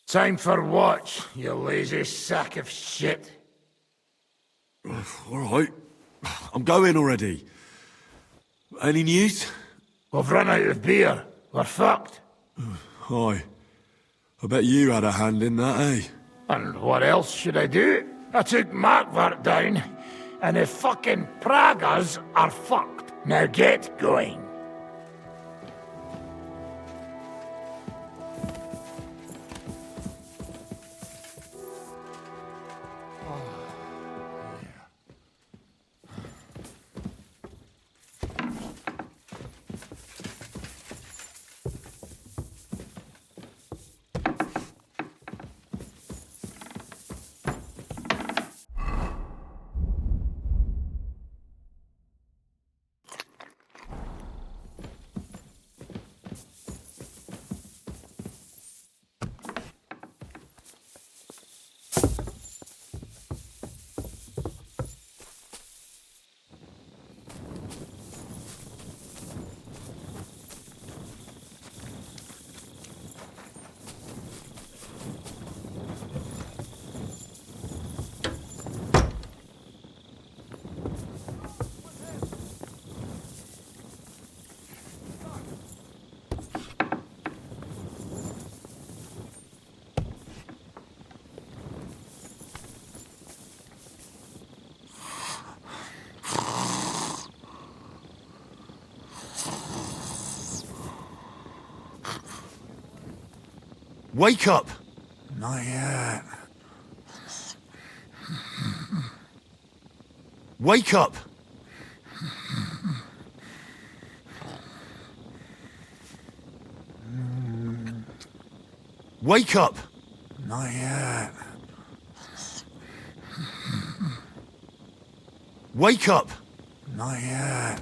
Time for what, you lazy sack of shit? All right. I'm going already. Any news? We've run out of beer. We're fucked. Aye. I bet you had a hand in that, eh? And what else should I do? I took Markvart down, and the fucking Pragas are fucked. Now get going. Wake up! Not yet. Wake up! Wake up! Not yet. Wake up! Not yet.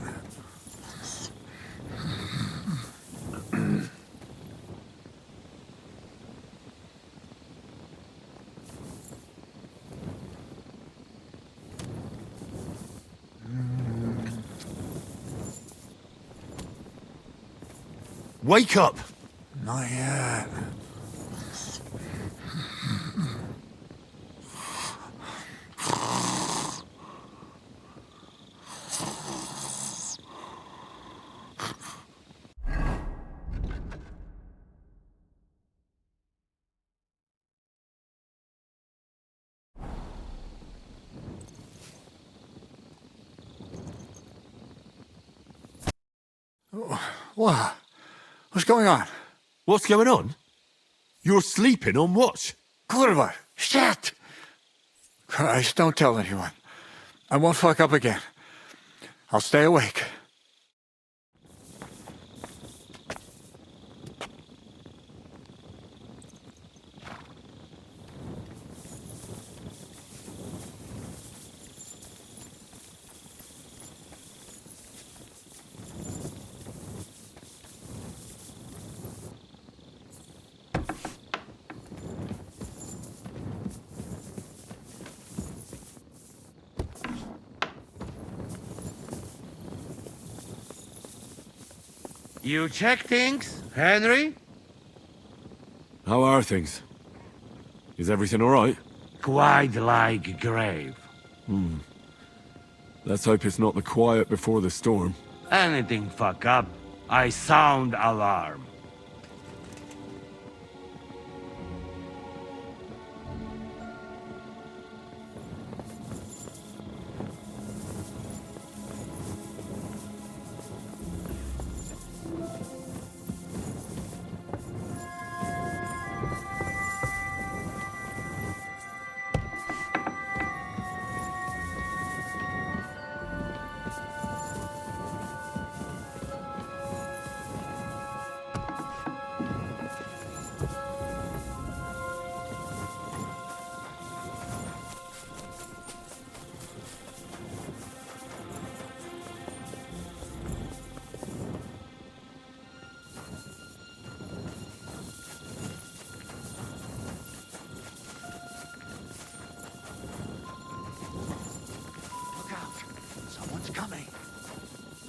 Wake up! Not yet. What? What's going on? What's going on? You're sleeping on watch. Kurva! Shit! Christ, don't tell anyone. I won't fuck up again. I'll stay awake. You check things, Henry? How are things? Is everything all right? Quite like grave. Let's hope it's not the quiet before the storm. Anything fuck up, I sound alarm.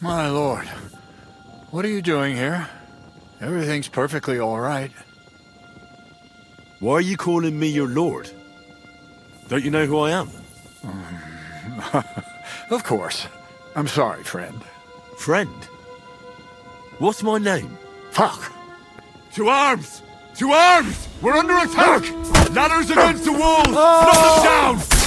My lord, what are you doing here? Everything's perfectly all right. Why are you calling me your lord? Don't you know who I am? Of course. I'm sorry, friend. Friend? What's my name? Fuck! To arms! To arms! We're under attack! Ladders against the walls! Knock them down!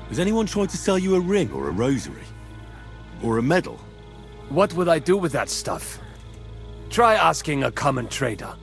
Has anyone tried to sell you a ring or a rosary? Or a medal? What would I do with that stuff? Try asking a common trader.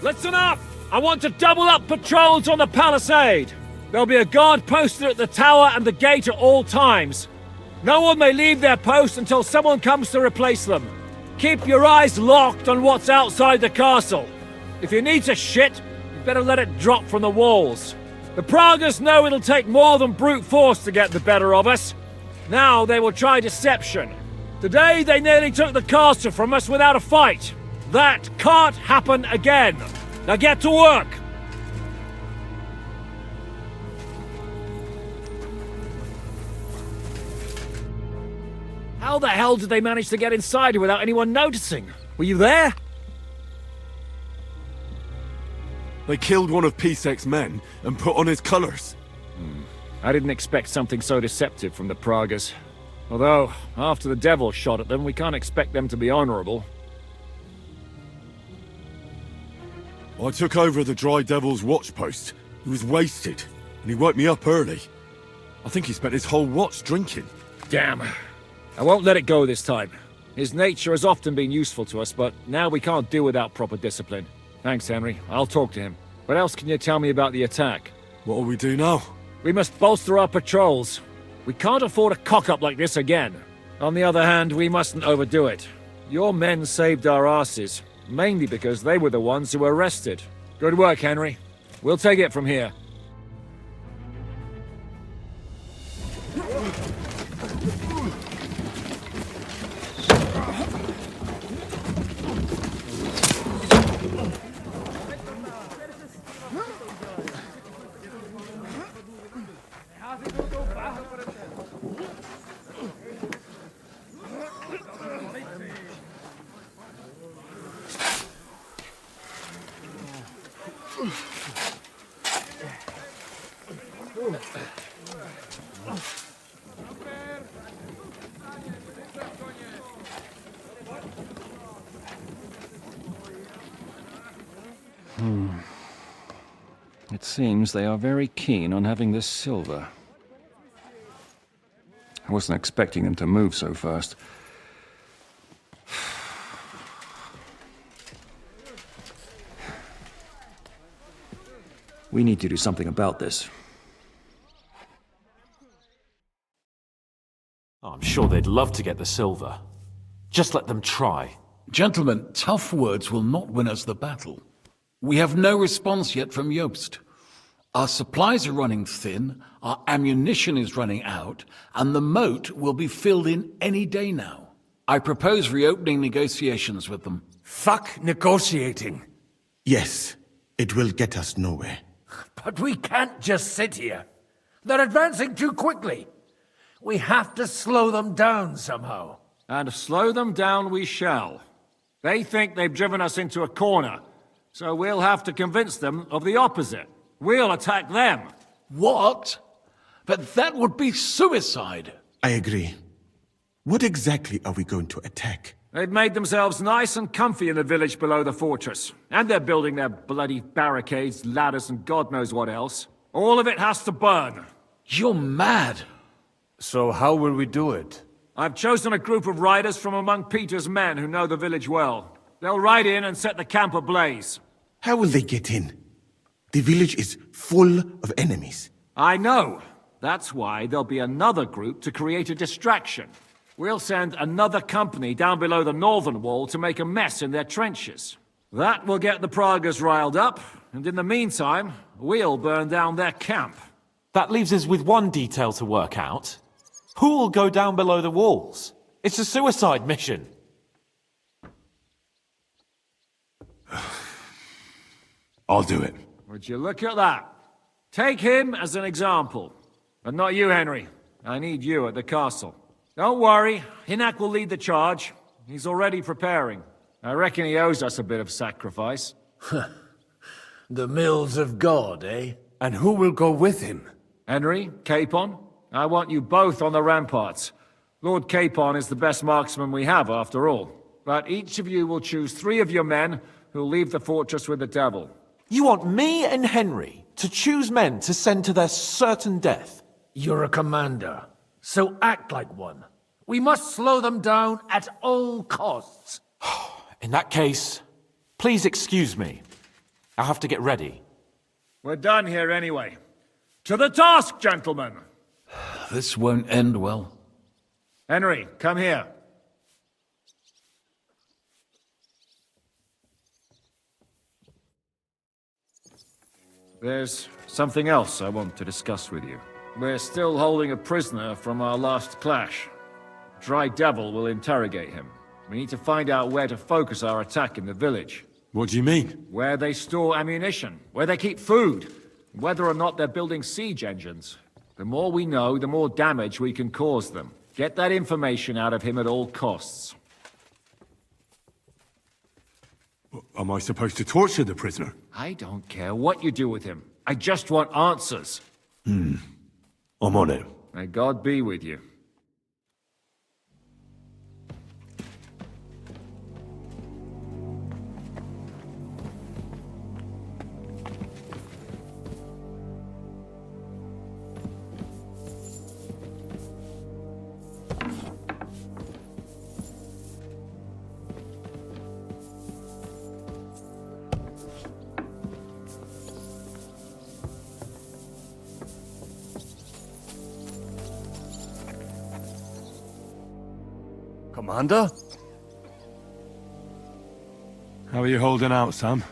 Listen up! I want to double up patrols on the palisade. There'll be a guard posted at the tower and the gate at all times. No one may leave their post until someone comes to replace them. Keep your eyes locked on what's outside the castle. If you need to shit, you better let it drop from the walls. The Pragas know it'll take more than brute force to get the better of us. Now they will try deception. Today they nearly took the castle from us without a fight. That can't happen again. Now get to work! How the hell did they manage to get inside here without anyone noticing? Were you there? They killed one of Pisek's men and put on his colours. I didn't expect something so deceptive from the Pragas. Although, after the devil shot at them, we can't expect them to be honourable. I took over the Dry Devil's watch post. He was wasted, and he woke me up early. I think he spent his whole watch drinking. Damn. I won't let it go this time. His nature has often been useful to us, but now we can't do without proper discipline. Thanks, Henry. I'll talk to him. What else can you tell me about the attack? What'll we do now? We must bolster our patrols. We can't afford a cock-up like this again. On the other hand, we mustn't overdo it. Your men saved our asses, mainly because they were the ones who were arrested. Good work, Henry. We'll take it from here. It seems they are very keen on having this silver. I wasn't expecting them to move so fast. We need to do something about this. Oh, I'm sure they'd love to get the silver. Just let them try. Gentlemen, tough words will not win us the battle. We have no response yet from Jobst. Our supplies are running thin, our ammunition is running out, and the moat will be filled in any day now. I propose reopening negotiations with them. Fuck negotiating. Yes, it will get us nowhere. But we can't just sit here. They're advancing too quickly. We have to slow them down somehow. And slow them down we shall. They think they've driven us into a corner, so we'll have to convince them of the opposite. We'll attack them. What? But that would be suicide. I agree. What exactly are we going to attack? They've made themselves nice and comfy in the village below the fortress. And they're building their bloody barricades, ladders, and God knows what else. All of it has to burn. You're mad. So how will we do it? I've chosen a group of riders from among Peter's men who know the village well. They'll ride in and set the camp ablaze. How will they get in? The village is full of enemies. I know. That's why there'll be another group to create a distraction. We'll send another company down below the northern wall to make a mess in their trenches. That will get the Pragas riled up, and in the meantime, we'll burn down their camp. That leaves us with one detail to work out. Who will go down below the walls? It's a suicide mission. I'll do it. Would you look at that? Take him as an example. And not you, Henry. I need you at the castle. Don't worry, Hinak will lead the charge. He's already preparing. I reckon he owes us a bit of sacrifice. The mills of God, eh? And who will go with him? Henry, Capon, I want you both on the ramparts. Lord Capon is the best marksman we have, after all. But each of you will choose 3 of your men who'll leave the fortress with the devil. You want me and Henry to choose men to send to their certain death? You're a commander, so act like one. We must slow them down at all costs. In that case, please excuse me. I'll have to get ready. We're done here anyway. To the task, gentlemen! This won't end well. Henry, come here. There's something else I want to discuss with you. We're still holding a prisoner from our last clash. Dry Devil will interrogate him. We need to find out where to focus our attack in the village. What do you mean? Where they store ammunition, where they keep food, whether or not they're building siege engines. The more we know, the more damage we can cause them. Get that information out of him at all costs. Am I supposed to torture the prisoner? I don't care what you do with him. I just want answers. I'm on it. May God be with you. Commander? How are you holding out, Sam?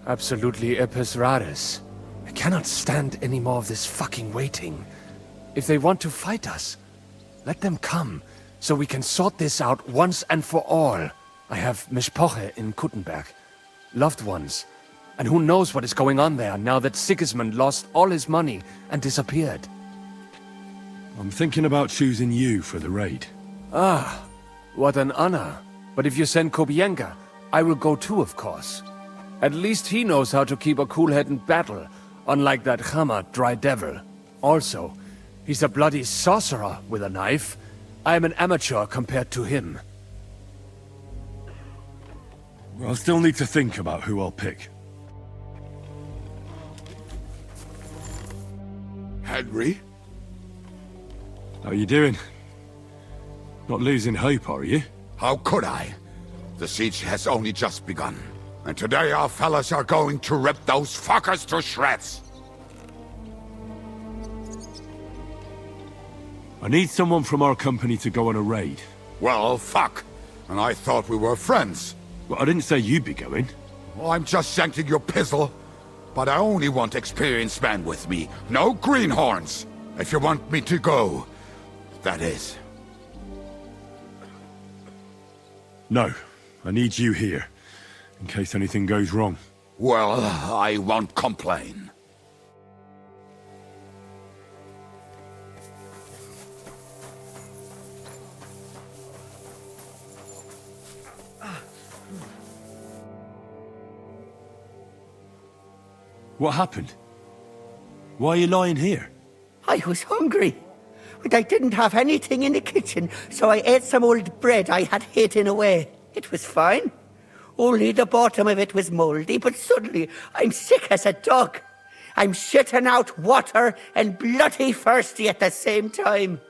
Absolutely epis raris. I cannot stand any more of this fucking waiting. If they want to fight us, let them come, so we can sort this out once and for all. I have Mishpoche in Kuttenberg, loved ones, and who knows what is going on there now that Sigismund lost all his money and disappeared. I'm thinking about choosing you for the raid. Ah, what an honor. But if you send Kobienka, I will go too, of course. At least he knows how to keep a cool head in battle, unlike that Hammer Dry Devil. Also, he's a bloody sorcerer with a knife. I am an amateur compared to him. I'll still need to think about who I'll pick. Henry? How are you doing? Not losing hope, are you? How could I? The siege has only just begun. And today our fellas are going to rip those fuckers to shreds. I need someone from our company to go on a raid. Well, fuck. And I thought we were friends. Well, I didn't say you'd be going. Well, I'm just shanking your pizzle. But I only want experienced men with me. No greenhorns. If you want me to go, that is. No, I need you here, in case anything goes wrong. Well, I won't complain. What happened? Why are you lying here? I was hungry, but I didn't have anything in the kitchen, so I ate some old bread I had hidden away. It was fine. Only the bottom of it was mouldy, but suddenly I'm sick as a dog. I'm shitting out water and bloody thirsty at the same time.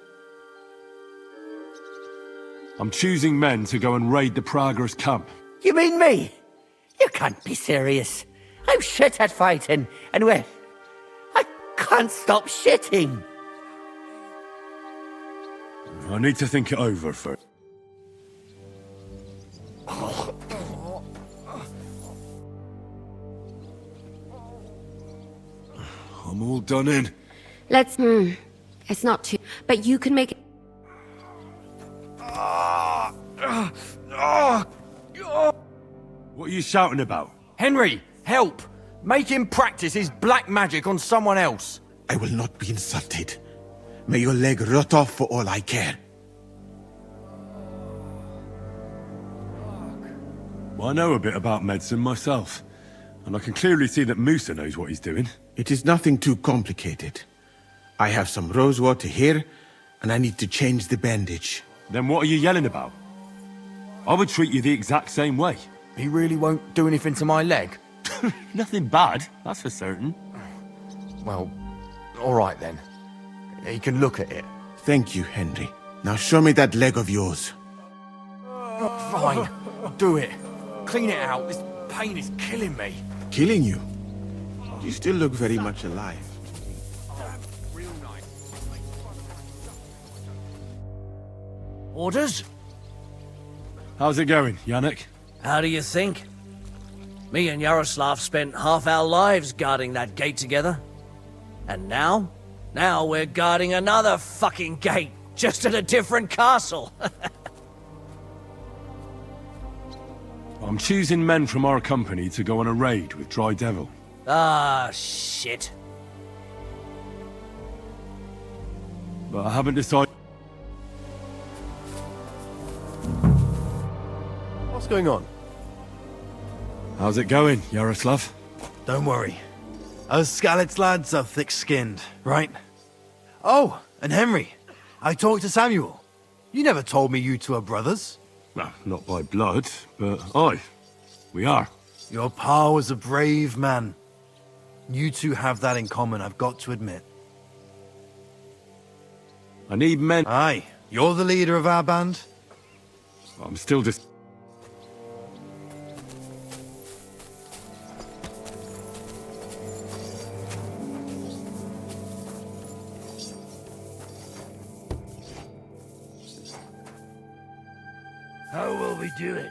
I'm choosing men to go and raid the Prager's camp. You mean me? You can't be serious. I'm shit at fighting, and well, I can't stop shitting. I need to think it over first. I'm all done in. Let's... It's not too... But you can make it... What are you shouting about? Henry, help! Make him practice his black magic on someone else. I will not be insulted. May your leg rot off for all I care. Well, I know a bit about medicine myself, and I can clearly see that Musa knows what he's doing. It is nothing too complicated. I have some rosewater here, and I need to change the bandage. Then what are you yelling about? I would treat you the exact same way. He really won't do anything to my leg? Nothing bad, that's for certain. Well, all right then. He can look at it. Thank you, Henry. Now show me that leg of yours. Fine, do it. Clean it out. This pain is killing me. Killing you? You still look very much alive. Orders? How's it going, Yannick? How do you think? Me and Yaroslav spent half our lives guarding that gate together. And now? Now we're guarding another fucking gate, just at a different castle. I'm choosing men from our company to go on a raid with Dry Devil. Ah, shit. But I haven't decided... What's going on? How's it going, Yaroslav? Don't worry. Us Skalitz lads are thick-skinned, right? Oh, and Henry. I talked to Samuel. You never told me you two are brothers. Well, not by blood, but aye, we are. Your pa was a brave man. You two have that in common, I've got to admit. I need men... Aye, you're the leader of our band. I'm still just... How will we do it?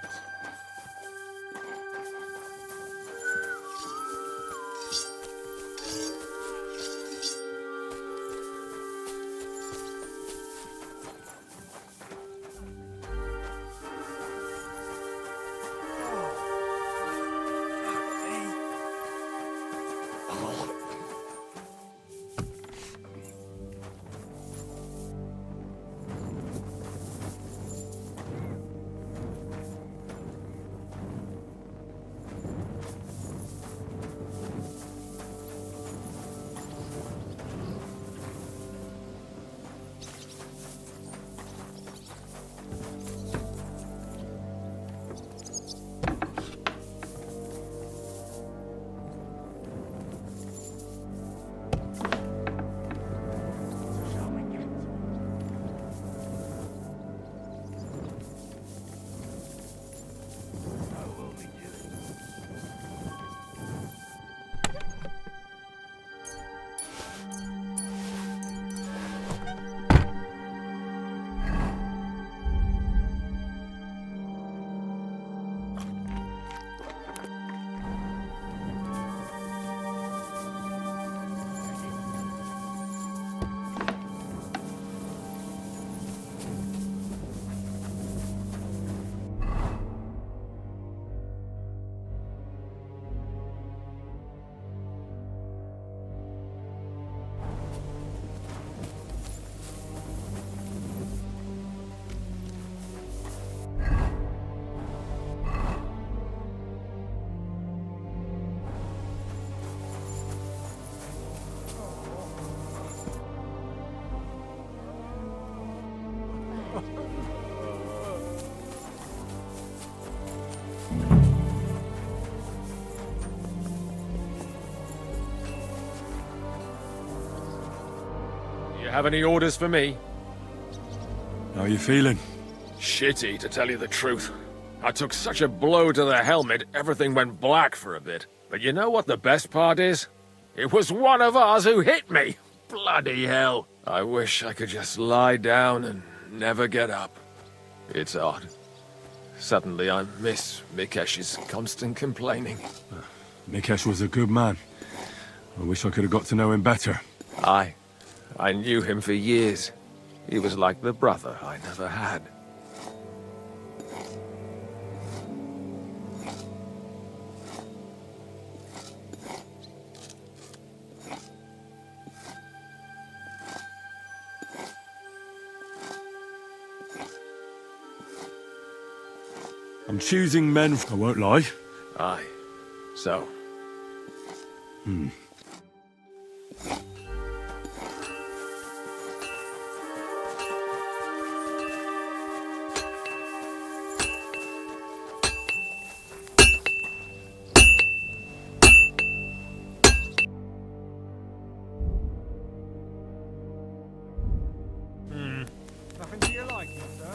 Have any orders for me? How are you feeling? Shitty, to tell you the truth. I took such a blow to the helmet, everything went black for a bit. But you know what the best part is? It was one of ours who hit me! Bloody hell. I wish I could just lie down and never get up. It's odd. Suddenly I miss Mikesh's constant complaining. Mikesh was a good man. I wish I could have got to know him better. I knew him for years. He was like the brother I never had. I'm choosing men, I won't lie. Aye. So? Nothing to your liking, sir?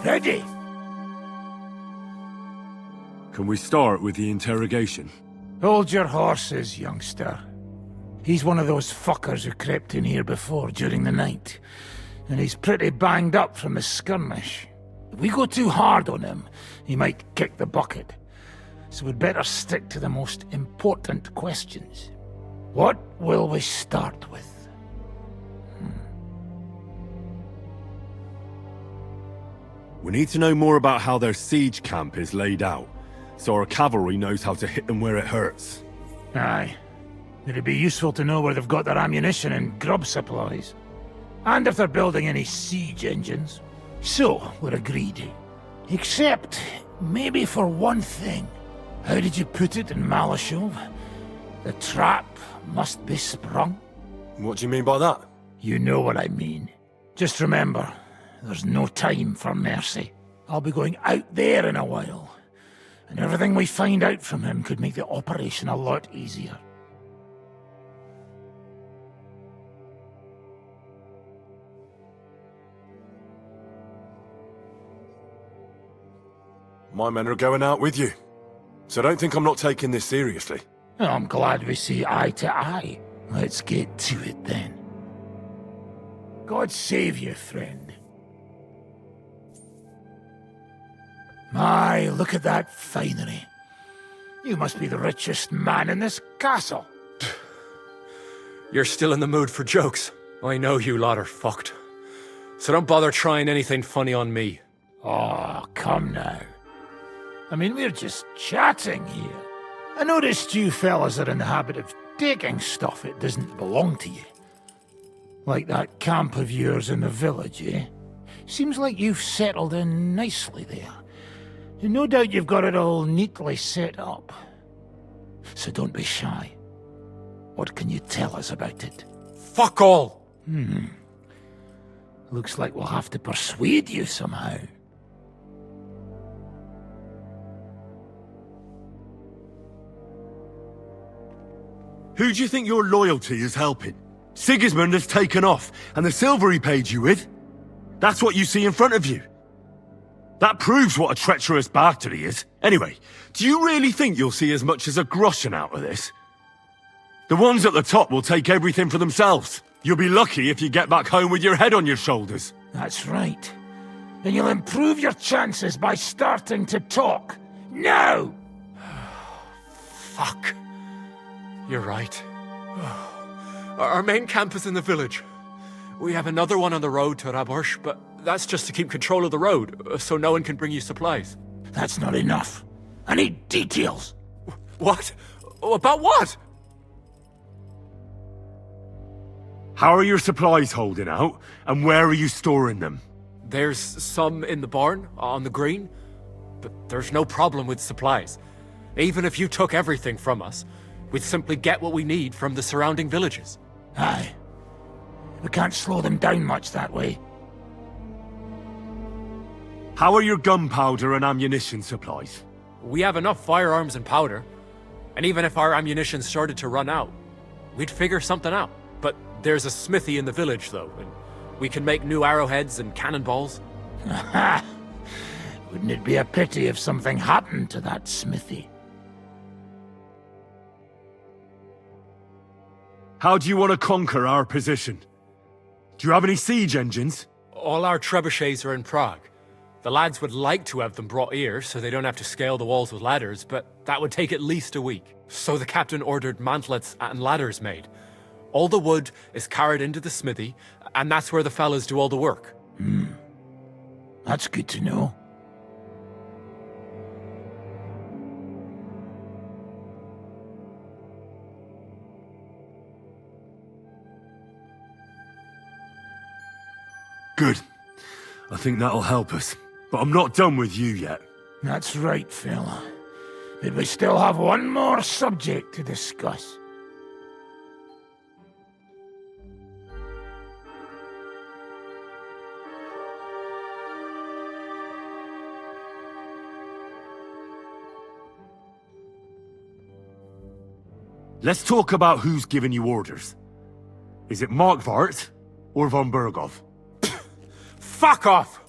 Ready? Can we start with the interrogation? Hold your horses, youngster. He's one of those fuckers who crept in here before during the night. And he's pretty banged up from the skirmish. If we go too hard on him, he might kick the bucket. So we'd better stick to the most important questions. What will we start with? We need to know more about how their siege camp is laid out, so our cavalry knows how to hit them where it hurts. Aye. It'd be useful to know where they've got their ammunition and grub supplies. And if they're building any siege engines. So, we're agreed. Except, maybe for one thing. How did you put it in Malashov? The trap must be sprung. What do you mean by that? You know what I mean. Just remember, there's no time for mercy. I'll be going out there in a while. And everything we find out from him could make the operation a lot easier. My men are going out with you, so don't think I'm not taking this seriously. I'm glad we see eye to eye. Let's get to it then. God save you, friend. My, look at that finery. You must be the richest man in this castle. You're still in the mood for jokes. I know you lot are fucked. So don't bother trying anything funny on me. Oh, come now. I mean, we're just chatting here. I noticed you fellas are in the habit of taking stuff that doesn't belong to you. Like that camp of yours in the village, eh? Seems like you've settled in nicely there. And no doubt you've got it all neatly set up. So don't be shy. What can you tell us about it? Fuck all! Looks like we'll have to persuade you somehow. Who do you think your loyalty is helping? Sigismund has taken off, and the silver he paid you with? That's what you see in front of you. That proves what a treacherous bastard he is. Anyway, do you really think you'll see as much as a groschen out of this? The ones at the top will take everything for themselves. You'll be lucky if you get back home with your head on your shoulders. That's right. And you'll improve your chances by starting to talk. Now! Fuck. You're right. Our main camp is in the village. We have another one on the road to Raborsh, but that's just to keep control of the road, so no one can bring you supplies. That's not enough. I need details. What? About what? How are your supplies holding out, and where are you storing them? There's some in the barn, on the green, but there's no problem with supplies. Even if you took everything from us, we'd simply get what we need from the surrounding villages. Aye. We can't slow them down much that way. How are your gunpowder and ammunition supplies? We have enough firearms and powder, and even if our ammunition started to run out, we'd figure something out. But there's a smithy in the village, though, and we can make new arrowheads and cannonballs. Aha! Wouldn't it be a pity if something happened to that smithy? How do you want to conquer our position? Do you have any siege engines? All our trebuchets are in Prague. The lads would like to have them brought here, so they don't have to scale the walls with ladders, but that would take at least a week. So the captain ordered mantlets and ladders made. All the wood is carried into the smithy, and that's where the fellas do all the work. That's good to know. Good. I think that'll help us. But I'm not done with you yet. That's right, fella. But we still have one more subject to discuss. Let's talk about who's given you orders. Is it Markvart or von Berghoff? Fuck off!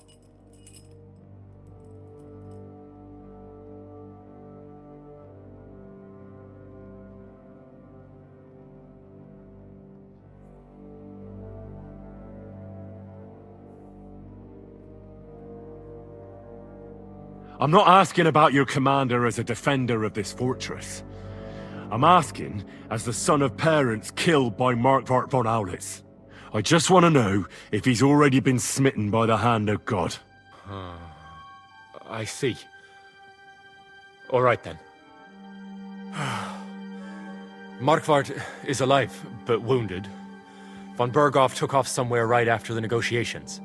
I'm not asking about your commander as a defender of this fortress. I'm asking as the son of parents killed by Markvart von Aulitz. I just want to know if he's already been smitten by the hand of God. I see. All right then. Markvart is alive, but wounded. Von Berghoff took off somewhere right after the negotiations.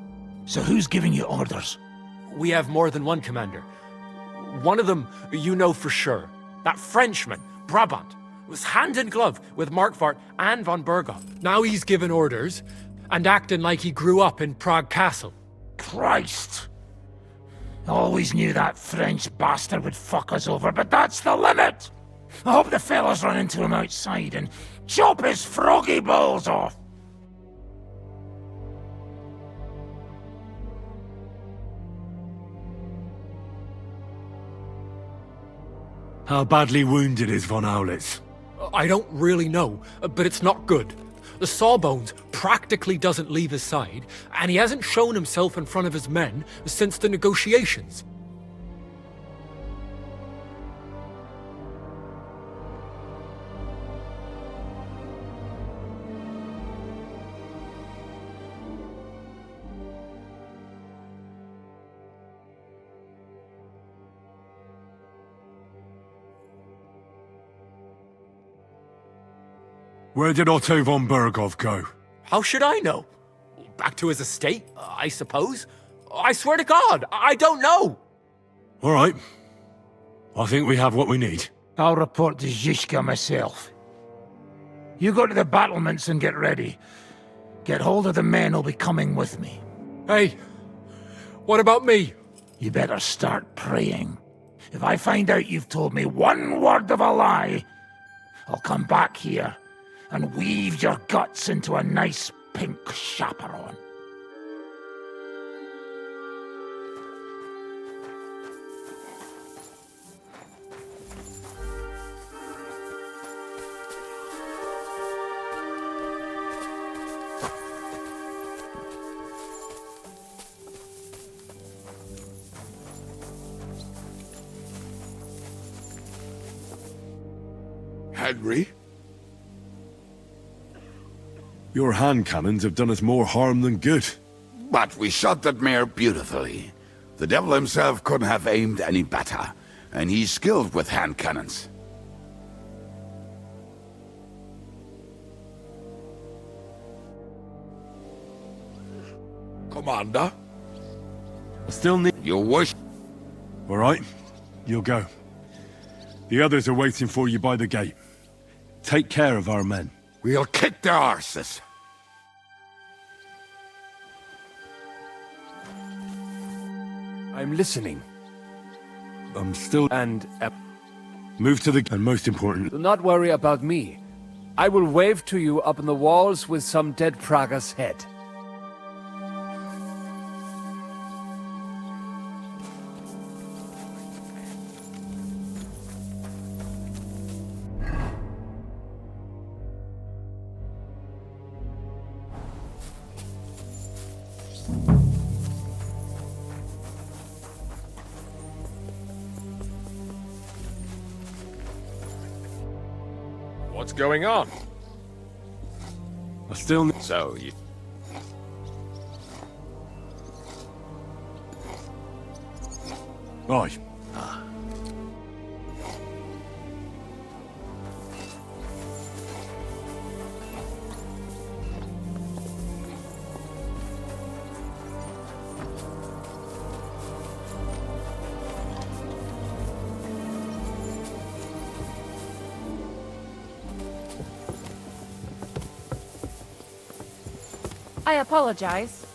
So who's giving you orders? We have more than one commander. One of them you know for sure. That Frenchman, Brabant, was hand in glove with Markvart and von Berghoff. Now he's given orders and acting like he grew up in Prague Castle. Christ! I always knew that French bastard would fuck us over, but that's the limit! I hope the fellas run into him outside and chop his froggy balls off! How badly wounded is von Aulitz? I don't really know, but it's not good. The sawbones practically doesn't leave his side, and he hasn't shown himself in front of his men since the negotiations. Where did Otto von Berghoff go? How should I know? Back to his estate, I suppose? I swear to God, I don't know! All right. I think we have what we need. I'll report to Zizka myself. You go to the battlements and get ready. Get hold of the men who'll be coming with me. Hey, what about me? You better start praying. If I find out you've told me one word of a lie, I'll come back here and weave your guts into a nice pink chaperon. Henry? Your hand cannons have done us more harm than good. But we shot that mare beautifully. The devil himself couldn't have aimed any better, and he's skilled with hand cannons. Commander? I still need... You wish... All right, you'll go. The others are waiting for you by the gate. Take care of our men. We'll kick their arses. I'm listening. I'm still... And... Move to the... And most important... Do not worry about me. I will wave to you up on the walls with some dead Praga's head. What's going on? I still need... So, you... Aye. I apologize.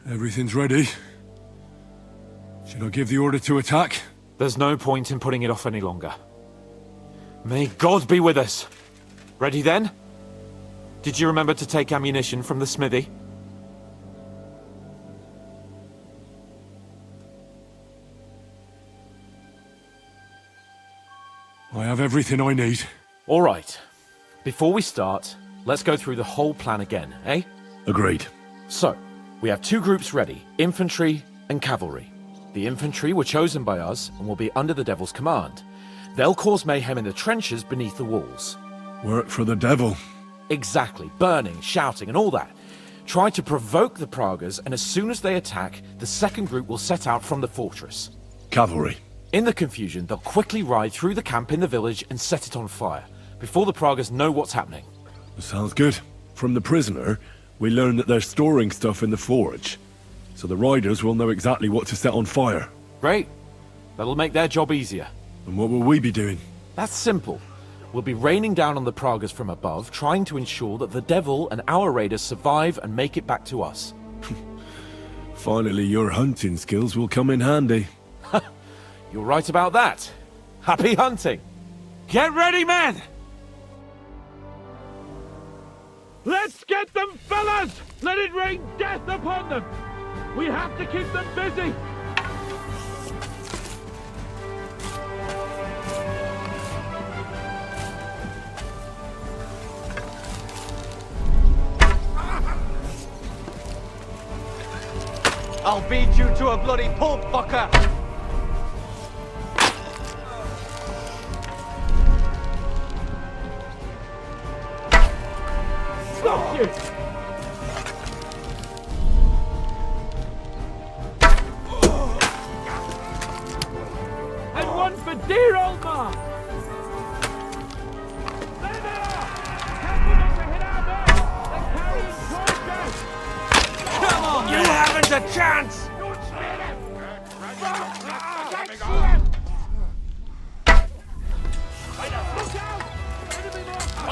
Everything's ready. Should I give the order to attack? There's no point in putting it off any longer. May God be with us. Ready then? Did you remember to take ammunition from the smithy? I have everything I need. All right. Before we start, let's go through the whole plan again, eh? Agreed. So, we have two groups ready, infantry and cavalry. The infantry were chosen by us and will be under the Devil's command. They'll cause mayhem in the trenches beneath the walls. Work for the devil. Exactly, burning, shouting and all that. Try to provoke the Pragas, and as soon as they attack, the second group will set out from the fortress. Cavalry. In the confusion, they'll quickly ride through the camp in the village and set it on fire, before the Pragas know what's happening. Sounds good. From the prisoner, we learned that they're storing stuff in the forge, so the riders will know exactly what to set on fire. Great. That'll make their job easier. And what will we be doing? That's simple. We'll be raining down on the Pragas from above, trying to ensure that the Devil and our raiders survive and make it back to us. Finally, your hunting skills will come in handy. You're right about that. Happy hunting! Get ready, men! Let's get them, fellas! Let it rain death upon them! We have to keep them busy! I'll beat you to a bloody pulp, fucker! Stop you! And one for dear old Ma! There they are! Helping us to hit our men! They're carrying torches! Come on, you haven't a chance!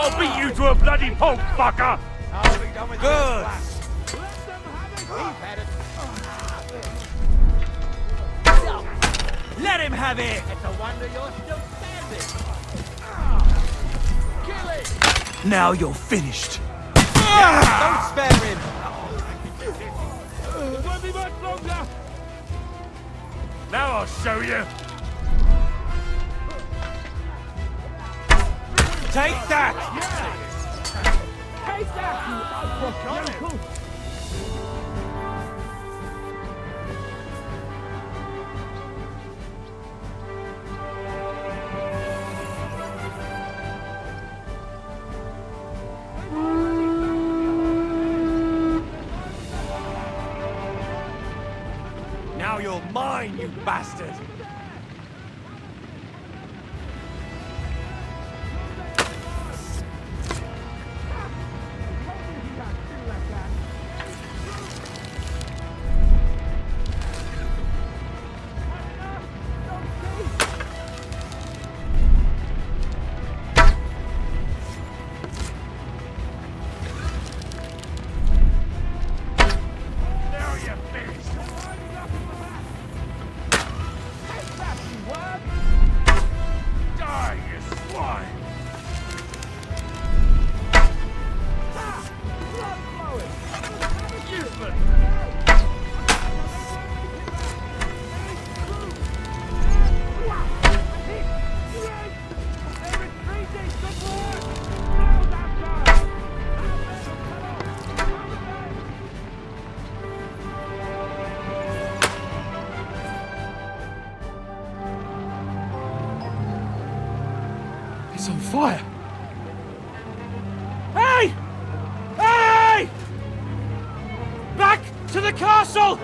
I'll beat you to a bloody pulp, fucker! I'll be done with good! Let him have it! It's a wonder you're still standing! Kill it! Now you're finished! Don't spare him! It won't be much longer! Now I'll show you! Take that! Take that, you uncle! Now you're mine, you bastard! It's on fire! Hey! Hey! Back to the castle!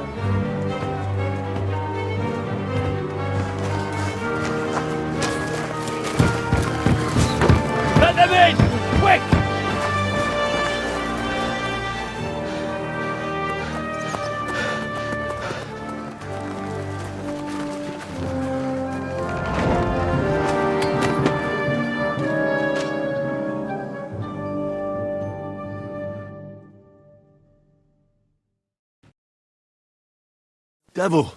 Devil,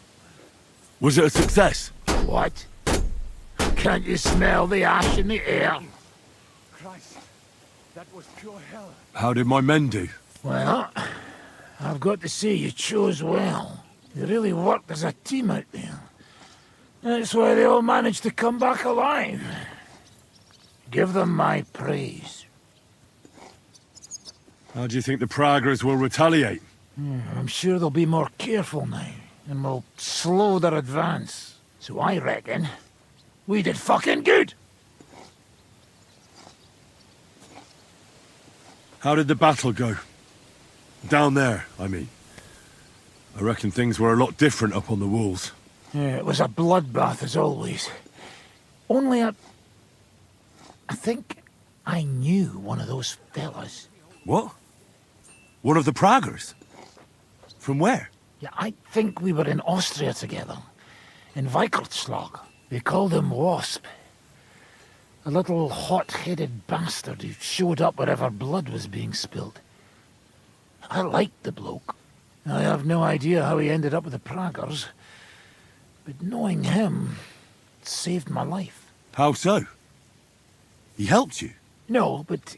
was it a success? What? Can't you smell the ash in the air? Christ, that was pure hell. How did my men do? Well, I've got to say you chose well. You really worked as a team out there. That's why they all managed to come back alive. Give them my praise. How do you think the Praggers will retaliate? I'm sure they'll be more careful now, and will slow their advance. So I reckon we did fucking good! How did the battle go? Down there, I mean. I reckon things were a lot different up on the walls. Yeah, it was a bloodbath as always. Only I think I knew one of those fellas. What? One of the Praggers? From where? Yeah, I think we were in Austria together. In Weikertslag. They called him Wasp. A little hot-headed bastard who showed up wherever blood was being spilled. I liked the bloke. I have no idea how he ended up with the Praggers, but knowing him saved my life. How so? He helped you? No, but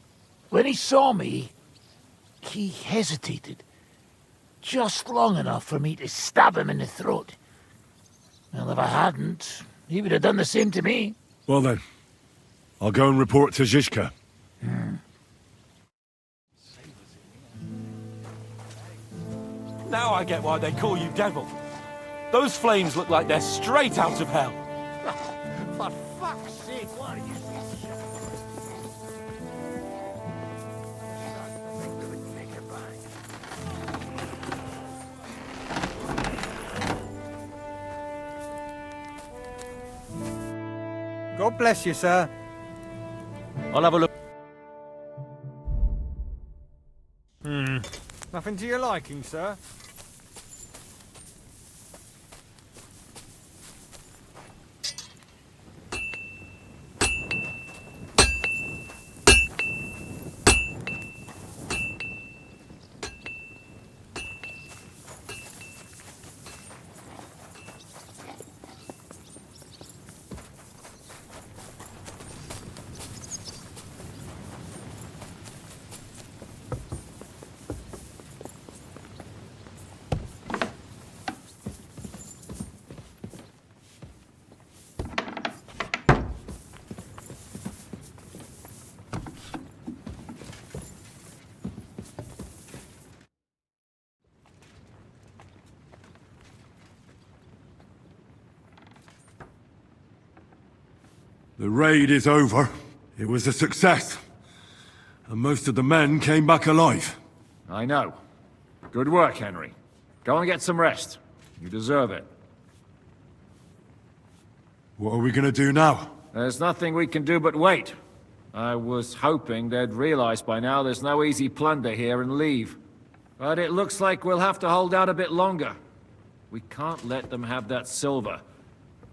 when he saw me, he hesitated. Just long enough for me to stab him in the throat. Well, if I hadn't, he would have done the same to me. Well then, I'll go and report to Zizka. Now I get why they call you Devil. Those flames look like they're straight out of hell. For fuck's sake, why are you God bless you, sir. I'll have a look. Nothing to your liking, sir? The raid is over. It was a success. And most of the men came back alive. I know. Good work, Henry. Go and get some rest. You deserve it. What are we gonna do now? There's nothing we can do but wait. I was hoping they'd realize by now there's no easy plunder here and leave. But it looks like we'll have to hold out a bit longer. We can't let them have that silver.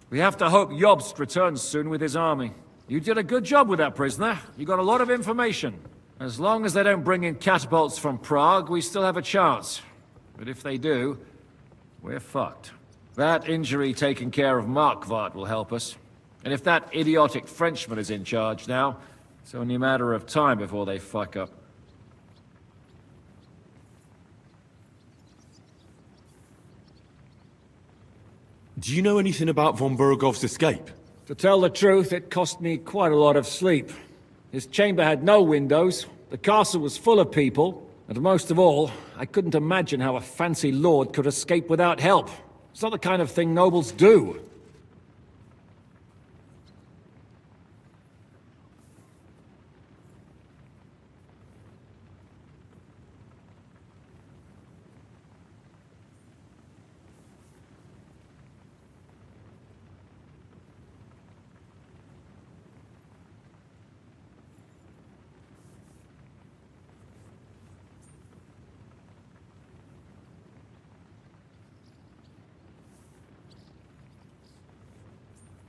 We have to hope Jobst returns soon with his army. You did a good job with that prisoner. You got a lot of information. As long as they don't bring in catapults from Prague, we still have a chance. But if they do, we're fucked. That injury taken care of Markvart will help us. And if that idiotic Frenchman is in charge now, it's only a matter of time before they fuck up. Do you know anything about von Bergov's escape? To tell the truth, it cost me quite a lot of sleep. His chamber had no windows, the castle was full of people, and most of all, I couldn't imagine how a fancy lord could escape without help. It's not the kind of thing nobles do.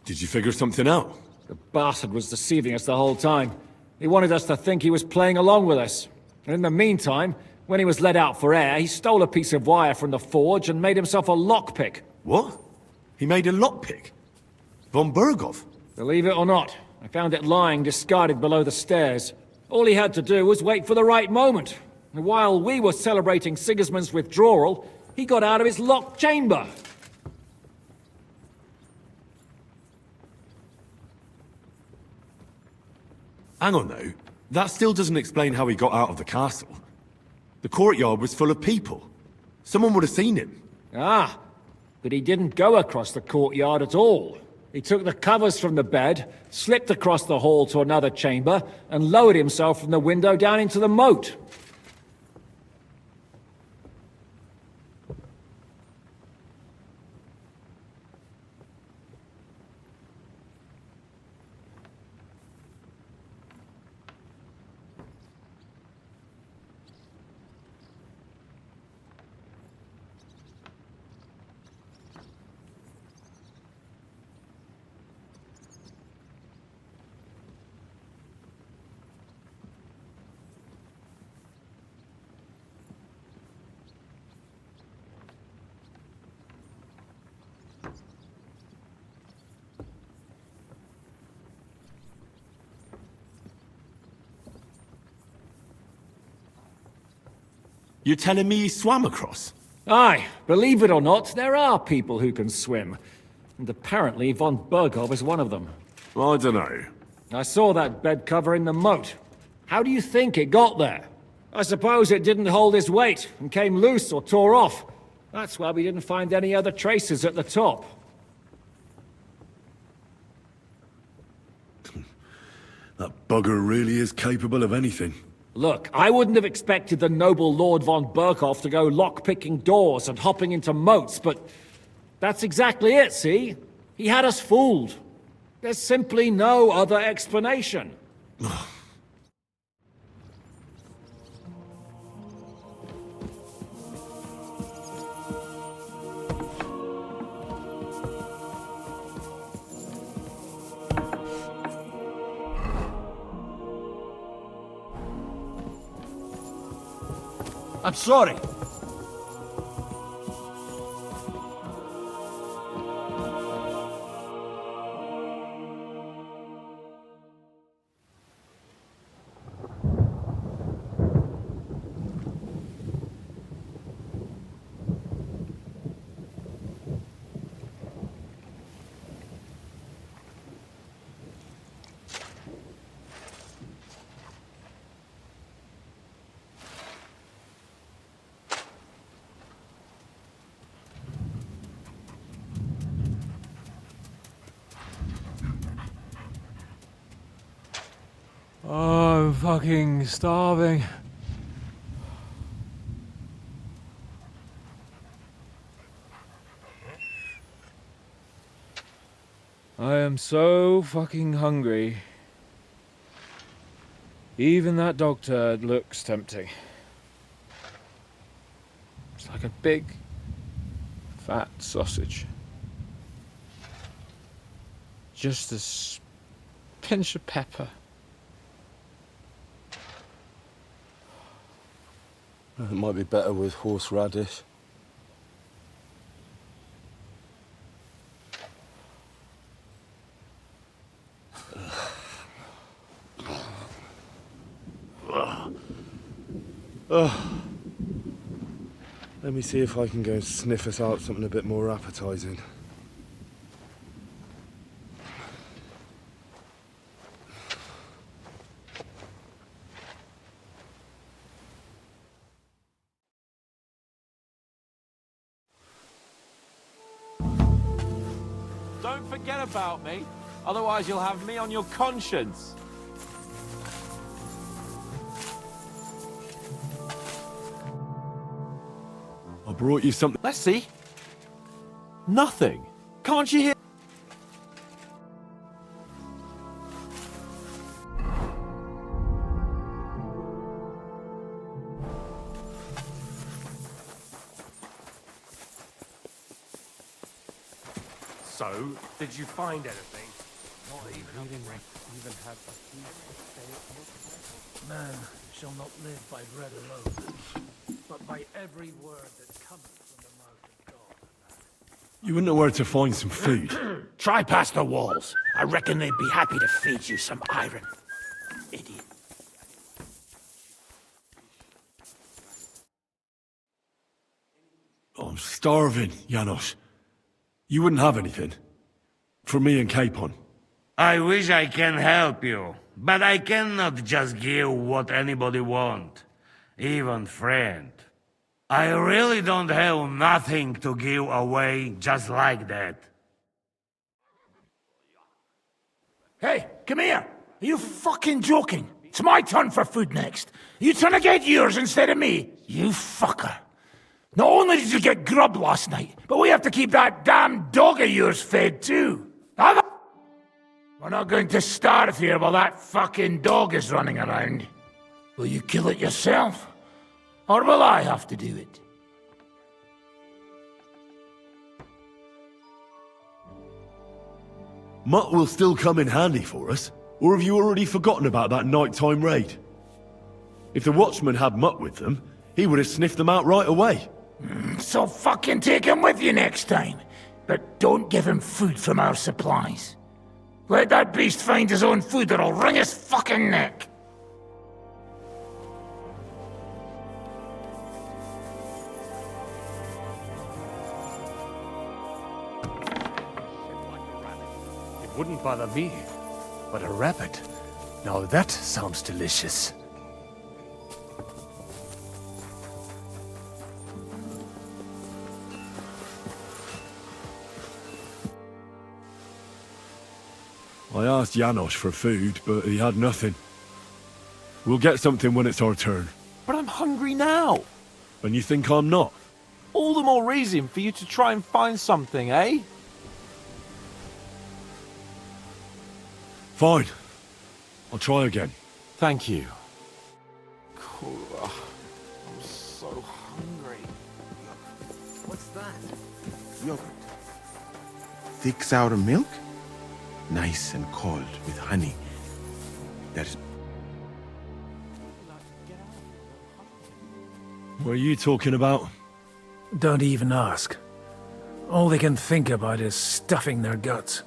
Did you figure something out? The bastard was deceiving us the whole time. He wanted us to think he was playing along with us. And in the meantime, When he was let out for air, he stole a piece of wire from the forge and made himself a lockpick. What? He made a lockpick? Von Berghoff? Believe it or not, I found it lying discarded below the stairs. All he had to do was wait for the right moment. And while we were celebrating Sigismund's withdrawal, he got out of his locked chamber. Hang on though, that still doesn't explain how he got out of the castle. The courtyard was full of people. Someone would have seen him. Ah, but he didn't go across the courtyard at all. He took the covers from the bed, slipped across the hall to another chamber, and lowered himself from the window down into the moat. You're telling me he swam across? Aye, believe it or not, there are people who can swim. And apparently von Berghoff is one of them. Well, I don't know. I saw that bed cover in the moat. How do you think it got there? I suppose it didn't hold his weight and came loose or tore off. That's why we didn't find any other traces at the top. That bugger really is capable of anything. Look, I wouldn't have expected the noble Lord von Berghoff to go lock-picking doors and hopping into moats, but that's exactly it, see? He had us fooled. There's simply no other explanation. I'm sorry. Oh, I'm fucking starving. I am so fucking hungry. Even that dog turd looks tempting. It's like a big, fat sausage. Just a pinch of pepper. It might be better with horseradish. Let me see if I can go sniff us out something a bit more appetizing. Don't forget about me, otherwise you'll have me on your conscience. I brought you something. Let's see. Nothing. Can't you hear? So, did you find anything? Not even had a man shall not live by bread alone. but by every word that cometh from the mouth of God. You wouldn't know where to find some food. Try past the walls. I reckon they'd be happy to feed you some iron. Idiot. I'm starving, Janos. You wouldn't have anything? For me and Capon. I wish I can help you, but I cannot just give what anybody want, even friend. I really don't have nothing to give away just like that. Hey, come here. Are you fucking joking? It's my turn for food next. Are you trying to get yours instead of me? You fucker. Not only did you get grub last night, but we have to keep that damn dog of yours fed too. We're not going to starve here while that fucking dog is running around. Will you kill it yourself? Or will I have to do it? Mutt will still come in handy for us, or have you already forgotten about that nighttime raid? If the watchmen had Mutt with them, he would have sniffed them out right away. So fucking take him with you next time. But don't give him food from our supplies. Let that beast find his own food or I'll wring his fucking neck. It wouldn't bother me, but a rabbit. Now that sounds delicious. I asked Janos for food, but he had nothing. We'll get something when it's our turn. But I'm hungry now. And you think I'm not? All the more reason for you to try and find something, eh? Fine. I'll try again. Thank you. I'm so hungry. What's that? Yogurt. Thick sour milk? Nice and cold with honey. That is... What are you talking about? Don't even ask. All they can think about is stuffing their guts.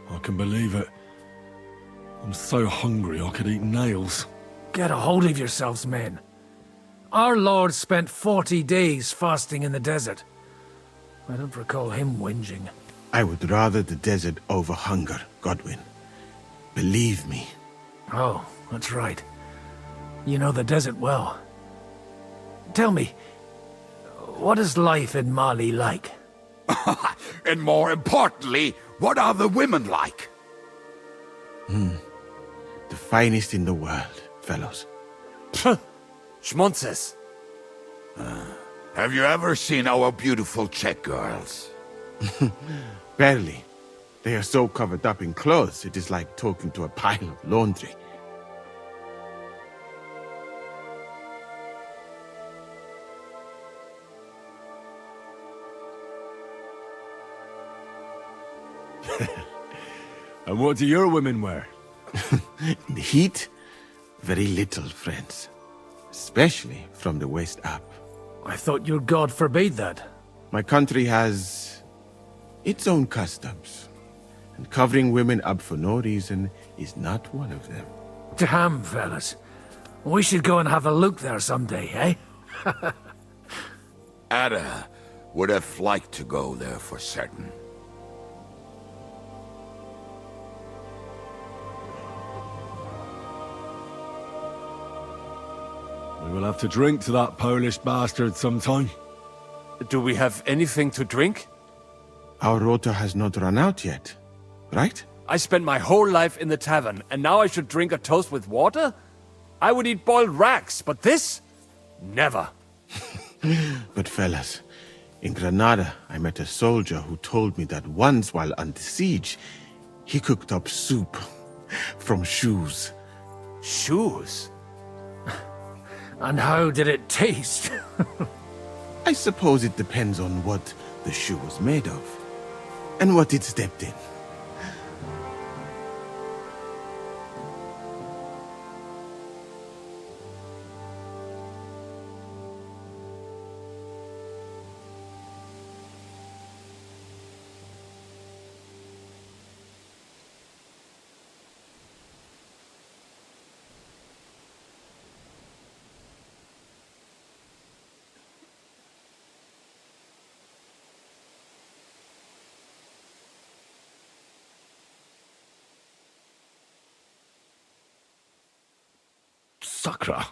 I can believe it. I'm so hungry I could eat nails. Get a hold of yourselves, men. Our Lord spent 40 days fasting in the desert. I don't recall him whinging. I would rather the desert over hunger, Godwin. Believe me. Oh, that's right. You know the desert well. Tell me, what is life in Mali like? And more importantly, what are the women like? The finest in the world, fellows. Schmonzes. Have you ever seen our beautiful Czech girls? Barely. They are so covered up in clothes, it is like talking to a pile of laundry. And what do your women wear? In the heat, very little, friends. Especially from the waist up. I thought your god forbade that. My country has its own customs. And covering women up for no reason is not one of them. Damn, fellas. We should go and have a look there someday, eh? Ada would have liked to go there for certain. We will have to drink to that Polish bastard sometime. Do we have anything to drink? Our rota has not run out yet, right? I spent my whole life in the tavern, and now I should drink a toast with water? I would eat boiled racks, but this? Never. But fellas, in Granada, I met a soldier who told me that once while under siege, he cooked up soup from shoes. Shoes? And how did it taste? I suppose it depends on what the shoe was made of, and what it stepped in. Sakra.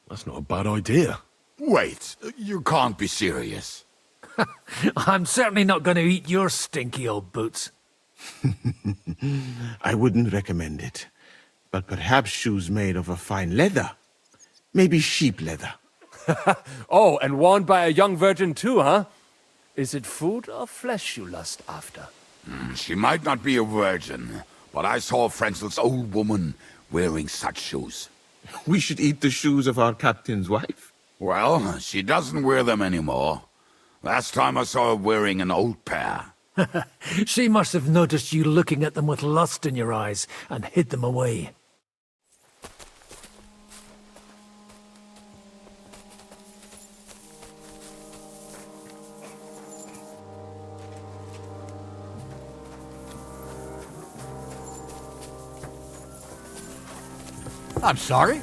That's not a bad idea. Wait, you can't be serious. I'm certainly not going to eat your stinky old boots. I wouldn't recommend it. But perhaps shoes made of a fine leather. Maybe sheep leather. Oh, and worn by a young virgin too, huh? Is it food or flesh you lust after? She might not be a virgin, but I saw Frenzel's old woman wearing such shoes. We should eat the shoes of our captain's wife. Well, she doesn't wear them anymore. Last time I saw her wearing an old pair. She must have noticed you looking at them with lust in your eyes and hid them away. I'm sorry.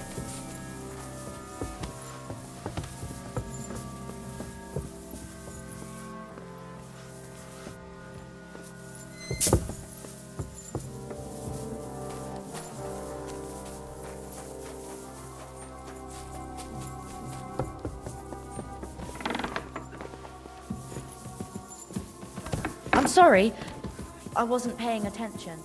I'm sorry. I wasn't paying attention.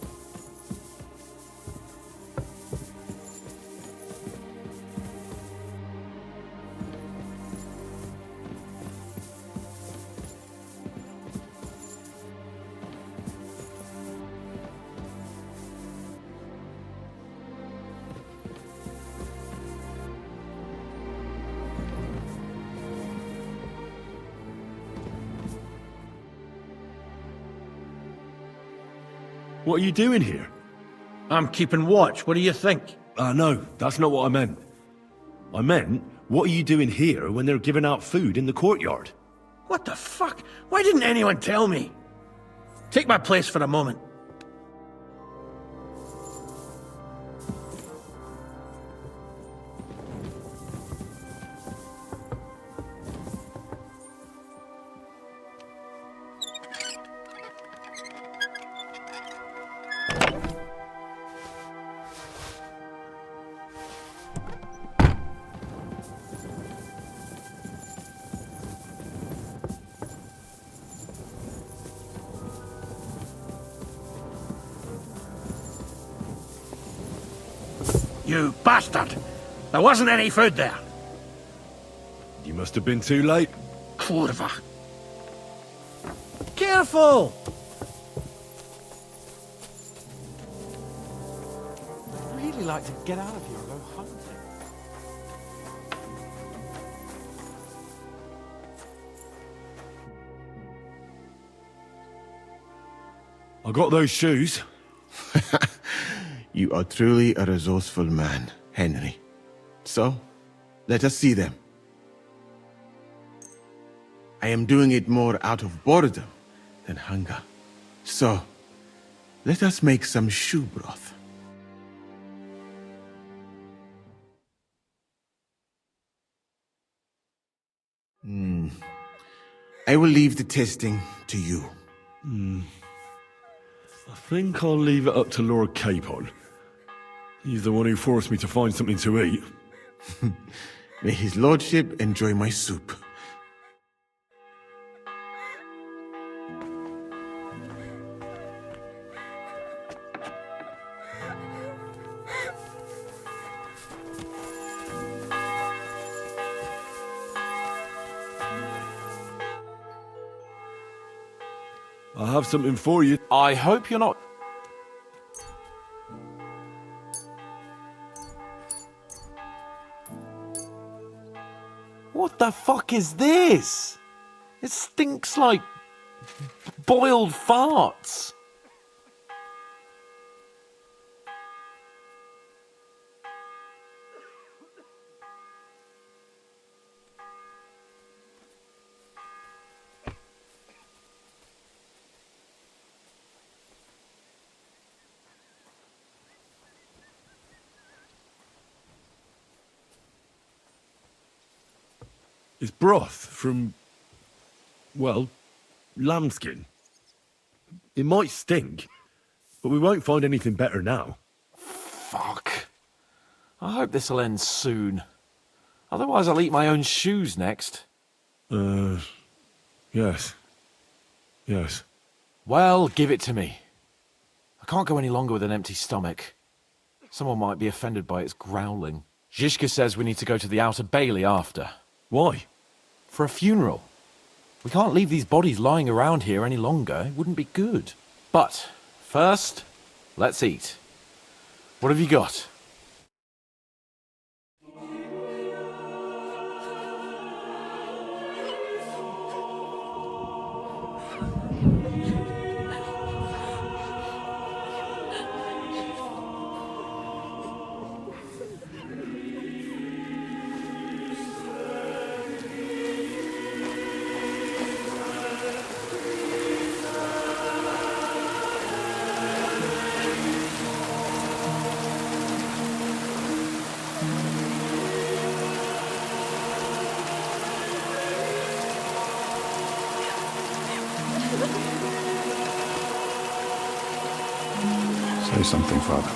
What are you doing here? I'm keeping watch. What do you think? No, that's not what I meant. I meant, what are you doing here when they're giving out food in the courtyard? What the fuck? Why didn't anyone tell me? Take my place for a moment. You bastard! There wasn't any food there. You must have been too late. Kurva. Careful! I'd really like to get out of here and go hunting. I got those shoes. You are truly a resourceful man, Henry. So, let us see them. I am doing it more out of boredom than hunger. So, let us make some shoe broth. I will leave the testing to you. I think I'll leave it up to Lord Capon. He's the one who forced me to find something to eat. May his lordship enjoy my soup. I have something for you. I hope you're not... What the fuck is this? It stinks like boiled farts. It's broth from, well, lambskin. It might stink, but we won't find anything better now. Fuck. I hope this'll end soon. Otherwise I'll eat my own shoes next. Yes. Yes. Well, give it to me. I can't go any longer with an empty stomach. Someone might be offended by its growling. Zizka says we need to go to the Outer Bailey after. Why? For a funeral. We can't leave these bodies lying around here any longer. It wouldn't be good. But, first, let's eat. What have you got? Say something, Father.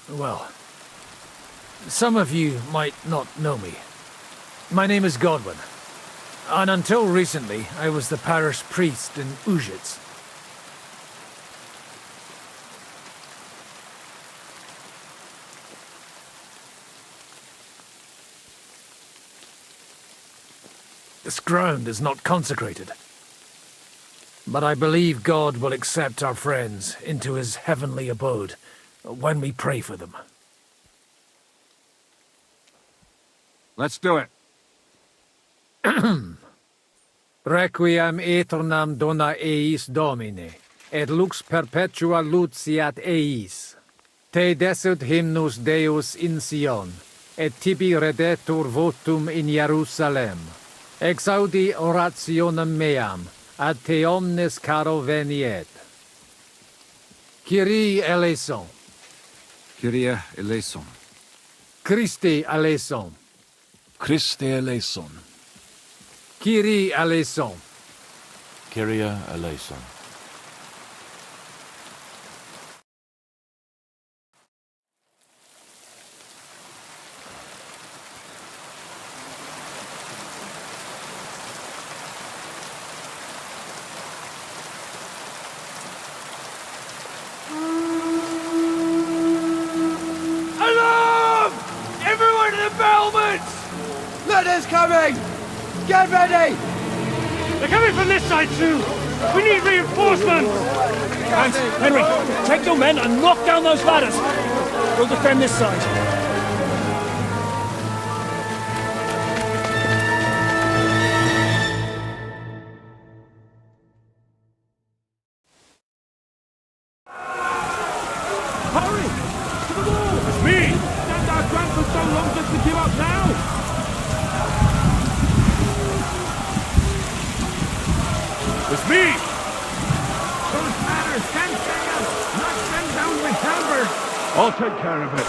Well, some of you might not know me. My name is Godwin, and until recently I was the parish priest in Ujits. This ground is not consecrated, but I believe God will accept our friends into his heavenly abode when we pray for them. Let's do it. Requiem aeternam dona eis Domine, et lux perpetua luciat eis. Te desut hymnus Deus in Sion, et tibi redetur votum in Jerusalem. Exaudi orationem meam, ad te omnes caro veniet. Kyrie eleison. Kyrie eleison. Christe eleison. Christe eleison. Kyrie eleison. Kyrie eleison. Alarm! Everyone to the battlements! Letters coming! Get ready! They're coming from this side too! We need reinforcements! Hans, Henry, take your men and knock down those ladders! We'll defend this side. Hurry! To the wall! It's me! Stand our ground for so long just to give up now! It's me! Those ladders can't stay up! Knock them down with timber! I'll take care of it.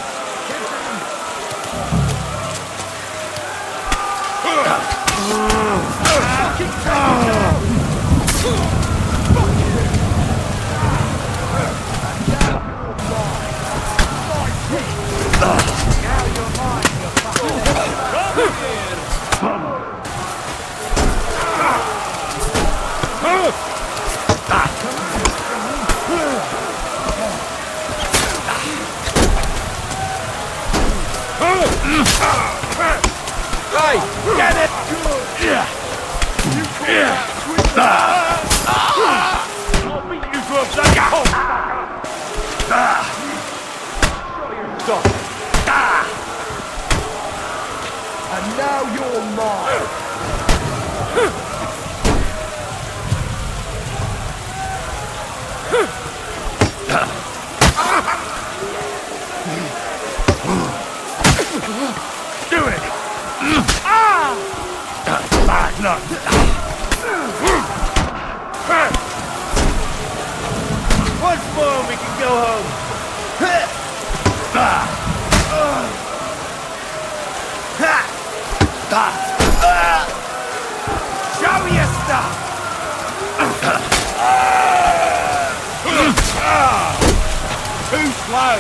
Hey, get it! I'll beat you to a bloody pulp! Stop! And now you're mine! Once more, we can go home. Show me your stuff. Too slow!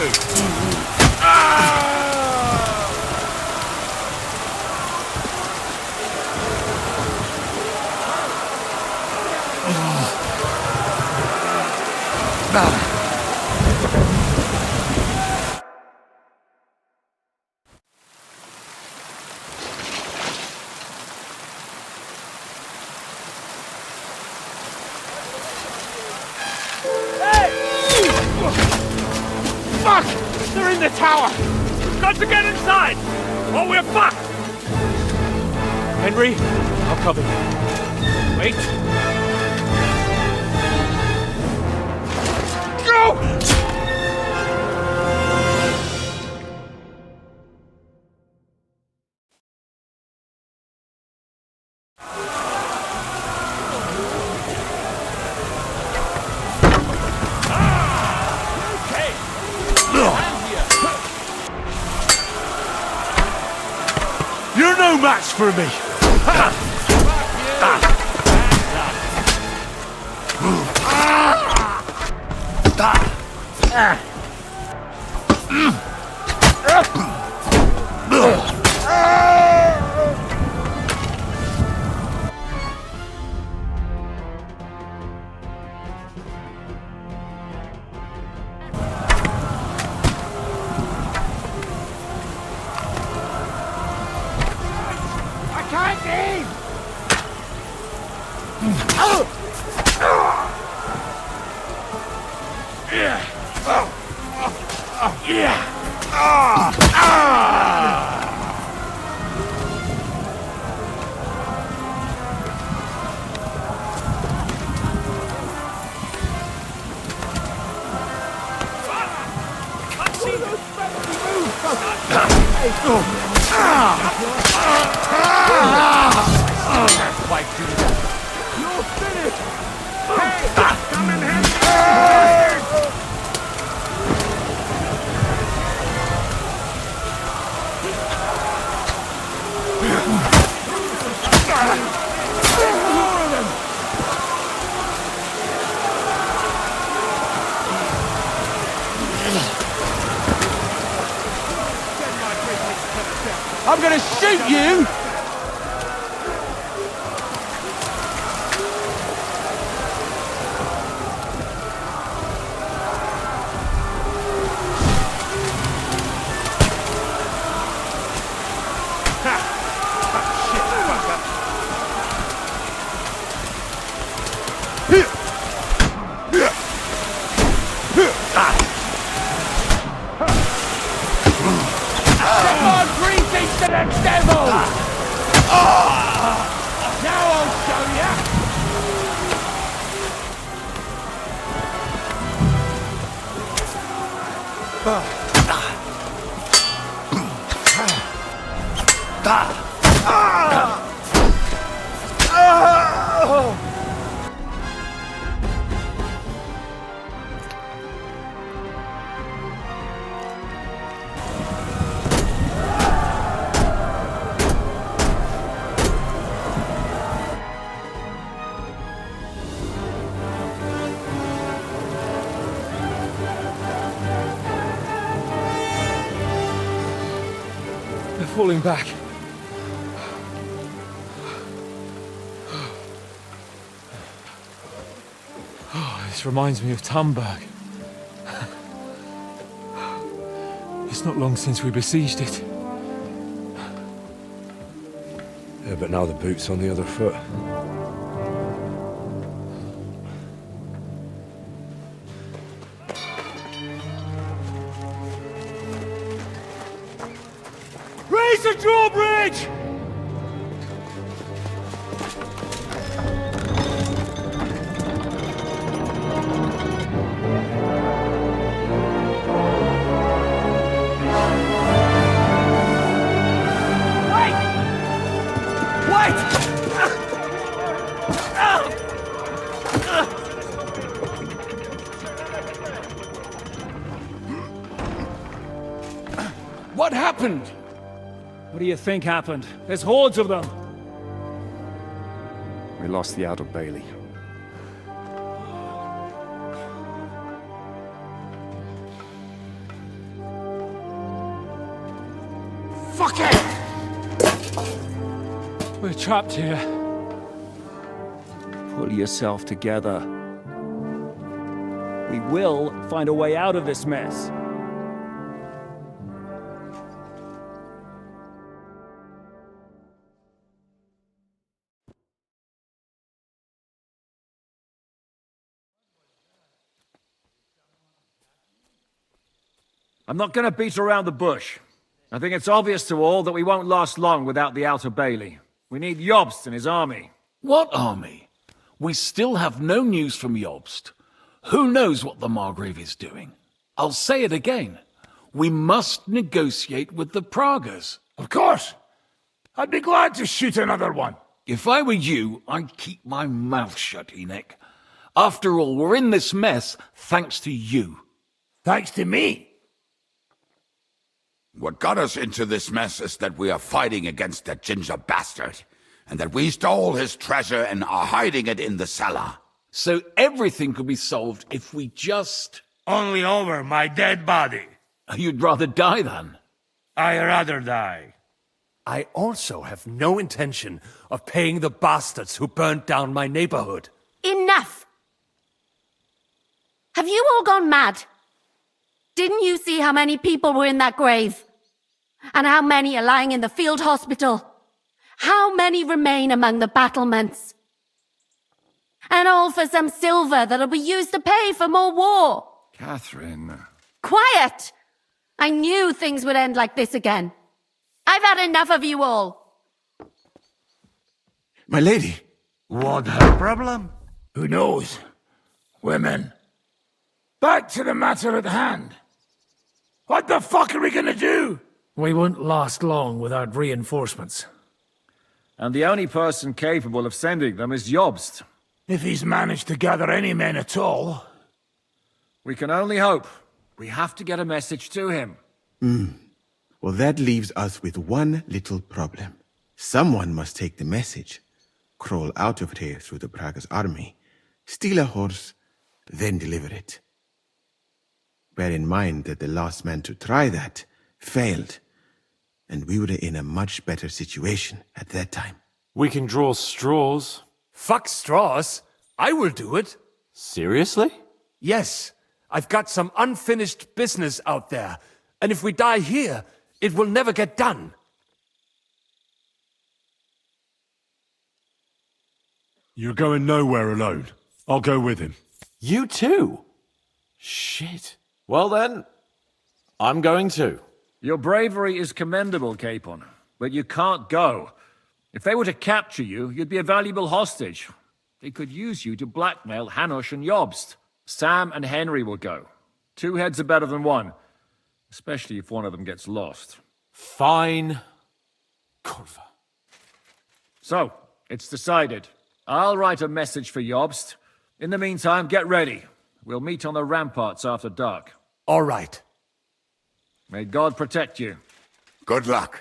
Fuck! They're in the tower! We've got to get inside! Or we're fucked! Henry, I'll cover you. Wait. Go! You're no match for me! I can't aim! You're finished! Hey! Come and help me! I'm gonna shoot you! Come on, bring things to the devil! Now I'll show ya! They're falling back. Oh, this reminds me of Tamberg. It's not long since we besieged it. Yeah, but now the boot's on the other foot. Raise the drawbridge! Wait! happened? What do you think happened? There's hordes of them. We lost the Outer Bailey. Fuck it! We're trapped here. Pull yourself together. We will find a way out of this mess. I'm not going to beat around the bush. I think it's obvious to all that we won't last long without the Outer Bailey. We need Jobst and his army. What army? We still have no news from Jobst. Who knows what the Margrave is doing? I'll say it again. We must negotiate with the Pragas. Of course. I'd be glad to shoot another one. If I were you, I'd keep my mouth shut, Enoch. After all, we're in this mess thanks to you. Thanks to me? What got us into this mess is that we are fighting against that ginger bastard, and that we stole his treasure and are hiding it in the cellar. So everything could be solved if we just... Only over my dead body. You'd rather die then? I'd rather die. I also have no intention of paying the bastards who burnt down my neighborhood. Enough! Have you all gone mad? Didn't you see how many people were in that grave? And how many are lying in the field hospital? How many remain among the battlements? And all for some silver that'll be used to pay for more war. Catherine. Quiet! I knew things would end like this again. I've had enough of you all. My lady. What her problem? Who knows? Women. Back to the matter at hand. What the fuck are we gonna do? We won't last long without reinforcements. And the only person capable of sending them is Jobst. If he's managed to gather any men at all. We can only hope. We have to get a message to him. Well, that leaves us with one little problem. Someone must take the message, crawl out of here through the Pragas army, steal a horse, then deliver it. Bear in mind that the last man to try that failed, and we were in a much better situation at that time. We can draw straws. Fuck straws. I will do it. Seriously? Yes. I've got some unfinished business out there, and if we die here, it will never get done. You're going nowhere alone. I'll go with him. You too? Shit. Well then, I'm going too. Your bravery is commendable, Capon, but you can't go. If they were to capture you, you'd be a valuable hostage. They could use you to blackmail Hanush and Jobst. Sam and Henry will go. 2 heads are better than 1, especially if one of them gets lost. Fine. Kurva. So, it's decided. I'll write a message for Jobst. In the meantime, get ready. We'll meet on the ramparts after dark. All right. May God protect you. Good luck.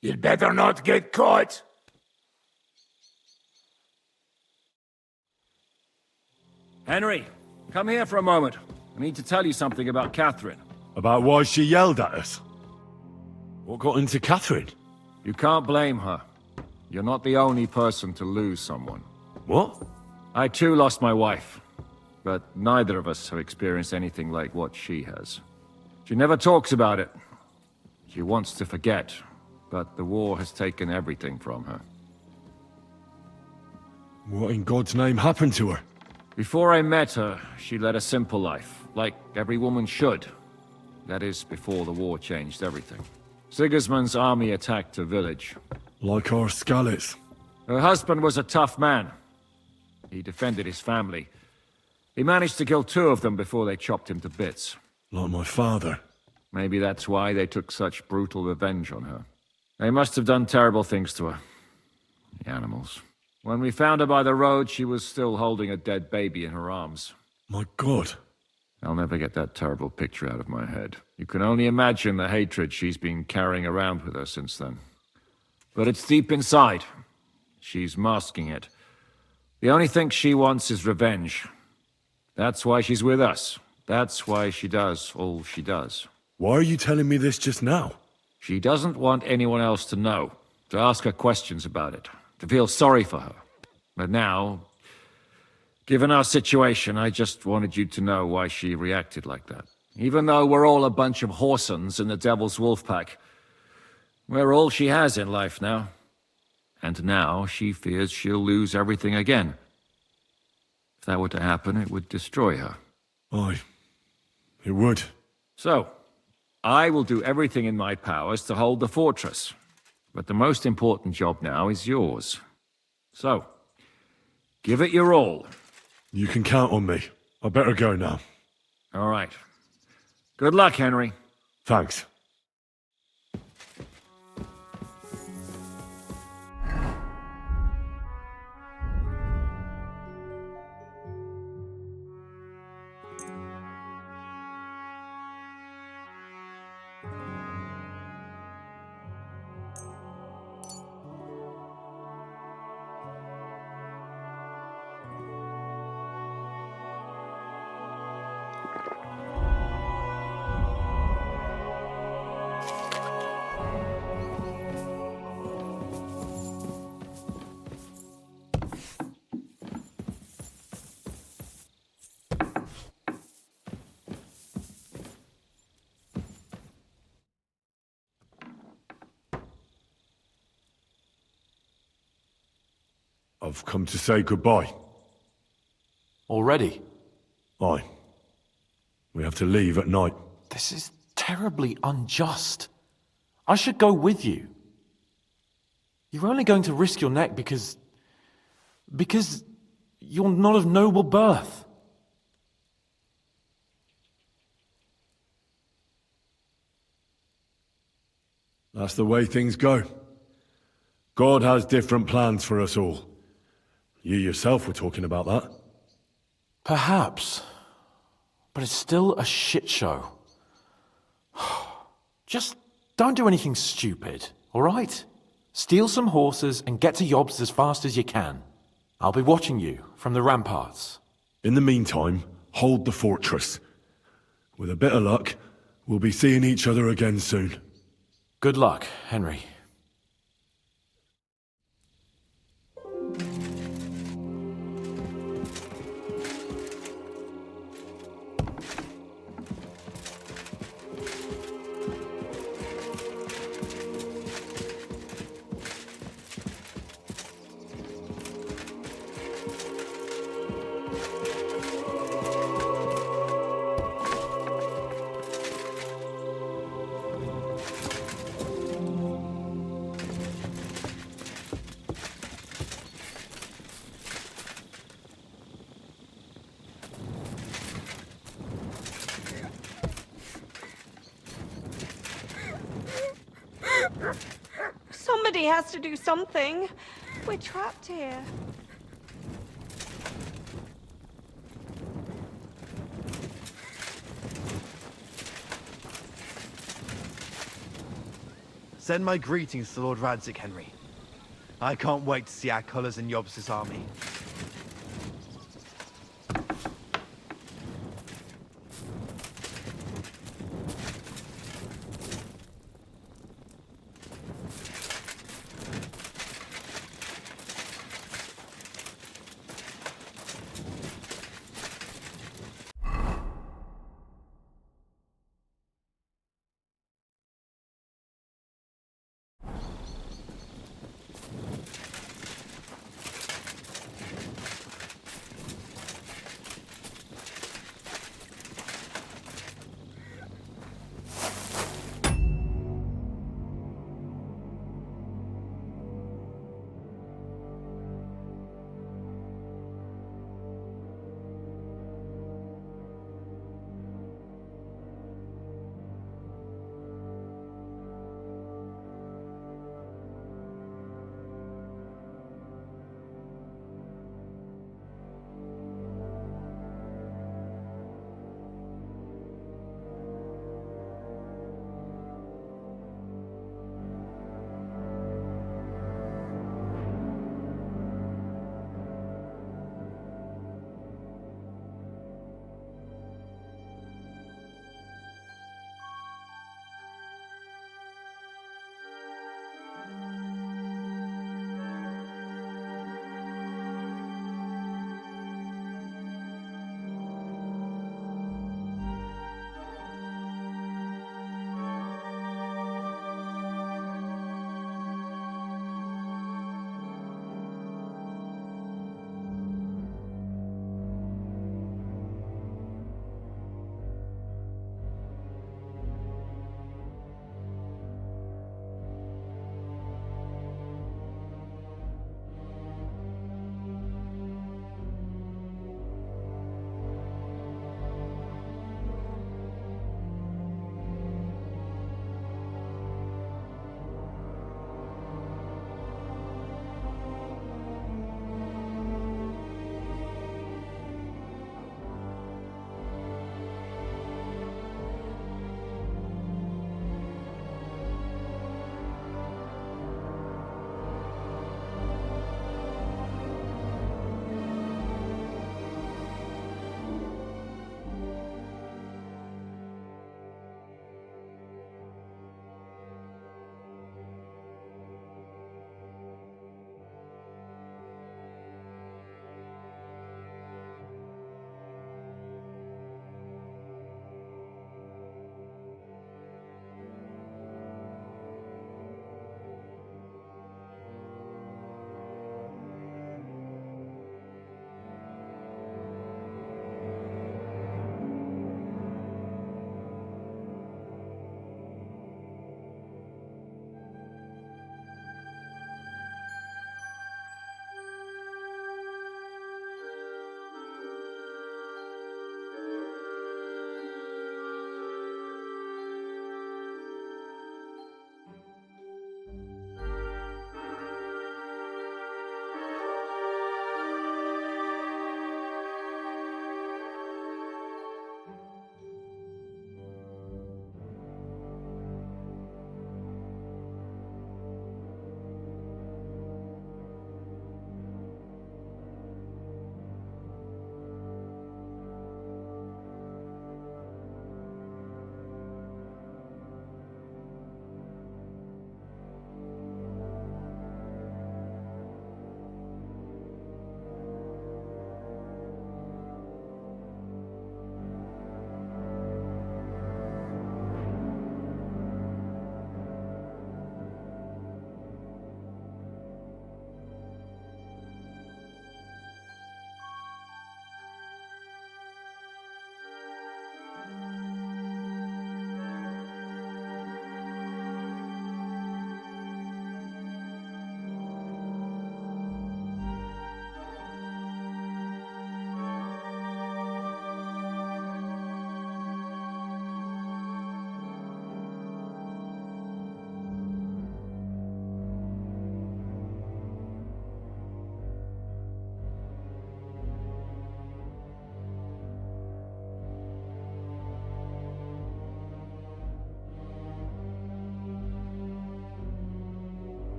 You'd better not get caught. Henry, come here for a moment. I need to tell you something about Catherine. About why she yelled at us? What got into Catherine? You can't blame her. You're not the only person to lose someone. What? I too lost my wife, but neither of us have experienced anything like what she has. She never talks about it. She wants to forget, but the war has taken everything from her. What in God's name happened to her? Before I met her, she led a simple life, like every woman should. That is, before the war changed everything. Sigismund's army attacked her village. Like our Skalitz. Her husband was a tough man. He defended his family. He managed to kill 2 of them before they chopped him to bits. Like my father. Maybe that's why they took such brutal revenge on her. They must have done terrible things to her. The animals. When we found her by the road, she was still holding a dead baby in her arms. My God. I'll never get that terrible picture out of my head. You can only imagine the hatred she's been carrying around with her since then. But it's deep inside. She's masking it. The only thing she wants is revenge. That's why she's with us. That's why she does all she does. Why are you telling me this just now? She doesn't want anyone else to know, to ask her questions about it, to feel sorry for her. But now, given our situation, I just wanted you to know why she reacted like that. Even though we're all a bunch of whoresons in the Devil's Wolf Pack, we're all she has in life now. And now she fears she'll lose everything again. If that were to happen, it would destroy her. Aye, it would. So, I will do everything in my powers to hold the fortress. But the most important job now is yours. So, give it your all. You can count on me. I better go now. All right. Good luck, Henry. Thanks. I've come to say goodbye. Already? Aye. We have to leave at night. This is terribly unjust. I should go with you. You're only going to risk your neck because you're not of noble birth. That's the way things go. God has different plans for us all. You yourself were talking about that. Perhaps. But it's still a shit show. Just don't do anything stupid, all right? Steal some horses and get to Yobs as fast as you can. I'll be watching you from the ramparts. In the meantime, hold the fortress. With a bit of luck, we'll be seeing each other again soon. Good luck, Henry. Somebody has to do something. We're trapped here. Send my greetings to Lord Radzig, Henry. I can't wait to see our colours in Yobs' army.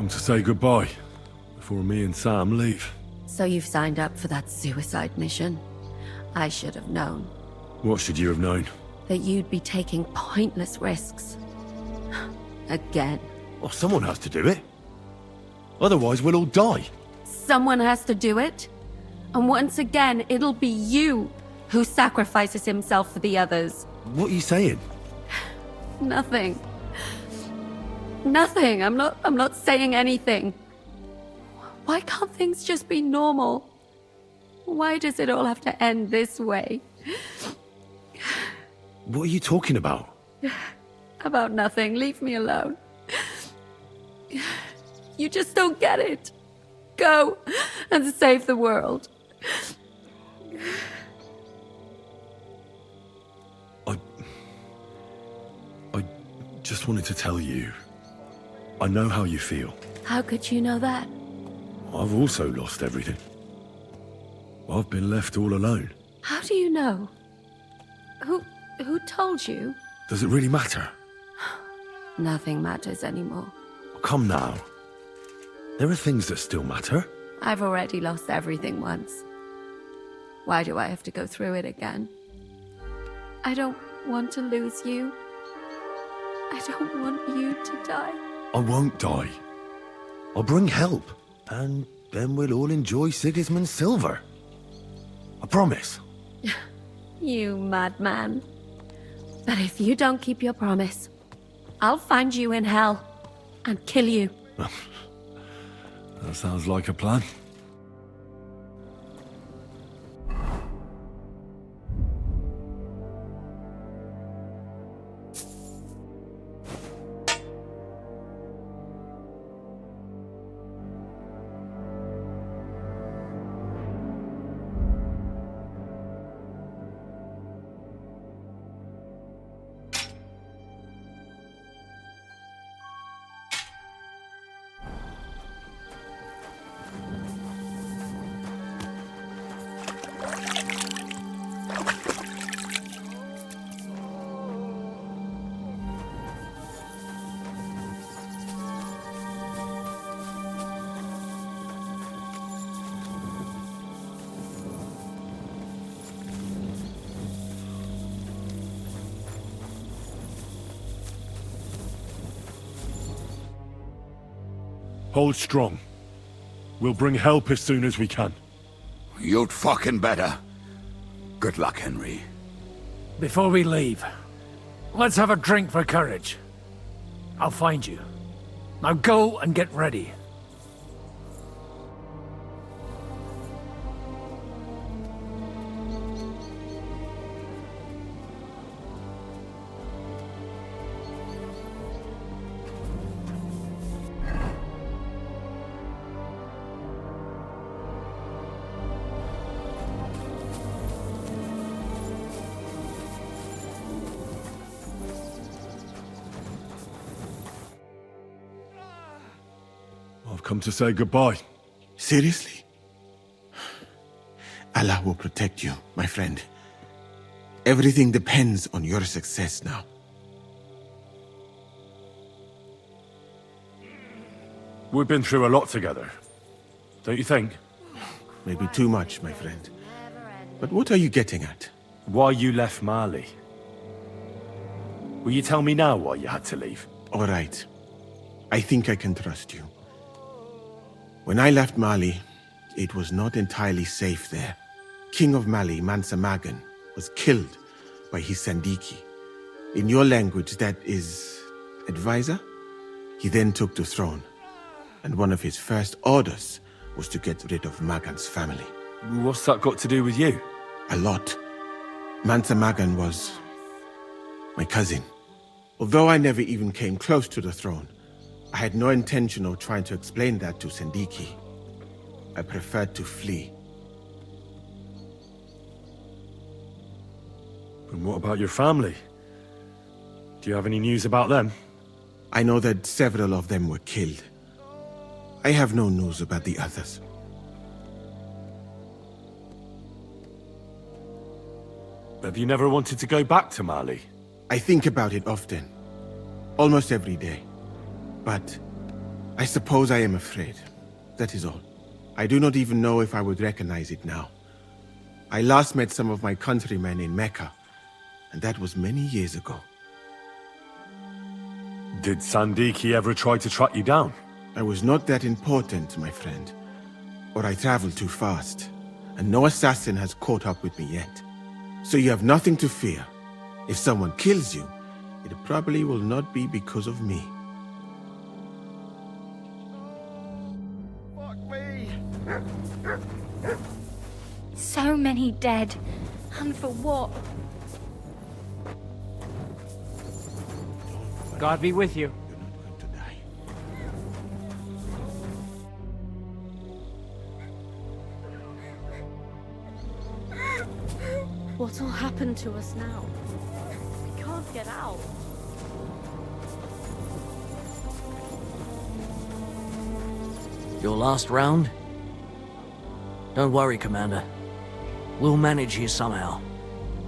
come to say goodbye before me and Sam leave. So you've signed up for that suicide mission? I should have known. What should you have known? That you'd be taking pointless risks. Again. Well, someone has to do it. Otherwise, we'll all die. Someone has to do it. And once again, it'll be you who sacrifices himself for the others. What are you saying? Nothing. Nothing. I'm not saying anything. Why can't things just be normal? Why does it all have to end this way? What are you talking about? About nothing. Leave me alone. You just don't get it. Go and save the world. I just wanted to tell you. I know how you feel. How could you know that? I've also lost everything. I've been left all alone. How do you know? Who told you? Does it really matter? Nothing matters anymore. Come now. There are things that still matter. I've already lost everything once. Why do I have to go through it again? I don't want to lose you. I don't want you to die. I won't die. I'll bring help. And then we'll all enjoy Sigismund's silver. I promise. You madman. But if you don't keep your promise, I'll find you in hell and kill you. That sounds like a plan. Hold strong. We'll bring help as soon as we can. You'd fucking better. Good luck, Henry. Before we leave, let's have a drink for courage. I'll find you. Now go and get ready. I've come to say goodbye. Seriously? Allah will protect you, my friend. Everything depends on your success now. We've been through a lot together. Don't you think? Maybe too much, my friend. But what are you getting at? Why you left Mali. Will you tell me now why you had to leave? All right. I think I can trust you. When I left Mali, it was not entirely safe there. King of Mali, Mansa Magan, was killed by his Sandiki. In your language, that is advisor? He then took the throne, and one of his first orders was to get rid of Magan's family. What's that got to do with you? A lot. Mansa Magan was my cousin. Although I never even came close to the throne, I had no intention of trying to explain that to Sandiki. I preferred to flee. And what about your family? Do you have any news about them? I know that several of them were killed. I have no news about the others. Have you never wanted to go back to Mali? I think about it often. Almost every day. But I suppose I am afraid. That is all. I do not even know if I would recognize it now. I last met some of my countrymen in Mecca, and that was many years ago. Did Sandiki ever try to track you down? I was not that important, my friend. Or I traveled too fast, and no assassin has caught up with me yet. So you have nothing to fear. If someone kills you, it probably will not be because of me. Fuck me! So many dead. And for what? God be with you. What'll happen to us now? We can't get out. Your last round? Don't worry, Commander. We'll manage here somehow.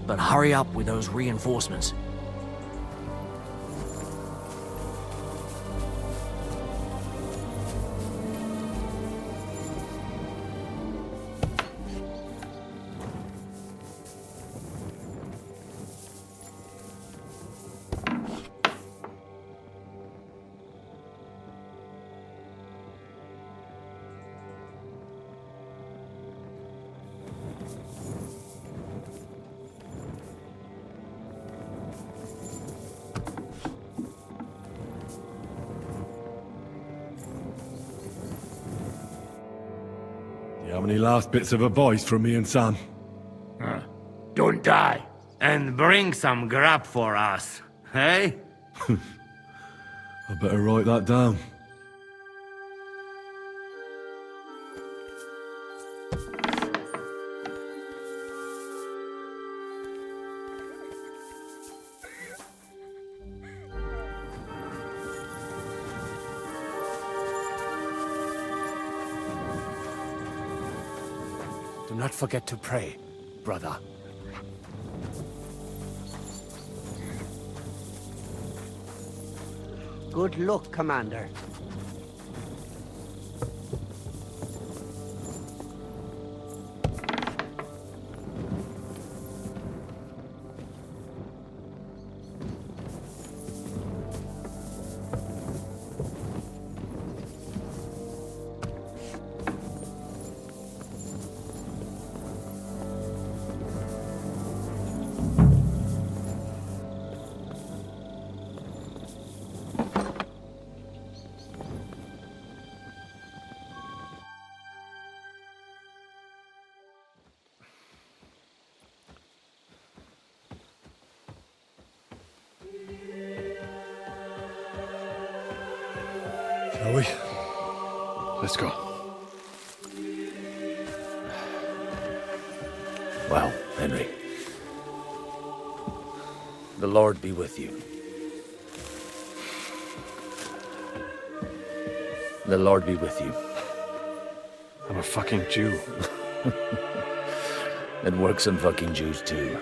But hurry up with those reinforcements. Do you have any last bits of advice from me and Sam? Don't die. And bring some grub for us, hey? I better write that down. Do not forget to pray, brother. Good luck, Commander. Shall we? Let's go. Well, Henry. The Lord be with you. The Lord be with you. I'm a fucking Jew. It works on fucking Jews too.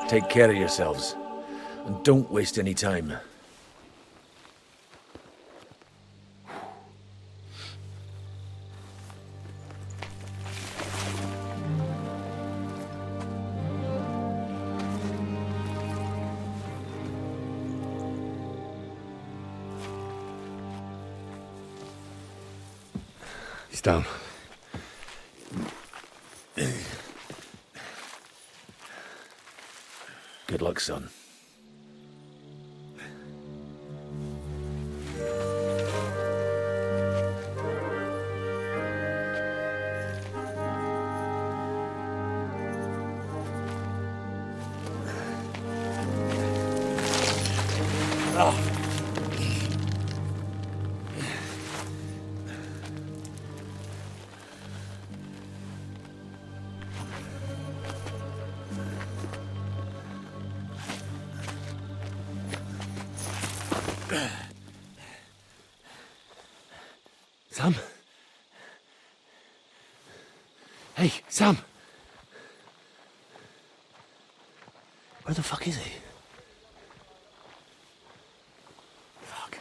Take care of yourselves, and don't waste any time. He's down. Good luck, son. Sam? Hey, Sam! Where the fuck is he? Fuck.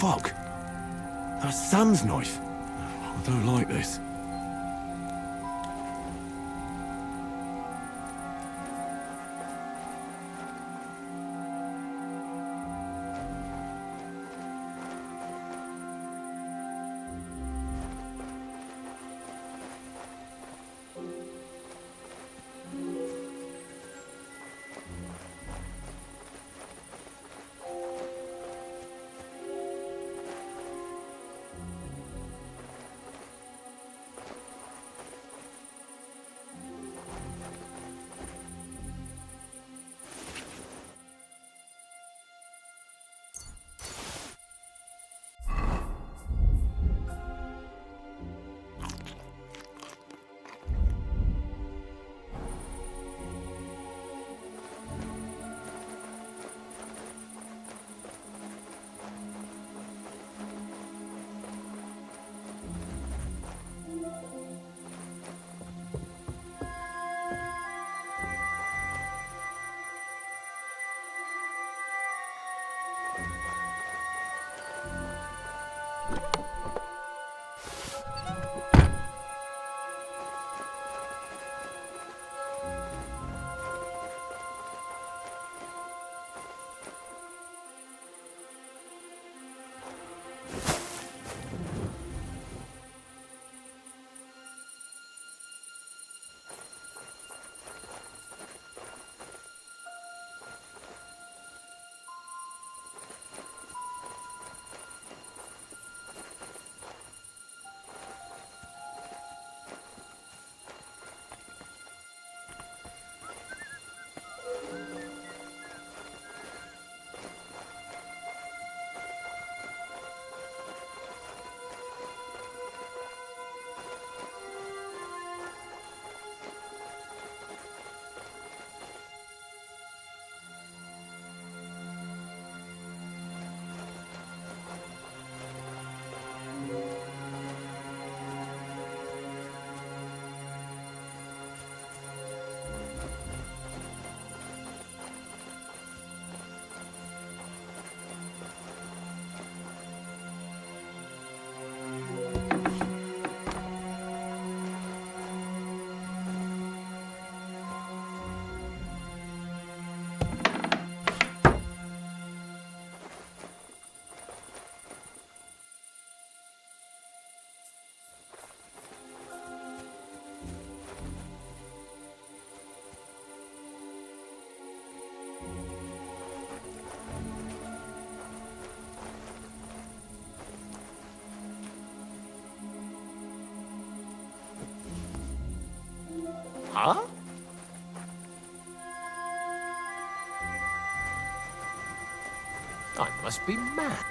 fuck? That's Sam's knife. I don't like this. Huh? I must be mad.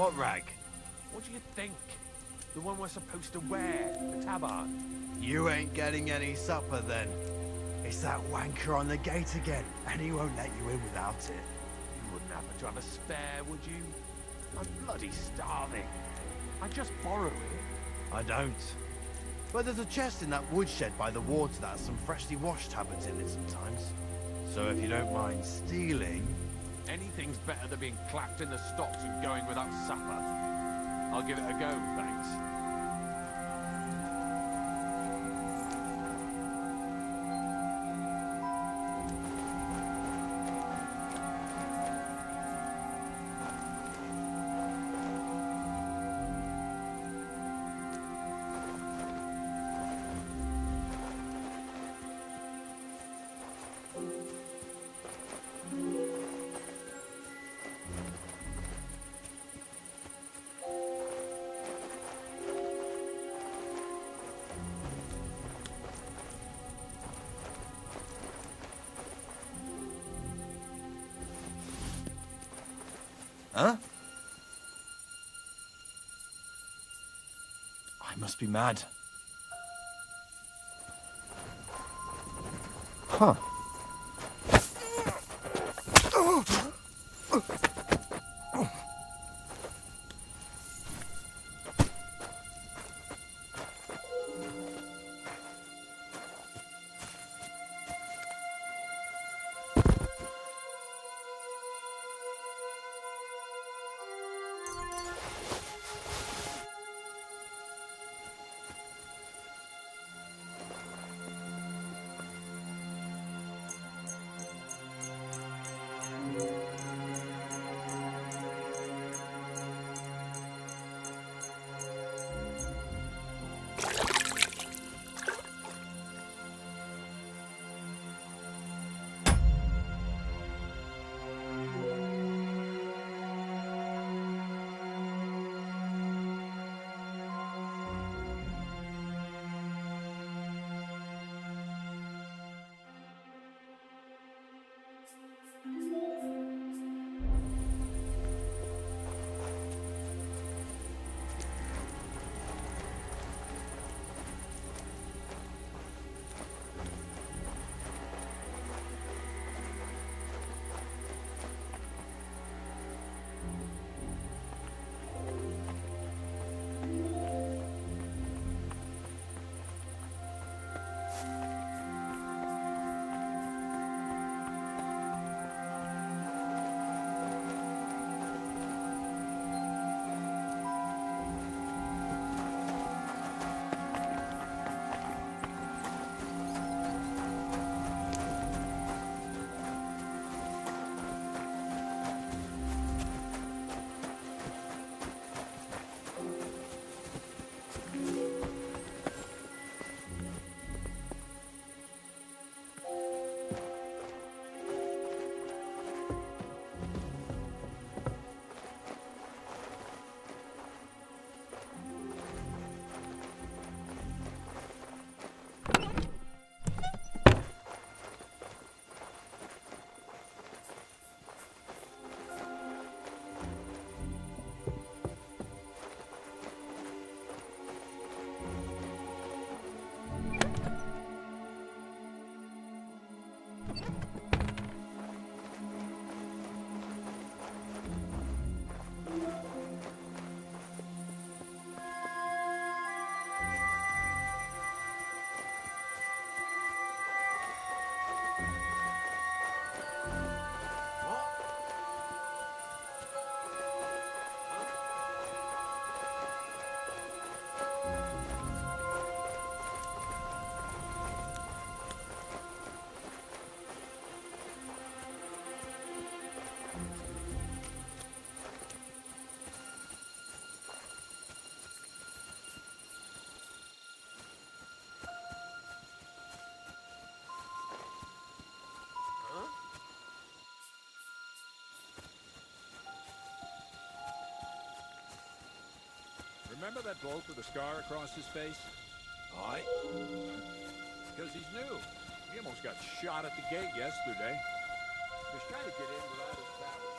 What rag? What do you think? The one we're supposed to wear, the tabard. You ain't getting any supper then. It's that wanker on the gate again, and he won't let you in without it. You wouldn't happen to have a spare, would you? I'm bloody starving. I just borrow it. I don't. But there's a chest in that woodshed by the water that has some freshly washed tabards in it sometimes. So if you don't mind stealing... Anything's better than being clapped in the stocks and going without supper. I'll give it a go, thanks. Huh? I must be mad. Huh. Remember that bloke with the scar across his face? Aye. Because he's new. He almost got shot at the gate yesterday. He was trying to get in without his badge.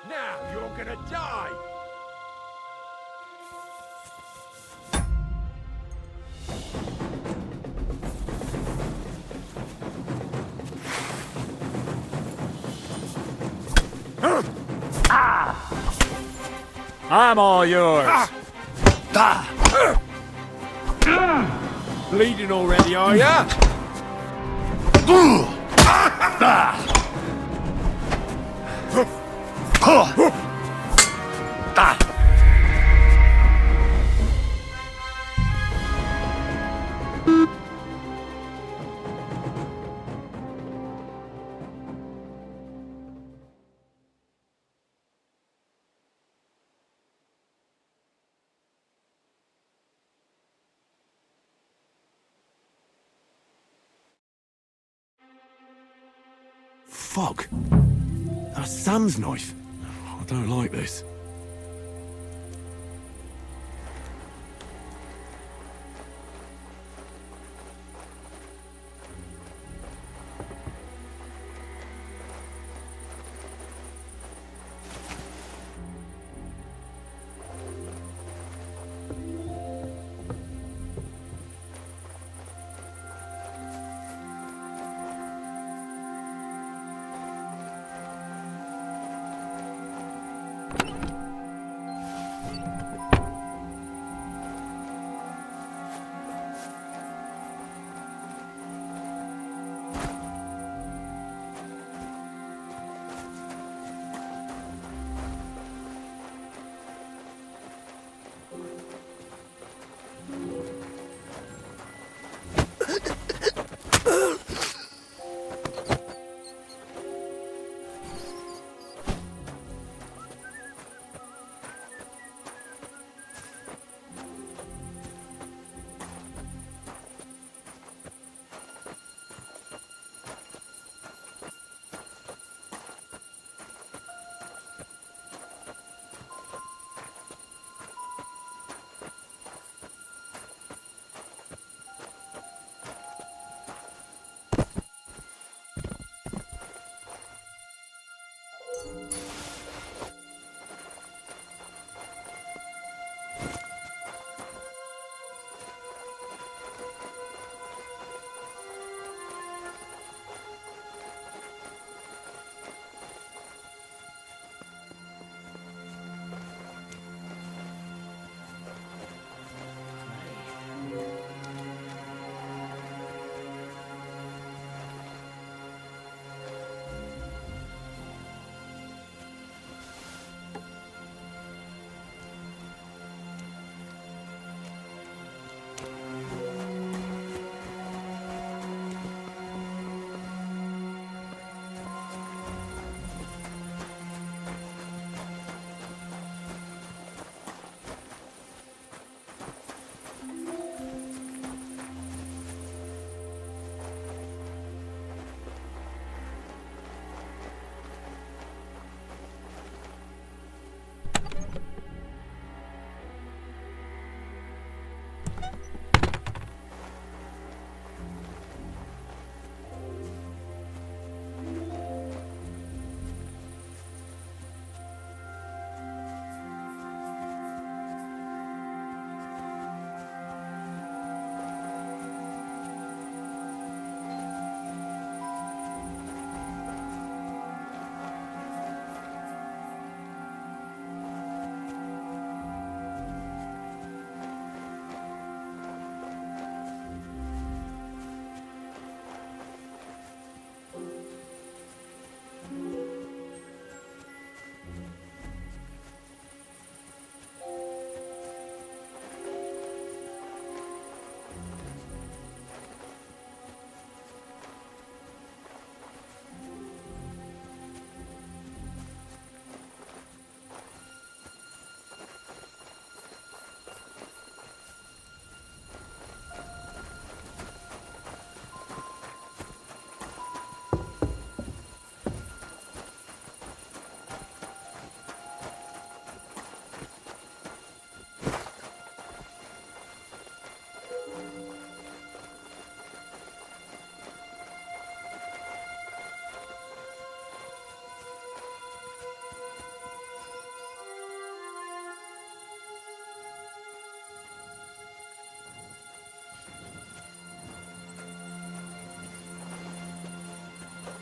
Now you're gonna die! I'm all yours. Bleeding already, are ya? Fuck. That's Sam's knife. I don't like this.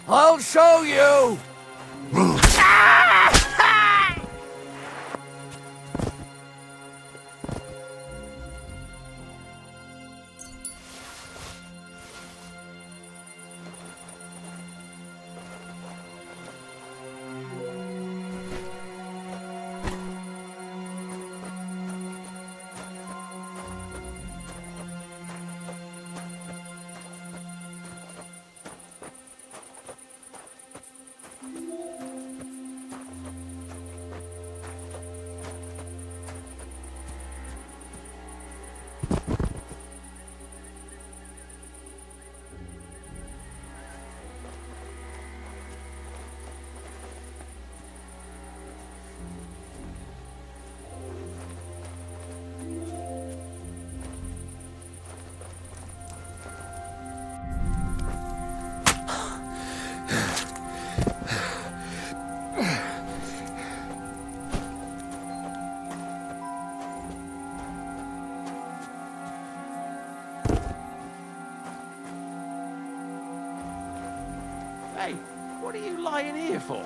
I'll show you! Hey, what are you lying here for?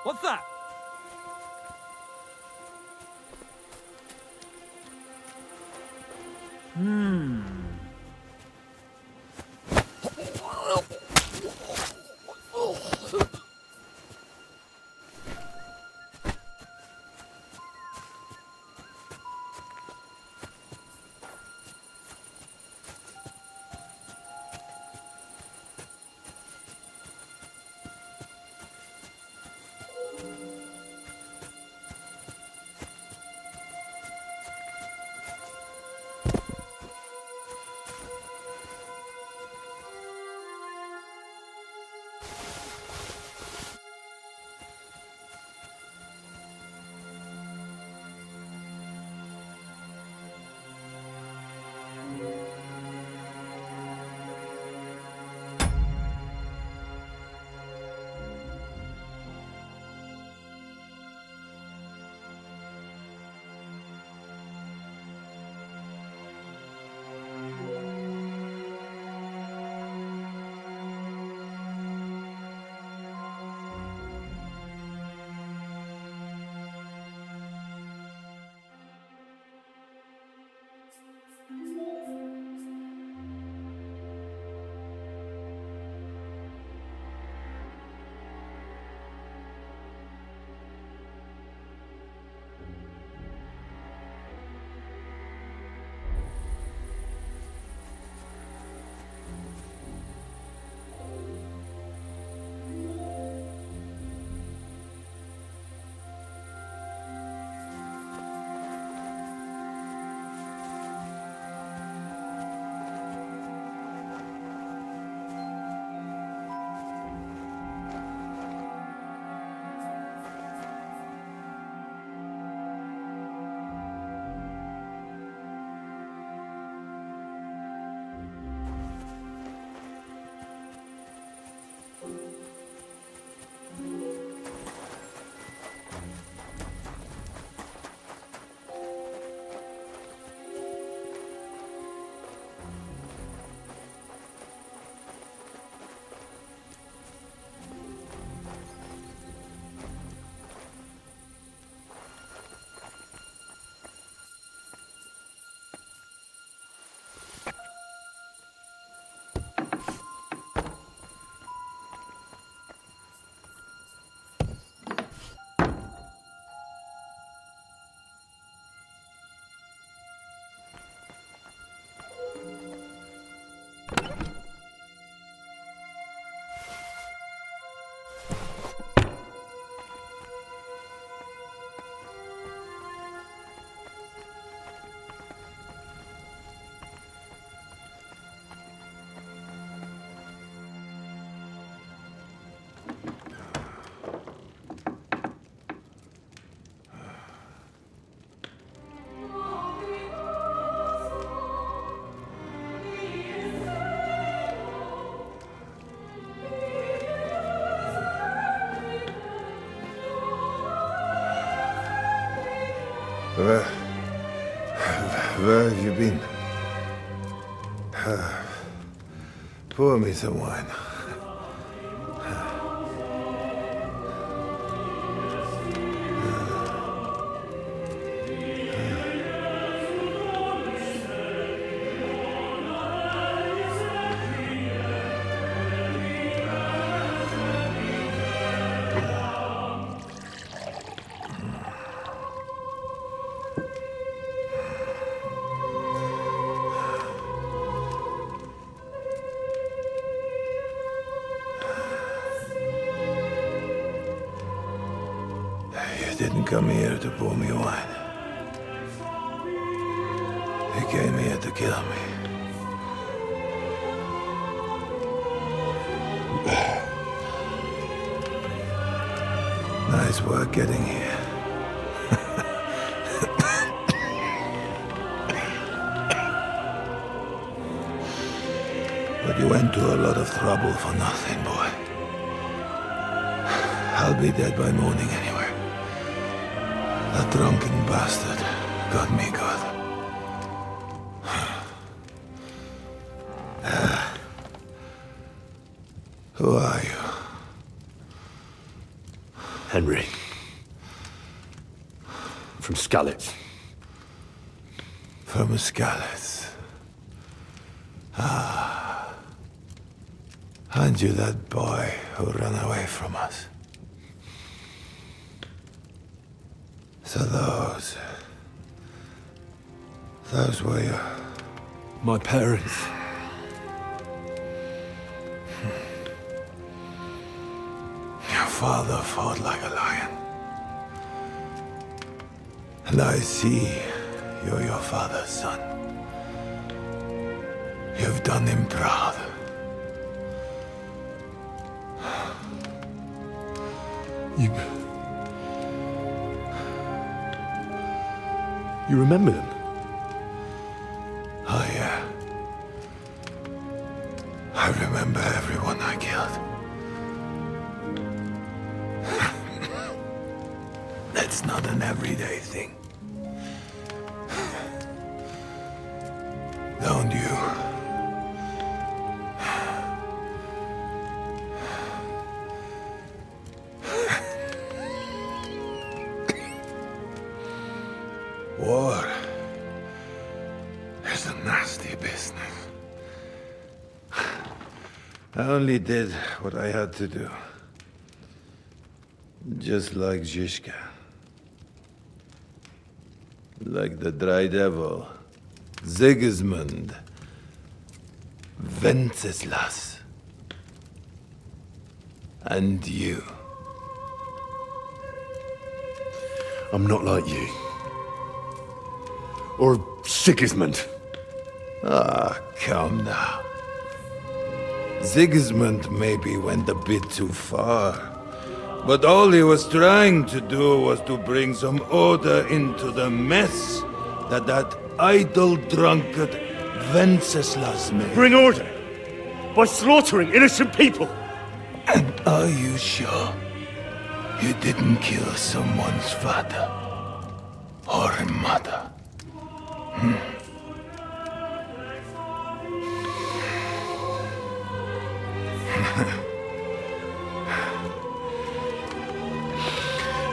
What's that? Where have you been? Pour me some wine. Didn't come here to pour me wine. He came here to kill me. Nice work getting here. But you went to a lot of trouble for nothing, boy. I'll be dead by morning anyway. That drunken bastard got me good. Who are you? Henry. From Skalitz. From Skalitz. Ah. Aren't you that boy who ran away from us? So those were your... My parents. Your father fought like a lion. And I see you're your father's son. You've done him proud. You remember them? Oh, yeah. I remember everyone I killed. That's not an everyday thing. Don't you? War is a nasty business. I only did what I had to do. Just like Zizka. Like the Dry Devil. Sigismund. Wenceslas. And you. I'm not like you. Or Sigismund. Ah, come now. Sigismund maybe went a bit too far. But all he was trying to do was to bring some order into the mess that idle drunkard Wenceslas made. Bring order? By slaughtering innocent people? And are you sure you didn't kill someone's father or mother?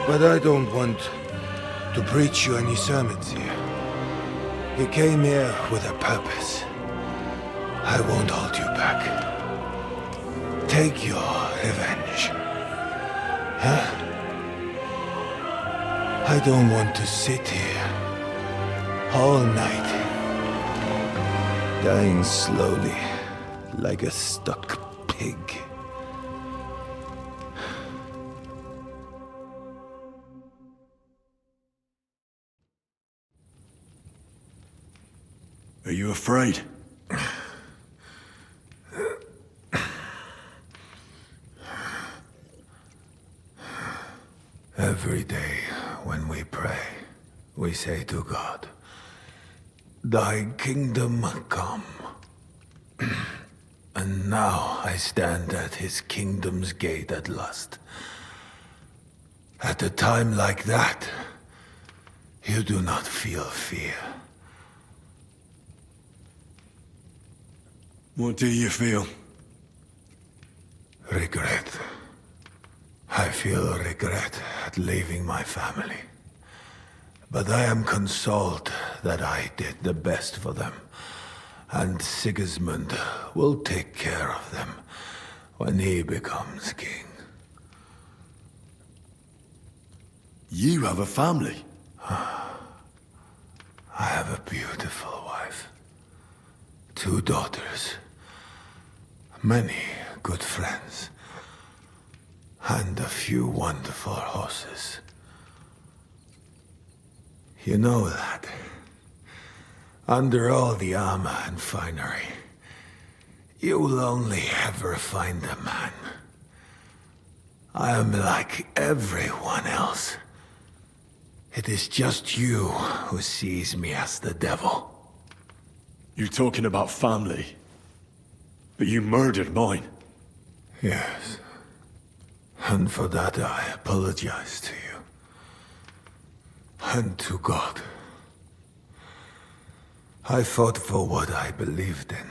But I don't want to preach you any sermons here. You came here with a purpose. I won't hold you back. Take your revenge. Huh? I don't want to sit here all night, dying slowly like a stuck pig. Are you afraid? Every day when we pray, we say to God, Thy kingdom come. And now I stand at his kingdom's gate at last. At a time like that, you do not feel fear. What do you feel? Regret. I feel regret at leaving my family. But I am consoled that I did the best for them. And Sigismund will take care of them when he becomes king. You have a family? I have a beautiful wife. 2 daughters. Many good friends. And a few wonderful horses. You know that. Under all the armor and finery, you will only ever find a man. I am like everyone else. It is just you who sees me as the devil. You're talking about family. But you murdered mine. Yes. And for that I apologize to you. And to God. I fought for what I believed in.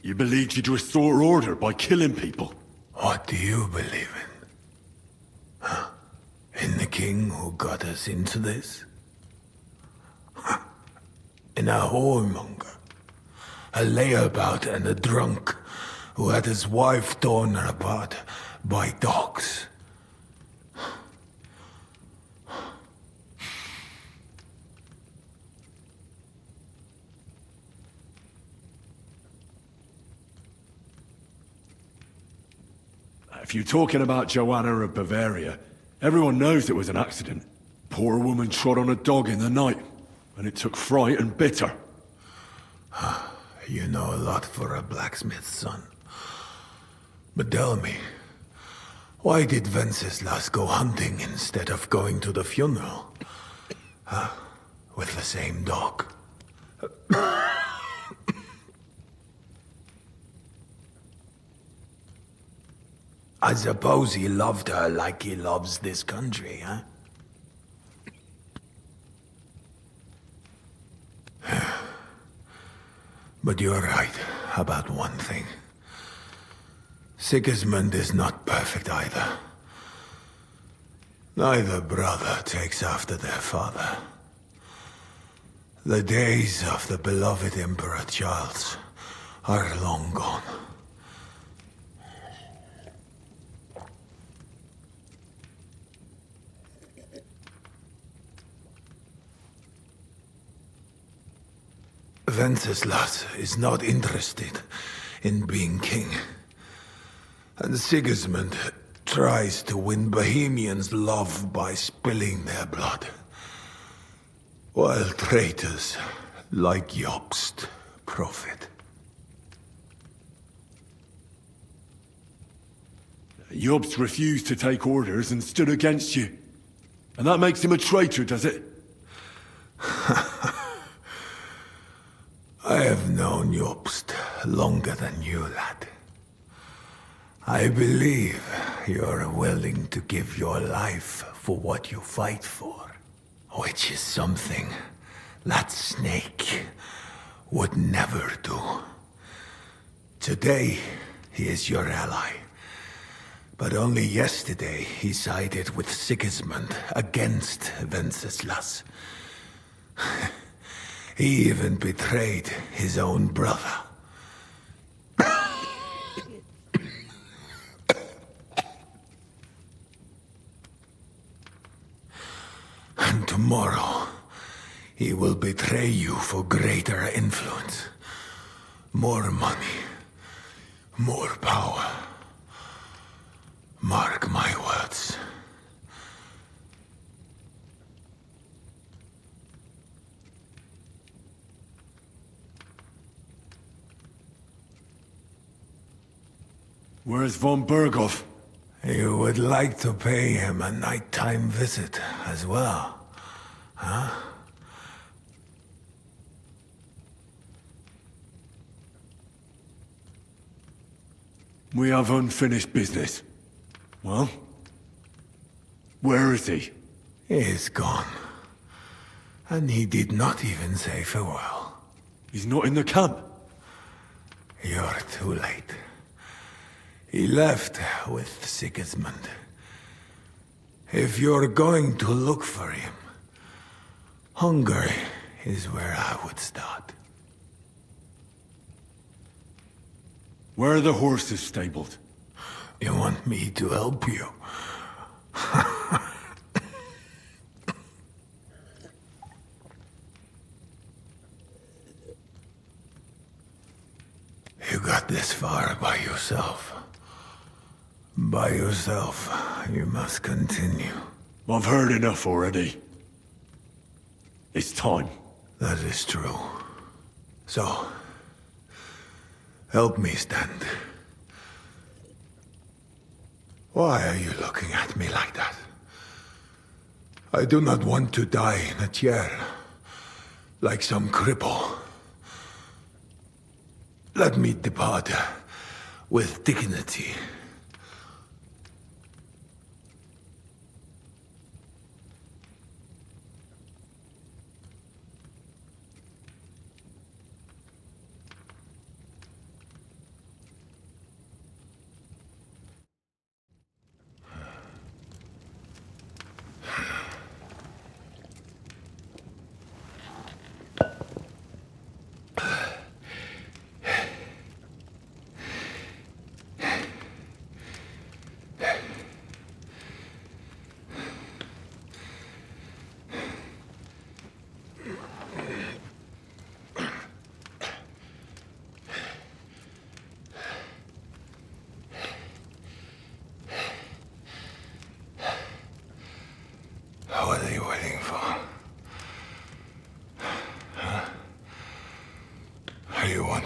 You believed you'd restore order by killing people? What do you believe in? king who got us into this? And a whoremonger, a layabout and a drunk who had his wife torn apart by dogs. If you're talking about Joanna of Bavaria, everyone knows it was an accident. Poor woman trod on a dog in the night, and it took fright and bit her. You know a lot for a blacksmith's son. But tell me, why did Wenceslas go hunting instead of going to the funeral? With the same dog? I suppose he loved her like he loves this country, huh? But you're right about one thing. Sigismund is not perfect either. Neither brother takes after their father. The days of the beloved Emperor Charles are long gone. Wenceslas is not interested in being king. And Sigismund tries to win Bohemians' love by spilling their blood. While traitors like Jobst profit. Jobst refused to take orders and stood against you. And that makes him a traitor, does it? I have known Jobst longer than you, lad. I believe you're willing to give your life for what you fight for, which is something that snake would never do. Today, he is your ally. But only yesterday he sided with Sigismund against Wenceslas. He even betrayed his own brother. And tomorrow, he will betray you for greater influence. More money. More power. Mark my words. Where's von Berghoff? You would like to pay him a nighttime visit as well, huh? We have unfinished business. Well? Where is he? He is gone. And he did not even say farewell. He's not in the camp? You're too late. He left with Sigismund. If you're going to look for him, Hungary is where I would start. Where are the horses stabled? You want me to help you? You got this far by yourself. By yourself, you must continue. I've heard enough already. It's time. That is true. So, help me stand. Why are you looking at me like that? I do not want to die in a chair, like some cripple. Let me depart with dignity.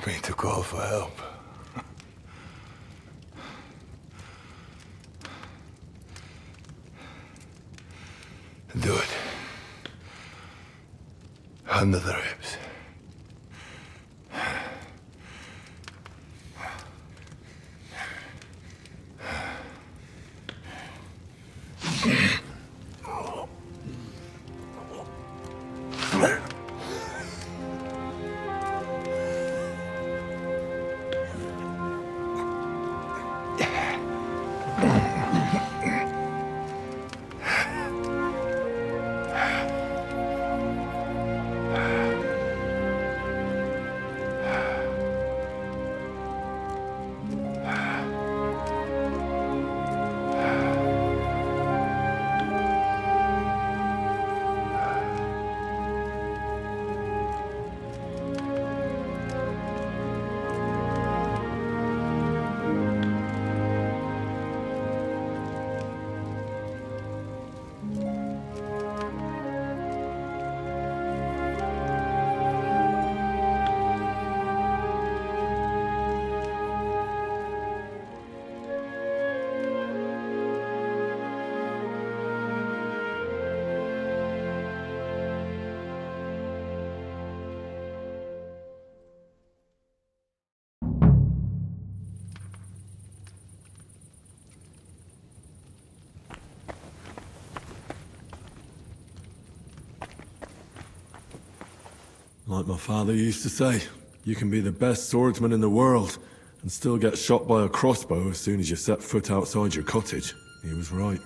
want me to call for help? Do it. Under the ribs. Like my father used to say, you can be the best swordsman in the world and still get shot by a crossbow as soon as you set foot outside your cottage. He was right.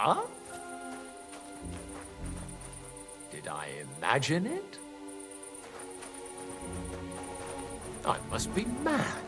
Huh? Did I imagine it? I must be mad.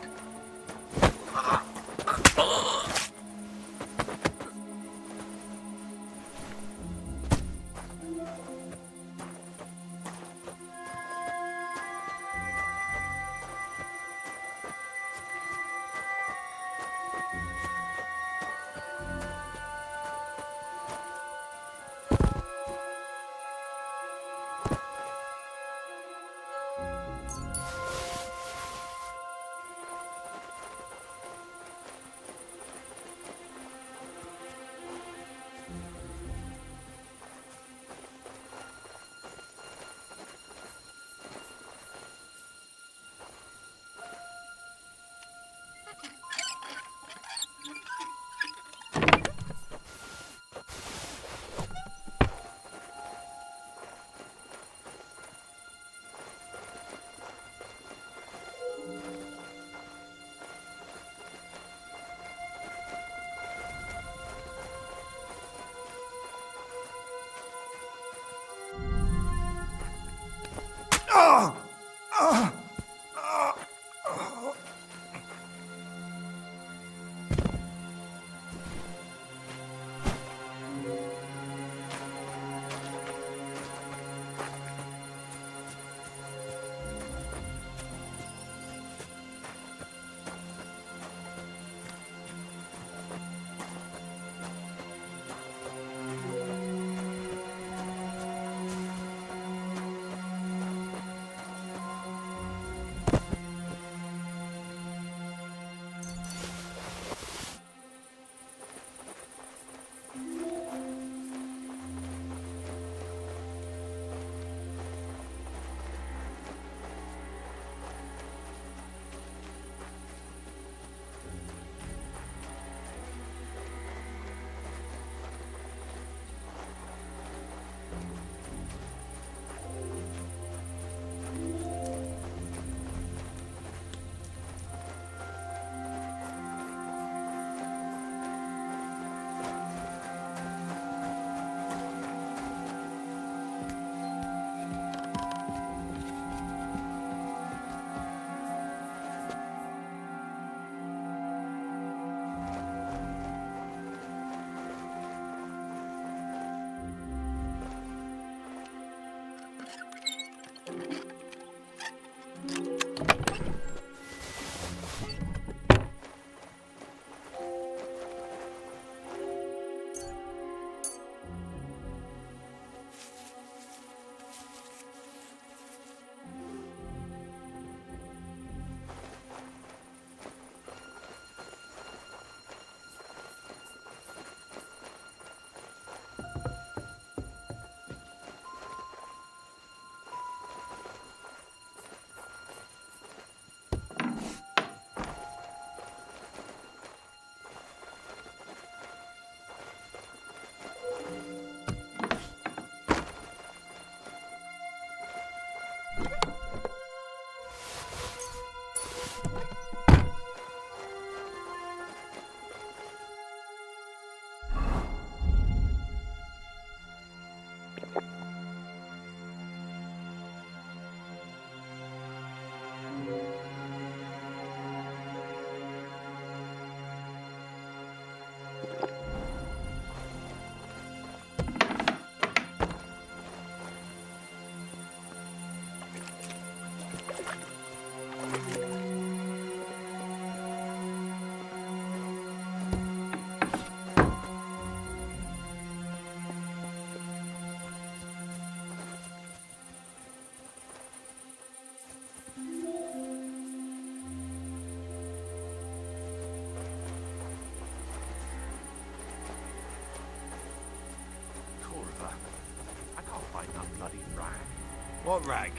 What rag?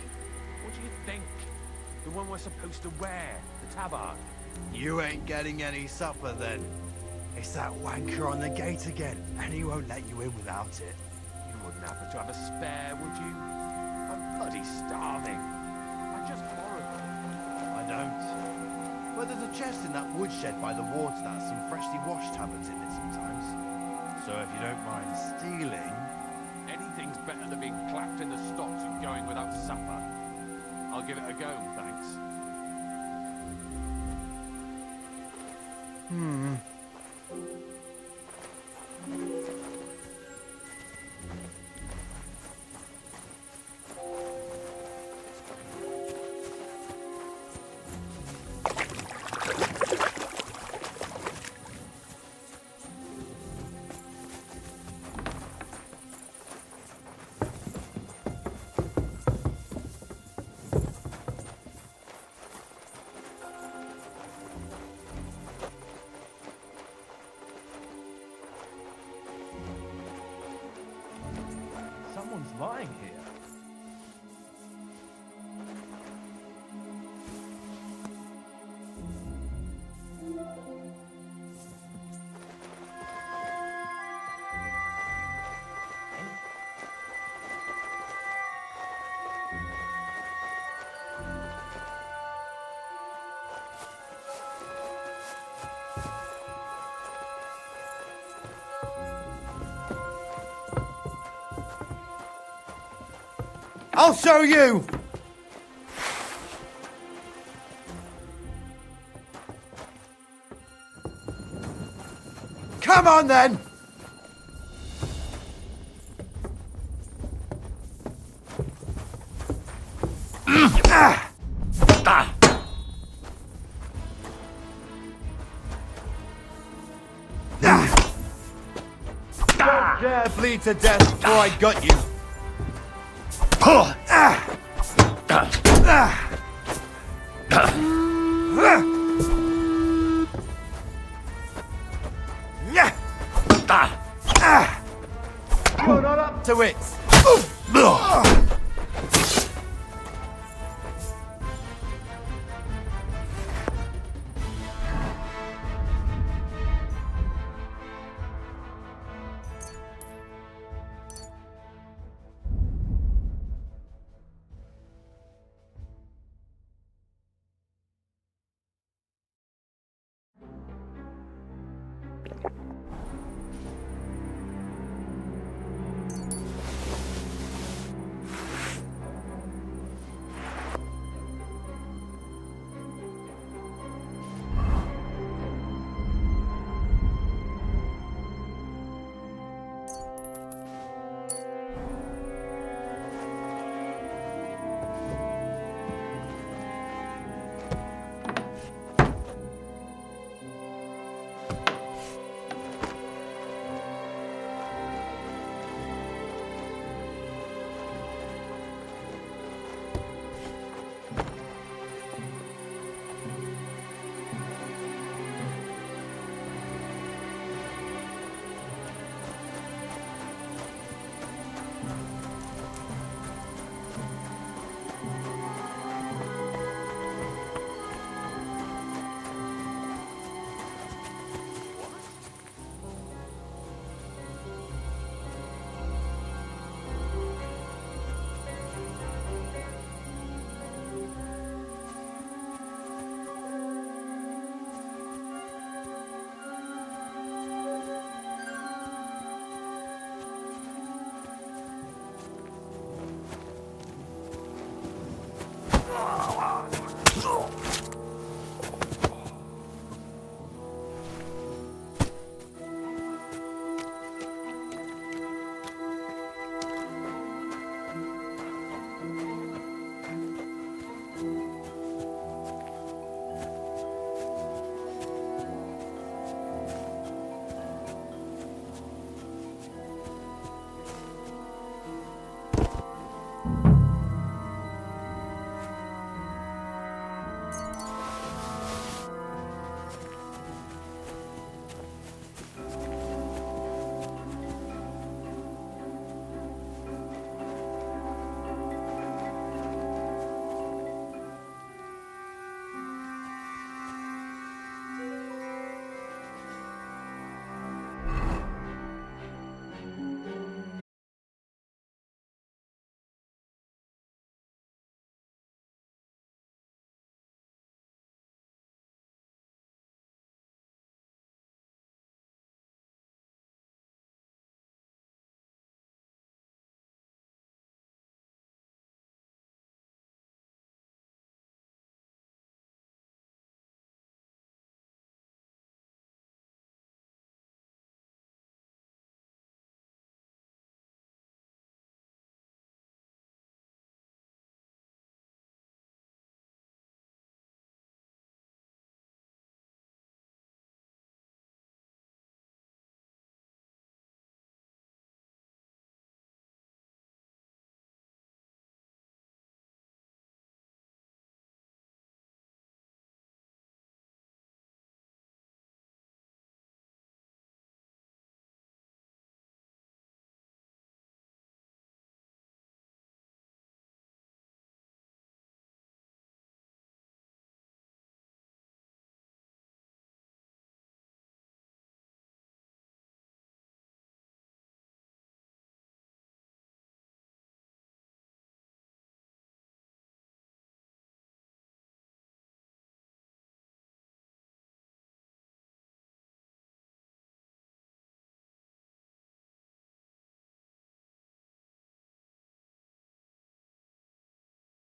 What do you think? The one we're supposed to wear, the tabard. You ain't getting any supper then. It's that wanker on the gate again, and he won't let you in without it. You wouldn't happen to have a spare, would you? I'm bloody starving. I just borrowed them. I don't. But there's a chest in that woodshed by the wards that has some freshly washed tablets in it sometimes. So if you don't mind stealing... Anything's better than being clapped in the stocks and going without supper. I'll give it a go, thanks. Someone's lying here. I'll show you! Come on then! Don't dare bleed to death before I got you! You're not up to it!